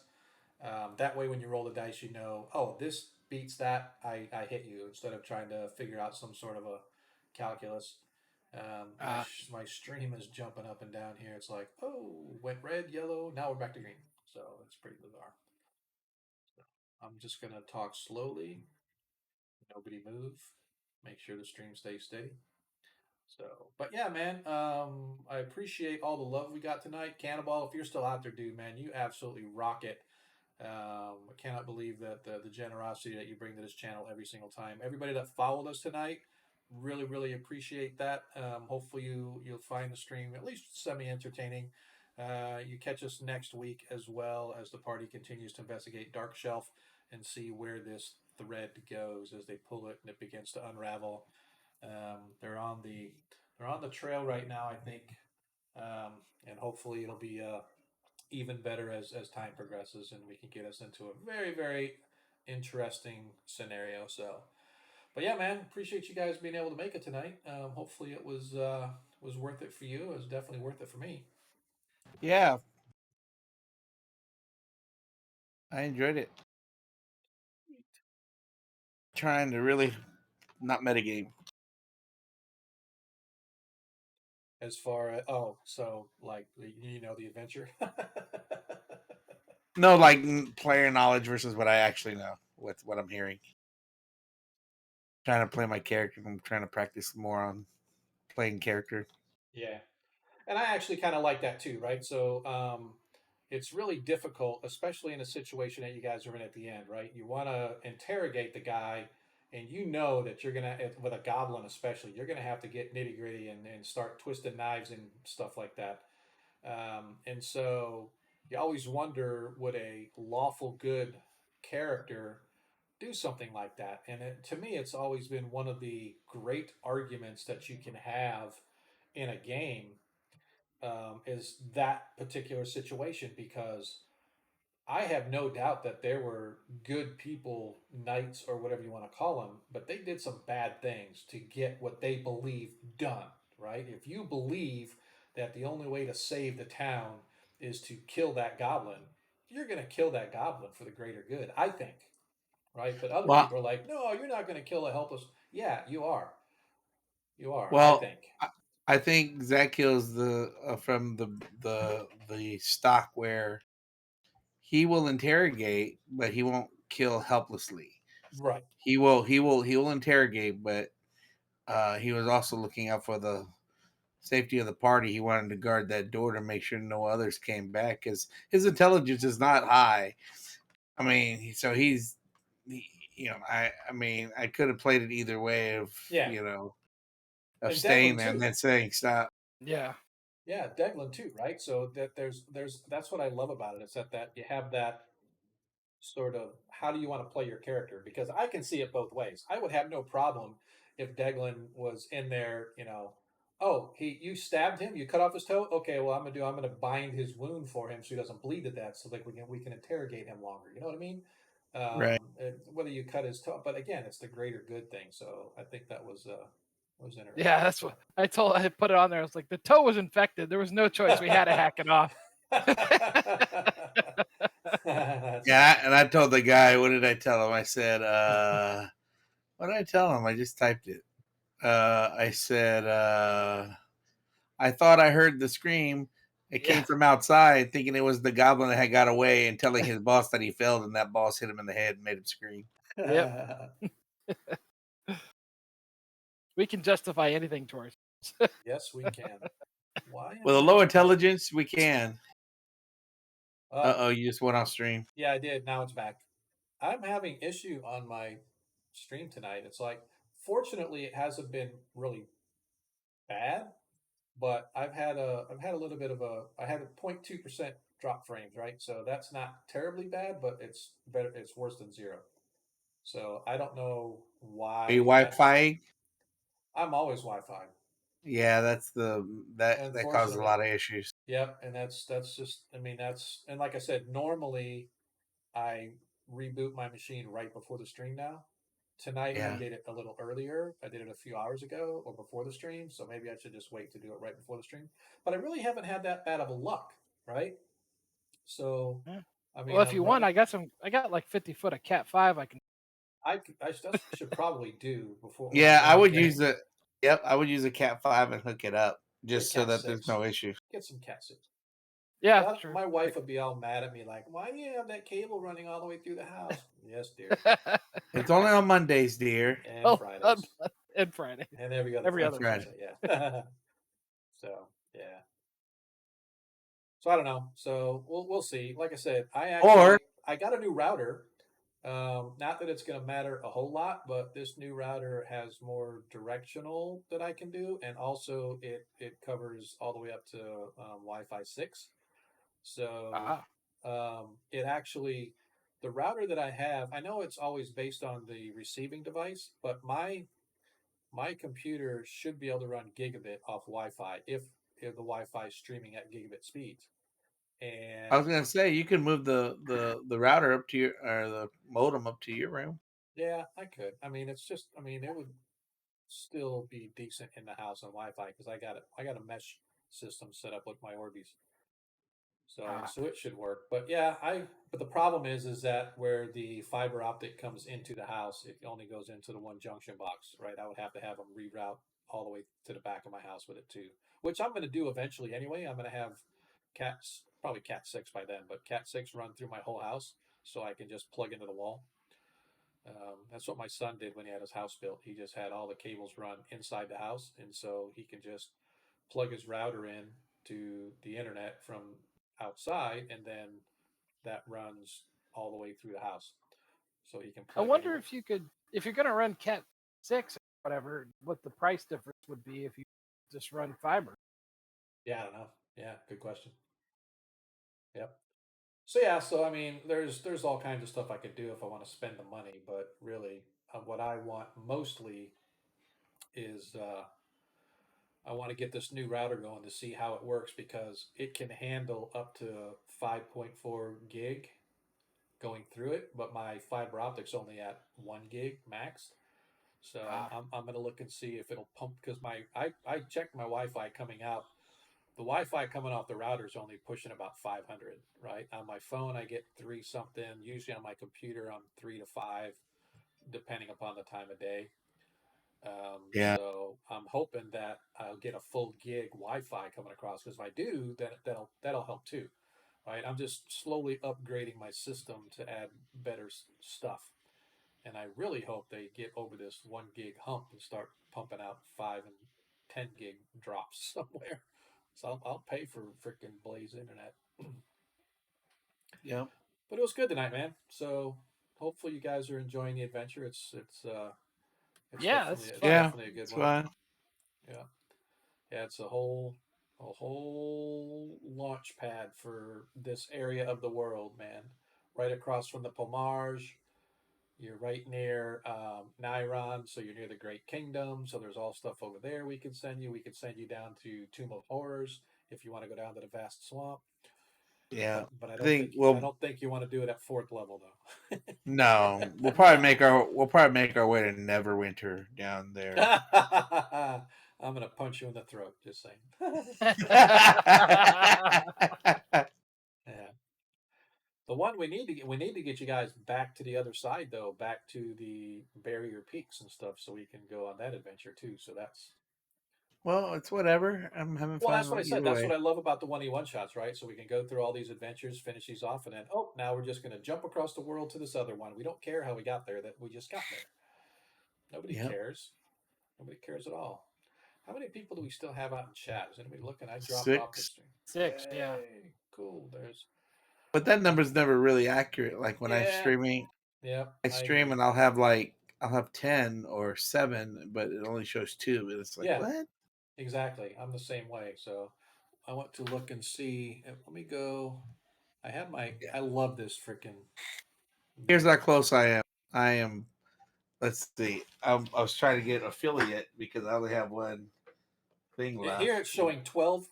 That way, when you roll the dice, you know, oh, this beats that. I hit you instead of trying to figure out some sort of a calculus. Ah, My stream is jumping up and down here. It's like, oh, went red, yellow. Now we're back to green. So it's pretty bizarre. So I'm just gonna talk slowly. Nobody move. Make sure the stream stays steady. So, but yeah, man, I appreciate all the love we got tonight. Cannibal, if you're still out there, dude, man, you absolutely rock it. I cannot believe that the generosity that you bring to this channel every single time. Everybody that followed us tonight, really, really appreciate that. Hopefully, you'll find the stream at least semi entertaining. You catch us next week as well as the party continues to investigate Dark Shelf and see where this thread goes as they pull it and it begins to unravel. They're on the trail right now, I think, and hopefully it'll be even better as time progresses and we can get us into a very, very interesting scenario. So, but yeah, man, appreciate you guys being able to make it tonight. Hopefully it was worth it for you. It was definitely worth it for me. Yeah, I enjoyed it. Trying to really not metagame. As far as so like the adventure. No, like player knowledge versus what I actually know with what I'm hearing. Trying to play my character. I'm trying to practice more on playing character. Yeah. And I actually kind of like that too, right? So it's really difficult, especially in a situation that you guys are in at the end, right? You want to interrogate the guy, and you know that you're gonna, with a goblin especially, you're gonna have to get nitty gritty and start twisting knives and stuff like that. And so you always wonder, would a lawful good character do something like that? And to me, it's always been one of the great arguments that you can have in a game, is that particular situation, because I have no doubt that there were good people, knights, or whatever you want to call them, but they did some bad things to get what they believe done, right? If you believe that the only way to save the town is to kill that goblin, you're going to kill that goblin for the greater good, I think, right? But other Well, people are like, no, you're not going to kill a helpless. Yeah, you are. You are, I well, think. I think Zakil's the from the stock where he will interrogate, but he won't kill helplessly. Right. He will interrogate, but he was also looking out for the safety of the party. He wanted to guard that door to make sure no others came back because his intelligence is not high. I mean, so I mean, I could have played it either way of Yeah. of And staying Declan there and too. then saying stop. yeah. Yeah, Declan too, right? So that there's that's what I love about it. It's that you have that sort of, how do you want to play your character? Because I can see it both ways. I would have no problem if Declan was in there, oh, you stabbed him, you cut off his toe. Okay, well I'm gonna bind his wound for him so he doesn't bleed to death, so like we can interrogate him longer. You know what I mean? Right. Whether you cut his toe, but again, it's the greater good thing. So I think that was interesting. Yeah, that's So. what I told. I put it on there. I was like, the toe was infected. There was no choice. We had to hack it off. Yeah, and I told the guy, what did I tell him? I said, what did I tell him? I just typed it. I said, I thought I heard the scream. It came from outside, thinking it was the goblin that had got away and telling his boss that he failed, and that boss hit him in the head and made him scream. Yep. We can justify anything to ourselves. Yes, we can. Why? With a low intelligence, we can. Uh, You just went off stream. yeah, I did. Now it's back. I'm having issue on my stream tonight. It's like, fortunately, it hasn't been really bad, but I've had a little bit of I had a 0.2% drop frames, right? So that's not terribly bad, but it's better. It's worse than zero. So I don't know Are you why. Wi-Fi? I'm always Wi-Fi. Yeah, that's that causes a lot of Unfortunately, issues. yep. And that's just. I mean, and like I said, normally I reboot my machine right before the stream now. Tonight I Yeah. did it a little earlier. I did it a few hours ago or before the stream, so maybe I should just wait to do it right before the stream. But I really haven't had that bad of a luck, right? So, Yeah. I mean, Well, if I'm you want, running. I got like 50 foot of Cat 5. I can. That's what I should probably do before Yeah, when I I'm would getting use it. Yep, I would use a Cat 5 and hook it up get just so Cat that there's 6, no issue. get some Cat 6. Yeah, But true. my wife would be all mad at me, like, "Why do you have that cable running all the way through the house?" Yes, dear. It's only on Mondays, dear. And Oh, Fridays and Friday. and every other Every Friday. other I should say, yeah. So yeah. So I don't know. So we'll see. Like I said, Or I got a new router. Not that it's going to matter a whole lot, but this new router has more directional that I can do, and also it covers all the way up to Wi-Fi 6. So Ah, it actually the router that I have, I know it's always based on the receiving device, but my computer should be able to run gigabit off Wi-Fi if the Wi-Fi is streaming at gigabit speeds. I And was gonna say you can move the router up to your or the modem up to your room. yeah, I could. I mean, it's just. I mean, it would still be decent in the house on Wi-Fi because I got a mesh system set up with my Orbeez, ah. so it should work. But yeah, but the problem is that where the fiber optic comes into the house, it only goes into the one junction box, right? I would have to have them reroute all the way to the back of my house with it too, which I'm going to do eventually anyway. I'm going to have cats probably Cat 6 by then, but Cat 6 run through my whole house so I can just plug into the wall. That's what my son did when he had his house built. He just had all the cables run inside the house, and so he can just plug his router in to the internet from outside, and then that runs all the way through the house. So he can I plug wonder anywhere. if you could, if you're going to run Cat 6 or whatever, what the price difference would be if you just run fiber. Yeah, I don't know. Yeah, good question. Yep. So yeah, so I mean, there's all kinds of stuff I could do if I want to spend the money, but really, what I want mostly is I want to get this new router going to see how it works because it can handle up to 5.4 gig going through it, but my fiber optic's only at 1 gig max. So Ah, I'm gonna look and see if it'll pump because I checked my Wi-Fi coming out. The Wi-Fi coming off the router is only pushing about 500, right? On my phone, I get three something. Usually on my computer, I'm 3 to 5, depending upon the time of day. Yeah. So I'm hoping that I'll get a full gig Wi-Fi coming across because if I do, then that'll help too, right? I'm just slowly upgrading my system to add better stuff, and I really hope they get over this 1 gig hump and start pumping out 5 and 10 gig drops somewhere. So I'll pay for freaking Blaze internet. Yep. But it was good tonight, man. So hopefully you guys are enjoying the adventure. It's yeah, that's it's fun. Yeah. definitely a good It's one. fine. Yeah. Yeah, it's a whole launch pad for this area of the world, man. Right across from the Pomage. You're right near Nairon, so you're near the Great Kingdom. So there's all stuff over there we could send you. We could send you down to Tomb of Horrors if you want to go down to the vast swamp. Yeah. But I think we'll I don't think you want to do it at fourth level though. no. We'll probably make our way to Neverwinter down there. I'm gonna punch you in the throat. Just saying. Yeah. The one we need to get you guys back to the other side though, back to the barrier peaks and stuff, so we can go on that adventure too. So that's Well, it's whatever. I'm having well, fun that's what I said. either That's way. what I love about the 1E1 shots, right? So we can go through all these adventures, finish these off, and then now we're just gonna jump across the world to this other one. We don't care how we got there; that we just got there. Nobody Yep. cares. Nobody cares at all. How many people do we still have out in chat? Is anybody looking? I dropped off the 6. stream. 6, yeah. Yay, cool. There's But that number's never really accurate. Like when I'm yeah, streaming, yep. I I stream agree. and I'll have 10 or 7, but it only shows 2. And it's like, Yeah, what? exactly. I'm the same way. So I want to look and see. Let me go. I have my. Yeah. I love this freaking. Here's how close I am. I am. Let's see. I was trying to get affiliate because I only have one thing left. Here it's showing 12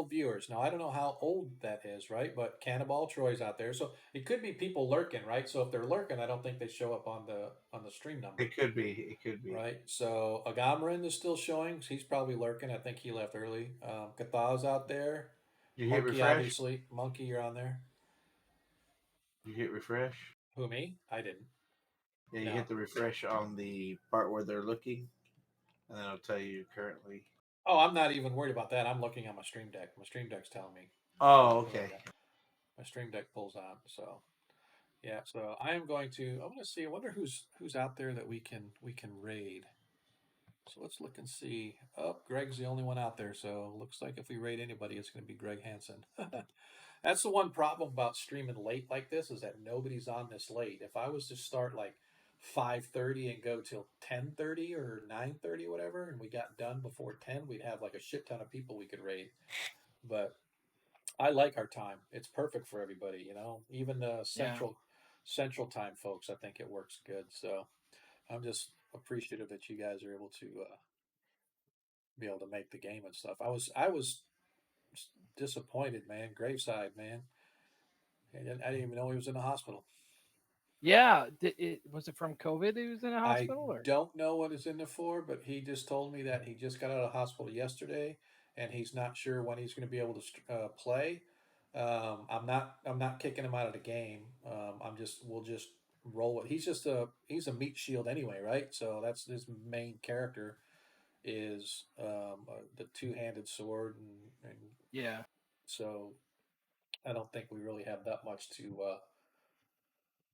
viewers. Now, I don't know how old that is, right? But Cannibal Troy's out there. So it could be people lurking, right? So if they're lurking, I don't think they show up on the stream number. It could be. It could be. Right. So Agamrin is still showing. He's probably lurking. I think he left early. Katha's out there. You hit Monkey, refresh. obviously. Monkey, you're on there. You hit refresh. Who, me? I didn't. Yeah, you No. hit the refresh on the part where they're looking, and then it'll tell you currently. Oh, I'm not even worried about that. I'm looking at my stream deck. My stream deck's telling me. Oh, okay. My stream deck pulls on. So yeah, so I'm going to see. I wonder who's out there that we can raid. So let's look and see. Oh, Greg's the only one out there. So looks like if we raid anybody, it's going to be Greg Hansen. That's the one problem about streaming late like this is that nobody's on this late. If I was to start like 5:30 and go till 10:30 or 9:30 or whatever, and we got done before 10, we'd have like a shit ton of people we could raid. But I like our time. It's perfect for everybody, you know. Even the central time folks, I think it works good. So I'm just appreciative that you guys are able to be able to make the game and stuff. I was disappointed, man. Graveside, man. I didn't even know he was in the hospital. Yeah. Was it from COVID he was in a hospital? I Or? don't know what it's in there for, but he just told me that he just got out of the hospital yesterday, and he's not sure when he's going to be able to play. I'm not kicking him out of the game. We'll just roll it. He's a meat shield anyway, right? So that's his main character is the two-handed sword, and Yeah. so I don't think we really have that much to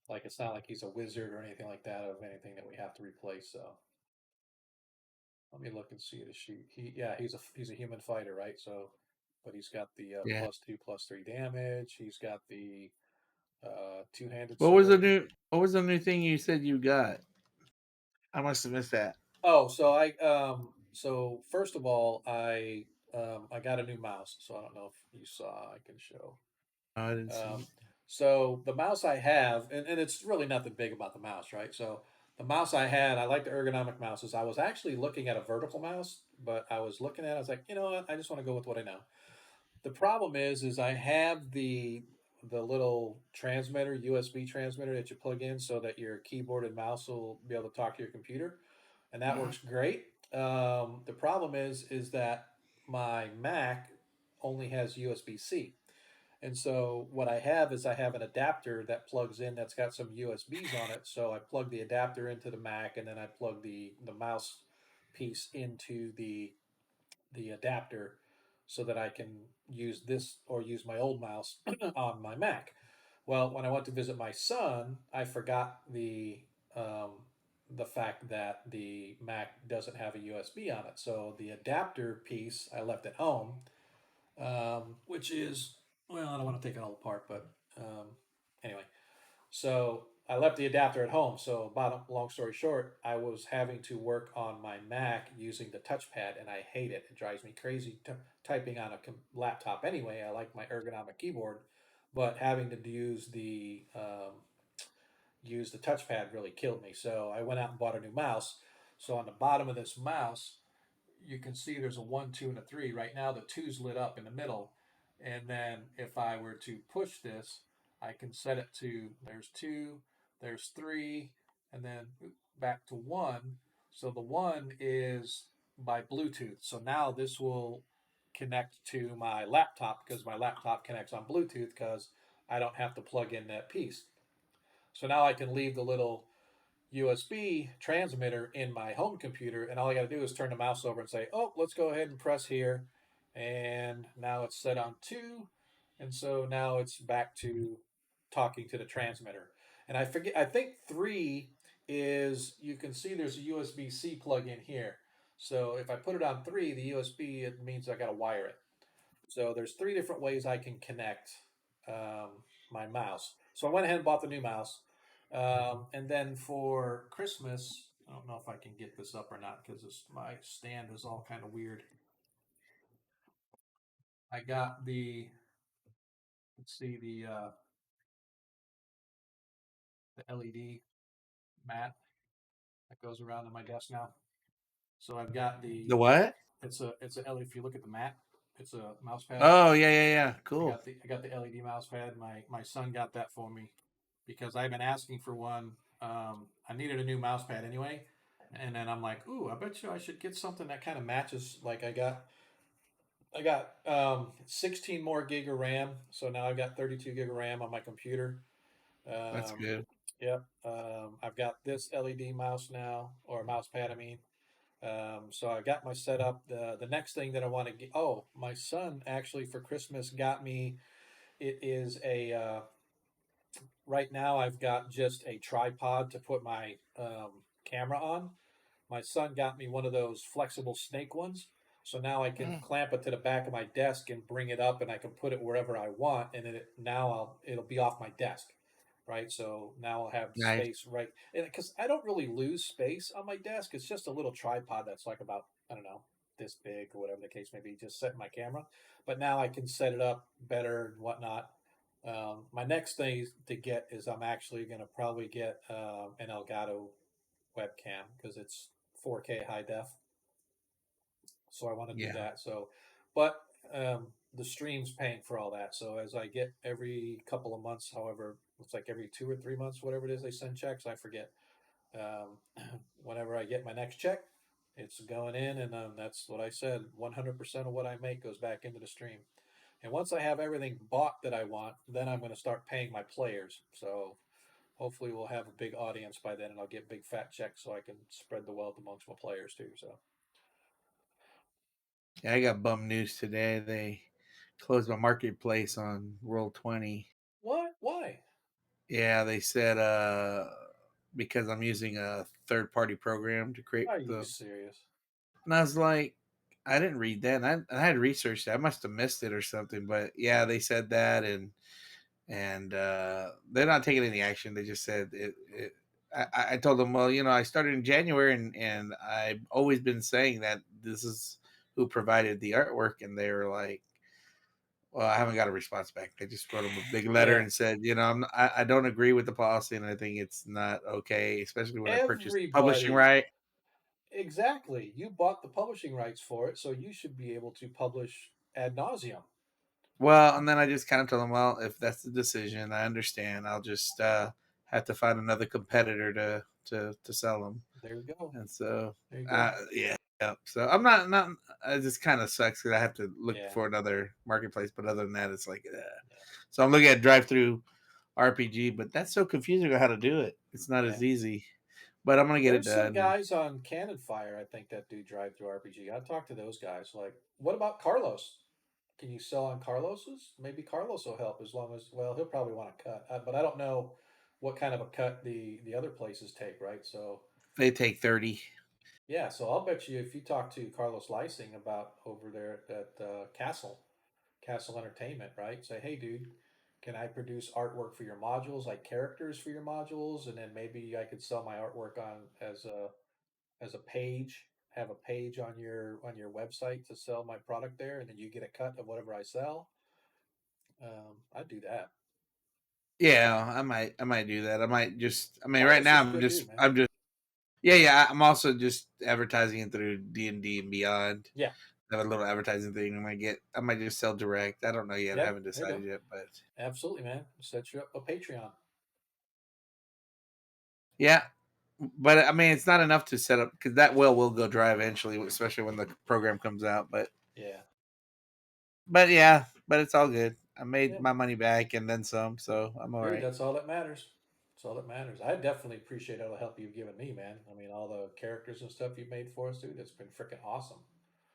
like. It's not like he's a wizard or anything like that of anything that we have to replace. So let me look and see the sheet. He's a human fighter, right? So, but he's got the Yeah. +2, +3 damage. He's got the two-handed What sword. was the new thing you said you got? I must have missed that. Oh, so first of all, I got a new mouse. So I don't know if you saw. I can show. No, I didn't see. So the mouse I have, and it's really nothing big about the mouse, right? So the mouse I had, I like the ergonomic mouses. I was actually looking at a vertical mouse, but I was looking at it, I was like, you know what? I just want to go with what I know. The problem is I have the little transmitter, USB transmitter that you plug in so that your keyboard and mouse will be able to talk to your computer, and that works great. The problem is that my Mac only has USB-C. And so what I have is I have an adapter that plugs in that's got some USBs on it. So I plug the adapter into the Mac, and then I plug the mouse piece into the adapter so that I can use this or use my old mouse on my Mac. Well, when I went to visit my son, I forgot the fact that the Mac doesn't have a USB on it. So the adapter piece I left at home, which is, well, I don't want to take it all apart, but anyway. So I left the adapter at home. So, long story short, I was having to work on my Mac using the touchpad, and I hate it. It drives me crazy typing on a laptop anyway. I like my ergonomic keyboard, but having to use the touchpad really killed me. So I went out and bought a new mouse. So on the bottom of this mouse, you can see there's a 1, 2, and a 3. Right now, the 2's lit up in the middle. And then if I were to push this, I can set it to there's 2, there's 3, and then back to 1. So the 1 is by Bluetooth. So now this will connect to my laptop because my laptop connects on Bluetooth because I don't have to plug in that piece. So now I can leave the little USB transmitter in my home computer, and all I got to do is turn the mouse over and say, "Oh, let's go ahead and press here," and now it's set on 2, and so now it's back to talking to the transmitter. And I think 3 is, you can see there's a USB-C plug in here. So if I put it on 3, the USB, it means I got to wire it. So there's 3 different ways I can connect my mouse. So I went ahead and bought the new mouse. And then for Christmas, I don't know if I can get this up or not because my stand is all kind of weird. I got let's see, the LED mat that goes around on my desk now. So I've got The what? it's a LED. If you look at the mat, it's a mouse pad. Oh yeah. Cool. I got the LED mouse pad. My son got that for me because I've been asking for one. I needed a new mouse pad anyway, and then I'm like, ooh, I bet you I should get something that kind of matches. Like I got 16 more gig of RAM, so now I've got 32 gig of RAM on my computer. That's Um, good. yep. I've got this LED mouse now, or mouse pad, I mean. So I got my setup. The next thing that I want to get. Oh, my son actually for Christmas got me. It is a. Right now, I've got just a tripod to put my camera on. My son got me one of those flexible snake ones. So now I can clamp it to the back of my desk and bring it up, and I can put it wherever I want. And it'll be off my desk, right? So now I'll have Nice. space right, because I don't really lose space on my desk. It's just a little tripod that's like about, I don't know, this big or whatever the case may be. Just setting my camera, but now I can set it up better and whatnot. My next thing to get is I'm actually going to probably get an Elgato webcam because it's 4K high def. So I want to do Yeah. that. So, but the stream's paying for all that. So as I get every couple of months, however, it's like every 2 or 3 months, whatever it is, they send checks. I forget. Whenever I get my next check, it's going in, and that's what I said. 100% of what I make goes back into the stream. And once I have everything bought that I want, then I'm going to start paying my players. So hopefully we'll have a big audience by then, and I'll get big fat checks so I can spread the wealth amongst my players too. So Yeah, I got bum news today. They closed my marketplace on Roll20. what? Why? Yeah, they said because I'm using a third party program to create Are you the, serious? and I was like, I didn't read that. And I had researched that. I must have missed it or something. But yeah, they said that, and they're not taking any action. They just said it. I told them, well, I started in January, and I've always been saying that this is who provided the artwork, and they were like, well, I haven't got a response back. I just wrote them a big letter Yeah. and said, I don't agree with the policy, and I think it's not okay, especially when I purchased the publishing Everybody. right. Exactly. You bought the publishing rights for it, so you should be able to publish ad nauseum. Well, and then I just kind of told them, well, if that's the decision, I understand. I'll just have to find another competitor to sell them. There you go. And so, There you go. yeah. So I'm not. It just kind of sucks because I have to look Yeah. for another marketplace. But other than that, it's like, Yeah. so I'm looking at drive through RPG, but that's so confusing on how to do it. It's not as Yeah. easy, but I'm gonna get it There's some done. guys on Cannon Fire, I think, that do drive through RPG. I talked to those guys. Like, what about Carlos? Can you sell on Carlos's? Maybe Carlos will help as long as, well, he'll probably want a cut, but I don't know what kind of a cut the other places take, right? So They take 30. yeah, so I'll bet you if you talk to Carlos Lysing about over there at Castle Entertainment, right? Say, hey, dude, can I produce artwork for your modules, like characters for your modules, and then maybe I could sell my artwork on as a page, have a page on your website to sell my product there, and then you get a cut of whatever I sell. I'd do that. Yeah, I might do that. I might just. I mean, right Carlos now is a good dude, man. I'm just. Yeah. I'm also just advertising it through D&D and Beyond. Yeah, I have a little advertising thing. I might just sell direct. I don't know yet. I yeah, haven't there you go. decided yet, but Absolutely, man. Set you up a Patreon. yeah. But I mean, it's not enough to set up because that will go dry eventually, especially when the program comes out. Yeah, Yeah, but it's all good. I made yeah. my money back and then some, so I'm all Dude, right. that's all that matters. That's all that matters. I definitely appreciate all the help you've given me, man. I mean, all the characters and stuff you've made for us, dude. It's been freaking awesome.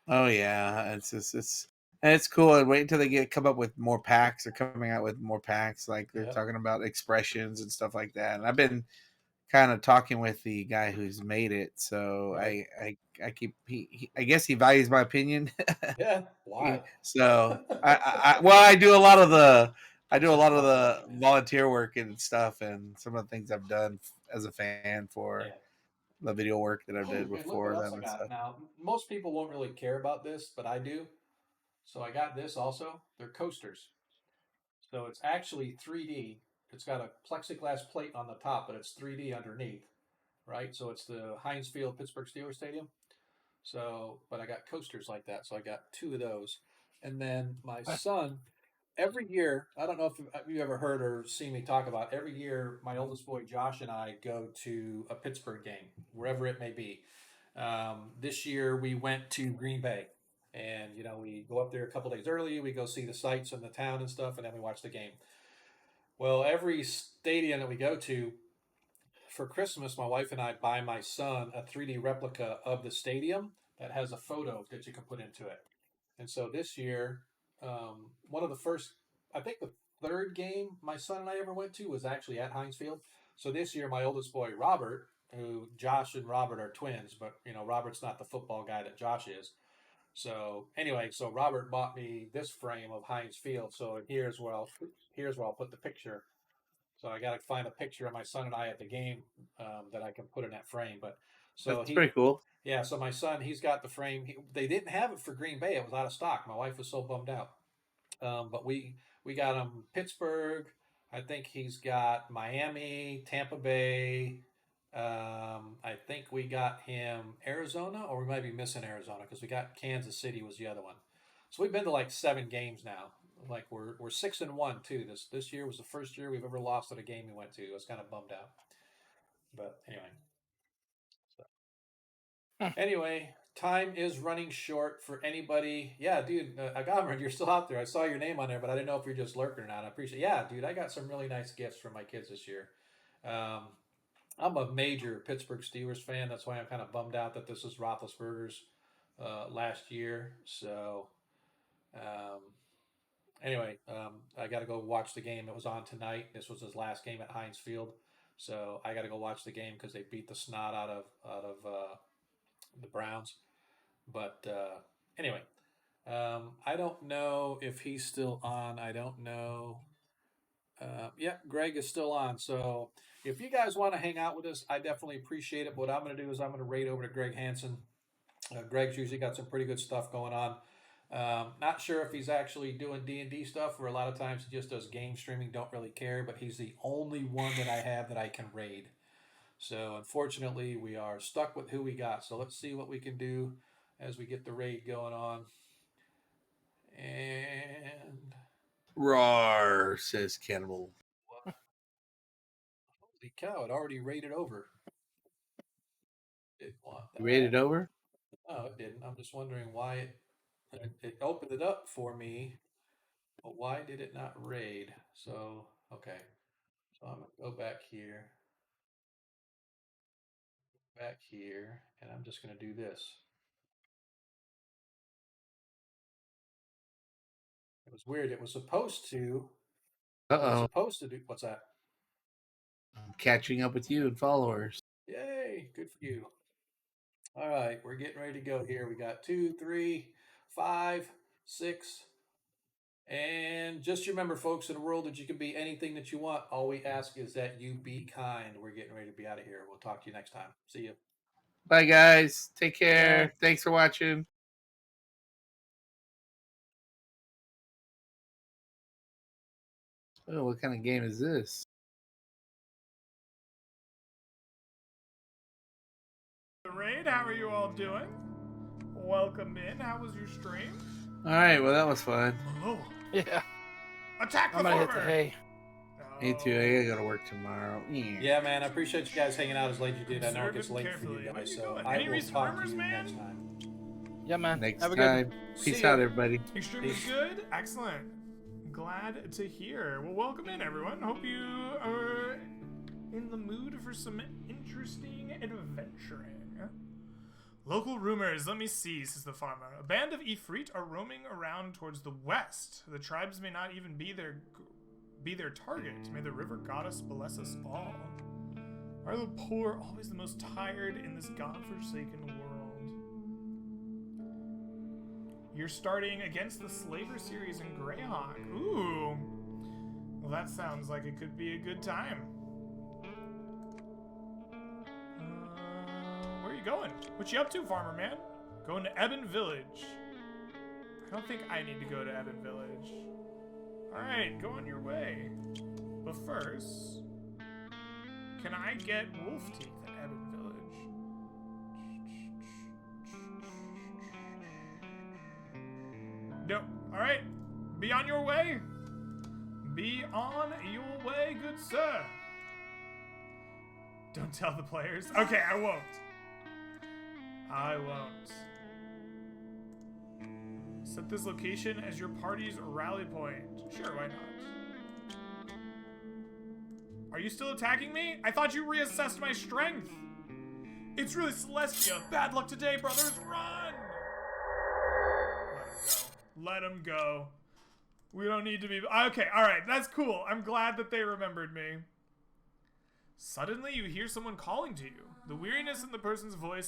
Oh yeah, it's cool. And wait until they come up with more packs. They're coming out with more packs. Like they're Yep. talking about expressions and stuff like that. And I've been kind of talking with the guy who's made it. So Right. I keep I guess he values my opinion. Yeah. Why? So I do a lot of the volunteer work and stuff, and some of the things I've done as a fan for Yeah. the video work that I've did And look before what else them I and got. stuff. Now, most people won't really care about this, but I do. So I got this also. They're coasters. So it's actually 3D. It's got a plexiglass plate on the top, but it's 3D underneath, right? So it's the Heinz Field Pittsburgh Steelers Stadium. So, but I got coasters like that. So I got 2 of those. And then my son, every year, I don't know if you ever heard or seen me talk about, every year my oldest boy Josh and I go to a Pittsburgh game, wherever it may be. This year we went to Green Bay, and we go up there a couple days early. We go see the sights in the town and stuff, and then we watch the game. Well, every stadium that we go to for Christmas, my wife and I buy my son a 3D replica of the stadium that has a photo that you can put into it. And so this year, one of the first, I think the third game my son and I ever went to was actually at Heinz Field. So this year, my oldest boy, Robert, who Josh and Robert are twins, but Robert's not the football guy that Josh is. So anyway, so Robert bought me this frame of Heinz Field. So here's where I'll put the picture. So I got to find a picture of my son and I at the game that I can put in that frame. But so That's pretty cool. yeah. So my son, he's got the frame. They didn't have it for Green Bay; it was out of stock. My wife was so bummed out. But we got him Pittsburgh. I think he's got Miami, Tampa Bay. I think we got him Arizona, or we might be missing Arizona because we got Kansas City was the other one. So we've been to like 7 games now. Like we're 6-1 too. This year was the first year we've ever lost at a game we went to. I was kind of bummed out. But anyway. So. Anyway, time is running short for anybody. Yeah, dude, Agamron, you're still out there. I saw your name on there, but I didn't know if you're just lurking or not. I appreciate. Yeah, dude, I got some really nice gifts for my kids this year. Um, I'm a major Pittsburgh Steelers fan. That's why I'm kind of bummed out that this is Roethlisberger's last year. So, um, anyway, I got to go watch the game. It was on tonight. This was his last game at Heinz Field, so I got to go watch the game because they beat the snot out of the Browns. But anyway, I don't know if he's still on. I don't know. Yep, Greg is still on. So if you guys want to hang out with us, I definitely appreciate it. What I'm going to do is I'm going to raid over to Greg Hansen. Greg's usually got some pretty good stuff going on. Not sure if he's actually doing D&D stuff, or a lot of times he just does game streaming, don't really care, but he's the only one that I have that I can raid. So unfortunately, we are stuck with who we got. So let's see what we can do as we get the raid going on. And Roar, says Cannibal. holy cow, it already raided over. Didn't want that. You rated over? No, it didn't. I'm just wondering why it opened it up for me, but why did it not raid? So, okay. So I'm going to go back here, and I'm just going to do this. It was weird. It was supposed to. Supposed to do. What's that? I'm catching up with you and followers. Yay! Good for you. All right, we're getting ready to go here. We got 2, 3, 5, 6. And just remember, folks, in a world that you can be anything that you want, all we ask is that you be kind. We're getting ready to be out of here. We'll talk to you next time. See you. Bye, guys. Take care. Bye. Thanks for watching. Oh, what kind of game is this? Raid, how are you all doing? Welcome in. How was your stream? All right. Well, that was fun. Oh, Yeah, attack the I'm gonna hit the farmer! hay. Me too. I gotta go to work tomorrow. Yeah, man, I appreciate you guys hanging out as late as you did. I know it Observe gets it late for carefully. you Where guys, you so going? I Any will recent talk to rumors, you man? next time. Yeah, man. Next Have a good. time. See Peace ya. out, everybody. Your stream is good? Excellent. Glad to hear. Well, welcome in, everyone. Hope you are in the mood for some interesting adventuring. Local rumors, let me see, says the farmer. A band of Ifrit are roaming around towards the west. The tribes may not even be their target. May the river goddess bless us all. Are the poor always the most tired in this godforsaken world? You're starting against the Slaver series in Greyhawk. Ooh. Well, that sounds like it could be a good time. Where are you going? What you up to, farmer man? Going to Ebon Village. I don't think I need to go to Ebon Village. Alright, go on your way. But first, can I get wolf teeth at Ebon Village? No. Alright. Be on your way. Be on your way, good sir. Don't tell the players. Okay, I won't. I won't. Set this location as your party's rally point. Sure, why not? Are you still attacking me? I thought you reassessed my strength. It's really Celestia. Bad luck today, brothers. Run! Let him go. We don't need to be... Okay, alright. That's cool. I'm glad that they remembered me. Suddenly, you hear someone calling to you. The weariness in the person's voice